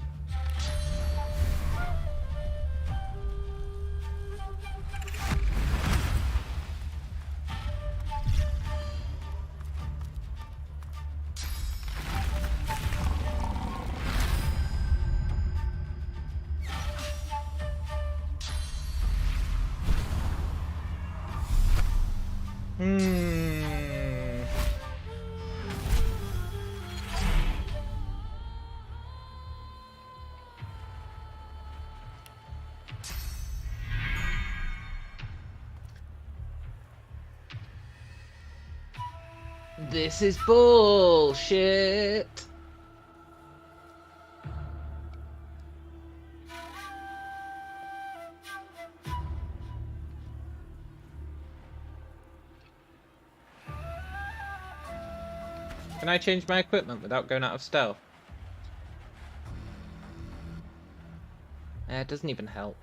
This is bullshit. Can I change my equipment without going out of stealth? It doesn't even help.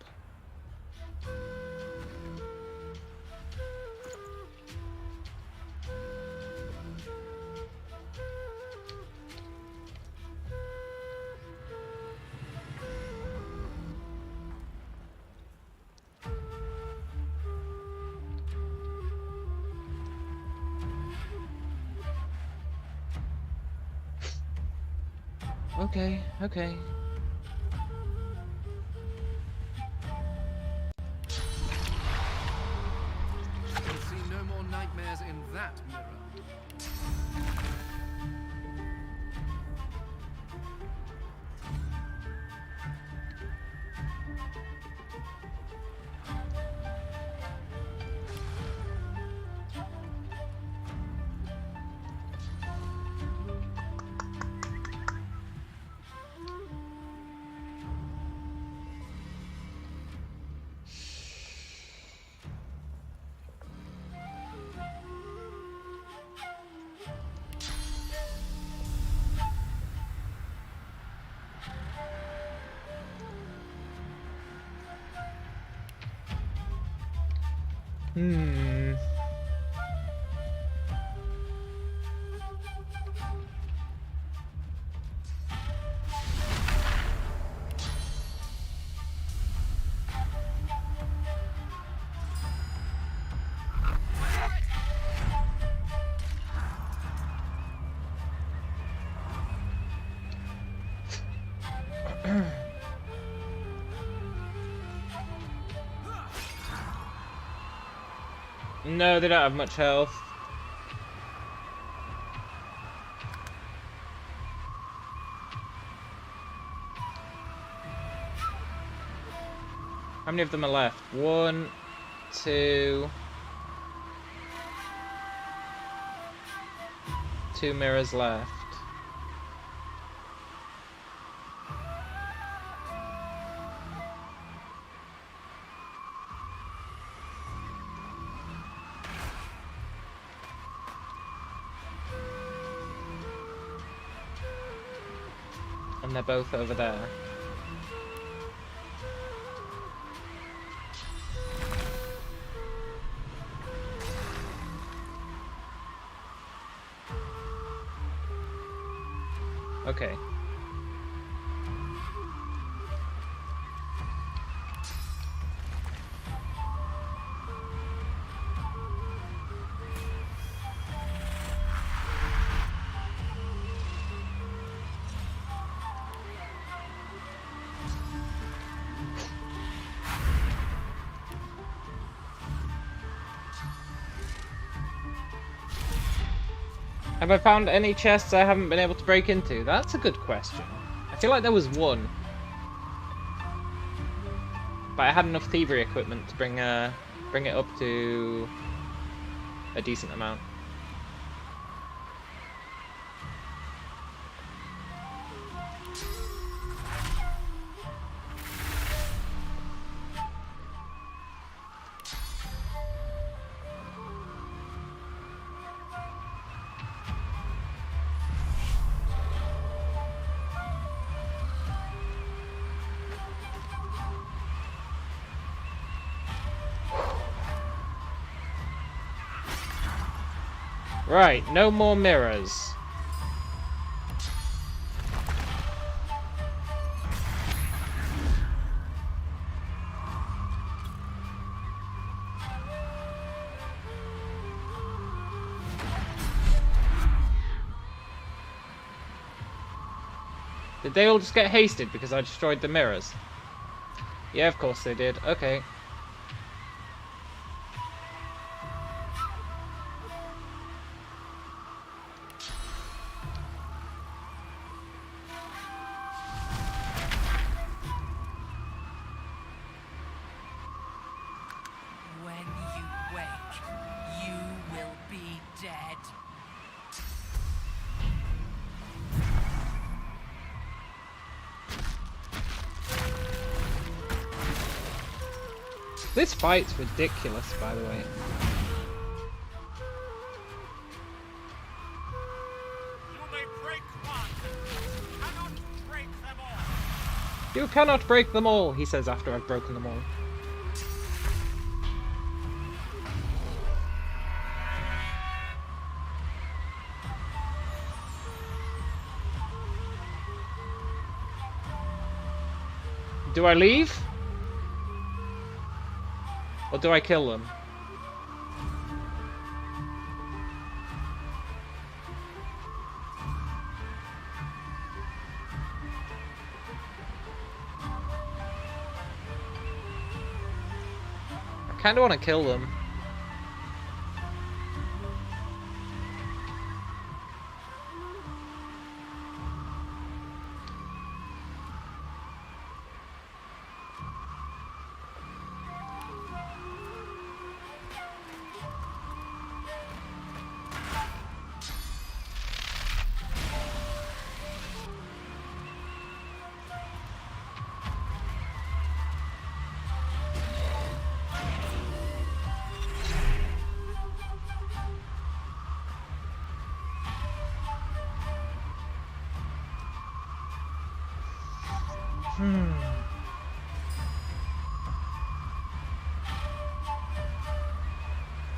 Okay, okay. You'll see no more nightmares in that mirror. No, they don't have much health. How many of them are left? 1, 2... 2 mirrors left. And they're both over there. Okay. Have I found any chests I haven't been able to break into? That's a good question. I feel like there was one. But I had enough thievery equipment to bring it up to a decent amount. Right, no more mirrors. Did they all just get hasted because I destroyed the mirrors? Yeah, of course they did. Okay. This fight's ridiculous, by the way. You cannot break them all, he says after I've broken them all. Do I leave? Or do I kill them? I kinda wanna kill them.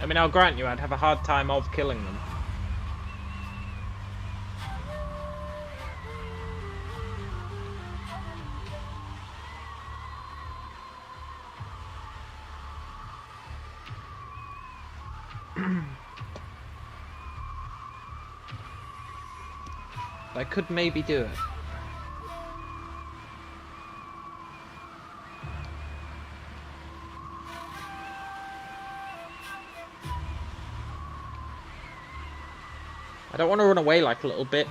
I mean, I'll grant you, I'd have a hard time of killing them. I could maybe do it. I don't want to run away like a little bitch.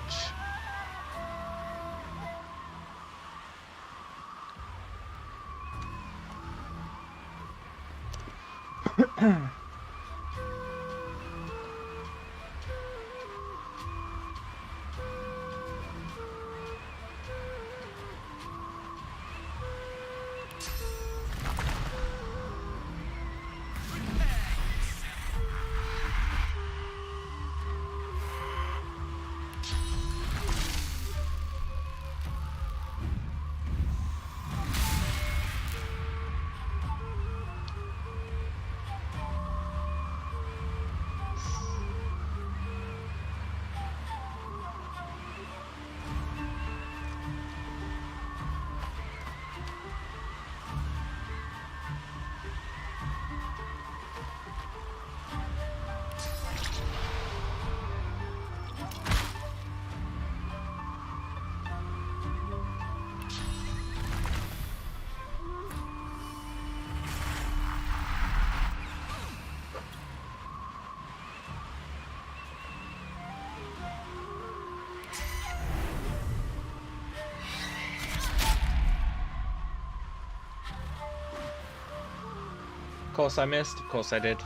course I missed. Of course I did.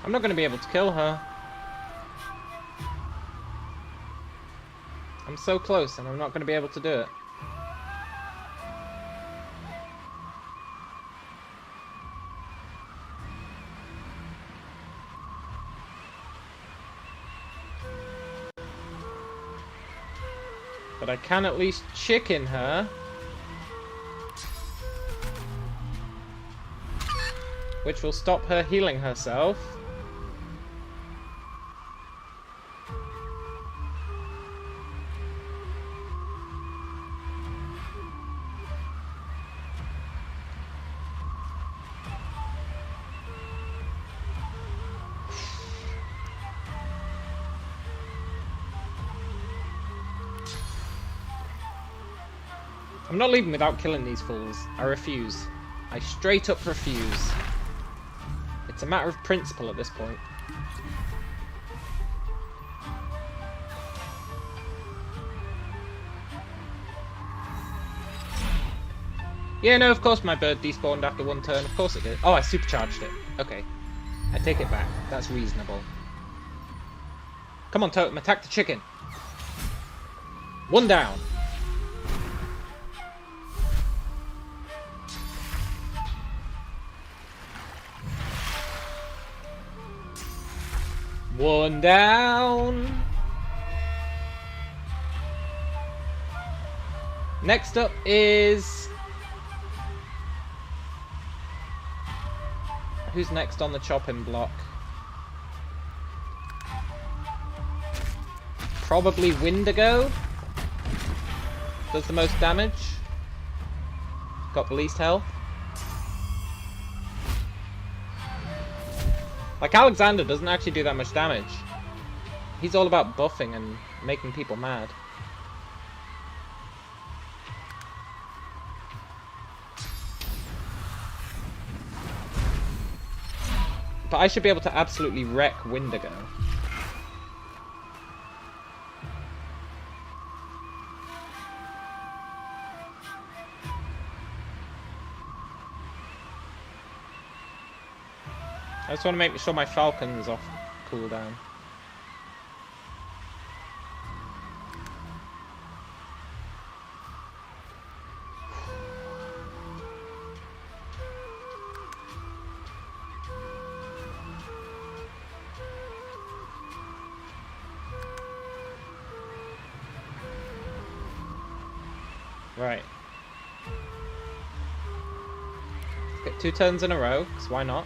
I'm not going to be able to kill her. I'm so close and I'm not going to be able to do it. But I can at least chicken her. Which will stop her healing herself. I'm not leaving without killing these fools. I refuse. I straight up refuse. It's a matter of principle at this point. Yeah, no, of course my bird despawned after one turn. Of course it did. Oh, I supercharged it. Okay. I take it back. That's reasonable. Come on, Totem, attack the chicken. One down. One down. Next up is... Who's next on the chopping block? Probably Windigo. Does the most damage. Got the least health. Like, Alexander doesn't actually do that much damage. He's all about buffing and making people mad. But I should be able to absolutely wreck Windigo. I just want to make sure my Falcon's off cooldown. Right. Let's get 2 turns in a row, because why not?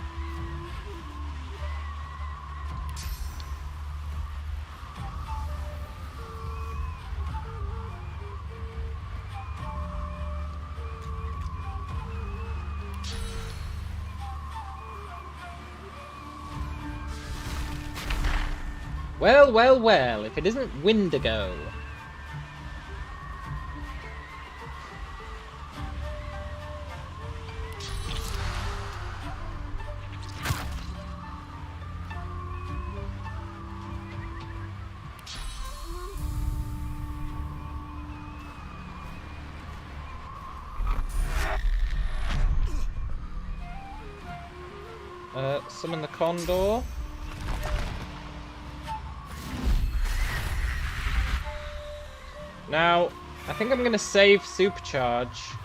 Well, well, well, if it isn't Windigo. Summon the Condor. Now, I think I'm going to save Supercharge.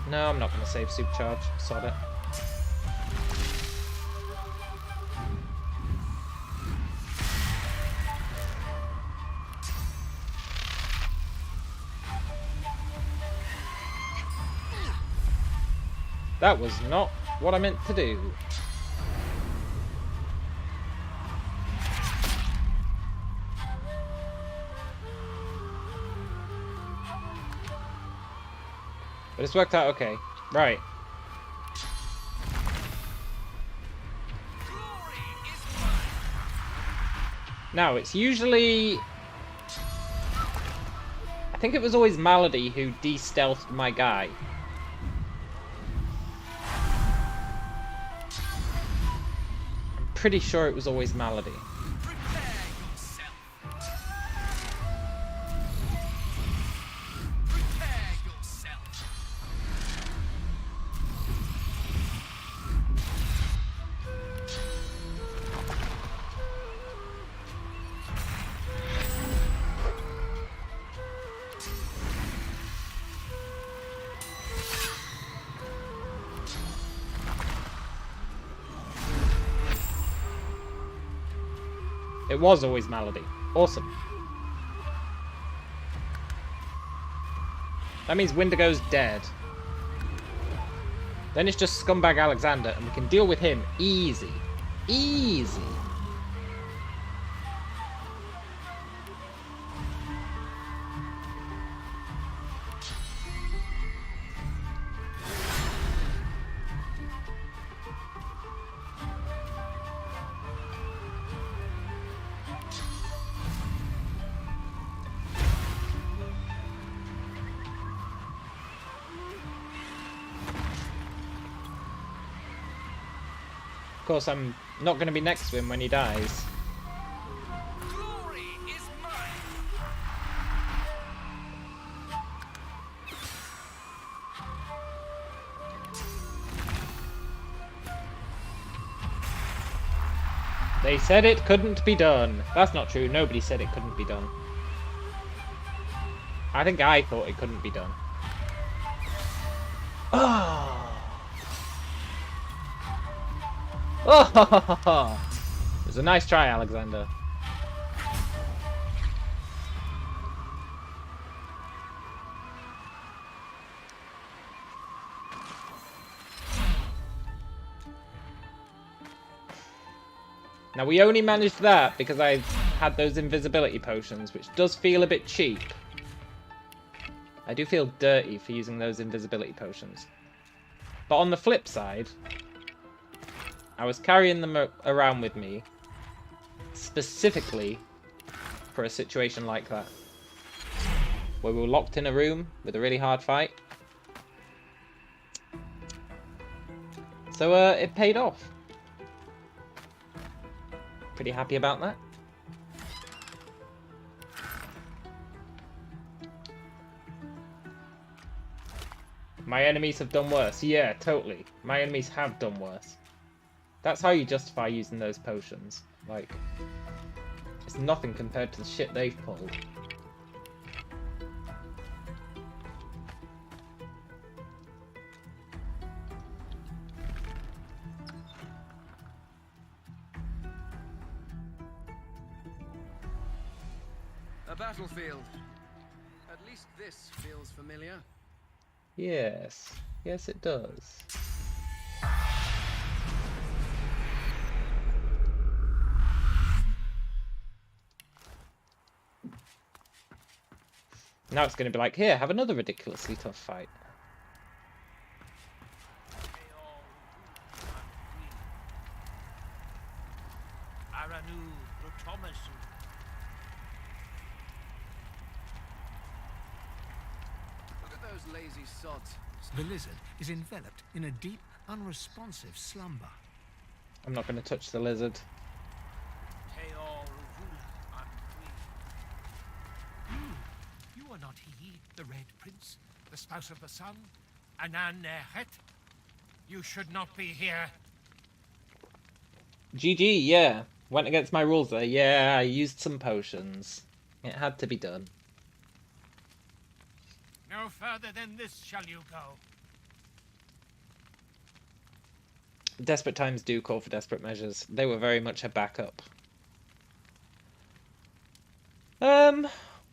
No, I'm not going to save Supercharge. Sod it. That was not what I meant to do. But it's worked out okay. Right. Now, it's usually... I think it was always Malady who de-stealthed my guy. I'm pretty sure it was always Malady. It was always Malady. Awesome. That means Wendigo's dead. Then it's just Scumbag Alexander, and we can deal with him easy. Easy. Of course, I'm not going to be next to him when he dies. They said it couldn't be done. That's not true. Nobody said it couldn't be done. I think I thought it couldn't be done. Oh! Oh! It was a nice try, Alexander. Now, we only managed that because I had those invisibility potions, which does feel a bit cheap. I do feel dirty for using those invisibility potions. But on the flip side, I was carrying them around with me specifically for a situation like that, where we were locked in a room with a really hard fight. So it paid off. Pretty happy about that. My enemies have done worse. Yeah, totally. My enemies have done worse. That's how you justify using those potions. Like, it's nothing compared to the shit they've pulled. A battlefield. At least this feels familiar. Yes. Yes, it does. Now it's going to be like, here, have another ridiculously tough fight. Look at those lazy sods. The lizard is enveloped in a deep, unresponsive slumber. I'm not going to touch the lizard. You are not he, the Red Prince, the spouse of the sun, Anan Nehet. You should not be here. GG, yeah. Went against my rules there. Yeah, I used some potions. It had to be done. No further than this shall you go. Desperate times do call for desperate measures. They were very much a backup.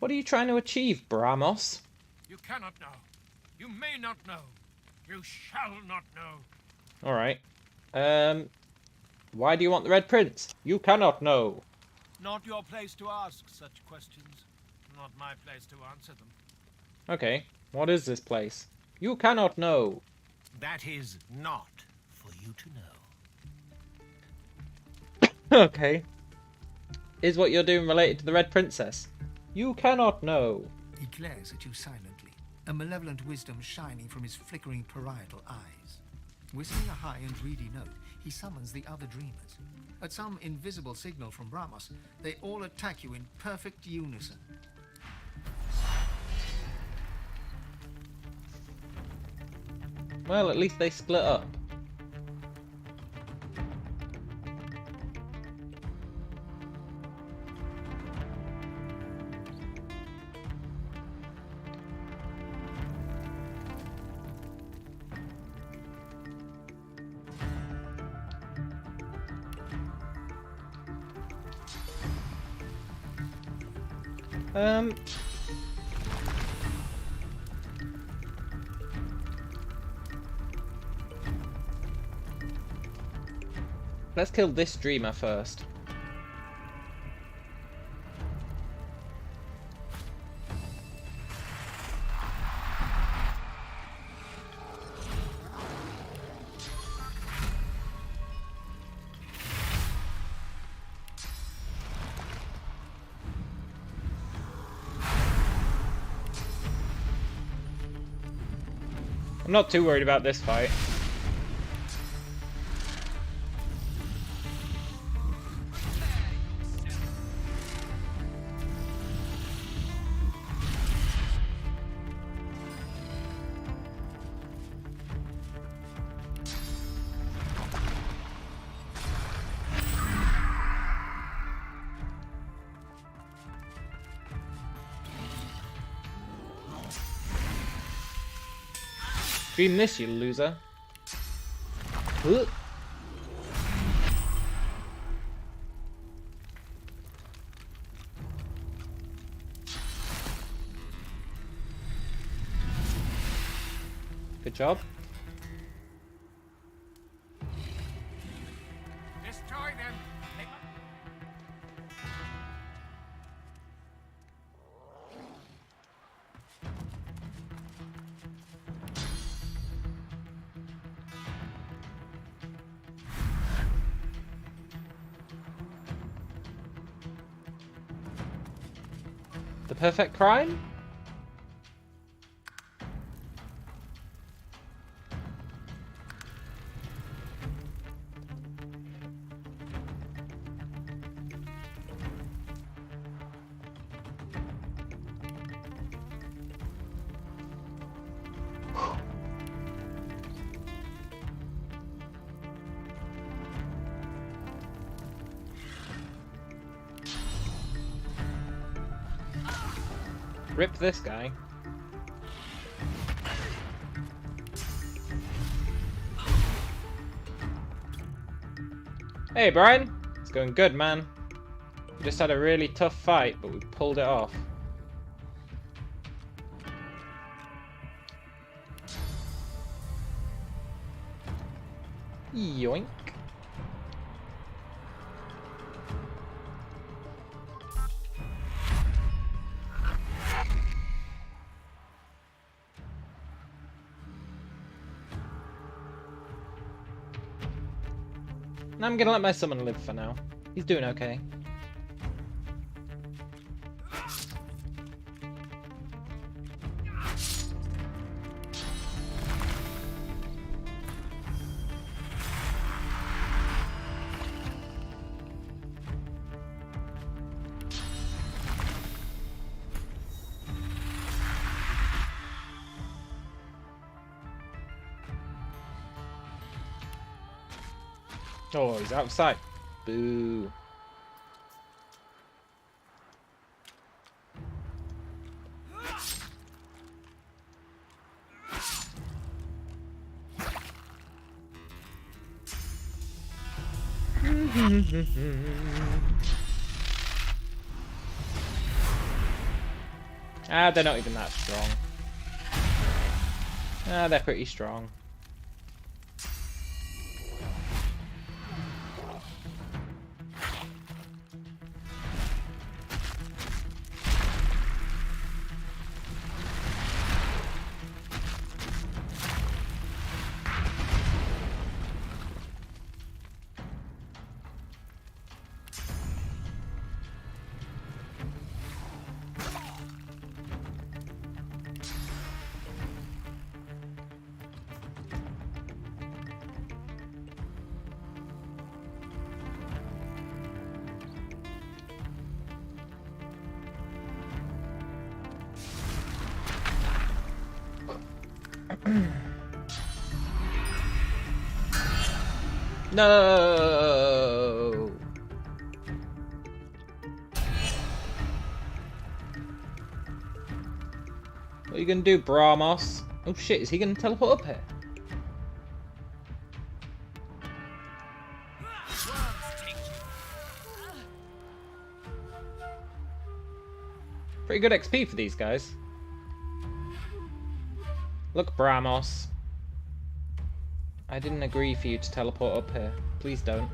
What are you trying to achieve, Bramos? You cannot know. You may not know. You shall not know. Alright. Why do you want the Red Prince? You cannot know. Not your place to ask such questions. Not my place to answer them. Okay, what is this place? You cannot know. That is not for you to know. Okay. Is what you're doing related to the Red Princess? You cannot know. He glares at you silently, a malevolent wisdom shining from his flickering parietal eyes. Whistling a high and reedy note, he summons the other dreamers. At some invisible signal from Brahmas, they all attack you in perfect unison. Well, at least they split up. Let's kill this dreamer first. I'm not too worried about this fight. Dream this, you loser. Ugh. Good job. Destroy them. The perfect crime? Rip this guy. Hey Brian, it's going good, man. We just had a really tough fight, but we pulled it off. Yoink. I'm gonna let my summon live for now. He's doing okay. Oh, he's outside. Boo. Ah, they're not even that strong. Ah, they're pretty strong. No. What are you gonna do, Brahmos? Oh shit, is he gonna teleport up here? Pretty good XP for these guys. Look, Brahmos. I didn't agree for you to teleport up here. Please don't.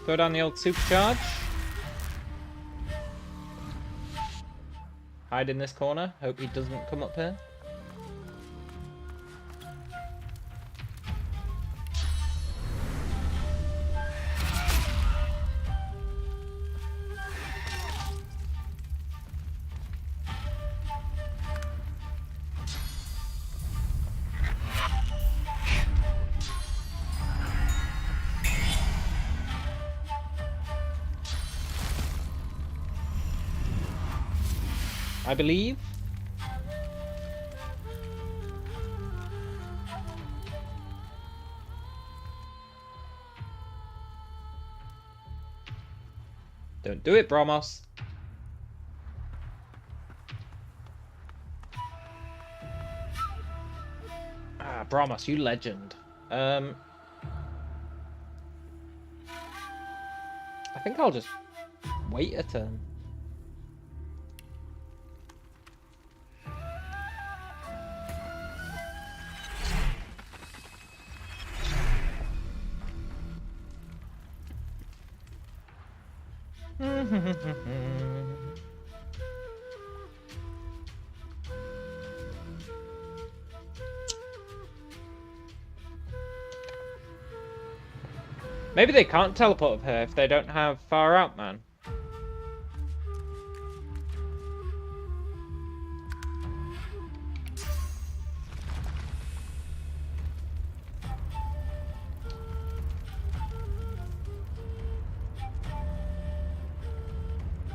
Throw down the old supercharge. Hide in this corner. Hope he doesn't come up here. I believe. Don't do it, Brahmos. Ah, Brahmos, you legend. I think I'll just wait a turn. Maybe they can't teleport up here if they don't have Far Out Man.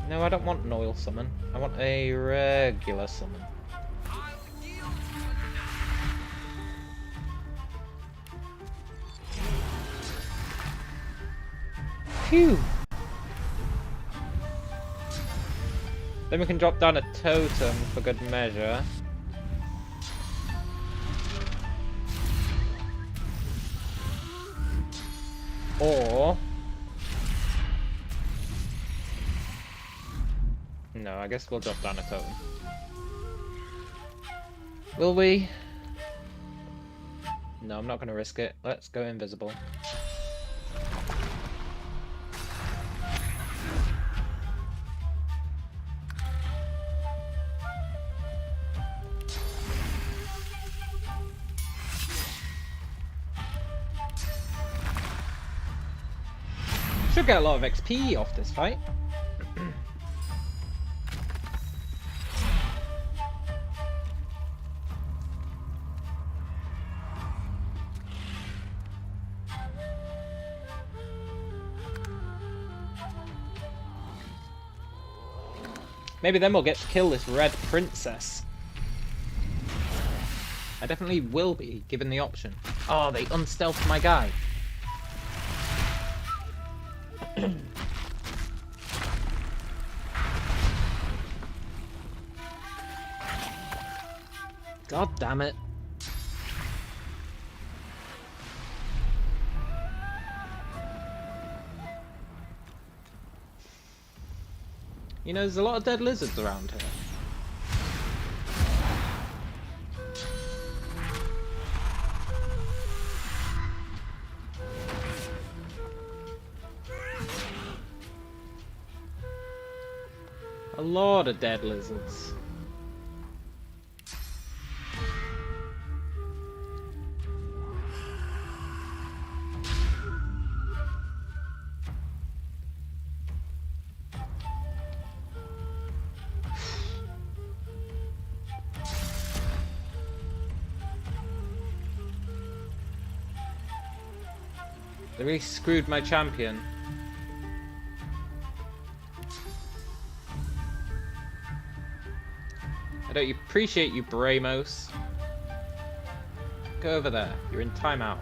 No, I don't want an oil summon. I want a regular summon. Phew. Then we can drop down a totem for good measure. Or... no, I guess we'll drop down a totem. Will we? No, I'm not going to risk it. Let's go invisible. Should get a lot of XP off this fight. Maybe then we'll get to kill this red princess. I definitely will be, given the option. Oh, they unstealthed my guy. God damn it. You know, there's a lot of dead lizards around here. A lot of dead lizards. They really screwed my champion. I don't appreciate you, Bramos. Go over there. You're in timeout.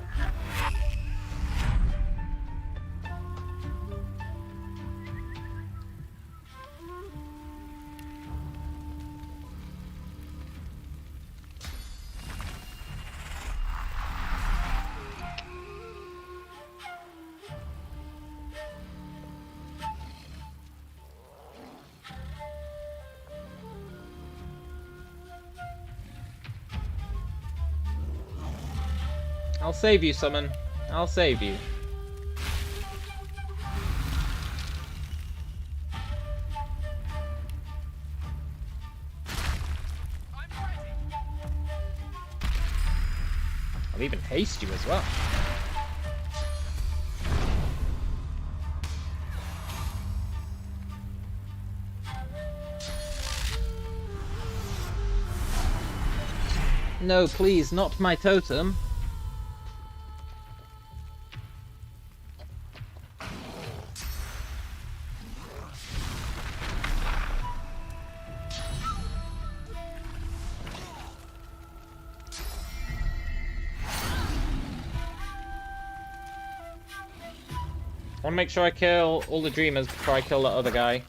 I'll save you, Summon. I'll save you. I'll even haste you as well. No, please, not my totem. I want to make sure I kill all the dreamers before I kill that other guy.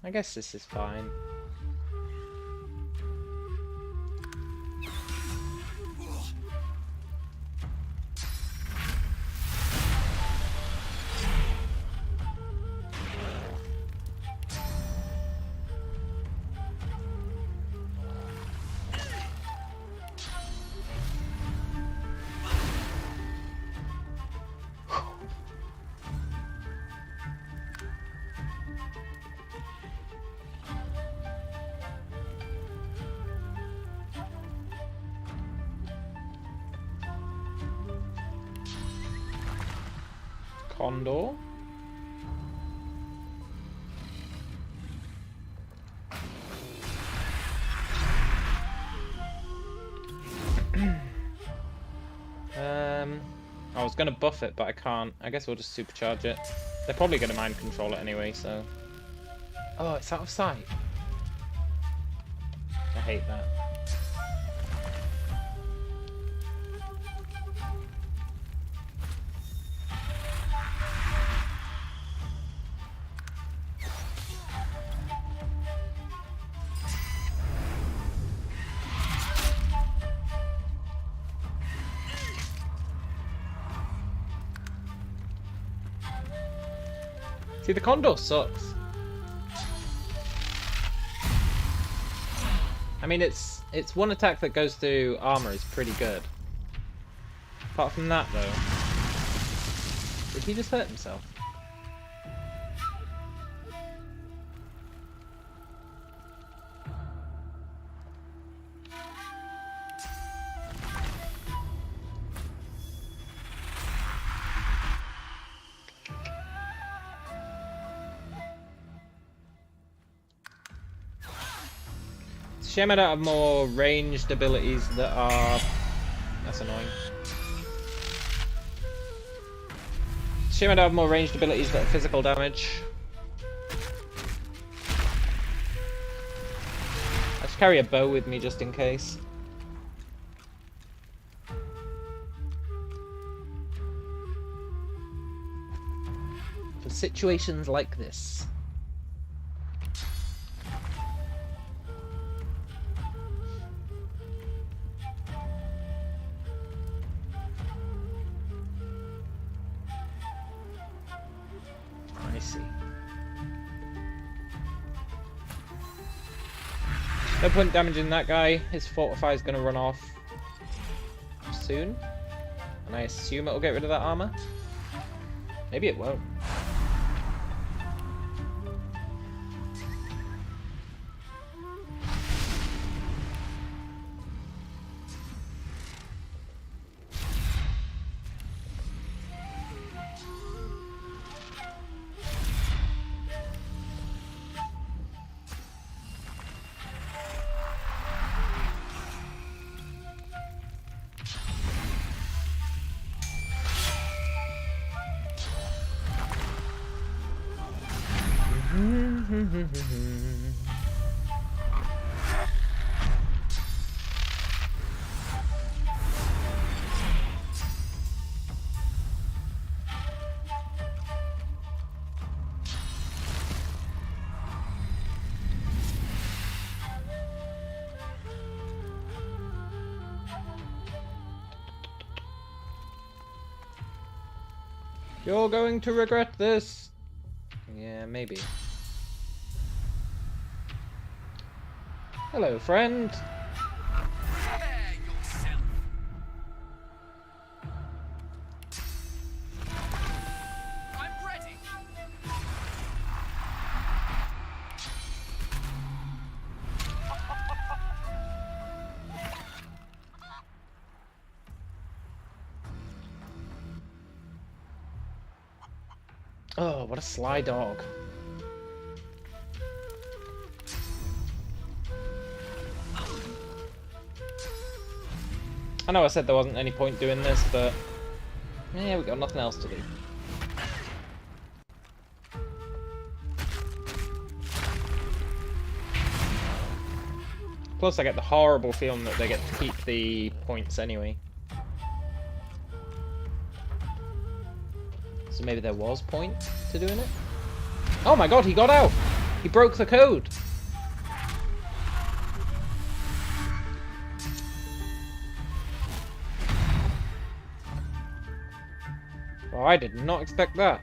I guess this is fine. Condor. I was gonna buff it, but I can't. I guess we'll just supercharge it. They're probably gonna mind control it anyway, so. Oh, it's out of sight. I hate that. See, the Condor sucks. I mean, it's one attack that goes through armor is pretty good. Apart from that, though. Did he just hurt himself? Shame I don't have more ranged abilities that are... That's annoying. Shame I don't have more ranged abilities that are physical damage. I should carry a bow with me just in case. For situations like this. I see. No point damaging that guy. His fortify is going to run off soon. And I assume it'll get rid of that armor. Maybe it won't. You're going to regret this. Yeah, maybe. Hello, friend. I'm ready. Oh, what a sly dog. I know I said there wasn't any point doing this, but yeah, we got nothing else to do. Plus, I get the horrible feeling that they get to keep the points anyway. So maybe there was point to doing it? Oh my god, he got out! He broke the code! Oh, I did not expect that.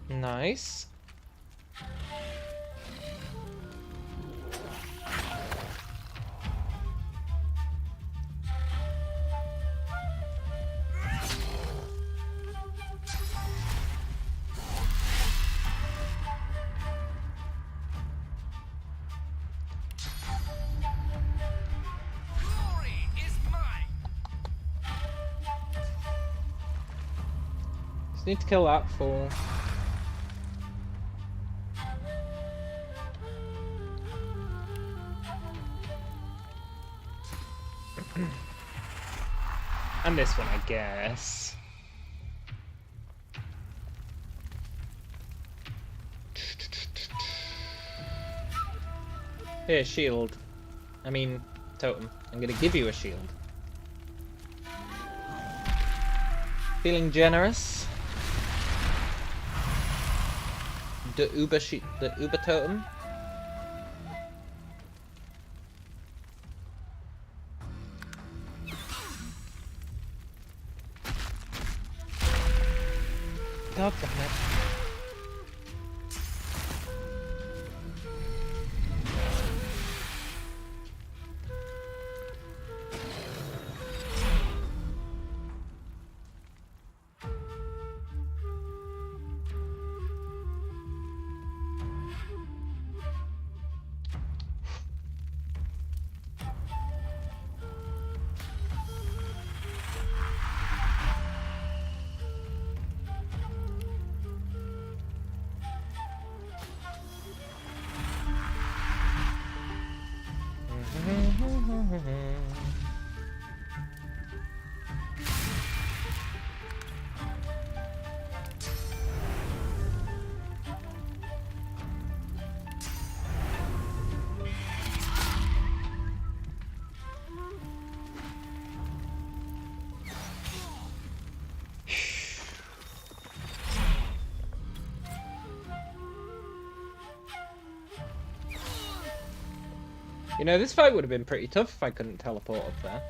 Nice. Just need to kill that fool. And this one, I guess. Here, shield. I mean, totem. I'm gonna give you a shield. Feeling generous. The Uber totem. God damn it. You know, this fight would have been pretty tough if I couldn't teleport up there.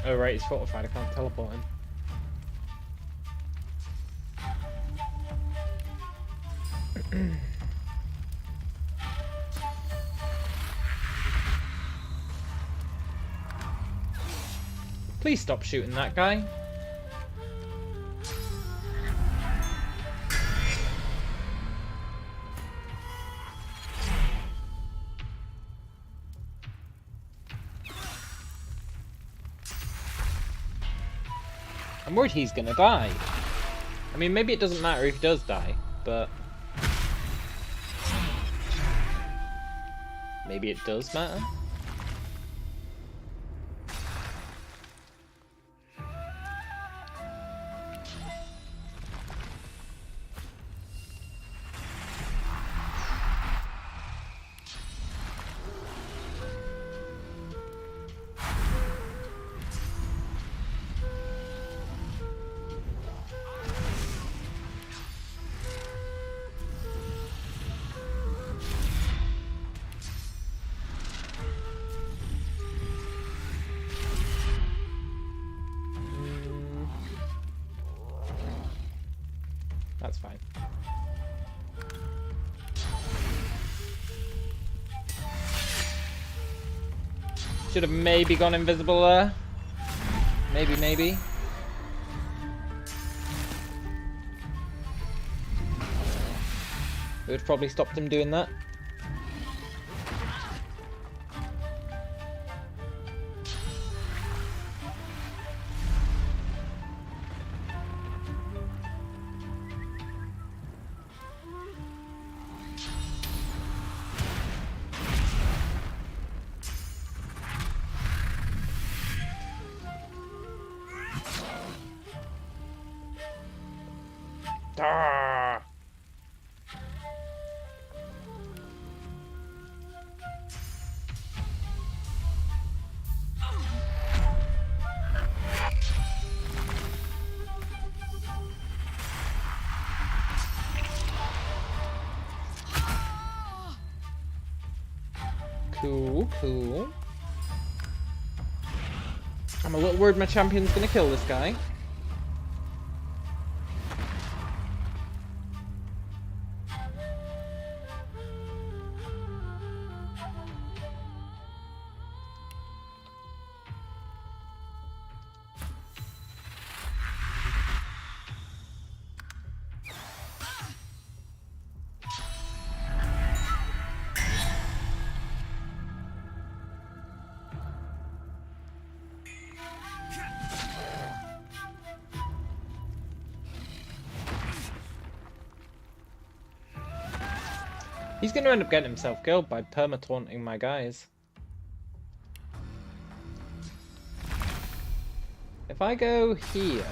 Oh right, he's fortified, I can't teleport him. Please stop shooting that guy. I'm worried he's gonna die. I mean, maybe it doesn't matter if he does die, but maybe it does matter. That's fine. Should have maybe gone invisible there. Maybe. It would have probably stopped him doing that. Ah. Cool. I'm a little worried my champion's gonna kill this guy. He's going to end up getting himself killed by perma-taunting my guys. If I go here...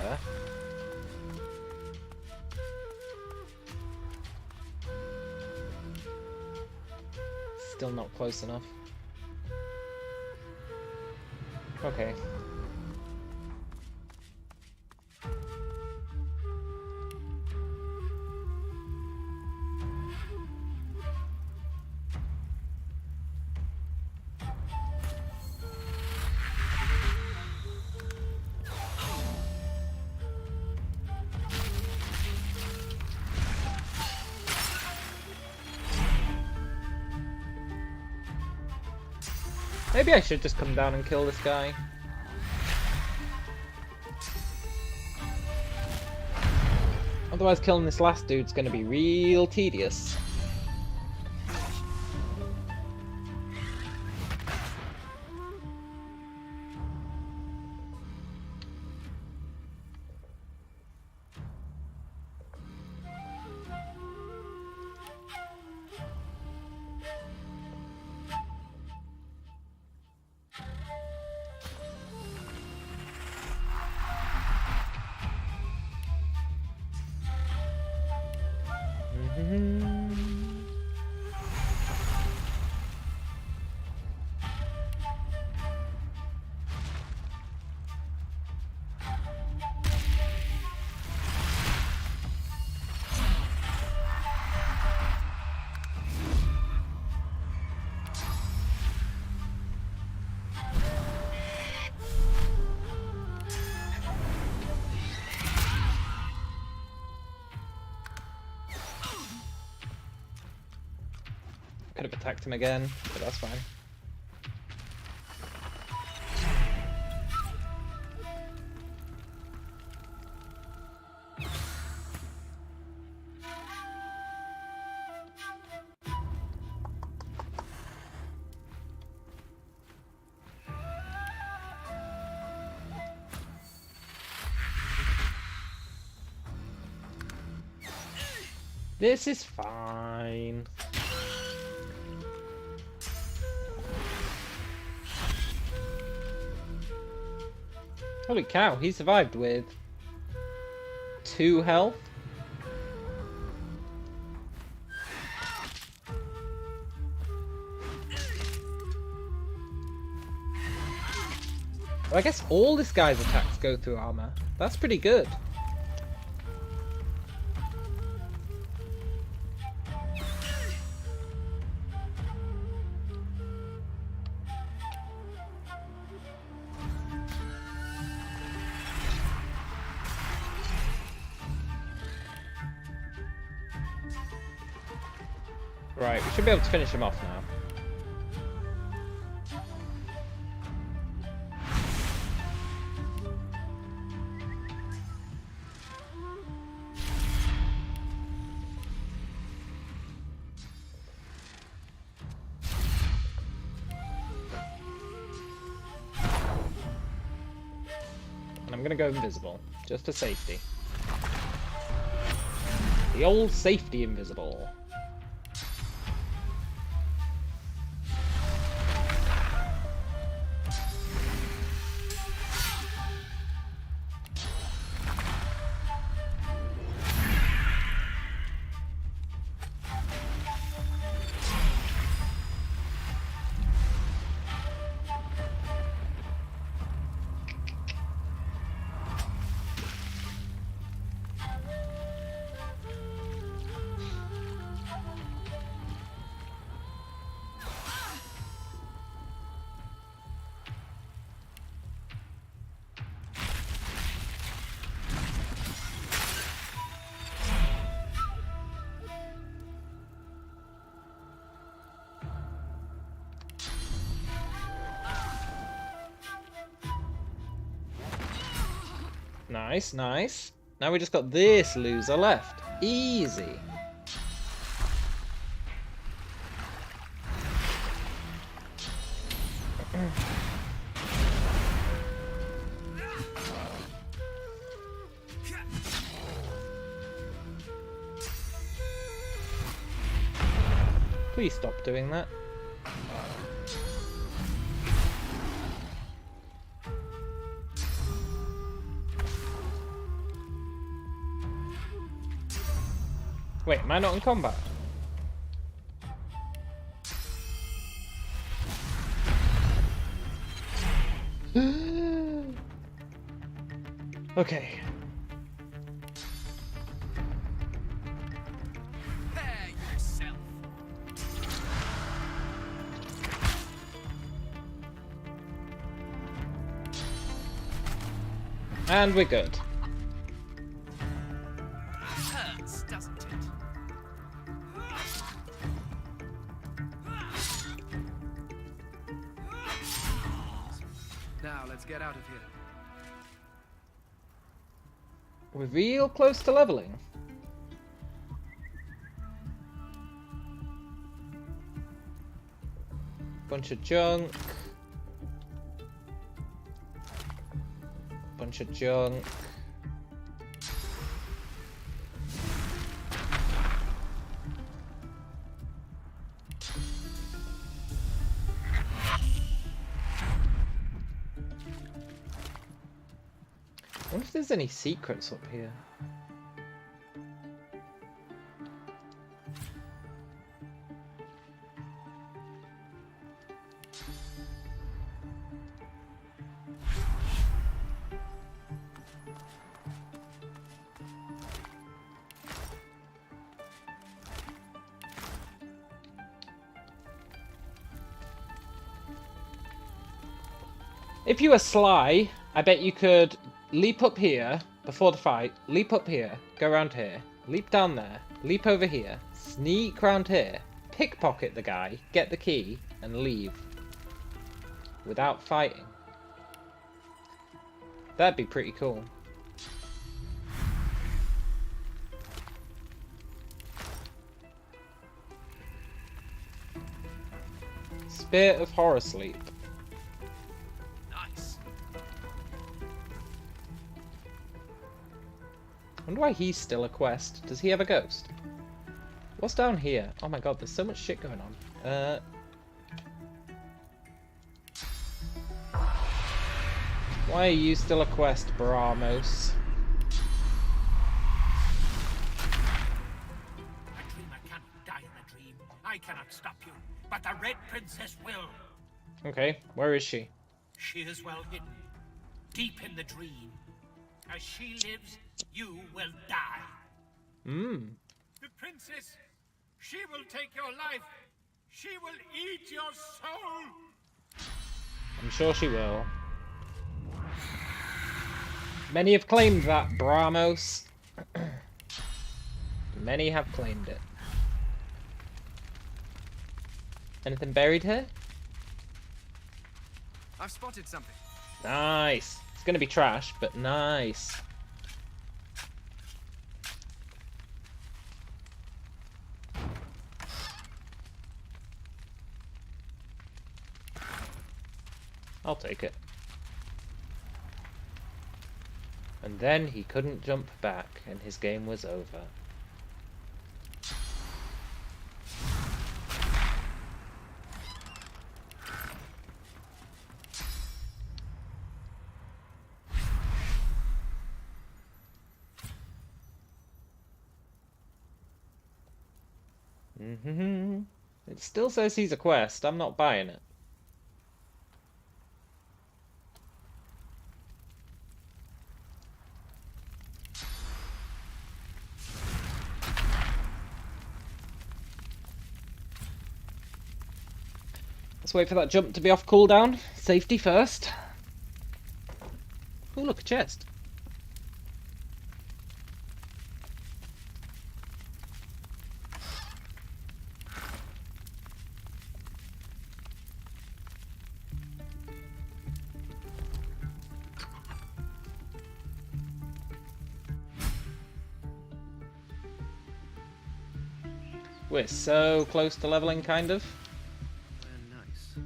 Still not close enough. Okay. Maybe I should just come down and kill this guy. Otherwise killing this last dude's gonna be real tedious. Could have attacked him again, but that's fine. This is fine. Holy cow, he survived with 2 health. Well, I guess all this guy's attacks go through armor. That's pretty good. Right, we should be able to finish him off now. And I'm gonna go invisible, just for safety. The old safety invisible. Nice, nice. Now we just got this loser left. Easy. Please stop doing that. Wait, am I not in combat? Okay. And we're good. Hurts, doesn't it? Now let's get out of here. We're real close to leveling. Bunch of junk. Bunch of junk. I wonder if there's any secrets up here. If you were sly, I bet you could leap up here before the fight, leap up here, go around here, leap down there, leap over here, sneak round here, pickpocket the guy, get the key, and leave. Without fighting. That'd be pretty cool. Spear of Horror Sleep. Nice. I wonder why he's still a quest. Does he have a ghost? What's down here? Oh my god, there's so much shit going on. Why are you still a quest, Bramos? A dreamer cannot die in a dream. I cannot stop you, but the Red Princess will. Okay, where is she? She is well hidden, deep in the dream. As she lives, you will die. Hmm. The princess, she will take your life. She will eat your soul. I'm sure she will. Many have claimed that, Bramos. Many have claimed it. Anything buried here? I've spotted something. Nice. It's gonna be trash, but nice. I'll take it. And then he couldn't jump back, and his game was over. It still says he's a quest. I'm not buying it. Let's wait for that jump to be off cooldown. Safety first. Oh, look, a chest. We're so close to leveling, kind of. Nice.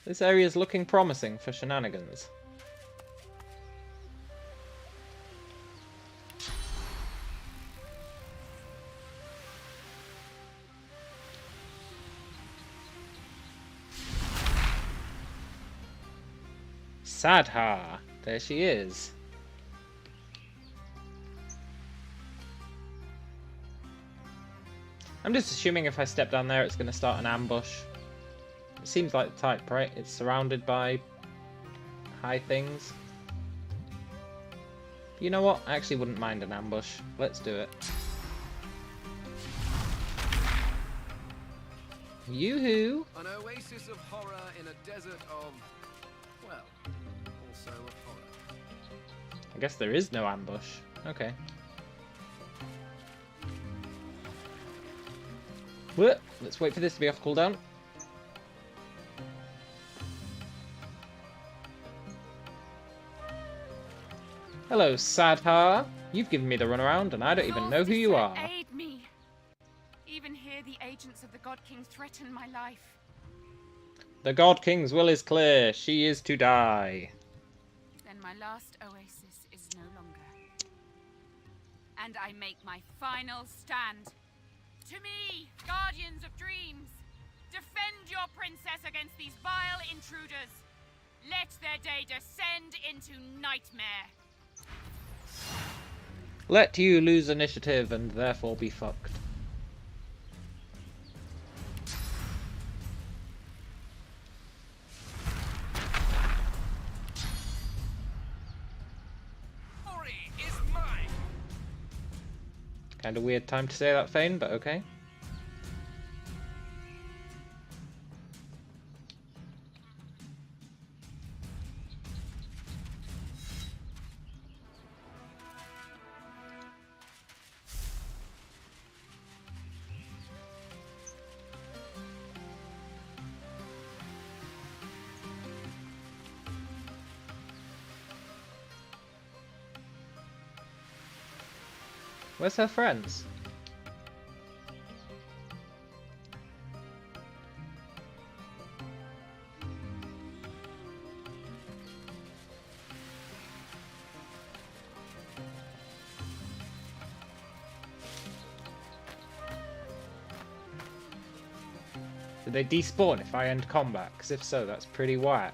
This area is looking promising for shenanigans. Sadha, there she is. I'm just assuming if I step down there it's going to start an ambush. It seems like the type, right? It's surrounded by high things. You know what? I actually wouldn't mind an ambush. Let's do it. Yoo-hoo! An oasis of horror in a desert of, well, also of horror. I guess there is no ambush. Okay. What? Let's wait for this to be off cooldown. Hello, Sadha. You've given me the runaround, and I don't even know who you are. Aid me. Even here, the agents of the God King threaten my life. The God King's will is clear. She is to die. Then my last oasis is no longer. And I make my final stand. To me, guardians of dreams, defend your princess against these vile intruders. Let their day descend into nightmare. Let you lose initiative and therefore be fucked. Glory is mine. Kinda weird time to say that, Fane, but okay. Where's her friends? Did they despawn if I end combat? Because if so, that's pretty whack.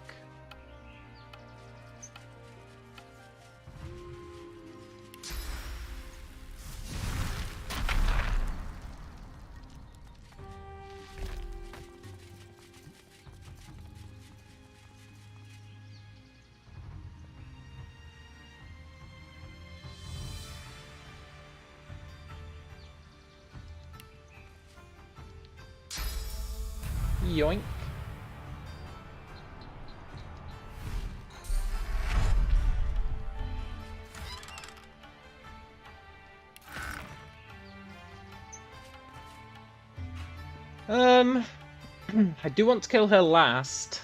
Yoink. I do want to kill her last.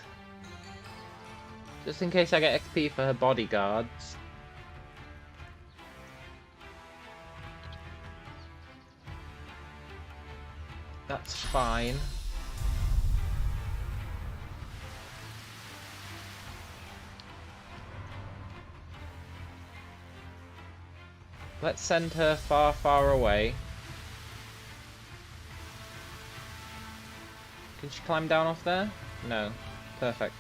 Just in case I get XP for her bodyguards. That's fine. Let's send her far, far away. Can she climb down off there? No. Perfect.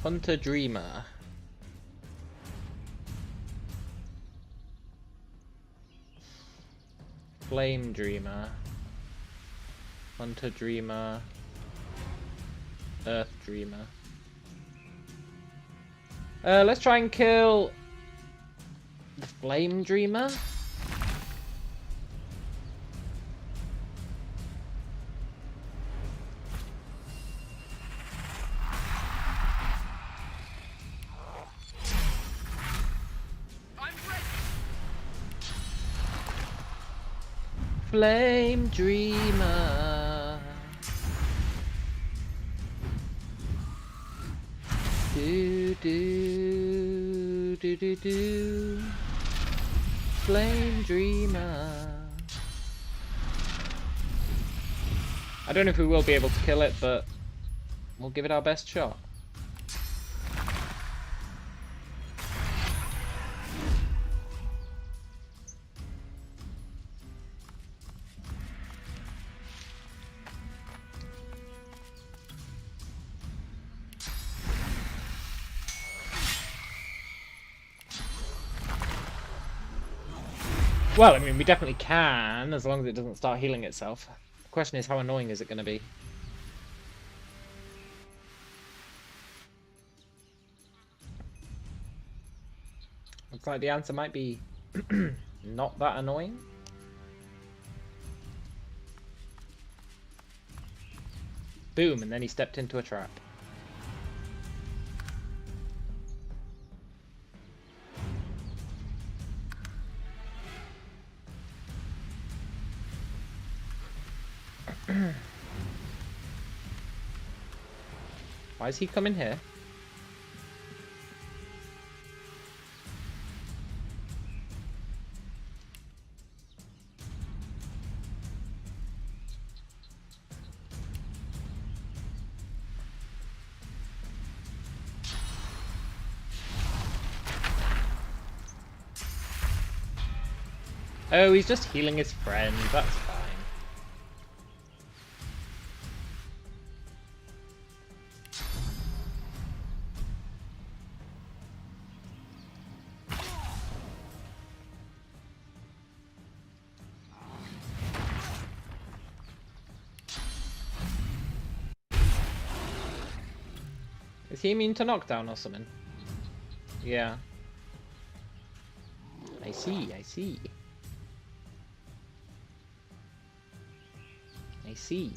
Hunter Dreamer. Flame Dreamer. Hunter Dreamer. Earth Dreamer. Let's try and kill the Flame Dreamer. Flame Dreamer. Do do do do do. Flame Dreamer. I don't know if we will be able to kill it, but we'll give it our best shot. Well, I mean, we definitely can, as long as it doesn't start healing itself. The question is, how annoying is it going to be? Looks like the answer might be not that annoying. Boom, and then he stepped into a trap. Why is he coming here? Oh, he's just healing his friend. That's fine. Is he immune to knockdown or something? Yeah. I see, I see. I see.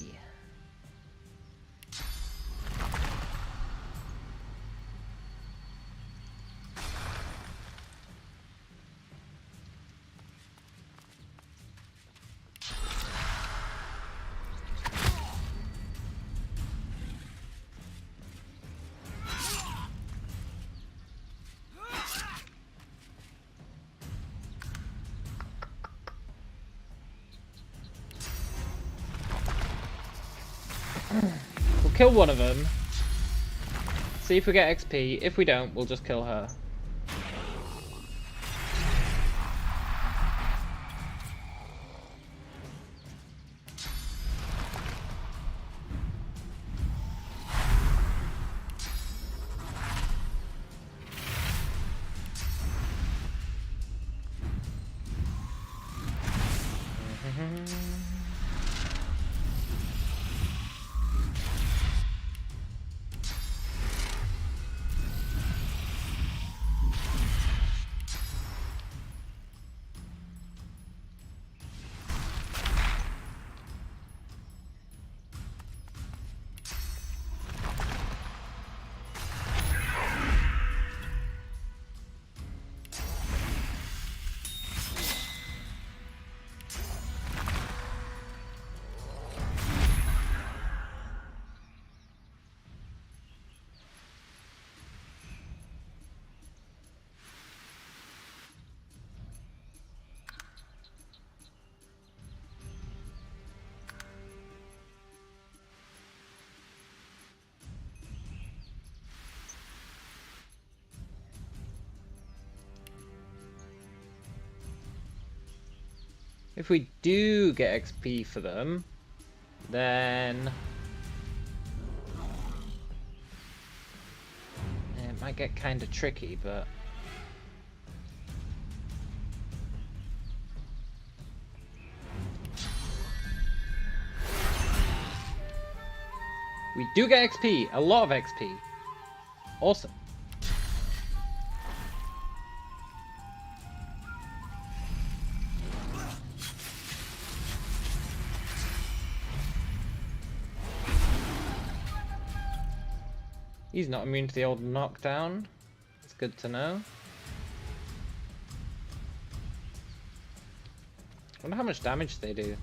We'll kill one of them. See if we get XP. If we don't, we'll just kill her. If we do get XP for them, then it might get kind of tricky, but we do get XP, a lot of XP. Awesome. He's not immune to the old knockdown. It's good to know. I wonder how much damage they do.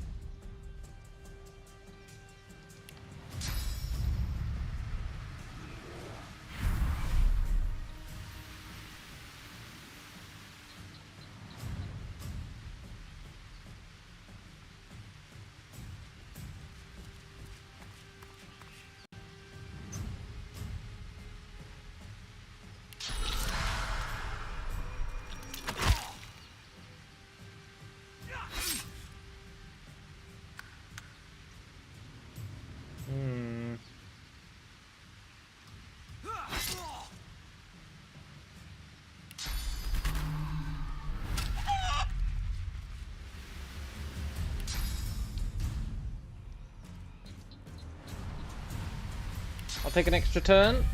I'll take an extra turn.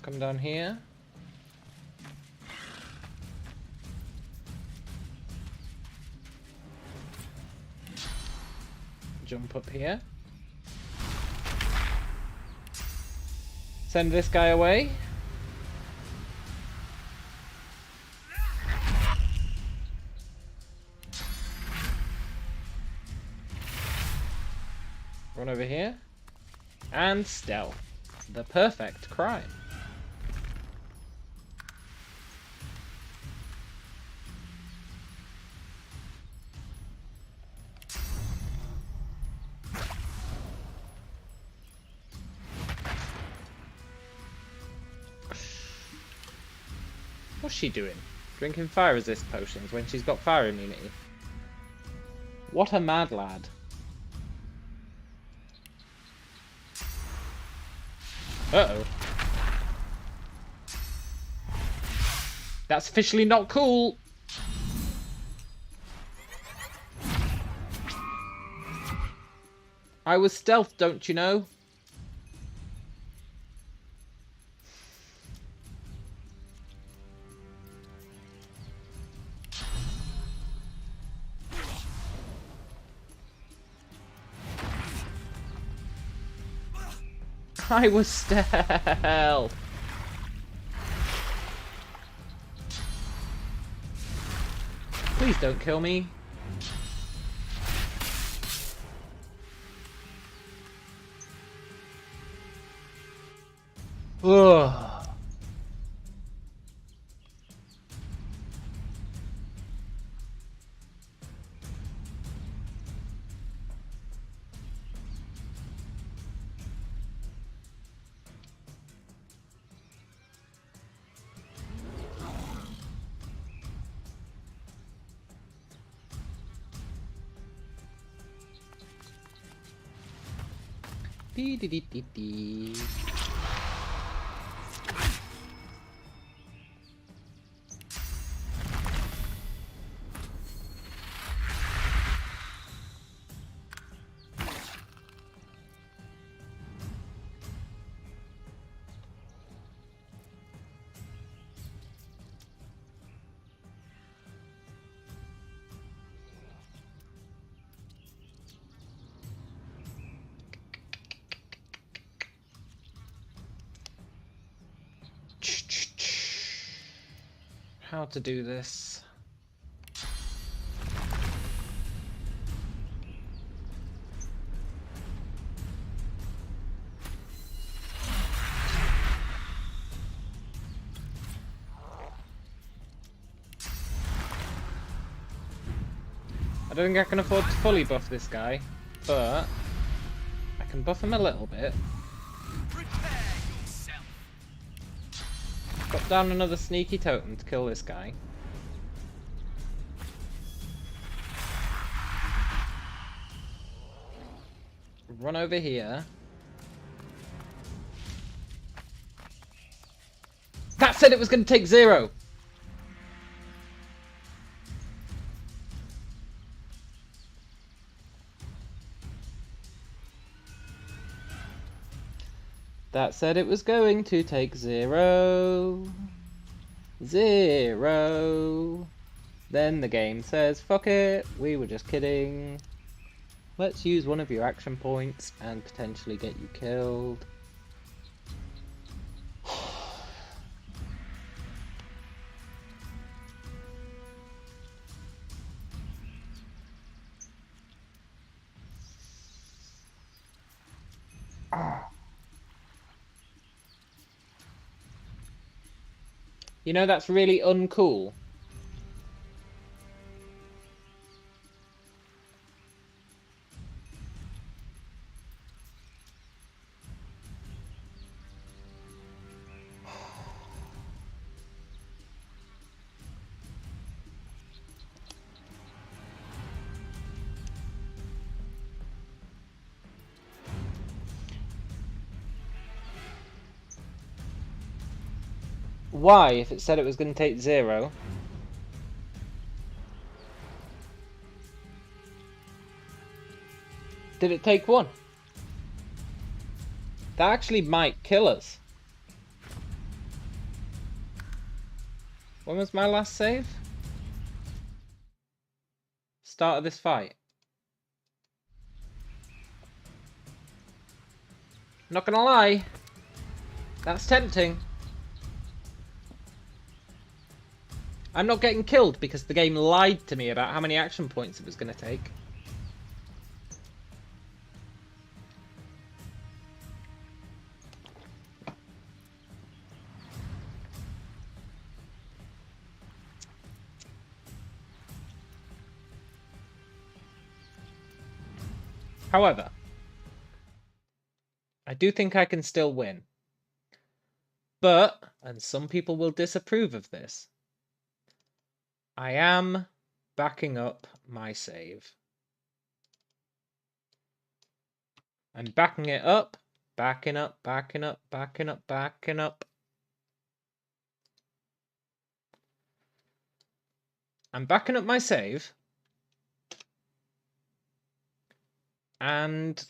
Come down here. Jump up here. Send this guy away. Run over here. And stealth. The perfect crime. What's she doing? Drinking fire resist potions when she's got fire immunity. What a mad lad. Uh-oh. That's officially not cool. I was stealth, don't you know? I was stealth. Please don't kill me. Ugh. Dee dee dee dee dee. How to do this? I don't think I can afford to fully buff this guy, but I can buff him a little bit. Drop down another sneaky totem to kill this guy. Run over here. That said it was going to take 0! That said it was going to take 0. 0. Then the game says, fuck it, we were just kidding. Let's use one of your action points and potentially get you killed. You know, that's really uncool. Why, if it said it was going to take 0? Did it take 1? That actually might kill us. When was my last save? Start of this fight. Not gonna lie, that's tempting. I'm not getting killed because the game lied to me about how many action points it was going to take. However, I do think I can still win. But, and some people will disapprove of this, I am backing up my save. I'm backing it up, backing up, backing up, backing up, backing up. I'm backing up my save. And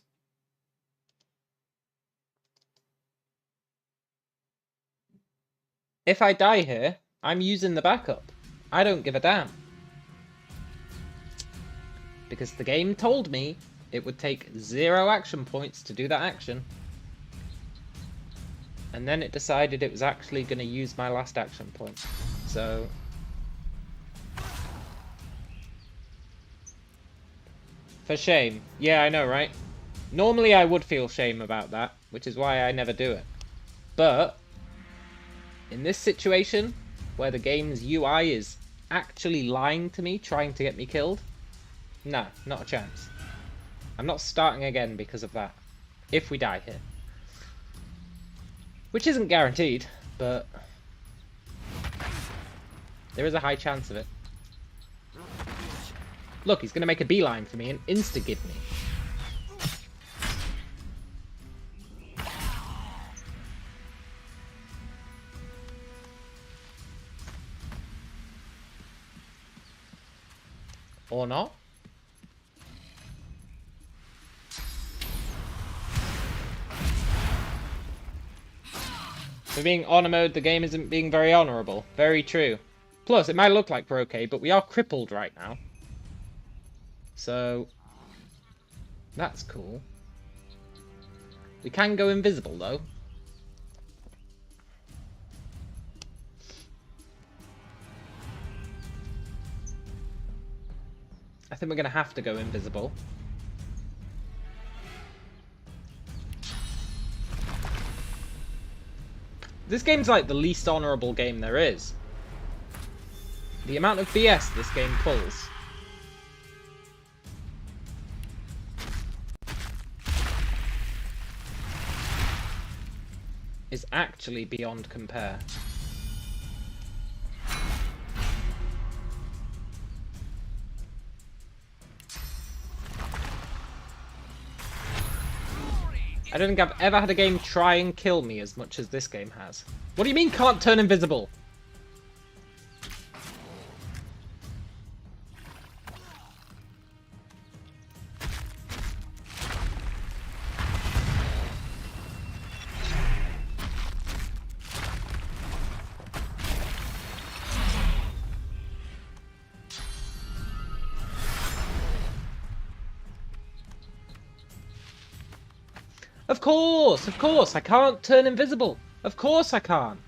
if I die here, I'm using the backup. I don't give a damn. Because the game told me it would take 0 action points to do that action. And then it decided it was actually going to use my last action point. So for shame. Yeah, I know, right? Normally I would feel shame about that, which is why I never do it. But In this situation, where the game's UI is actually lying to me, trying to get me killed, no, not a chance. I'm not starting again because of that, if we die here. Which isn't guaranteed, but there is a high chance of it. Look, he's going to make a beeline for me and insta-give me. Or not. For being honor mode, the game isn't being very honorable. Very true. Plus, it might look like we're okay, but we are crippled right now. So, that's cool. We can go invisible, though. I think we're going to have to go invisible. This game's like the least honourable game there is. The amount of BS this game pulls. Is actually beyond compare. I don't think I've ever had a game try and kill me as much as this game has. What do you mean can't turn invisible? Of course, I can't turn invisible. Of course I can't.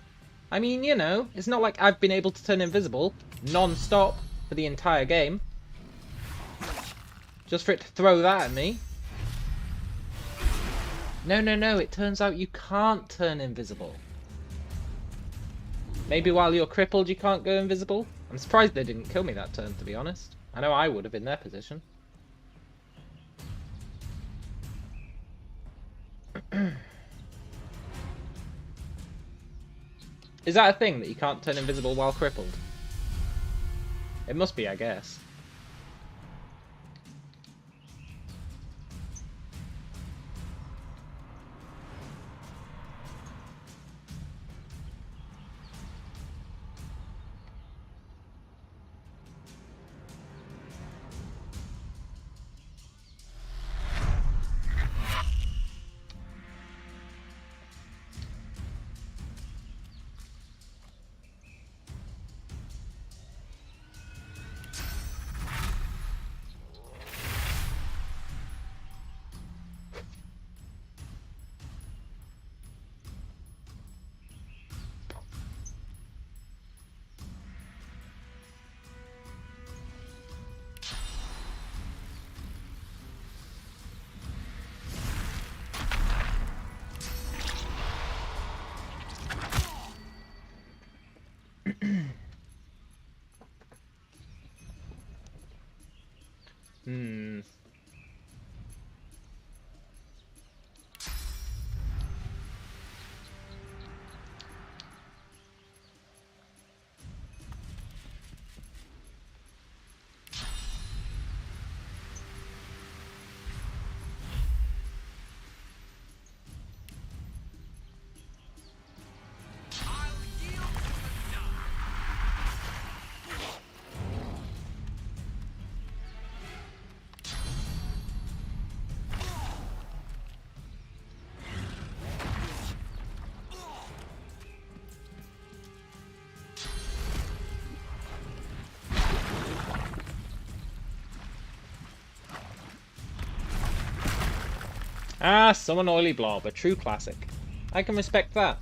I mean, you know, it's not like I've been able to turn invisible non-stop for the entire game. Just for it to throw that at me. No, it turns out you can't turn invisible. Maybe while you're crippled you can't go invisible? I'm surprised they didn't kill me that turn, to be honest. I know I would have in their position. Is that a thing, that you can't turn invisible while crippled? It must be, I guess. Ah, summon Oily Blob, a true classic. I can respect that.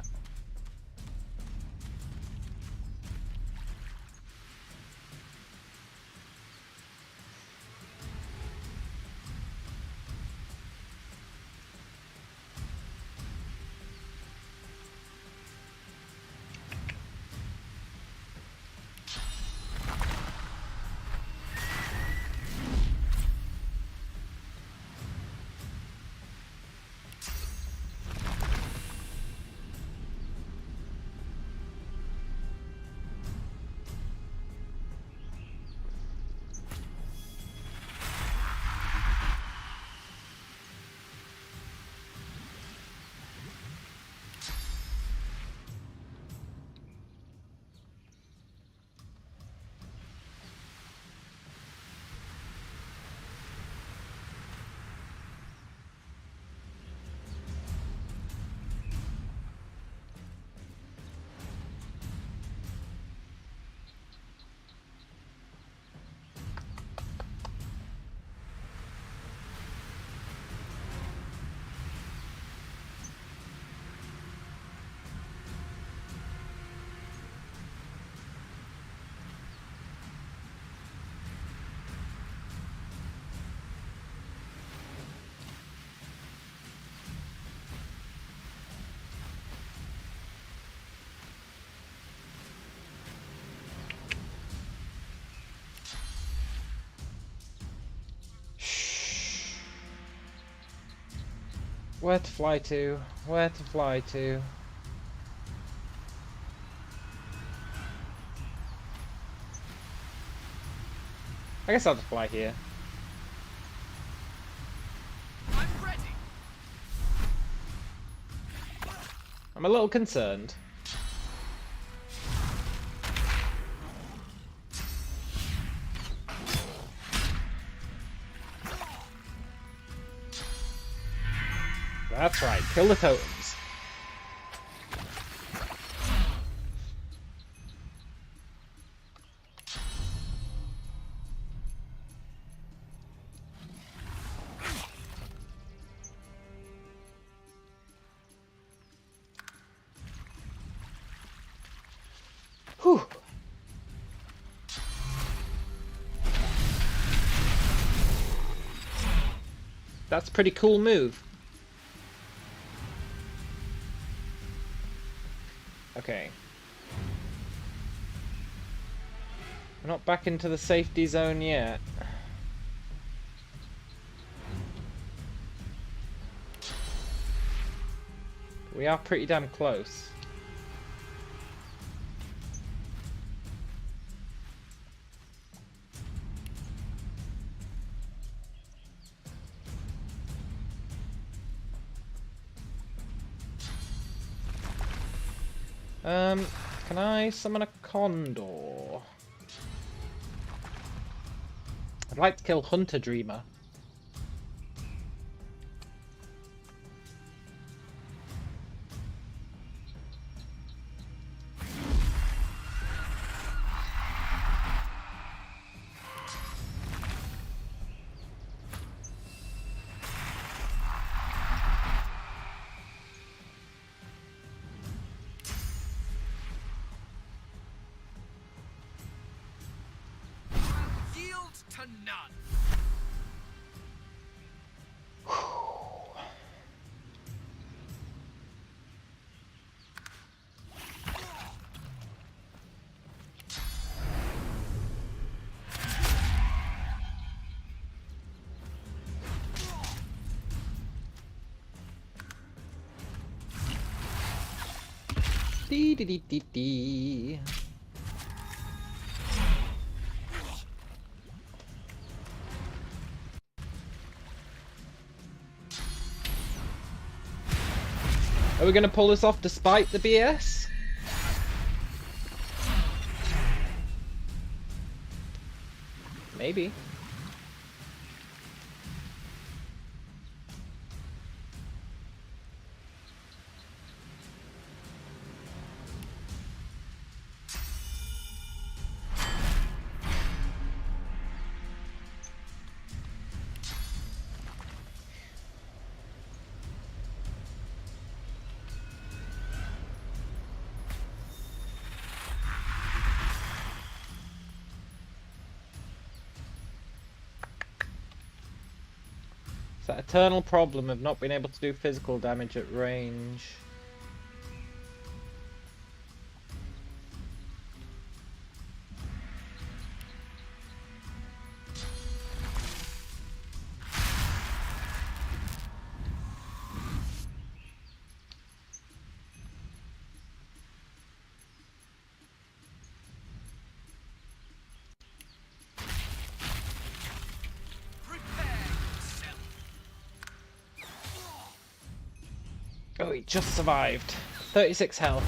Where to fly to? Where to fly to? I guess I'll just fly here. I'm ready. I'm a little concerned. That's right, kill the totems. Whew. That's a pretty cool move. Okay. We're not back into the safety zone yet. We are pretty damn close. Can I summon a condor? I'd like to kill Hunter Dreamer. Yield to none. Dee dee dee dee dee. Are we going to pull this off despite the BS? Maybe. It's that eternal problem of not being able to do physical damage at range. Oh, he just survived. 36 health.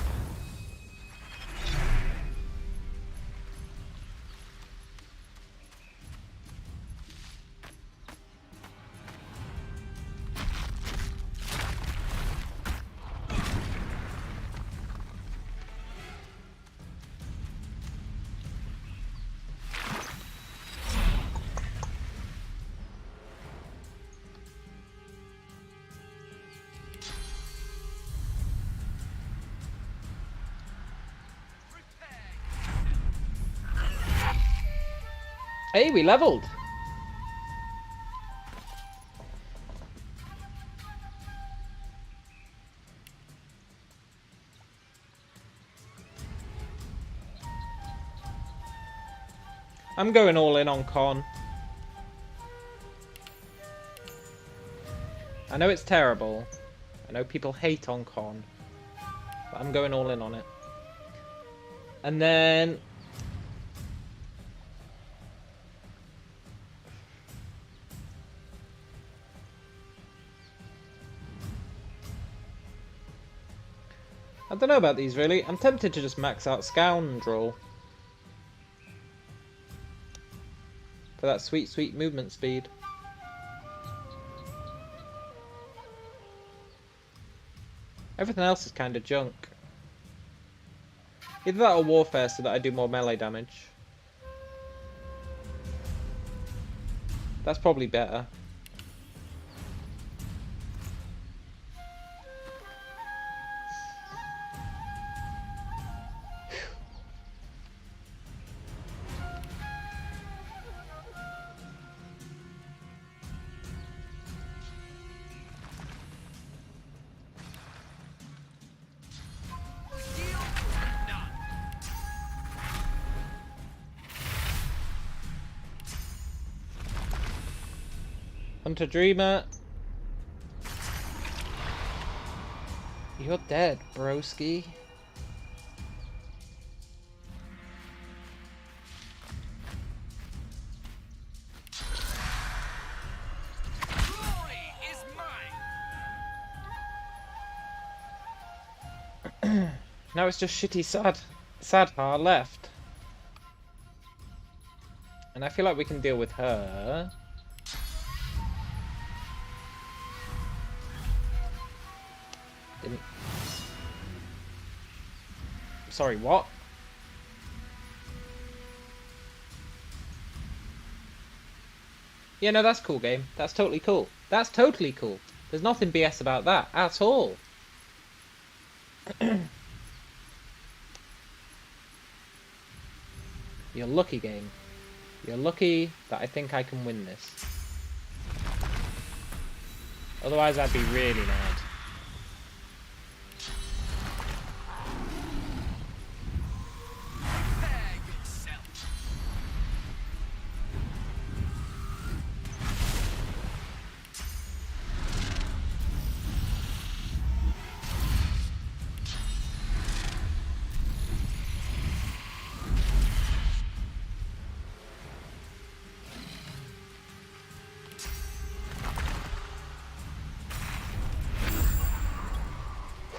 Hey, we leveled. I'm going all in on Con. I know it's terrible, I know people hate on con, but I'm going all in on it. And then... I don't know about these really. I'm tempted to just max out Scoundrel. For that sweet, sweet movement speed. Everything else is kind of junk. Either that or Warfare so that I do more melee damage. That's probably better. Hunter Dreamer. You're dead, broski. Now it's just shitty Sadhar left. And I feel like we can deal with her. Didn't. Sorry, what? Yeah, no, that's cool, game. That's totally cool. That's totally cool. There's nothing BS about that at all. You're lucky, game. You're lucky that I think I can win this. Otherwise, I'd be really mad.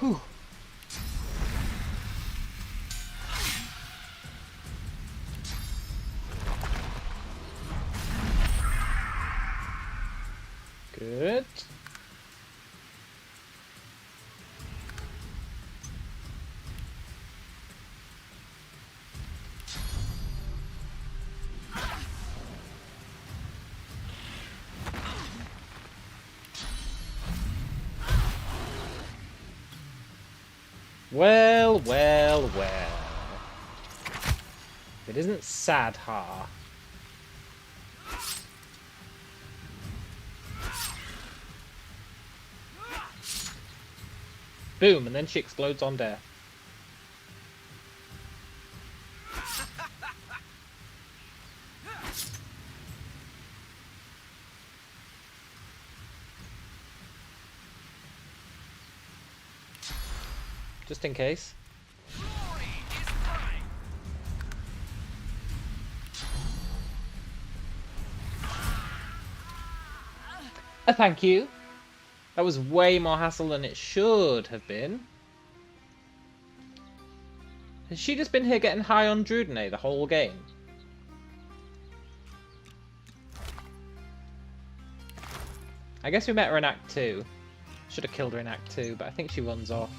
Whew. Good. Well, well, well. It isn't Sadhar. Boom, and then she explodes on death. Just in case. Thank you. That was way more hassle than it should have been. Has she just been here getting high on Drudene the whole game? I guess we met her in Act 2. Should have killed her in Act 2, but I think she runs off.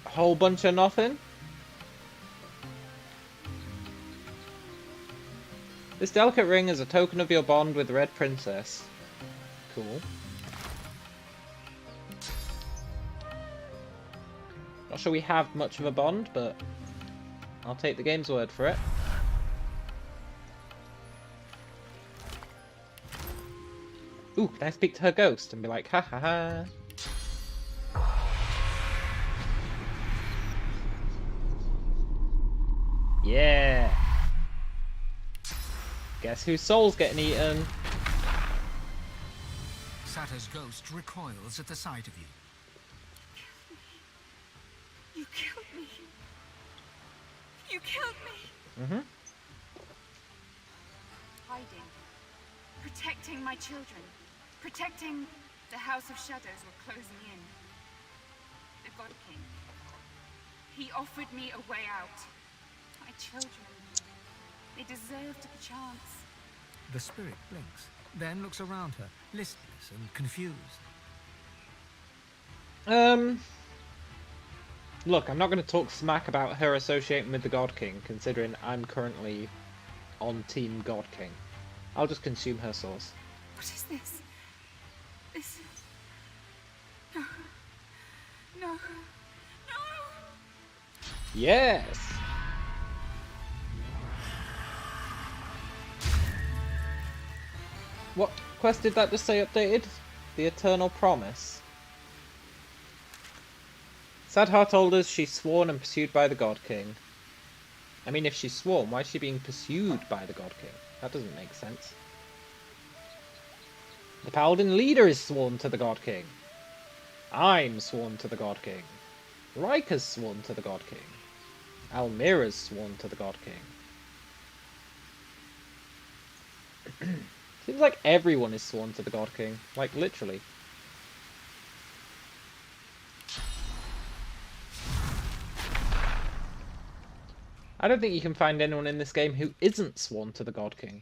Whole bunch of nothing. This delicate ring is a token of your bond with the Red Princess. Cool. Not sure we have much of a bond, but I'll take the game's word for it. Ooh, can I speak to her ghost and be like, ha ha ha? Yeah. Guess whose soul's getting eaten? Satter's ghost recoils at the sight of you. You killed me. You killed me. Mm-hmm. Hiding. Protecting my children. Protecting the House of Shadows were closing in. The God King. He offered me a way out. My children. They deserved a chance. The spirit blinks, then looks around her, listless and confused. Look, I'm not going to talk smack about her associating with the God King, considering I'm currently on Team God King. I'll just consume her source. What is this? This... No. No. No! Yes! What quest did that just say updated? The Eternal Promise. Sadhar told us she's sworn and pursued by the God King. I mean, if she's sworn, why is she being pursued by the God King? That doesn't make sense. The Paladin leader is sworn to the God King. I'm sworn to the God King. Riker's sworn to the God King. Almira's sworn to the God King. Seems like everyone is sworn to the God King. Like, literally. I don't think you can find anyone in this game who isn't sworn to the God King.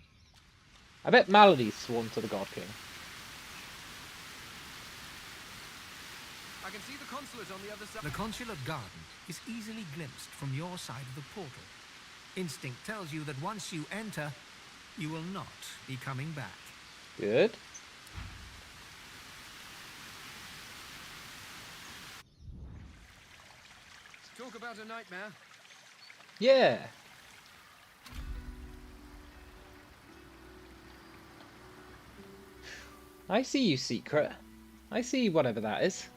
I bet Melody's sworn to the God King. I can see the consulate on the other side. The consular garden is easily glimpsed from your side of the portal. Instinct tells you that once you enter, you will not be coming back. Good. Talk about a nightmare. Yeah. I see you, secret. I see whatever that is.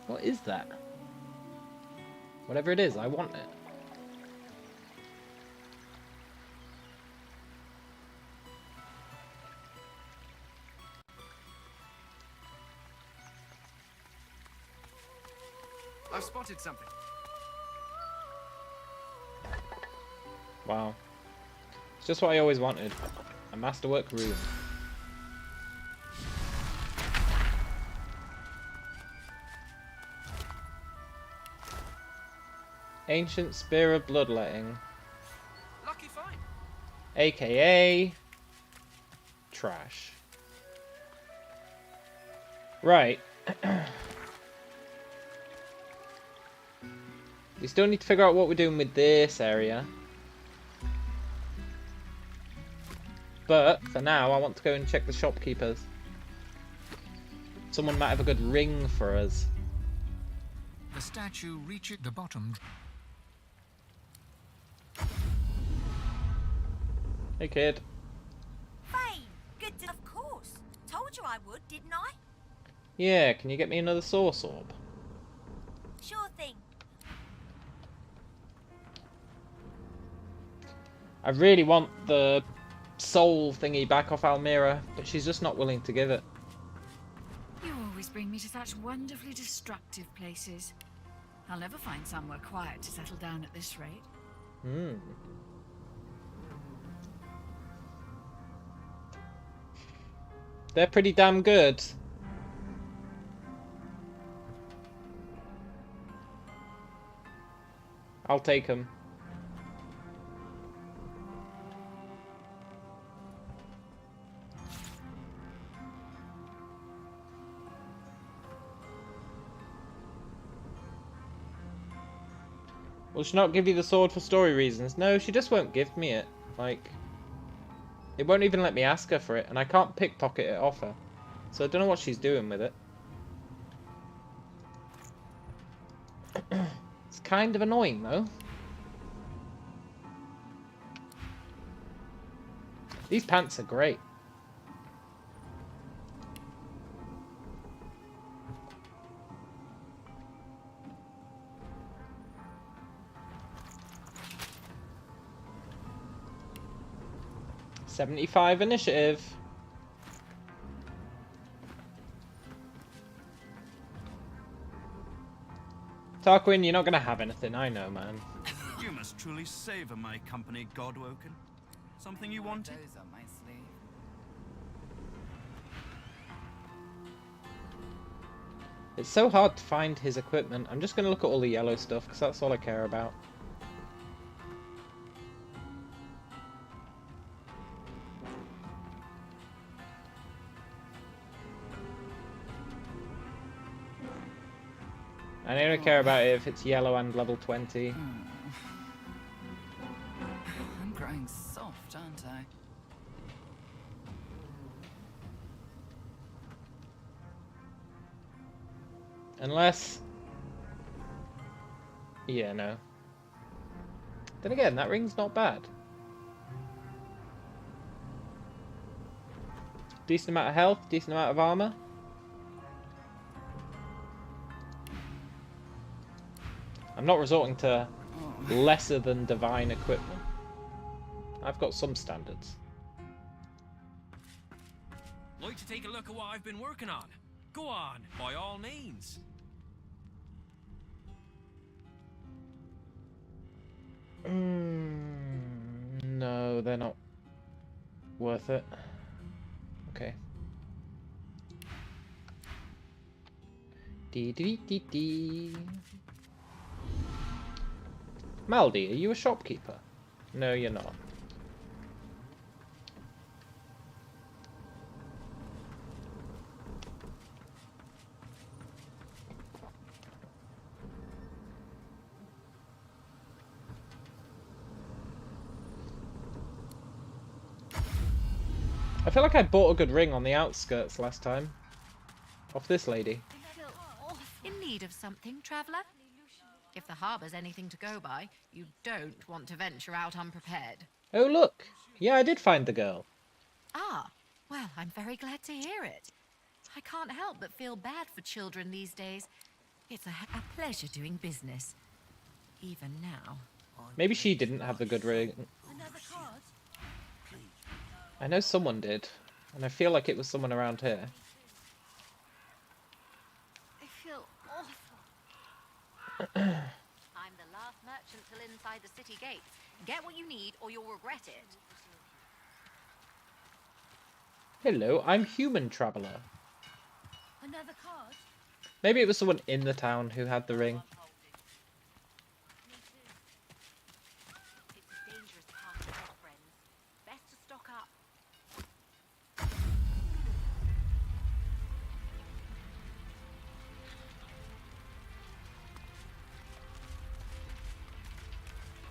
What is that? Whatever it is, I want it. I've spotted something. Wow. It's just what I always wanted. A masterwork room. Ancient Spear of Bloodletting. Lucky find. AKA... trash. Right. We still need to figure out what we're doing with this area. But, for now, I want to go and check the shopkeepers. Someone might have a good ring for us. The statue reaches the bottom. Hey, kid. Fine. Good. Of course. Told you I would, didn't I? Yeah, can you get me another source orb? Sure thing. I really want the soul thingy back off Almira, but she's just not willing to give it. You always bring me to such wonderfully destructive places. I'll never find somewhere quiet to settle down at this rate. Hmm. They're pretty damn good. I'll take them. Will she not give you the sword for story reasons? No, she just won't give me it. Like, it won't even let me ask her for it, and I can't pickpocket it off her. So I don't know what she's doing with it. It's kind of annoying, though. These pants are great. 75 initiative. Tarquin, you're not gonna have anything, I know, man. You must truly savor my company, Godwoken. Something you wanted? Those on my sleeve. It's so hard to find his equipment. I'm just gonna look at all the yellow stuff, because that's all I care about. I only care about it if it's yellow and level 20. I'm growing soft, aren't I? Unless... yeah, no. Then again, that ring's not bad. Decent amount of health, decent amount of armor. I'm not resorting to lesser than divine equipment. I've got some standards. Like to take a look at what I've been working on? Go on, by all means. No, they're not worth it. Okay. Dee. Maldi, are you a shopkeeper? No, you're not. I feel like I bought a good ring on the outskirts last time. Off this lady. In need of something, traveller? If the harbour's anything to go by, you don't want to venture out unprepared. Oh, look! Yeah, I did find the girl. Ah, well, I'm very glad to hear it. I can't help but feel bad for children these days. It's a pleasure doing business. Even now. Maybe she didn't have the good ring. Another card? I know someone did, and I feel like it was someone around here. I feel awful. I'm the last merchant till inside the city gates. Get what you need or you'll regret it. Hello, I'm human traveller. Another card? Maybe it was someone in the town who had the ring. It's a dangerous path ahead, friends. Best to stock up.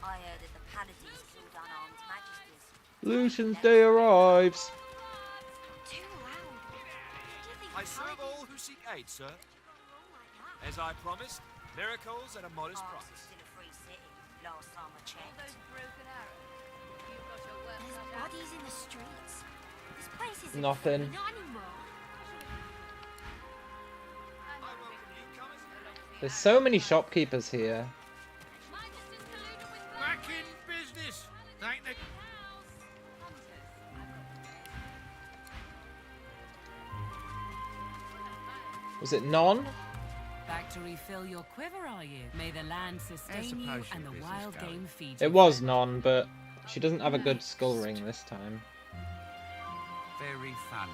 I heard that the paladins killed unarmed magisties. Lucian's day arrives. Too loud. Do you think I serve all who seek aid, sir. As I promised, miracles at a modest Ours price. is still a free city, last time I checked. Those broken arrows. You've got your work There's cut out. bodies in the streets. This place isn't Nothing. free, not anymore. There's so many shopkeepers here. Back in business. Thank the... Was it non? Back to refill your quiver, are you? May the land sustain you and the wild game feed you. It was non, but she doesn't have a good skull ring this time. Very funny.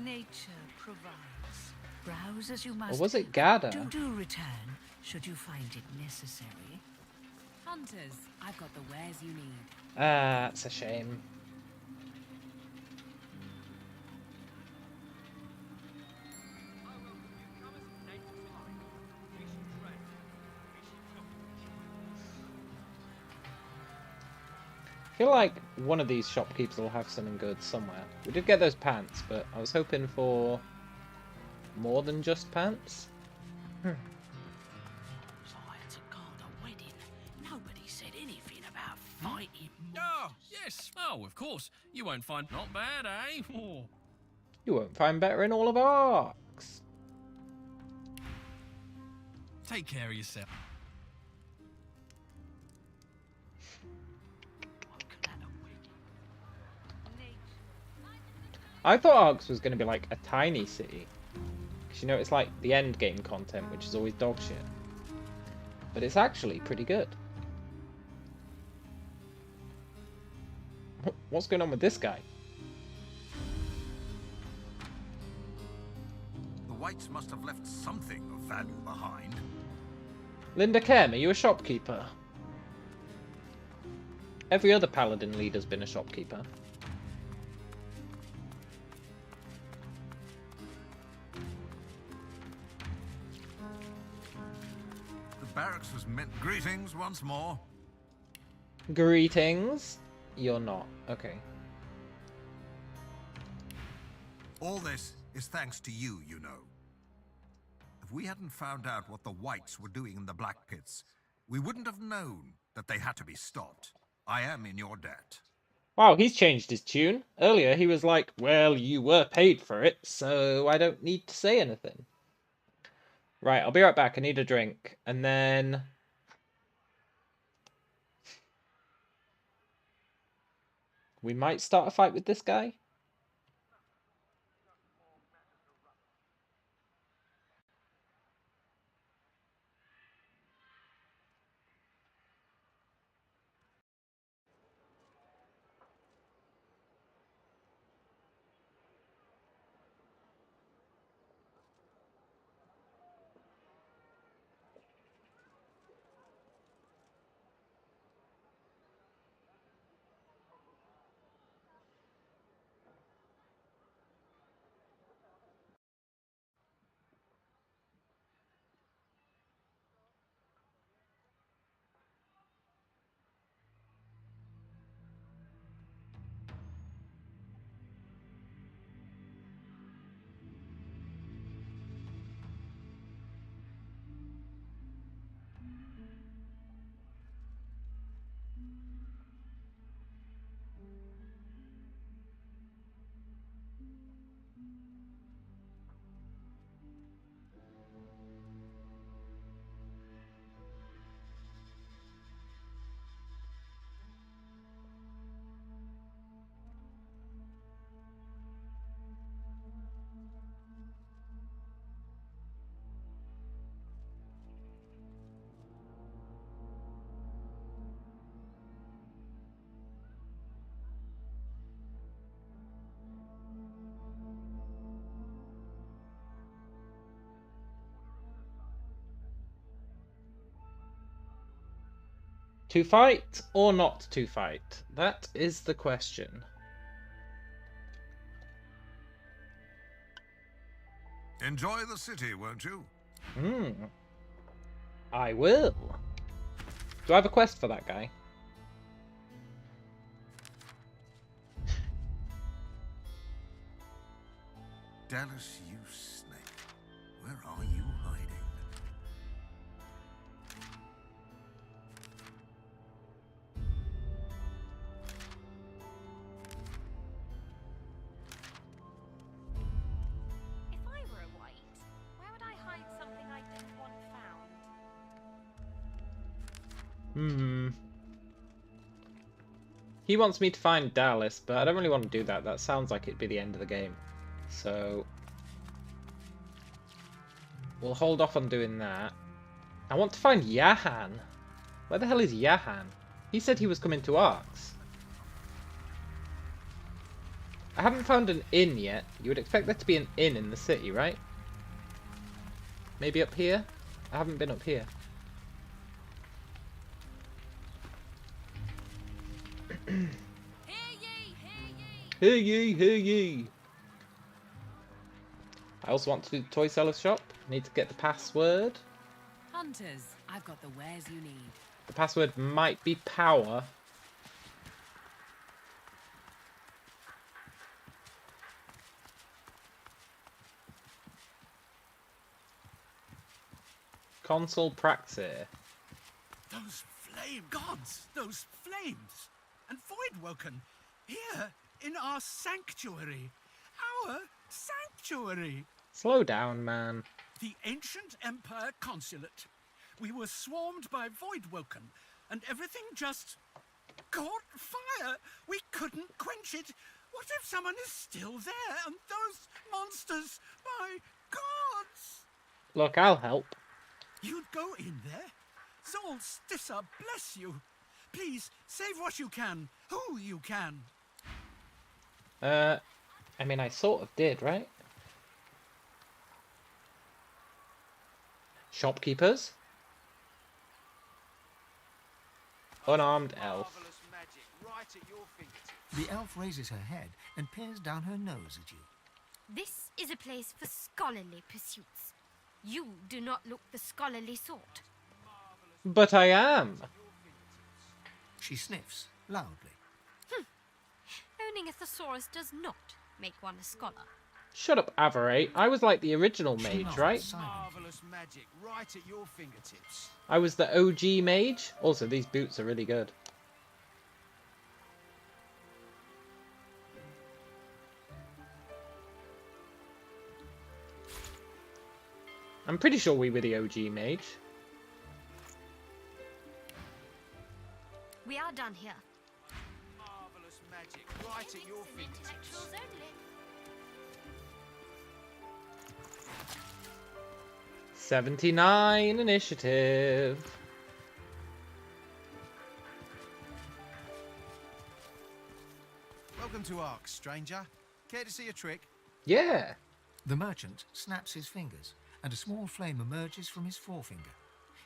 Nature provides. Browse as you must. Or was it Gada? Do return, should you find it necessary. Hunters, I've got the wares you need. Ah, that's a shame. I feel like one of these shopkeepers will have something good somewhere. We did get those pants, but I was hoping for more than just pants. So I had to call the wedding. Nobody said anything about fighting. Oh, yes. Oh, of course. You won't find... Not bad, eh? Oh. You won't find better in all of Arks. Take care of yourself. I thought Arx was going to be like a tiny city. Because you know, it's like the end game content, which is always dog shit. But it's actually pretty good. What's going on with this guy? The Whites must have left something of value behind. Linda Kem, are you a shopkeeper? Every other paladin leader's been a shopkeeper. The barracks was meant. Greetings once more. Greetings. You're not. Okay. All this is thanks to you, you know. If we hadn't found out what the Whites were doing in the Black Pits, we wouldn't have known that they had to be stopped. I am in your debt. Wow, he's changed his tune. Earlier he was like, well, you were paid for it, so I don't need to say anything. Right, I'll be right back. I need a drink. And then... we might start a fight with this guy. To fight or not to fight? That is the question. Enjoy the city, won't you? I will. Do I have a quest for that guy? Dallas, you snake. Where are you hiding? If I were a White, where would I hide something I didn't want found? He wants me to find Dallas, but I don't really want to do that. That sounds like it'd be the end of the game. So we'll hold off on doing that. I want to find Yahan. Where the hell is Yahan? He said he was coming to Arx. I haven't found an inn yet. You would expect there to be an inn in the city, right? Maybe up here? I haven't been up here. Hear ye, hear ye. I also want to do the toy seller's shop. Need to get the password. Hunters, I've got the wares you need. The password might be power. Console Praxir. Those flame gods, those flames, and Voidwoken, here in our sanctuary. Our sanctuary. Slow down, man. The ancient Empire Consulate. we were swarmed by Voidwoken, and everything just caught fire. We couldn't quench it. What if someone is still there and those monsters, my gods? Look, I'll help. You'd go in there? Solsticer, bless you. Please, save what you can, who you can. I mean, I sort of did, right? Shopkeepers? Unarmed elf. The elf raises her head and peers down her nose at you. This is a place for scholarly pursuits. You do not look the scholarly sort. But I am. She sniffs loudly. Owning a thesaurus does not make one a scholar. Shut up, Averate. I was like the original mage, right? Marvelous magic right at your fingertips. I was the OG mage. Also, these boots are really good. I'm pretty sure we were the OG mage. We are done here. Marvelous magic right at your fingertips. Intellectuals only. 79 initiative. Welcome to Ark, stranger. Care to see a trick? Yeah. The merchant snaps his fingers, and a small flame emerges from his forefinger.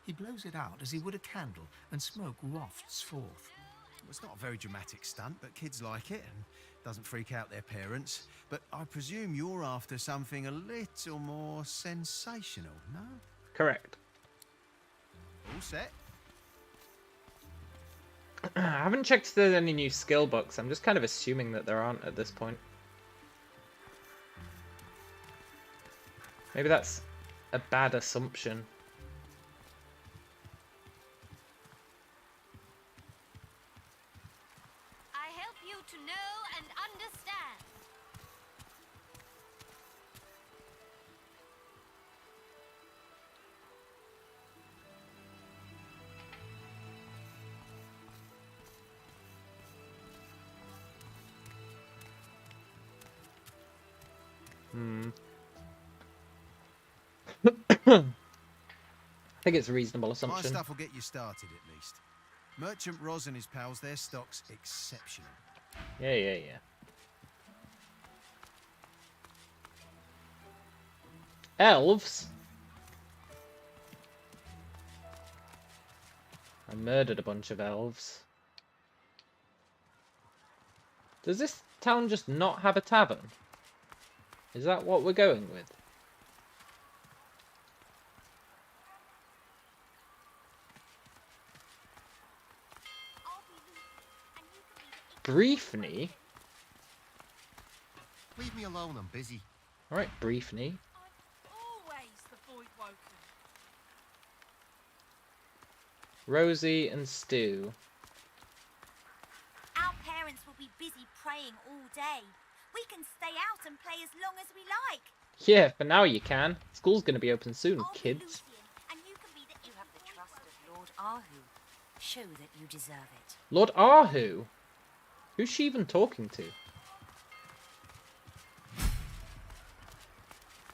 He blows it out as he would a candle, and smoke wafts forth. Well, it's not a very dramatic stunt, but kids like it, and doesn't freak out their parents. But I presume you're after something a little more sensational, no? Correct. All set? I haven't checked if there's any new skill books. I'm just kind of assuming that there aren't at this point. Maybe that's a bad assumption. I help you to know and understand. I think it's a reasonable My assumption. stuff will get you started, at least. Merchant Roz and his pals, their stock's exceptional. Yeah. Elves? I murdered a bunch of elves. Does this town just not have a tavern? Is that what we're going with? Briefly? Leave me alone, I'm busy. Alright, briefly. Always the Voidwoken. Rosie and Stu. Our parents will be busy praying all day. We can stay out and play as long as we like. Yeah, for now you can. School's gonna be open soon, kids. And you can be the... You have the trust of Lord Ahu. Show that you deserve it. Lord Ahu? Who's she even talking to?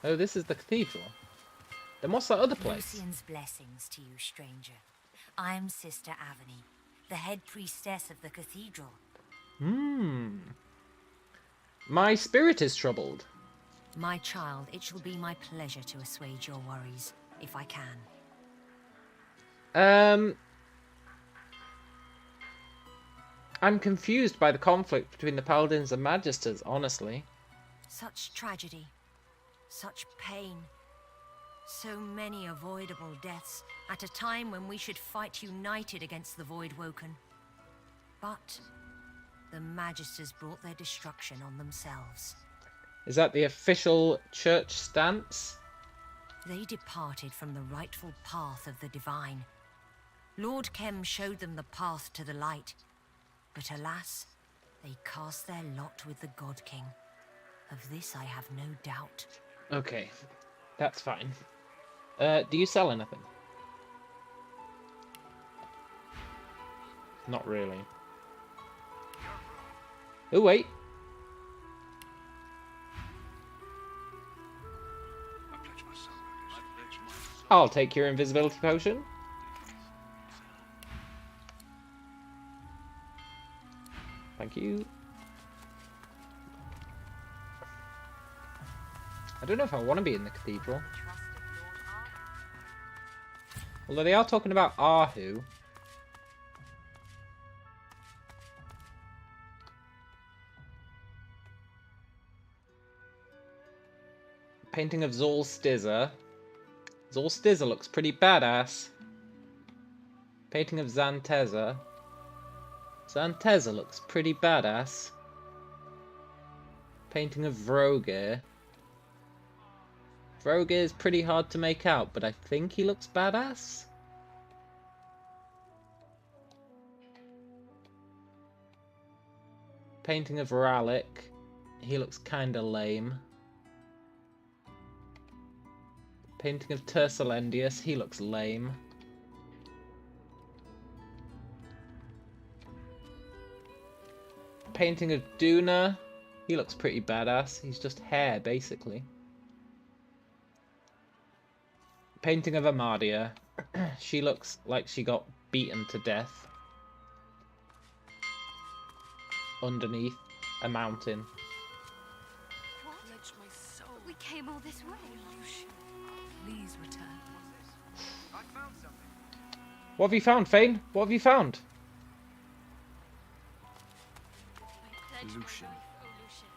Oh, this is the cathedral. Then what's that other place? Lucian's blessings to you, stranger. I'm Sister Avony, the head priestess of the cathedral. My spirit is troubled. My child, it shall be my pleasure to assuage your worries, if I can. I'm confused by the conflict between the Paladins and Magisters, honestly. Such tragedy, such pain, so many avoidable deaths at a time when we should fight united against the Voidwoken. But the Magisters brought their destruction on themselves. Is that the official church stance? They departed from the rightful path of the divine. Lord Kem showed them the path to the light. But alas, they cast their lot with the God King. Of this I have no doubt. Okay, that's fine. Do you sell anything? Not really. Oh, wait. I'll take your invisibility potion. Thank you. I don't know if I want to be in the cathedral. Although they are talking about Ahu. Painting of Zol Stizza. Zol Stizza looks pretty badass. Painting of Zanteza. Zanteza looks pretty badass. Painting of Vroger. Vroger is pretty hard to make out, but I think he looks badass. Painting of Ralik. He looks kinda lame. Painting of Tursilendius. He looks lame. Painting of Duna. He looks pretty badass. He's just hair, basically. Painting of Amadia. She looks like she got beaten to death. Underneath a mountain. We came all this way. Please return. I found something. What have you found, Fane? What have you found? Lucian.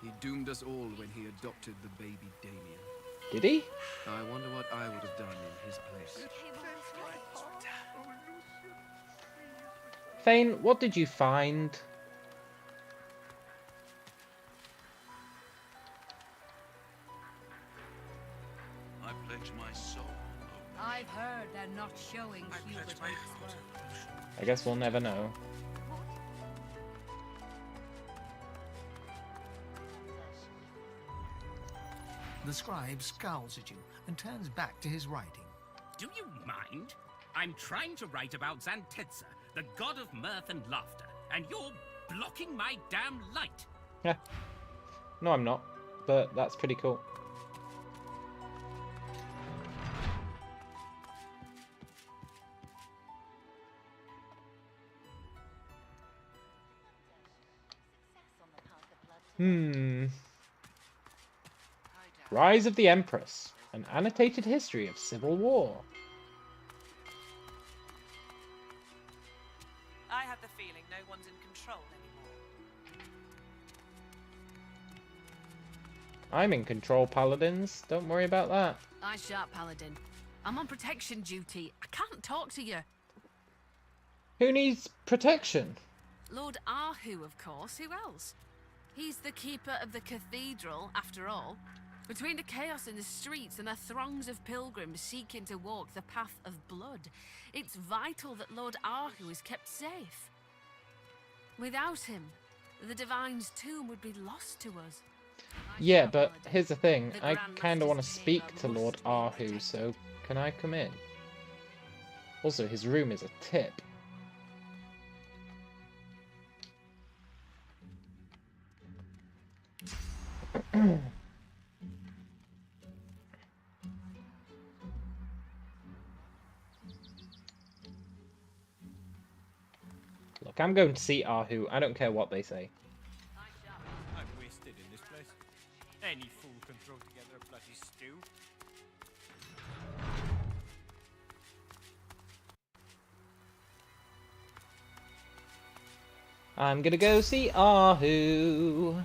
He doomed us all when he adopted the baby Damien. Did he? I wonder what I would have done in his place. Fane, what did you find? I pledge my soul. I've heard they're not showing Hubert Oak's work. I guess we'll never know. The scribe scowls at you and turns back to his writing. Do you mind? I'm trying to write about Zanteza, the god of mirth and laughter, and you're blocking my damn light. Yeah. No, I'm not. But that's pretty cool. Rise of the Empress. An annotated history of civil war. I have the feeling no one's in control anymore. I'm in control, Paladins. Don't worry about that. I shan't, Paladin. I'm on protection duty. I can't talk to you. Who needs protection? Lord Ahu, of course. Who else? He's the keeper of the cathedral, after all. Between the chaos in the streets and the throngs of pilgrims seeking to walk the path of blood, it's vital that Lord Ahu is kept safe. Without him, the Divine's tomb would be lost to us. Yeah, but here's the thing. I kind of want to speak to Lord Ahu, so can I come in? Also, his room is a tip. Look, I'm going to see Ahu. I don't care what they say. I'm wasted in this place. Any fool can throw together a bloody stew. I'm gonna go see Ahu.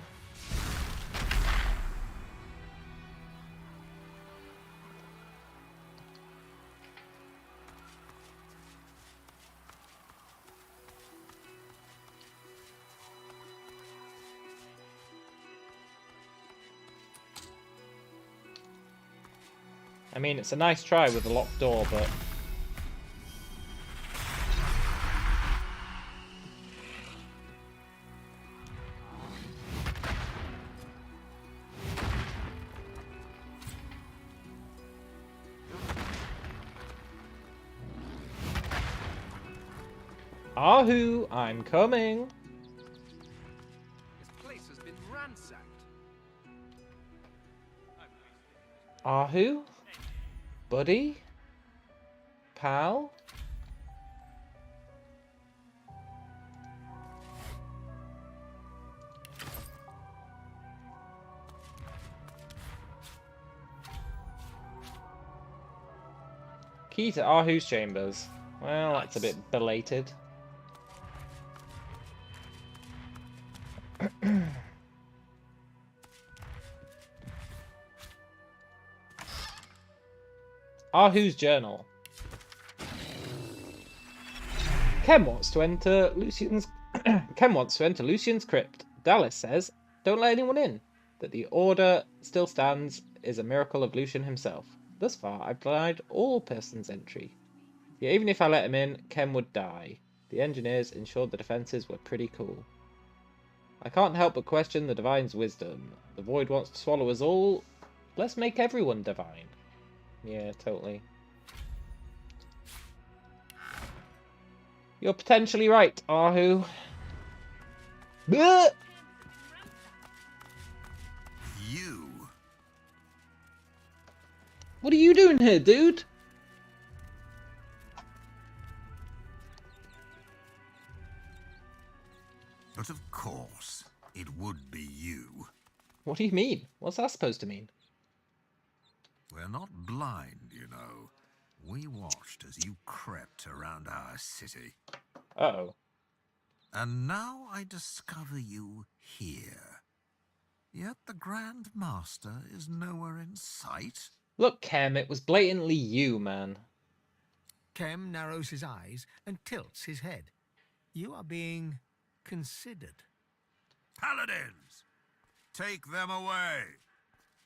I mean, it's a nice try with a locked door, but... Ahu, I'm coming. This place has been ransacked. Ahu? Buddy? Pal? Key to Ahu's chambers. Well, that's a bit belated. Ahu's journal. Ken wants to enter Lucian's crypt. Dallas says, "Don't let anyone in. That the order still stands is a miracle of Lucian himself. Thus far, I've denied all persons entry. Yet even if I let him in, Ken would die. The engineers ensured the defenses were pretty cool. I can't help but question the Divine's wisdom. The Void wants to swallow us all. Let's make everyone divine." Yeah, totally. You're potentially right, Ahu. Bleh! You. What are you doing here, dude? But of course, it would be you. What do you mean? What's that supposed to mean? We're not blind, you know. We watched as you crept around our city. Uh-oh. And now I discover you here. Yet the Grand Master is nowhere in sight. Look, Kem, it was blatantly you, man. Kem narrows his eyes and tilts his head. You are being considered. Paladins! Take them away.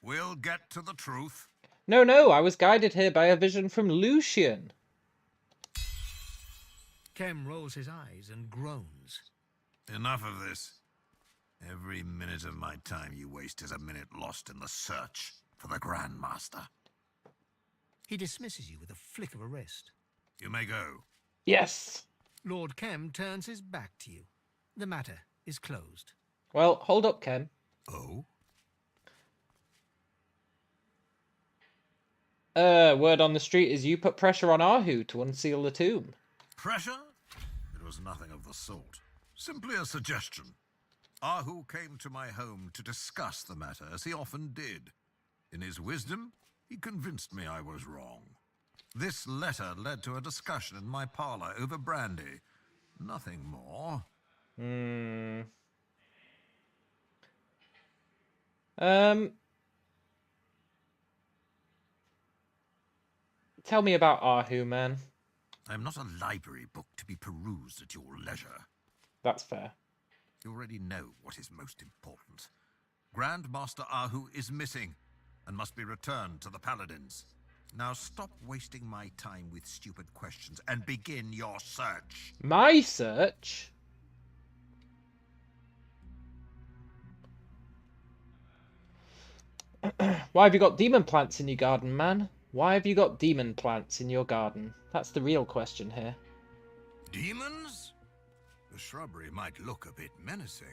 We'll get to the truth. No, I was guided here by a vision from Lucian. Kem rolls his eyes and groans. Enough of this. Every minute of my time you waste is a minute lost in the search for the Grand Master. He dismisses you with a flick of a wrist. You may go. Yes. Lord Kem turns his back to you. The matter is closed. Well, hold up, Kem. Oh? Word on the street is you put pressure on Ahu to unseal the tomb. Pressure? It was nothing of the sort. Simply a suggestion. Ahu came to my home to discuss the matter, as he often did. In his wisdom, he convinced me I was wrong. This letter led to a discussion in my parlor over brandy. Nothing more. Tell me about Ahu, man. I'm not a library book to be perused at your leisure. That's fair. You already know what is most important. Grand Master Ahu is missing and must be returned to the Paladins. Now stop wasting my time with stupid questions and begin your search. My search? Why have you got demon plants in your garden, man? Why have you got demon plants in your garden? That's the real question here. Demons? The shrubbery might look a bit menacing,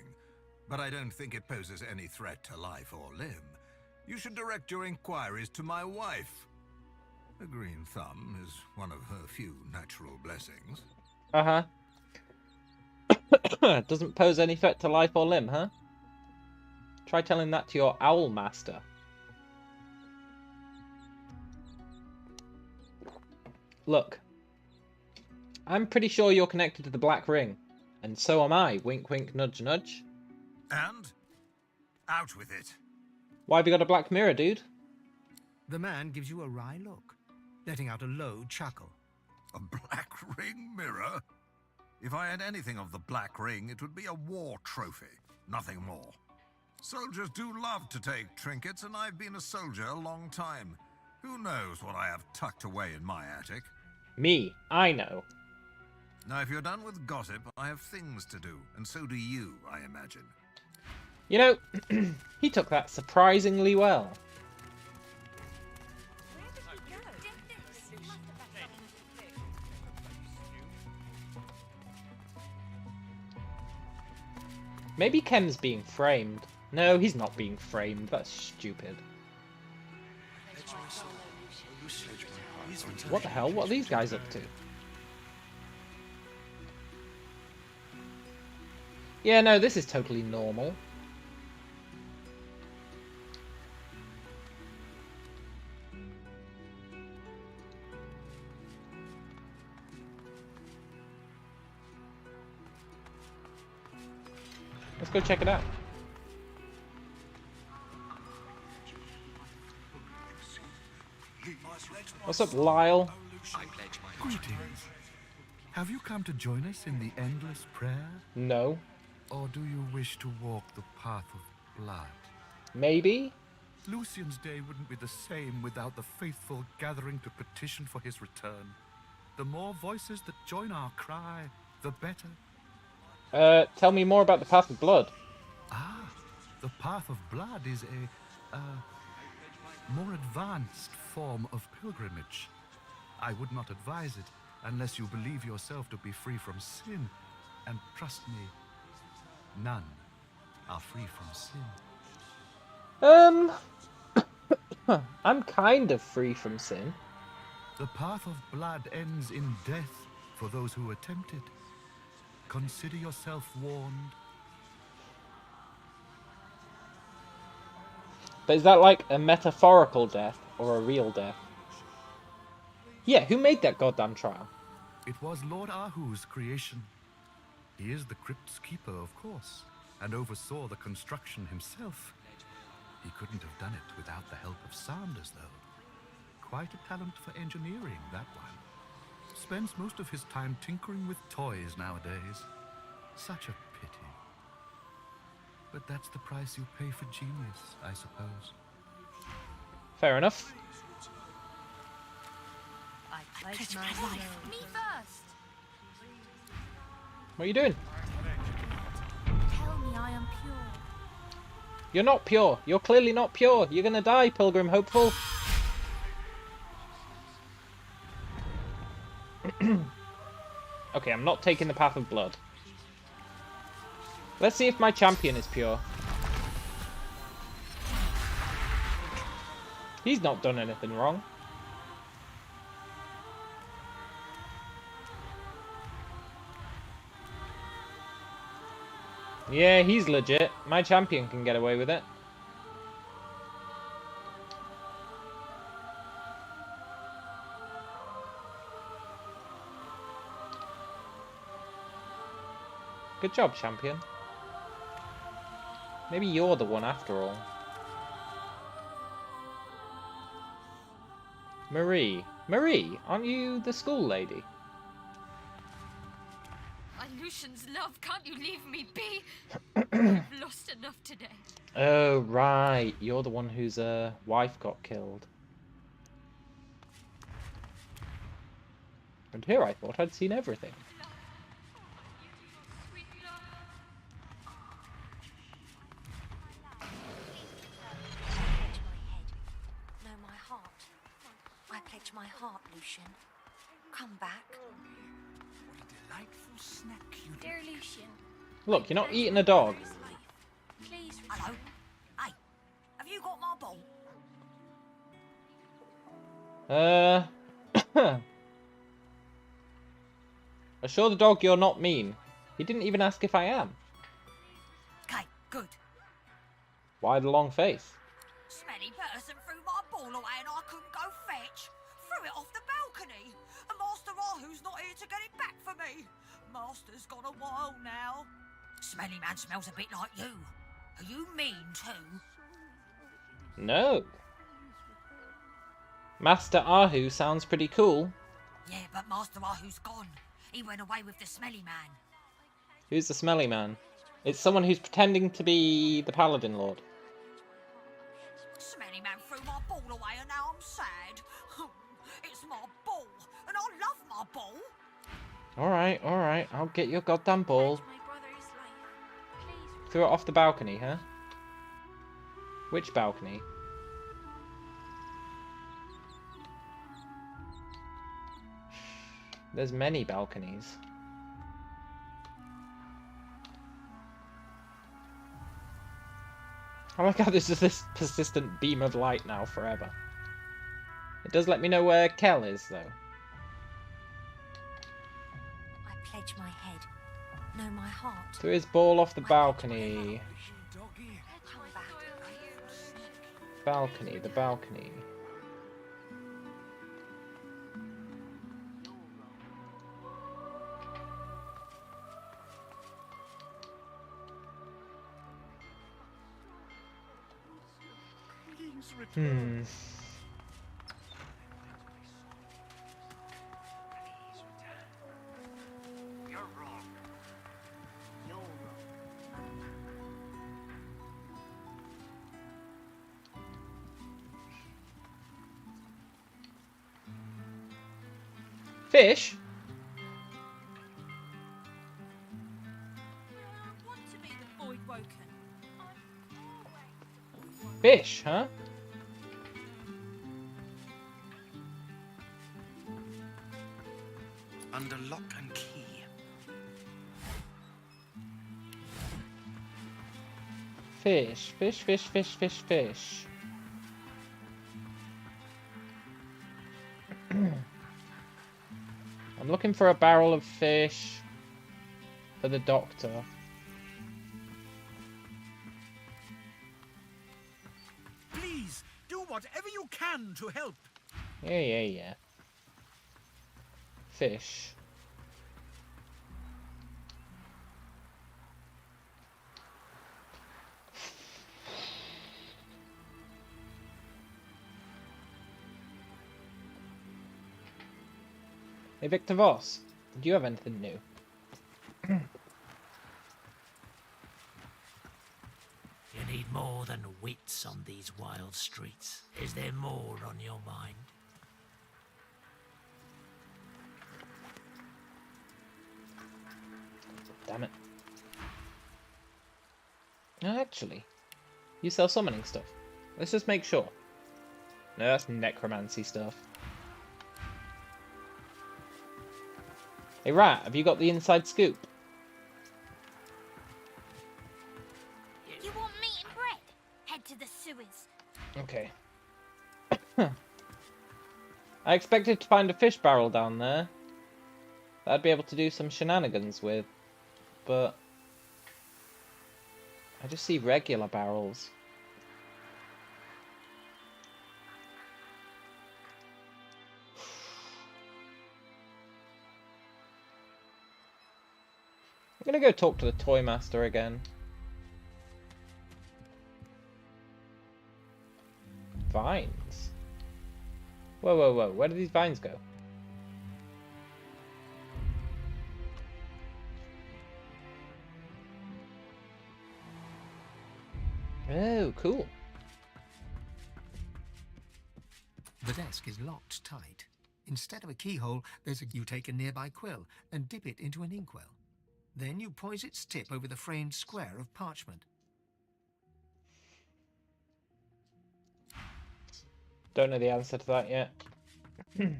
but I don't think it poses any threat to life or limb. You should direct your inquiries to my wife. A green thumb is one of her few natural blessings. Uh-huh. Doesn't pose any threat to life or limb, huh? Try telling that to your owl master. Look, I'm pretty sure you're connected to the Black Ring, and so am I. Wink, wink, nudge, nudge. And? Out with it. Why have you got a black mirror, dude? The man gives you a wry look, letting out a low chuckle. A Black Ring mirror? If I had anything of the Black Ring, it would be a war trophy, nothing more. Soldiers do love to take trinkets, and I've been a soldier a long time. Who knows what I have tucked away in my attic? Me, I know. Now, if you're done with gossip, I have things to do, and so do you, I imagine. You know, he took that surprisingly well. Maybe Ken's being framed. No, he's not being framed. That's stupid. What the hell? What are these guys up to? Yeah, no, this is totally normal. Let's go check it out. What's up, Lyle? Greetings. Have you come to join us in the endless prayer? No. Or do you wish to walk the path of blood? Maybe? Lucian's day wouldn't be the same without the faithful gathering to petition for his return. The more voices that join our cry, the better. Tell me more about the Path of Blood. Ah, the Path of Blood is a more advanced form of pilgrimage. I would not advise it unless you believe yourself to be free from sin. And trust me, none are free from sin. I'm kind of free from sin. The path of blood ends in death for those who attempt it. Consider yourself warned. But is that like a metaphorical death or a real death? Yeah, who made that goddamn trial? It was Lord Ahu's creation. He is the crypt's keeper, of course, and oversaw the construction himself. He couldn't have done it without the help of Sanders, though. Quite a talent for engineering, that one. Spends most of his time tinkering with toys nowadays. Such a pity. But that's the price you pay for genius, I suppose. Fair enough. Me first. What are you doing? Tell me I am pure. You're not pure. You're clearly not pure. You're gonna die, Pilgrim Hopeful. Okay, I'm not taking the Path of Blood. Let's see if my champion is pure. He's not done anything wrong. Yeah, he's legit. My champion can get away with it. Good job, champion. Maybe you're the one after all. Marie. Marie, aren't you the school lady? Lucian's love, can't you leave me be? I've lost enough today. Oh, right. You're the one whose wife got killed. And here I thought I'd seen everything. No, my heart. I pledge my heart, Lucian. Come back. What a delightful snack you did. Dear Lucian. Look, you're not eating a dog. Please. Hello. Hey, have you got my ball? Assure the dog you're not mean. He didn't even ask if I am. Okay, good. Why the long face? Smelly person threw my ball away and I couldn't go fetch. Threw it off the balcony. And Master Rahu's not here to get it back for me. Master's gone a while now. Smelly man smells a bit like you. Are you mean too? No. Master Ahu sounds pretty cool. Yeah, but Master Rahu's gone. He went away with the smelly man. Who's the smelly man? It's someone who's pretending to be the Paladin Lord. Smelly man threw my ball away and now I'm sad. It's my ball, and I love my ball. Alright, I'll get your goddamn ball. Threw it off the balcony, huh? Which balcony? There's many balconies. I like how there's just this persistent beam of light now forever. It does let me know where Kel is, though. I pledge my head. No, my heart. Threw his ball off the balcony. The balcony. Hmm. You're wrong. You're wrong. Fish? I want to be the void woken. Fish, huh? Under lock and key. Fish, fish, fish, fish, fish, fish. I'm looking for a barrel of fish for the doctor. Please, do whatever you can to help. Yeah. Fish. Hey, Victor Voss, do you have anything new? You need more than wits on these wild streets. Is there more on your mind? Damn it. Actually, you sell summoning stuff. Let's just make sure. No, that's necromancy stuff. Hey Rat, have you got the inside scoop? You want meat and bread? Head to the sewers. Okay. I expected to find a fish barrel down there that I'd be able to do some shenanigans with, but I just see regular barrels. I'm gonna go talk to the toy master again. Vines? Whoa. Where do these vines go? Oh, cool. The desk is locked tight. Instead of a keyhole, you take a nearby quill and dip it into an inkwell. Then you poise its tip over the framed square of parchment. Don't know the answer to that yet. Can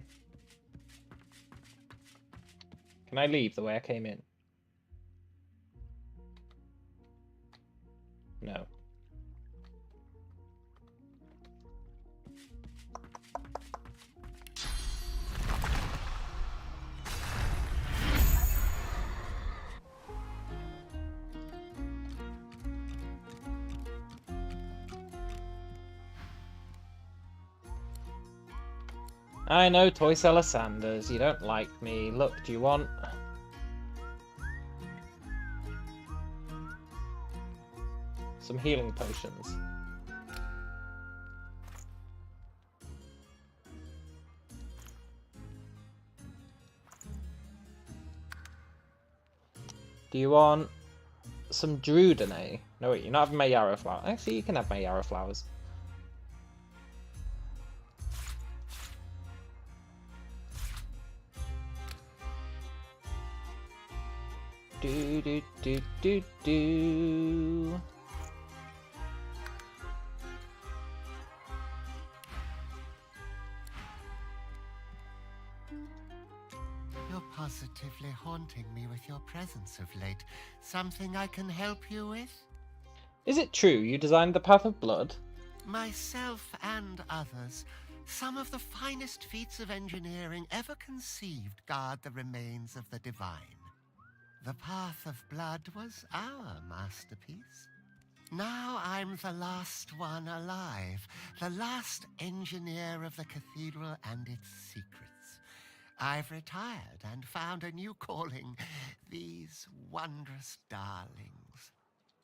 I leave the way I came in? No. I know, toy seller Sanders, you don't like me. Look, do you want... some healing potions? Do you want some Drudene? No wait, you're not having my yarrow flower. Actually, you can have my yarrow flowers. Do. You're positively haunting me with your presence of late. Something I can help you with? Is it true you designed the Path of Blood? Myself and others, some of the finest feats of engineering ever conceived guard the remains of the divine. The Path of Blood was our masterpiece. Now I'm the last one alive, the last engineer of the cathedral and its secrets. I've retired and found a new calling, these wondrous darlings.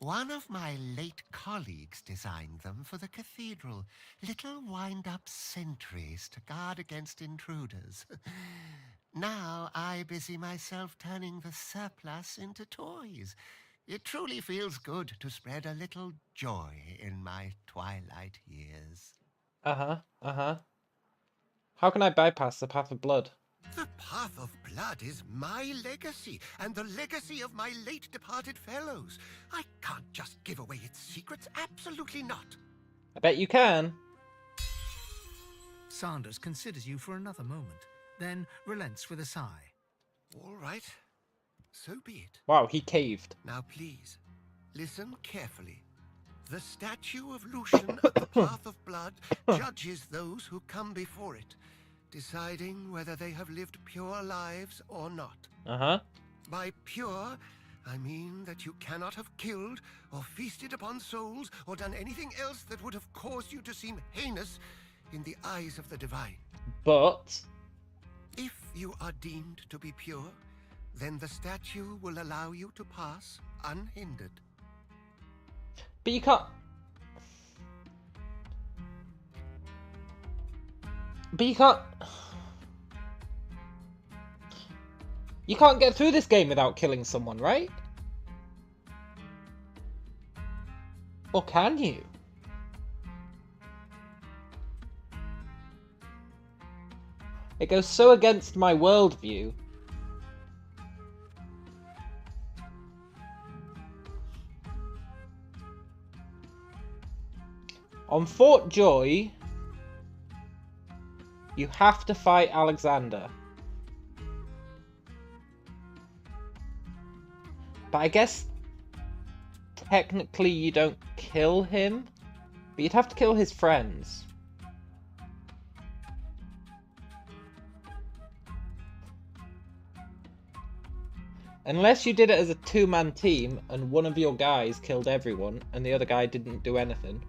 One of my late colleagues designed them for the cathedral, little wind-up sentries to guard against intruders. Now I busy myself turning the surplus into toys. It truly feels good to spread a little joy in my twilight years. How can I bypass the Path of Blood? The Path of Blood is my legacy, and the legacy of my late departed fellows. I can't just give away its secrets, absolutely not. I bet you can. Sanders considers you for another moment, then relents with a sigh. All right, so be it. Wow, he caved. Now please, listen carefully. The statue of Lucian at the Path of Blood judges those who come before it, deciding whether they have lived pure lives or not. By pure, I mean that you cannot have killed or feasted upon souls or done anything else that would have caused you to seem heinous in the eyes of the divine. But if you are deemed to be pure, then the statue will allow you to pass unhindered. But you can't... You can't get through this game without killing someone, right? Or can you? It goes so against my worldview. On Fort Joy, you have to fight Alexander. But I guess technically you don't kill him, but you'd have to kill his friends. Unless you did it as a two-man team and one of your guys killed everyone and the other guy didn't do anything.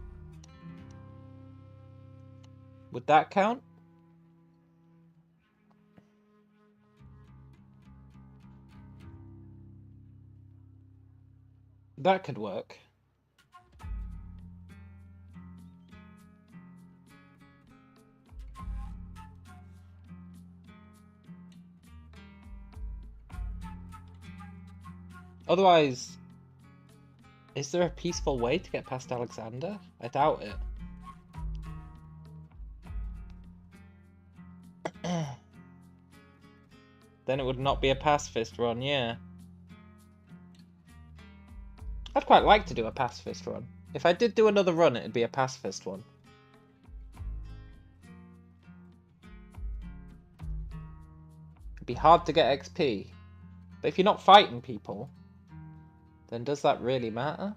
Would that count? That could work. Otherwise, is there a peaceful way to get past Alexander? I doubt it. Then it would not be a pacifist run, yeah. I'd quite like to do a pacifist run. If I did do another run, it'd be a pacifist one. It'd be hard to get XP. But if you're not fighting people, then does that really matter?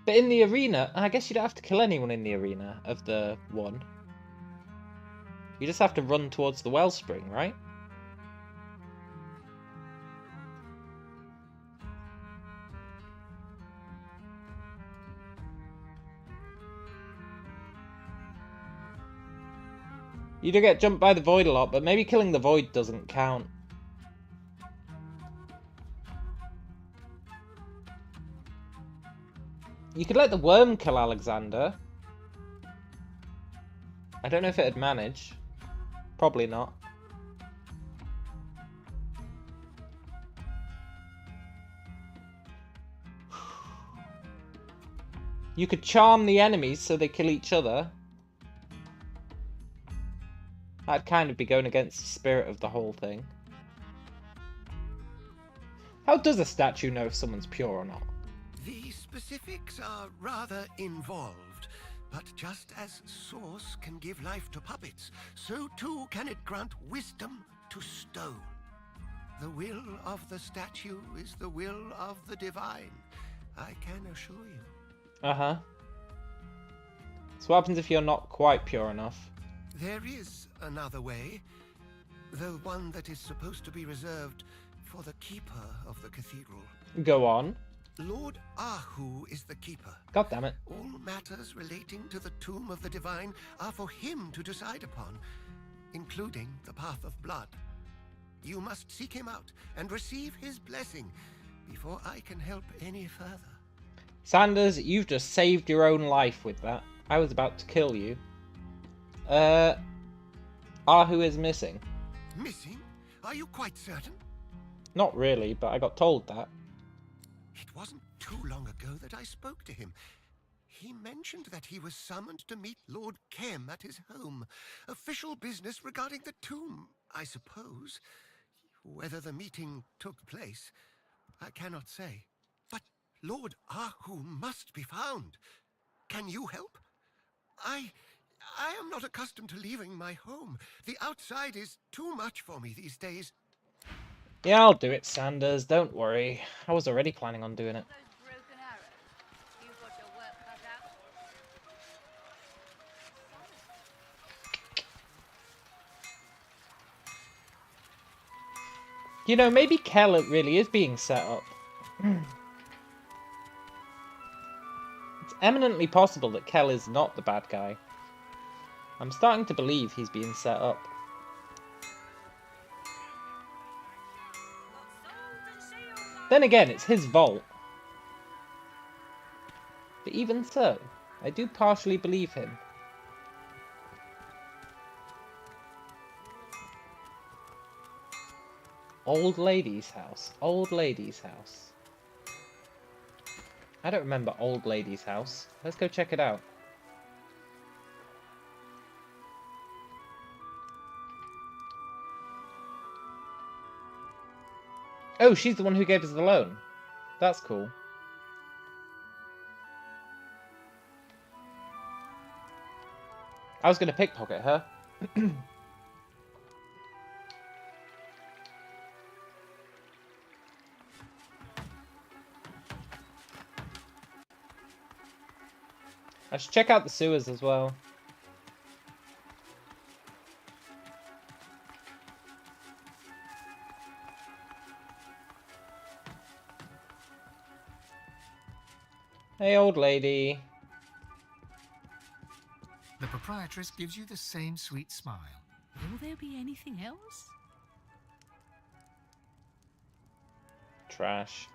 But in the arena, I guess you don't have to kill anyone in the arena of the one. You just have to run towards the wellspring, right? You do get jumped by the void a lot, but maybe killing the void doesn't count. You could let the worm kill Alexander. I don't know if it'd manage. Probably not. You could charm the enemies so they kill each other. That'd kind of be going against the spirit of the whole thing. How does a statue know if someone's pure or not? The specifics are rather involved, but just as Source can give life to puppets, so too can it grant wisdom to stone. The will of the statue is the will of the divine. I can assure you. Uh-huh. So what happens if you're not quite pure enough? There is another way, though one that is supposed to be reserved for the keeper of the cathedral. Go on. Lord Ahu is the keeper. God damn it. All matters relating to the tomb of the divine are for him to decide upon, including the path of blood. You must seek him out and receive his blessing before I can help any further. Sanders, you've just saved your own life with that. I was about to kill you. Ahu is missing. Missing? Are you quite certain? Not really, but I got told that. It wasn't too long ago that I spoke to him. He mentioned that he was summoned to meet Lord Kem at his home. Official business regarding the tomb, I suppose. Whether the meeting took place, I cannot say. But Lord Ahu must be found. Can you help? I am not accustomed to leaving my home. The outside is too much for me these days. Yeah, I'll do it, Sanders. Don't worry. I was already planning on doing it. You know, maybe Kel really is being set up. It's eminently possible that Kel is not the bad guy. I'm starting to believe he's being set up. Then again, it's his vault. But even so, I do partially believe him. Old lady's house. Old lady's house. I don't remember old lady's house. Let's go check it out. Oh, she's the one who gave us the loan. That's cool. I was going to pickpocket her. I should check out the sewers as well. Hey, old lady. The proprietress gives you the same sweet smile. Will there be anything else? Trash.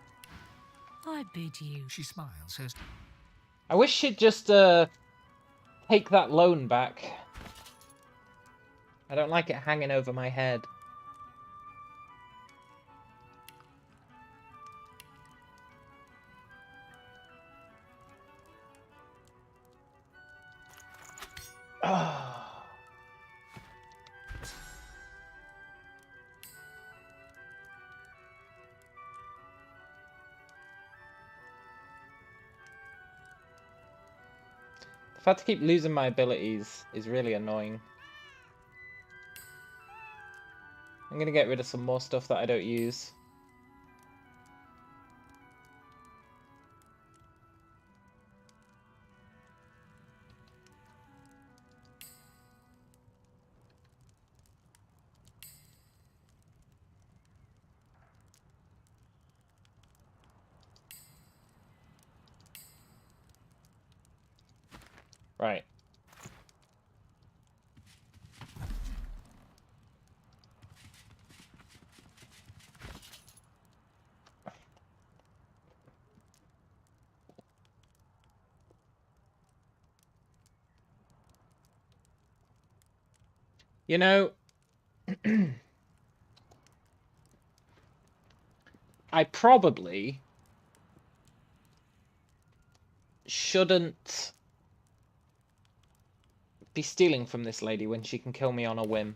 I bid you. She smiles. Her... I wish she'd just take that loan back. I don't like it hanging over my head. The fact to keep losing my abilities is really annoying. I'm gonna get rid of some more stuff that I don't use. Right. You know, I probably shouldn't be stealing from this lady when she can kill me on a whim.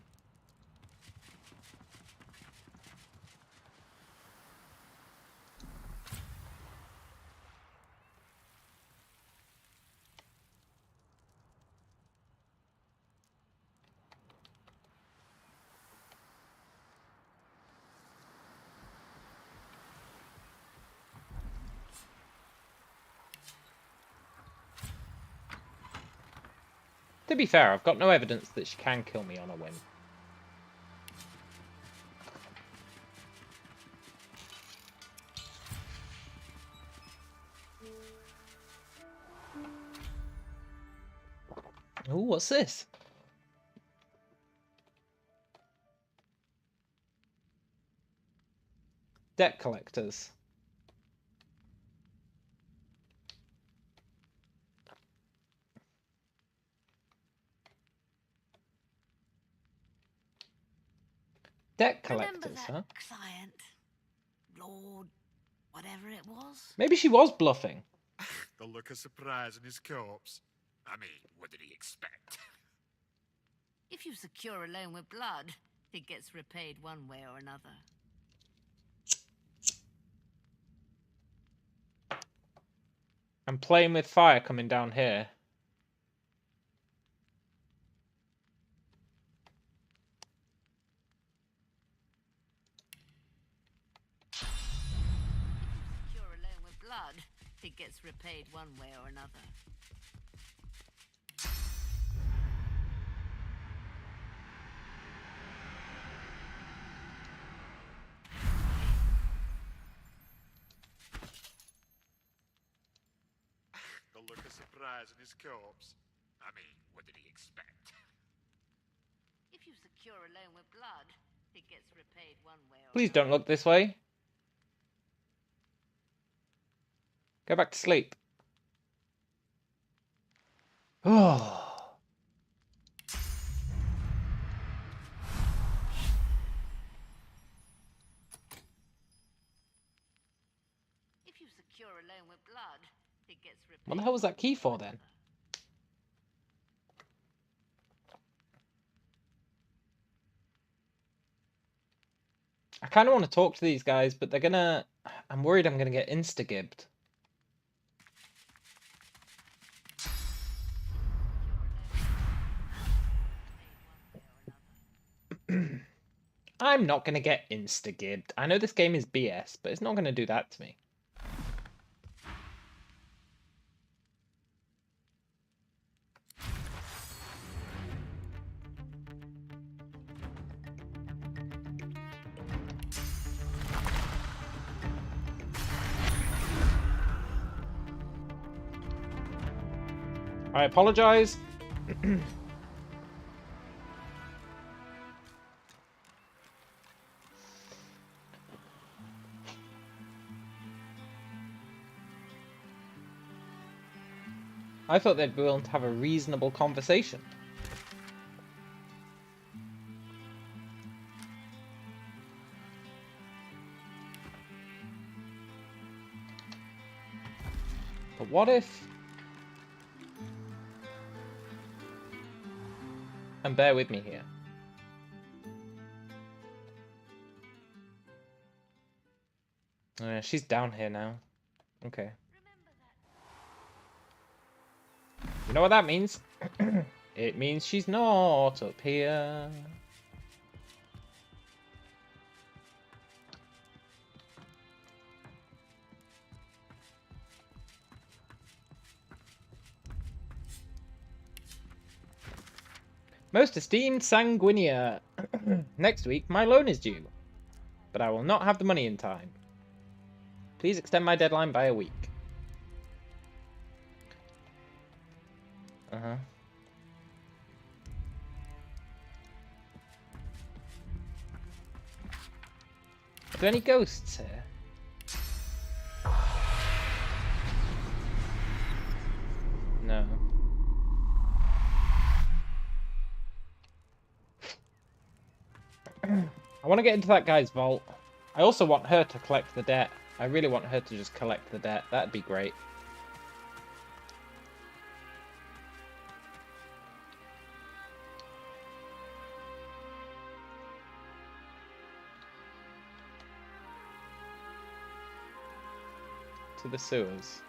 To be fair, I've got no evidence that she can kill me on a whim. Ooh, what's this? Debt collectors. Debt collectors, huh? Client, Lord, whatever it was. Maybe she was bluffing. The look of surprise in his corpse. I mean, what did he expect? If you secure a loan with blood, it gets repaid one way or another. I'm playing with fire coming down here. Secure a loan with blood, it gets repaid one way or another. The look of surprise in his corpse. I mean, what did he expect? If you secure a loan with blood, it gets repaid one way or Please don't look this way. Go back to sleep. Oh. If you secure a loan with blood, it gets repaid. What the hell was that key for then? I kind of want to talk to these guys, but they're gonna... I'm worried I'm gonna get insta-gibbed. I'm not gonna get insta-gibbed. I know this game is BS, but it's not gonna do that to me. I apologize. I thought they'd be willing to have a reasonable conversation. But what if... And bear with me here. She's down here now. Okay. You know what that means? It means she's not up here. Most esteemed Sanguinia, next week my loan is due, but I will not have the money in time. Please extend my deadline by a week. Uh-huh. Are there any ghosts here? No. I want to get into that guy's vault. I also want her to collect the debt. I really want her to just collect the debt. That'd be great. To the sewers.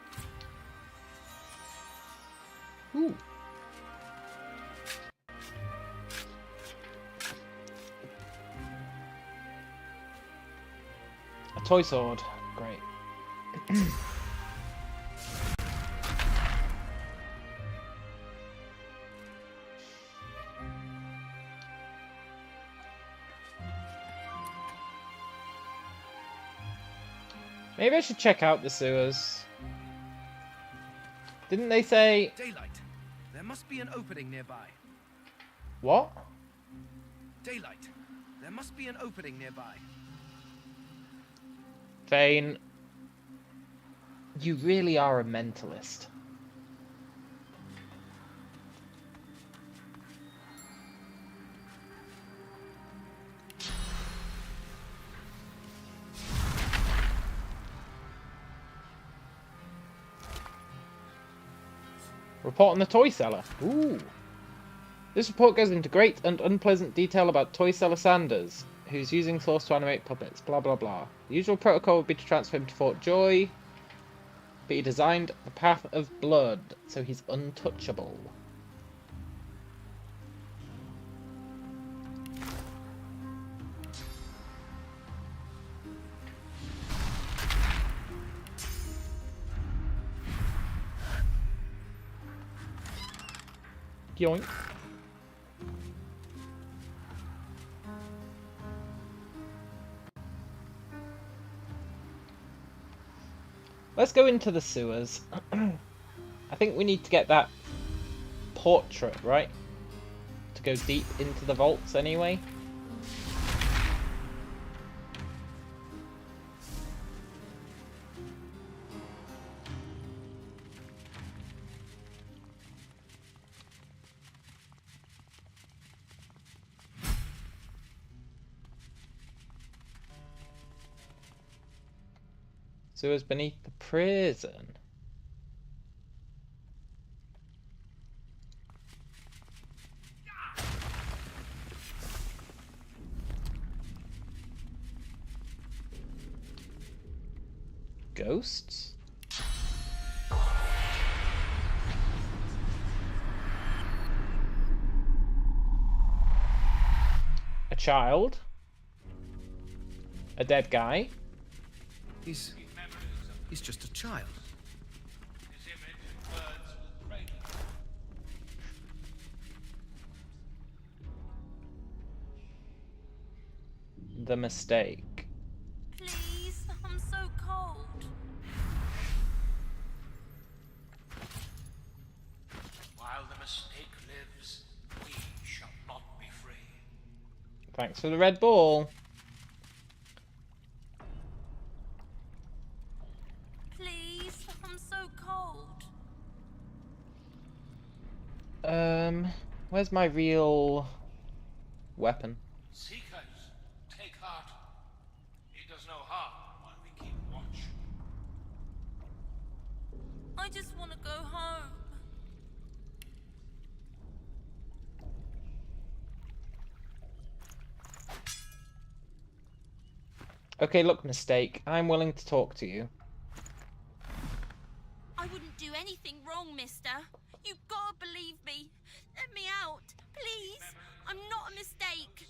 Ooh. A toy sword. Great. Maybe I should check out the sewers. Didn't they say... Daylight. There must be an opening nearby. What? Daylight. There must be an opening nearby. Vane, you really are a mentalist. Report on the toy seller. Ooh. This report goes into great and unpleasant detail about toy seller Sanders, who's using Source to animate puppets, blah blah blah. The usual protocol would be to transfer him to Fort Joy, but he designed the Path of Blood, so he's untouchable. Yoink. Let's go into the sewers. I think we need to get that portrait, right? To go deep into the vaults anyway. Sewers beneath the prison. Ghosts? A child? A dead guy? He's just a child. The mistake. Please, I'm so cold. While the mistake lives, we shall not be free. Thanks for the red ball. Please, I'm so cold. Where's my real weapon? Seekers, take heart. It does no harm while we keep watch. I just want to go home. Okay, look, mistake. I'm willing to talk to you. I wouldn't do anything wrong, mister. You've got to believe me. Let me out, please. I'm not a mistake.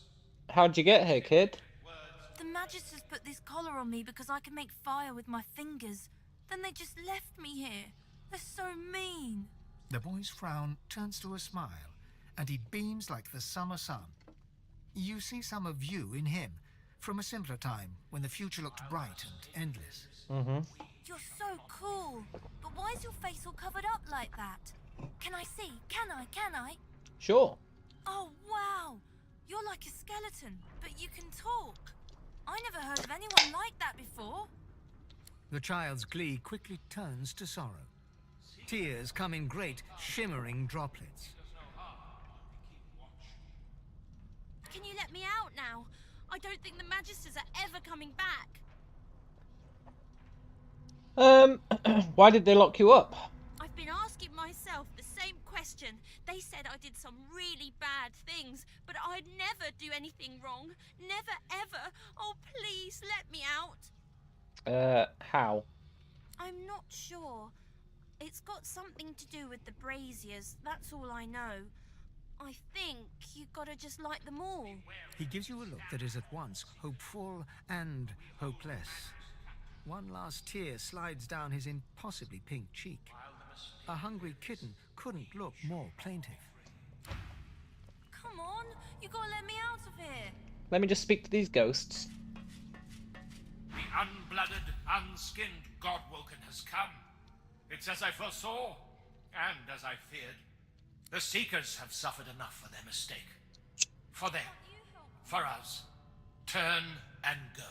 How'd you get here, kid? The Magisters put this collar on me because I can make fire with my fingers. Then they just left me here. They're so mean. The boy's frown turns to a smile, and he beams like the summer sun. You see some of you in him, from a simpler time when the future looked bright and endless. Mm-hmm. You're so cool. But why is your face all covered up like that? Can I see? Can I? Sure. Oh, wow. You're like a skeleton, but you can talk. I never heard of anyone like that before. The child's glee quickly turns to sorrow. Tears come in great, shimmering droplets. Can you let me out now? I don't think the Magisters are ever coming back. Why did they lock you up? I've been asking myself the same question. They said I did some really bad things, but I'd never do anything wrong. Never, ever. Oh, please let me out. How? I'm not sure. It's got something to do with the braziers. That's all I know. I think you gotta just light them all. He gives you a look that is at once hopeful and hopeless. One last tear slides down his impossibly pink cheek. A hungry kitten couldn't look more plaintive. Come on, you gotta let me out of here. Let me just speak to these ghosts. The unblooded unskinned Godwoken has come. It's as I foresaw, and as I feared. The Seekers have suffered enough for their mistake. For them, for us, turn and go.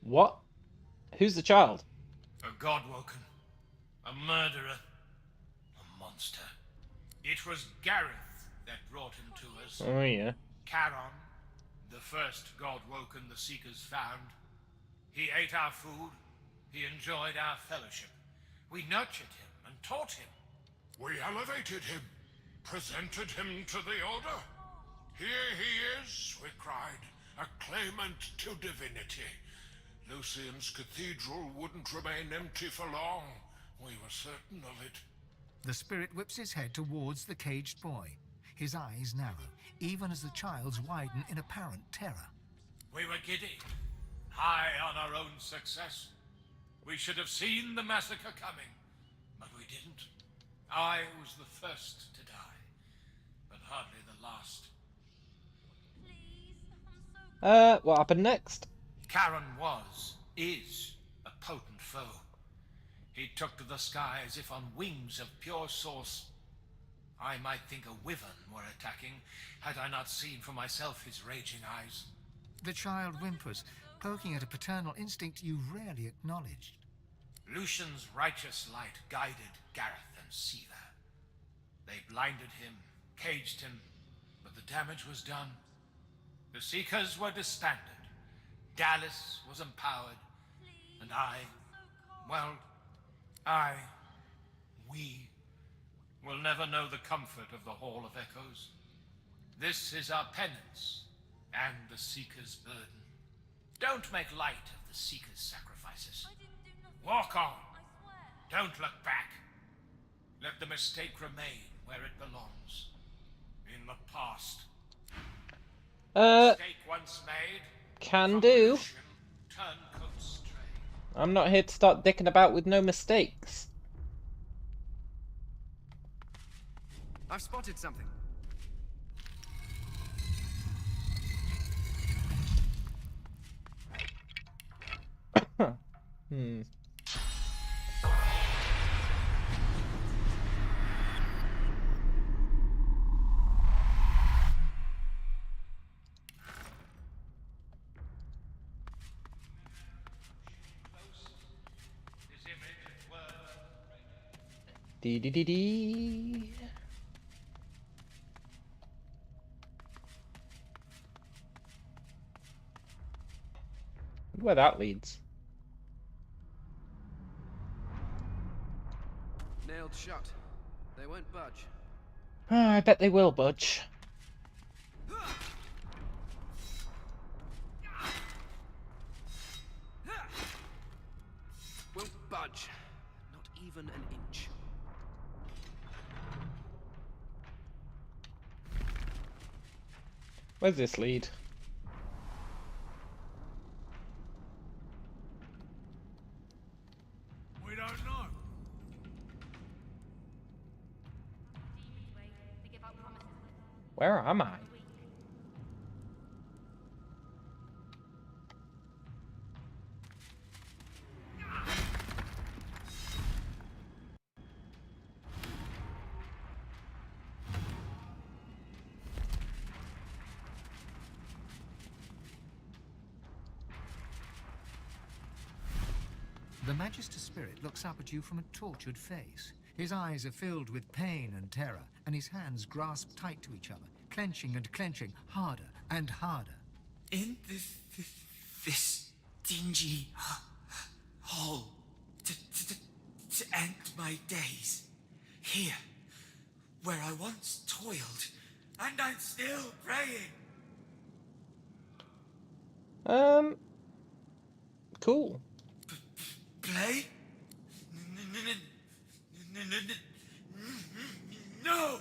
What? Who's the child? A Godwoken, a murderer, a monster. It was Gareth that brought him to us. Oh, yeah. Charon, the first Godwoken the Seekers found. He ate our food. He enjoyed our fellowship. We nurtured him and taught him. We elevated him, presented him to the Order. Here he is, we cried, a claimant to divinity. Lucian's cathedral wouldn't remain empty for long. We were certain of it. The spirit whips his head towards the caged boy. His eyes narrow, even as the child's widen in apparent terror. We were giddy, high on our own success. We should have seen the massacre coming, but we didn't. I was the first to die, but hardly the last. What happened next? Charon is a potent foe. He took to the sky as if on wings of pure source. I might think a wyvern were attacking, had I not seen for myself his raging eyes. The child whimpers, poking at a paternal instinct you rarely acknowledged. Lucian's righteous light guided Gareth and Siva. They blinded him, caged him, but the damage was done. The Seekers were disbanded. Dallas was empowered, and we will never know the comfort of the Hall of Echoes. This is our penance, and the Seekers' burden. Don't make light of the Seekers' sacrifices. Walk on. Don't look back. Let the mistake remain where it belongs. In the past. Mistake once made. Can do. Turncoats stray. I'm not here to start dicking about with no mistakes. I've spotted something. Dee dee dee dee. Wonder where that leads. Nailed shut. They won't budge. I bet they will budge. Won't budge. Not even an inch. Where's this lead? We don't know. Where am I? The Magister Spirit looks up at you from a tortured face. His eyes are filled with pain and terror, and his hands grasp tight to each other, clenching and clenching, harder and harder. In this dingy hole, to end my days, here, where I once toiled, and I'm still praying. Cool. Play? No!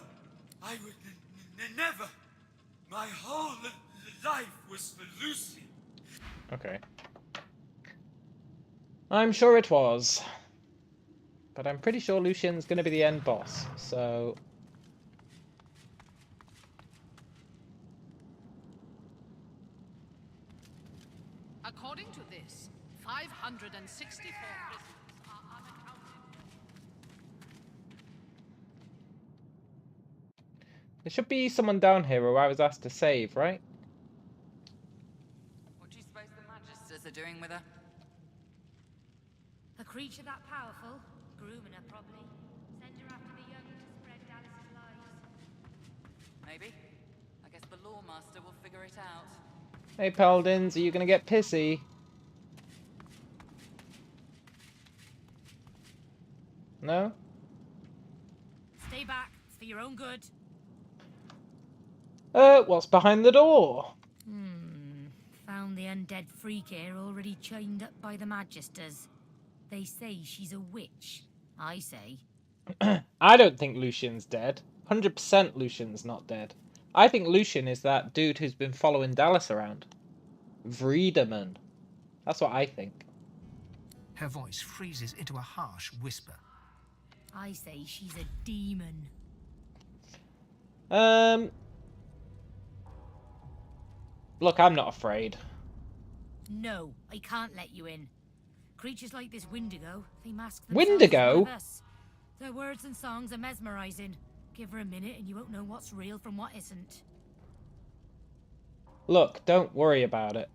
I would never. My whole life was for Lucy. Okay. I'm sure it was. But I'm pretty sure Lucian's going to be the end boss, so... According to this, 564 prisoners are unaccounted. There should be someone down here who I was asked to save, right? What do you suppose the Magisters are doing with her? A creature that powerful? Grooming her, probably. Send her after the young to spread Dallas's lies. Maybe. I guess the Lawmaster will figure it out. Hey, Paladins, are you gonna get pissy? No? Stay back. It's for your own good. What's behind the door? Found the undead freak here already chained up by the Magisters. They say she's a witch. I say. I don't think Lucian's dead. 100% Lucian's not dead. I think Lucian is that dude who's been following Dallas around. Vreedeman. That's what I think. Her voice freezes into a harsh whisper. I say she's a demon. Look, I'm not afraid. No, I can't let you in. Creatures like this Windigo, they mask themselves Windigo? as one of us. Their words and songs are mesmerizing. Give her a minute and you won't know what's real from what isn't. Look, don't worry about it.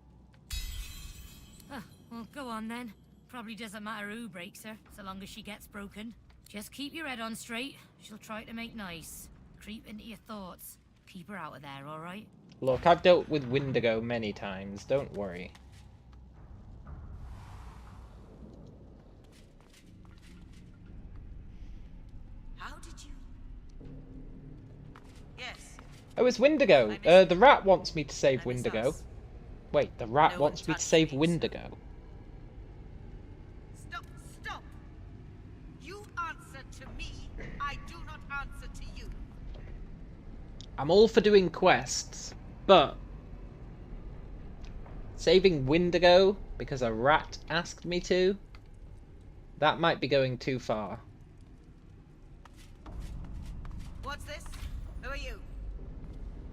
Well, go on then. Probably doesn't matter who breaks her, so long as she gets broken. Just keep your head on straight. She'll try to make nice. Creep into your thoughts. Keep her out of there, alright? Look, I've dealt with Windigo many times. Don't worry. How did you... Yes. Oh, it's Windigo. The rat wants me to save Windigo. Wait, the rat wants me to save Windigo. Stop! You answer to me. I do not answer to you. I'm all for doing quests, but saving Windigo because a rat asked me to? That might be going too far. What's this? Who are you?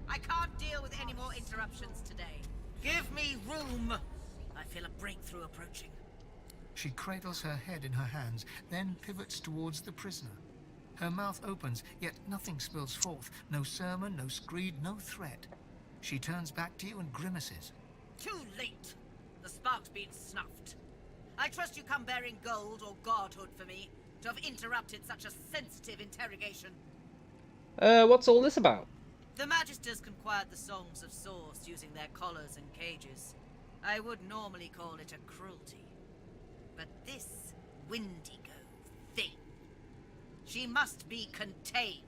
I can't deal with any more interruptions today. Give me room! I feel a breakthrough approaching. She cradles her head in her hands, then pivots towards the prisoner. Her mouth opens, yet nothing spills forth. No sermon, no screed, no threat. She turns back to you and grimaces. Too late! The spark's been snuffed. I trust you come bearing gold or godhood for me to have interrupted such a sensitive interrogation. What's all this about? The Magisters conquired the songs of Source using their collars and cages. I would normally call it a cruelty. But this Windigo thing, she must be contained.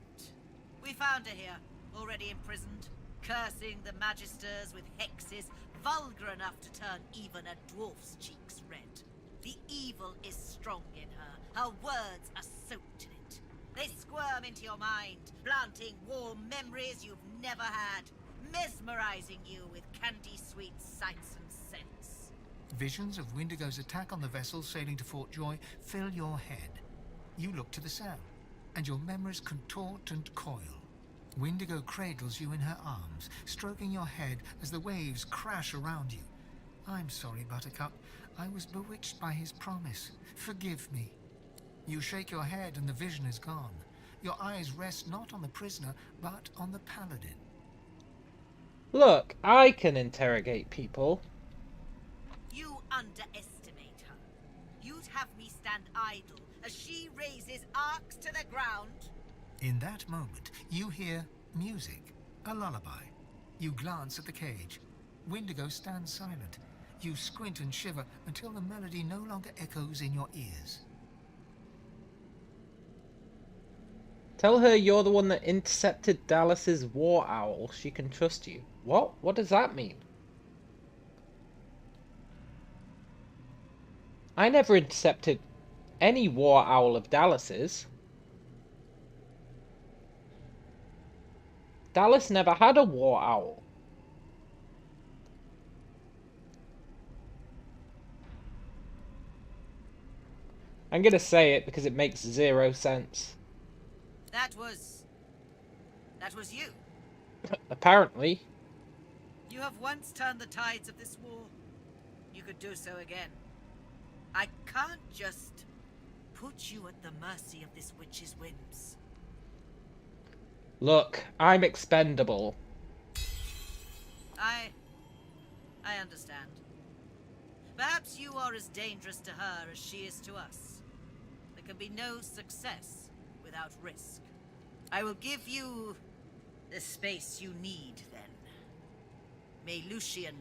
We found her here, already imprisoned, cursing the Magisters with hexes vulgar enough to turn even a dwarf's cheeks red. The evil is strong in her. Her words are soaked in it. They squirm into your mind, planting warm memories you've never had, mesmerizing you with candy-sweet sights and scents. Visions of Windigo's attack on the vessel sailing to Fort Joy fill your head. You look to the sound, and your memories contort and coil. Windigo cradles you in her arms, stroking your head as the waves crash around you. I'm sorry, Buttercup. I was bewitched by his promise. Forgive me. You shake your head and the vision is gone. Your eyes rest not on the prisoner, but on the paladin. Look, I can interrogate people. You underestimate her. You'd have me stand idle as she raises arcs to the ground. In that moment, you hear music, a lullaby. You glance at the cage. Windigo stands silent. You squint and shiver until the melody no longer echoes in your ears. Tell her you're the one that intercepted Dallas's war owl. She can trust you. What? What does that mean? I never intercepted any war owl of Dallas's. Dallas never had a war owl. I'm gonna say it because it makes zero sense. That was you. Apparently. You have once turned the tides of this war. You could do so again. I can't just put you at the mercy of this witch's whims. Look, I'm expendable. I understand. Perhaps you are as dangerous to her as she is to us. There can be no success without risk. I will give you the space you need, then. May Lucian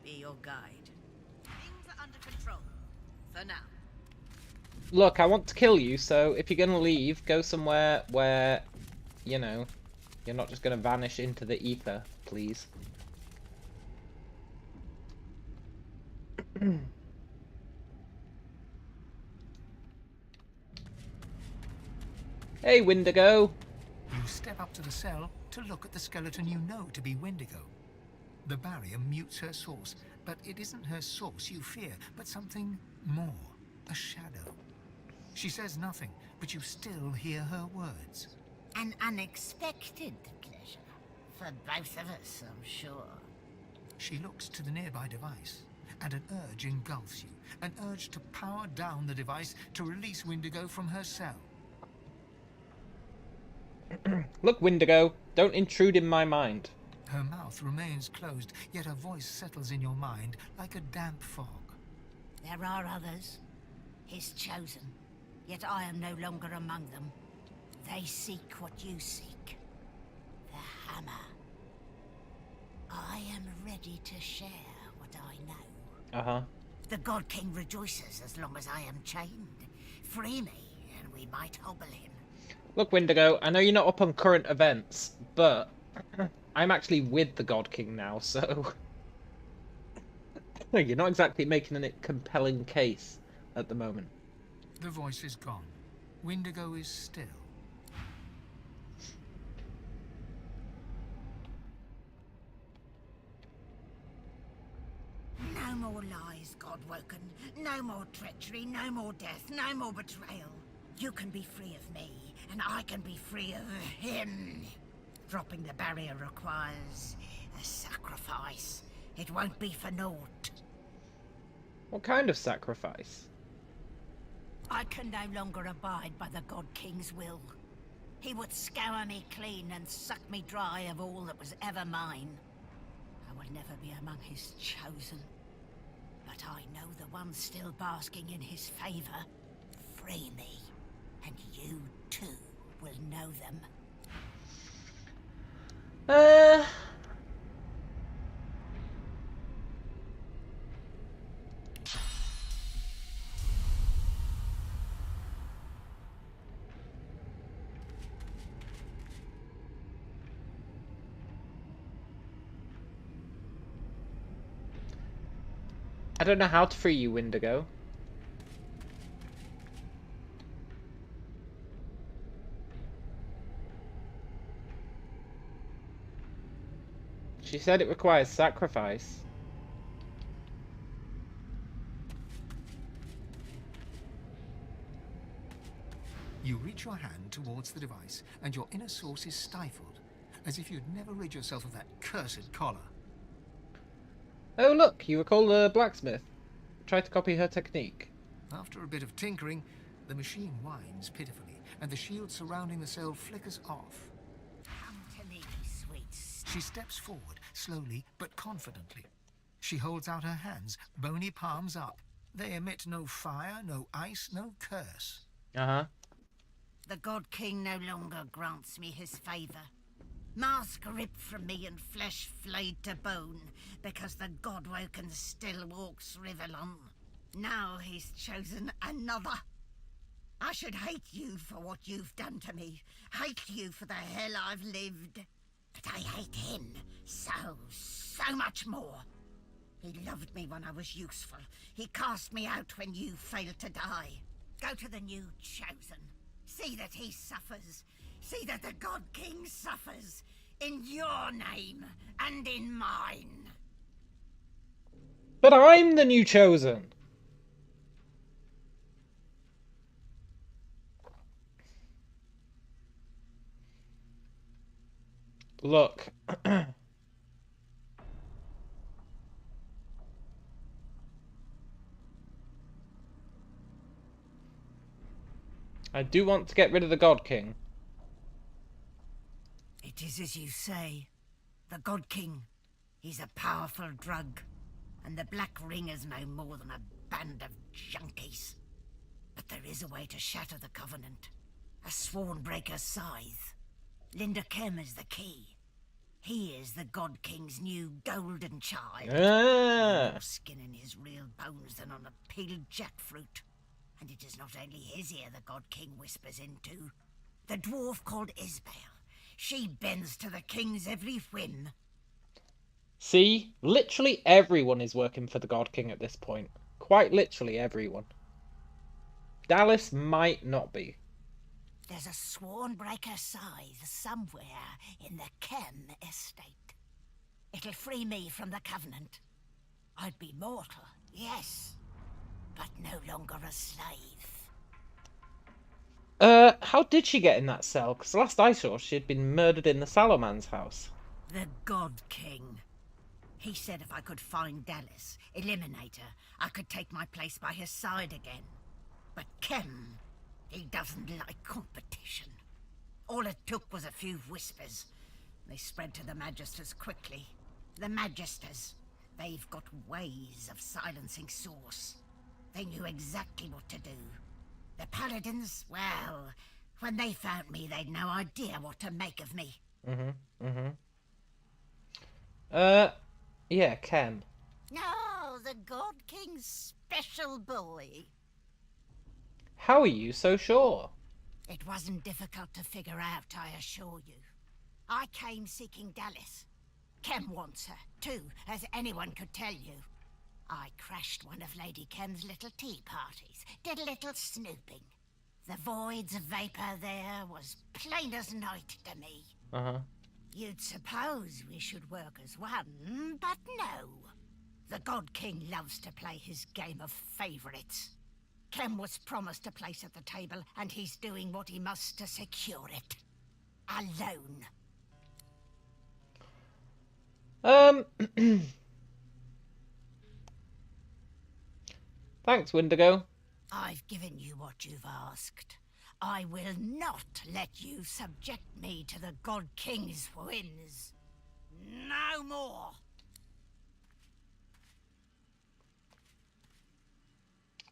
be your guide. Things are under control. For now. Look, I want to kill you, so if you're gonna leave, go somewhere where, you know, you're not just gonna vanish into the ether, please. Hey, Wendigo! You step up to the cell to look at the skeleton you know to be Wendigo. The barrier mutes her source, but it isn't her source you fear, but something more. A shadow. She says nothing, but you still hear her words. An unexpected pleasure. For both of us, I'm sure. She looks to the nearby device, and an urge engulfs you. An urge to power down the device to release Wendigo from her cell. Look, Wendigo, don't intrude in my mind. Her mouth remains closed, yet her voice settles in your mind like a damp fog. There are others, his chosen, yet I am no longer among them. They seek what you seek. The hammer. I am ready to share what I know. Uh-huh. The God King rejoices as long as I am chained. Free me, and we might hobble him. Look, Wendigo, I know you're not up on current events, but I'm actually with the God King now, so you're not exactly making a compelling case at the moment. The voice is gone. Wendigo is still. No more lies, Godwoken. No more treachery, no more death, no more betrayal. You can be free of me, and I can be free of him. Dropping the barrier requires a sacrifice. It won't be for naught. What kind of sacrifice? I can no longer abide by the God King's will. He would scour me clean and suck me dry of all that was ever mine. I will never be among his chosen. But I know the ones still basking in his favor. Free me, and you too will know them. I don't know how to free you, Wendigo. She said it requires sacrifice. You reach your hand towards the device, and your inner source is stifled, as if you'd never rid yourself of that cursed collar. Oh look, you recall the blacksmith. Try to copy her technique. After a bit of tinkering, the machine whines pitifully, and the shield surrounding the cell flickers off. Come to me, sweet. She steps forward, slowly but confidently. She holds out her hands, bony palms up. They emit no fire, no ice, no curse. Uh-huh. The God King no longer grants me his favor. Mask ripped from me and flesh flayed to bone, because the Godwoken still walks Rivellon. Now he's chosen another. I should hate you for what you've done to me, hate you for the hell I've lived. But I hate him so much more. He loved me when I was useful. He cast me out when you failed to die. Go to the new chosen. See that he suffers. See that the God King suffers. In your name and in mine. But I'm the new chosen. Look. I do want to get rid of the God King. It is as you say. The God King. He's a powerful drug. And the Black Ringers no more than a band of junkies. But there is a way to shatter the Covenant. A Swornbreaker scythe. Linda Kem is the key. He is the God King's new golden child. More skin in his real bones than on a peeled jackfruit. And it is not only his ear the God King whispers into. The dwarf called Isbel. She bends to the King's every whim. See? Literally everyone is working for the God King at this point. Quite literally everyone. Dallas might not be. There's a Swornbreaker scythe somewhere in the Kem estate. It'll free me from the Covenant. I'd be mortal, yes, but no longer a slave. How did she get in that cell? Because last I saw, she'd been murdered in the Salomon's house. The God King. He said if I could find Dallas, eliminate her, I could take my place by his side again. But Kem, he doesn't like competition. All it took was a few whispers. They spread to the Magisters quickly. The Magisters, they've got ways of silencing Source. They knew exactly what to do. The Paladins, well, when they found me, they'd no idea what to make of me. Yeah, Ken. No, the God King's special boy. How are you so sure? It wasn't difficult to figure out, I assure you. I came seeking Dallas. Kem wants her, too, as anyone could tell you. I crashed one of Lady Kem's little tea parties, did a little snooping. The void's vapor there was plain as night to me. You'd suppose we should work as one, but no. The God King loves to play his game of favorites. Kem was promised a place at the table, and he's doing what he must to secure it. Alone. Thanks, Wendigo. I've given you what you've asked. I will not let you subject me to the God King's whims. No more.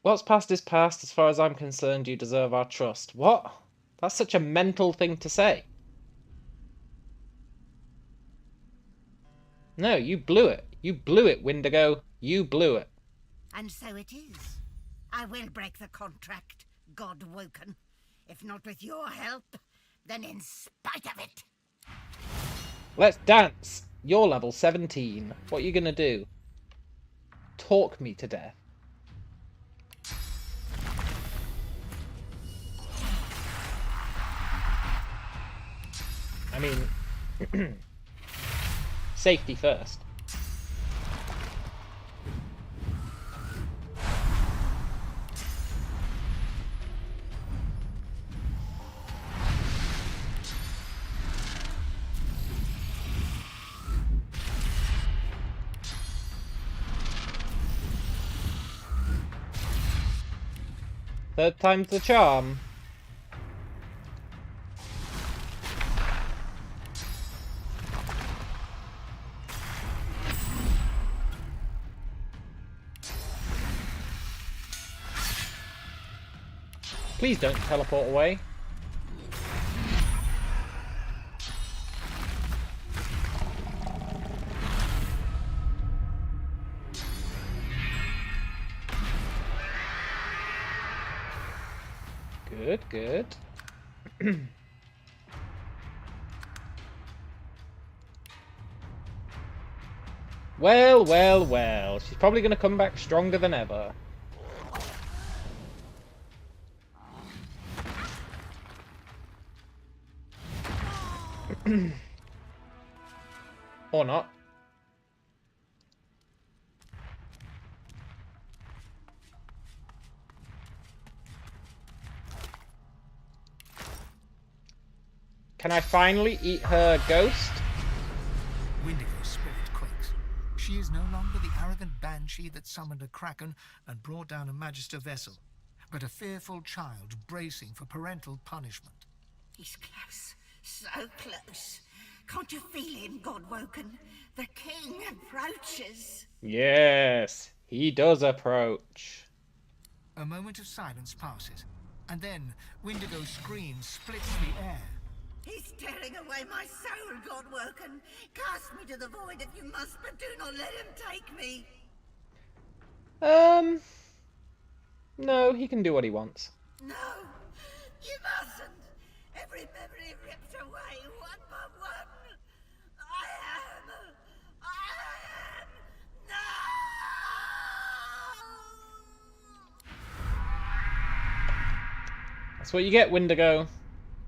What's past is past. As far as I'm concerned, you deserve our trust. What? That's such a mental thing to say. No, you blew it. You blew it, Wendigo. You blew it. And so it is. I will break the contract, God Woken. If not with your help, then in spite of it. Let's dance. You're level 17. What are you gonna do? Talk me to death. I mean, safety first. Third time's the charm. Please don't teleport away. Good, good. Well, well, well. She's probably going to come back stronger than ever. Or not. Can I finally eat her ghost? Wendigo's spirit quakes. She is no longer the arrogant banshee that summoned a kraken and brought down a magister vessel, but a fearful child bracing for parental punishment. He's close, so close. Can't you feel him, Godwoken? The king approaches. Yes, he does approach. A moment of silence passes, and then Windigo's scream splits the air. He's tearing away my soul, Godwoken. Cast me to the void if you must, but do not let him take me. No, he can do what he wants. No, you mustn't. Every memory ripped away, one by one. I am. No! That's what you get, Windigo.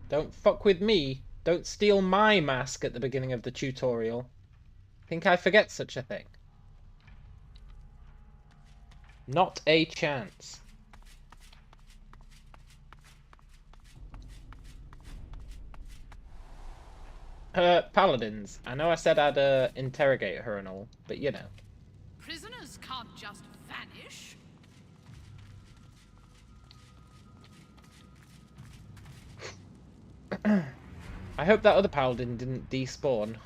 Don't fuck with me. Don't steal my mask at the beginning of the tutorial. Think I forget such a thing? Not a chance. Paladins. I know I said I'd interrogate her and all, but you know. Prisoners can't just vanish. I hope that other paladin didn't despawn.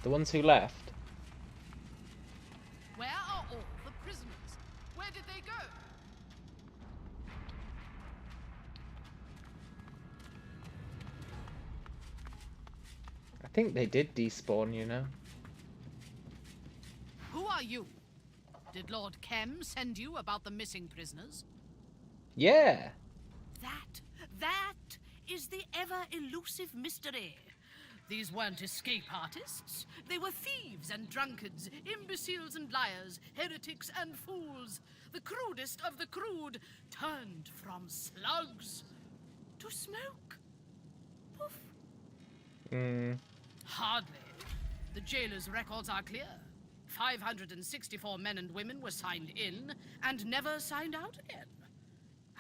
The ones who left. Where are all the prisoners? Where did they go? I think they did despawn, you know. Who are you? Did Lord Kem send you about the missing prisoners? Yeah. That is the ever-elusive mystery. These weren't escape artists. They were thieves and drunkards, imbeciles and liars, heretics and fools. The crudest of the crude, turned from slugs to smoke. Poof. Hardly. The jailer's records are clear. 564 men and women were signed in and never signed out again.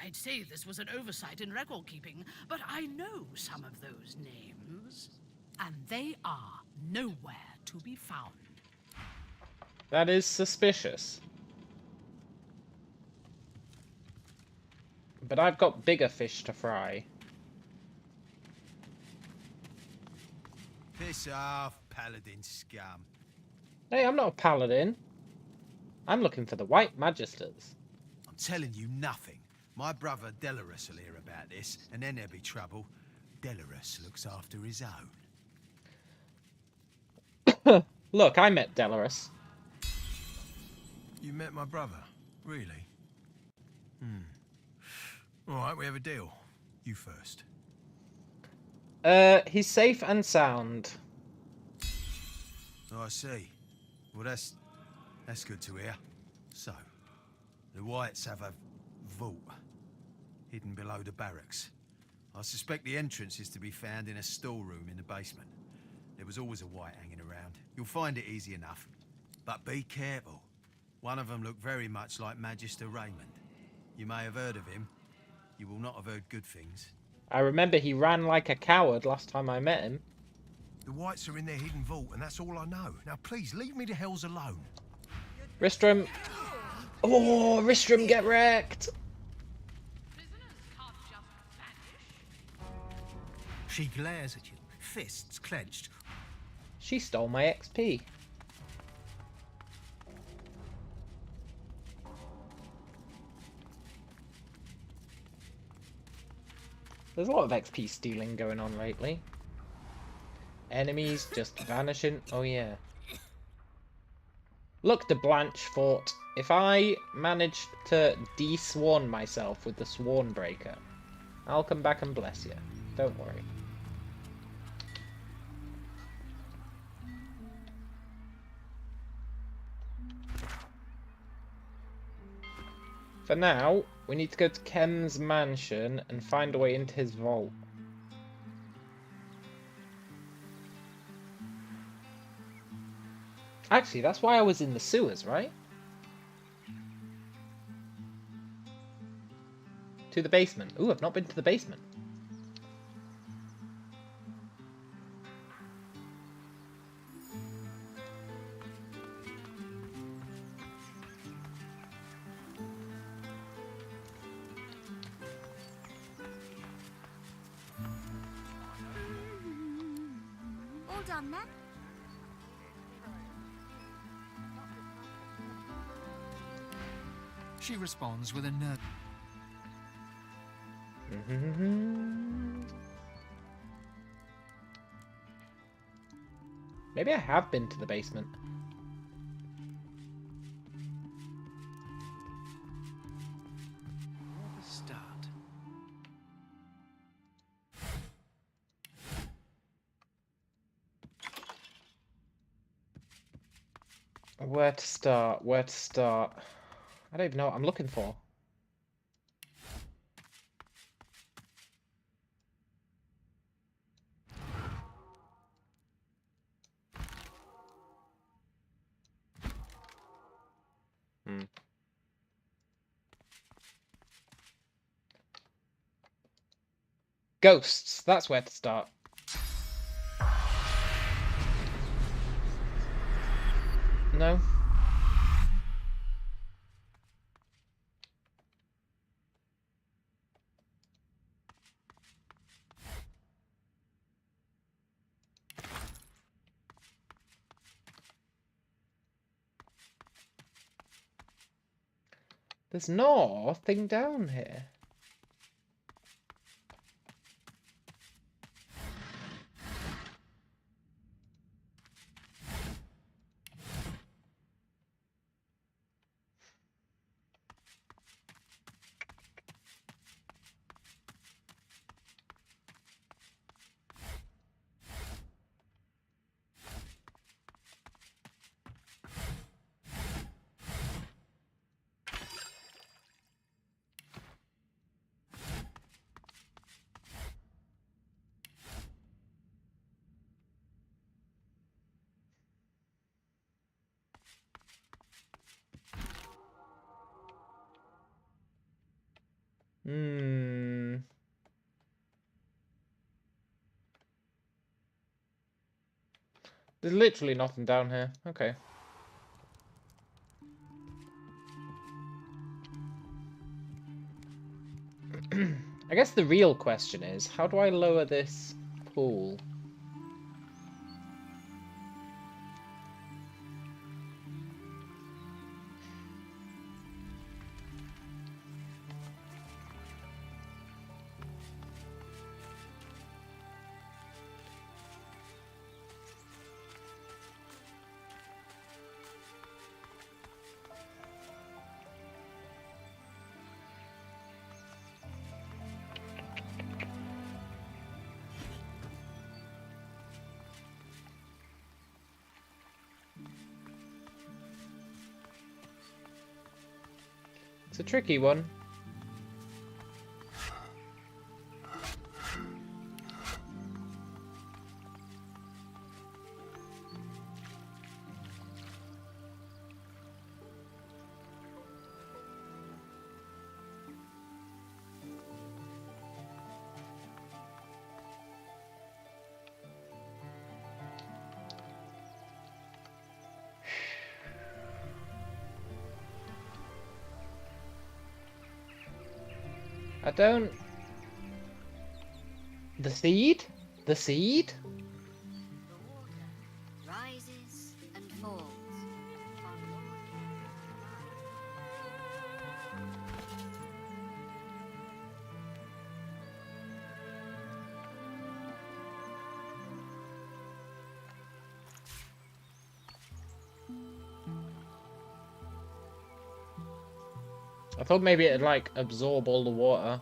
I'd say this was an oversight in record keeping, but I know some of those names, and they are nowhere to be found. That is suspicious. But I've got bigger fish to fry. Piss off, paladin scum. Hey, I'm not a paladin. I'm looking for the White Magisters. I'm telling you nothing. My brother Delarus will hear about this, and then there'll be trouble. Delarus looks after his own. Look, I met Delarus. You met my brother? Really? Alright, we have a deal. You first. He's safe and sound. Oh, I see. Well, that's good to hear. So, the Whites have a vault hidden below the barracks. I suspect the entrance is to be found in a storeroom in the basement. There was always a White hanging around. You'll find it easy enough. But be careful. One of them looked very much like Magister Raymond. You may have heard of him. You will not have heard good things. I remember he ran like a coward last time I met him. The Whites are in their hidden vault, and that's all I know. Now, please, leave me the hells alone. Ristrum. Oh, Ristrum, get wrecked! She glares at you, fists clenched. She stole my XP. There's a lot of XP stealing going on lately. Enemies just vanishing. Oh yeah. Look, the Blanche Fort. If I manage to de-swan myself with the Sworn Breaker, I'll come back and bless you. Don't worry. For now, we need to go to Kem's mansion and find a way into his vault. Actually, that's why I was in the sewers, right? To the basement. Ooh, I've not been to the basement. All done, then? She responds with a nerve. Maybe I have been to the basement. Start. Where to start? Where to start? I don't even know what I'm looking for. Ghosts, that's where to start. No? There's nothing down here. There's literally nothing down here. Okay. I guess the real question is, how do I lower this pool? It's a tricky one. I don't... The seed? The seed? Rises and falls. I thought maybe it'd like absorb all the water.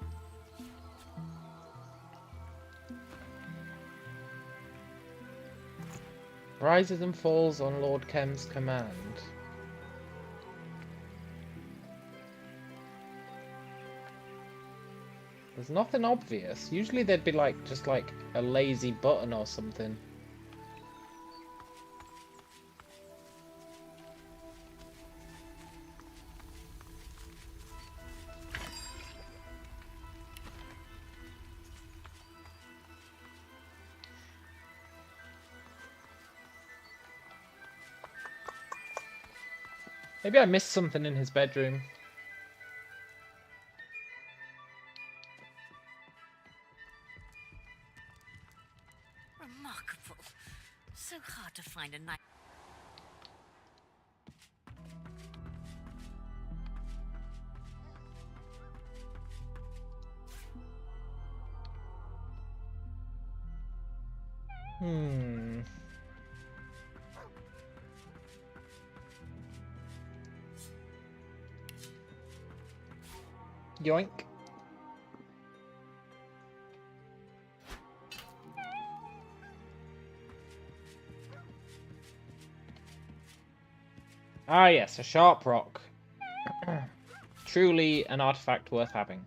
Rises and falls on Lord Kem's command. There's nothing obvious. Usually there'd be like just like a lazy button or something. Maybe I missed something in his bedroom. Remarkable. Yoink. Ah yes, a sharp rock. Truly an artifact worth having.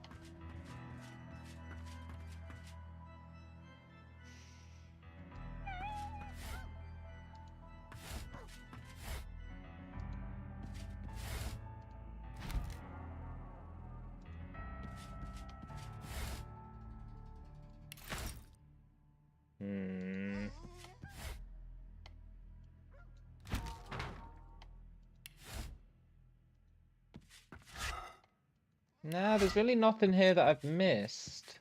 Nah, there's really nothing here that I've missed.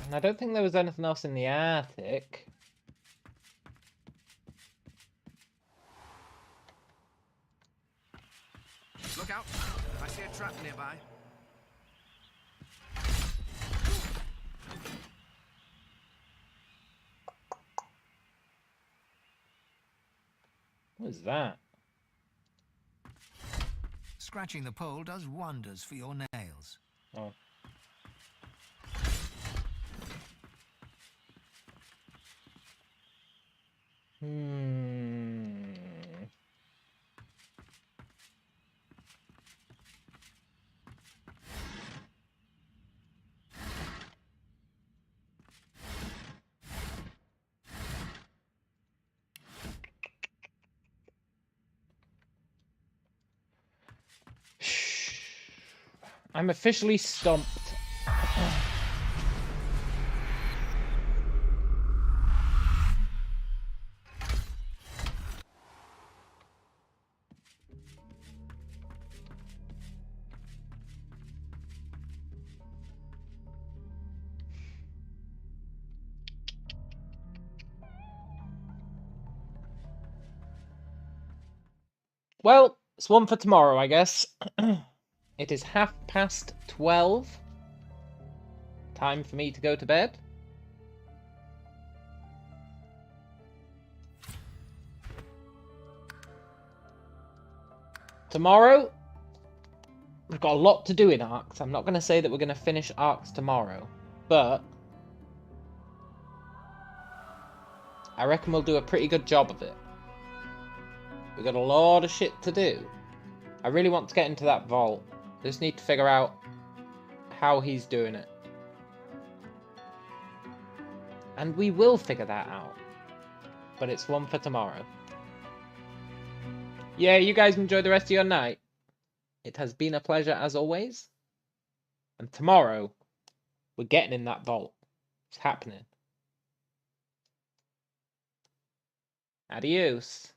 And I don't think there was anything else in the attic. Look out! I see a trap nearby. What is that? Scratching the pole does wonders for your nails. Oh. I'm officially stumped. Well, it's one for tomorrow, I guess. It is 12:30. Time for me to go to bed. Tomorrow, we've got a lot to do in Arcs. I'm not going to say that we're going to finish Arcs tomorrow, but I reckon we'll do a pretty good job of it. We've got a lot of shit to do. I really want to get into that vault. Just need to figure out how he's doing it. And we will figure that out. But it's one for tomorrow. Yeah, you guys enjoy the rest of your night. It has been a pleasure as always. And tomorrow, we're getting in that vault. It's happening. Adios.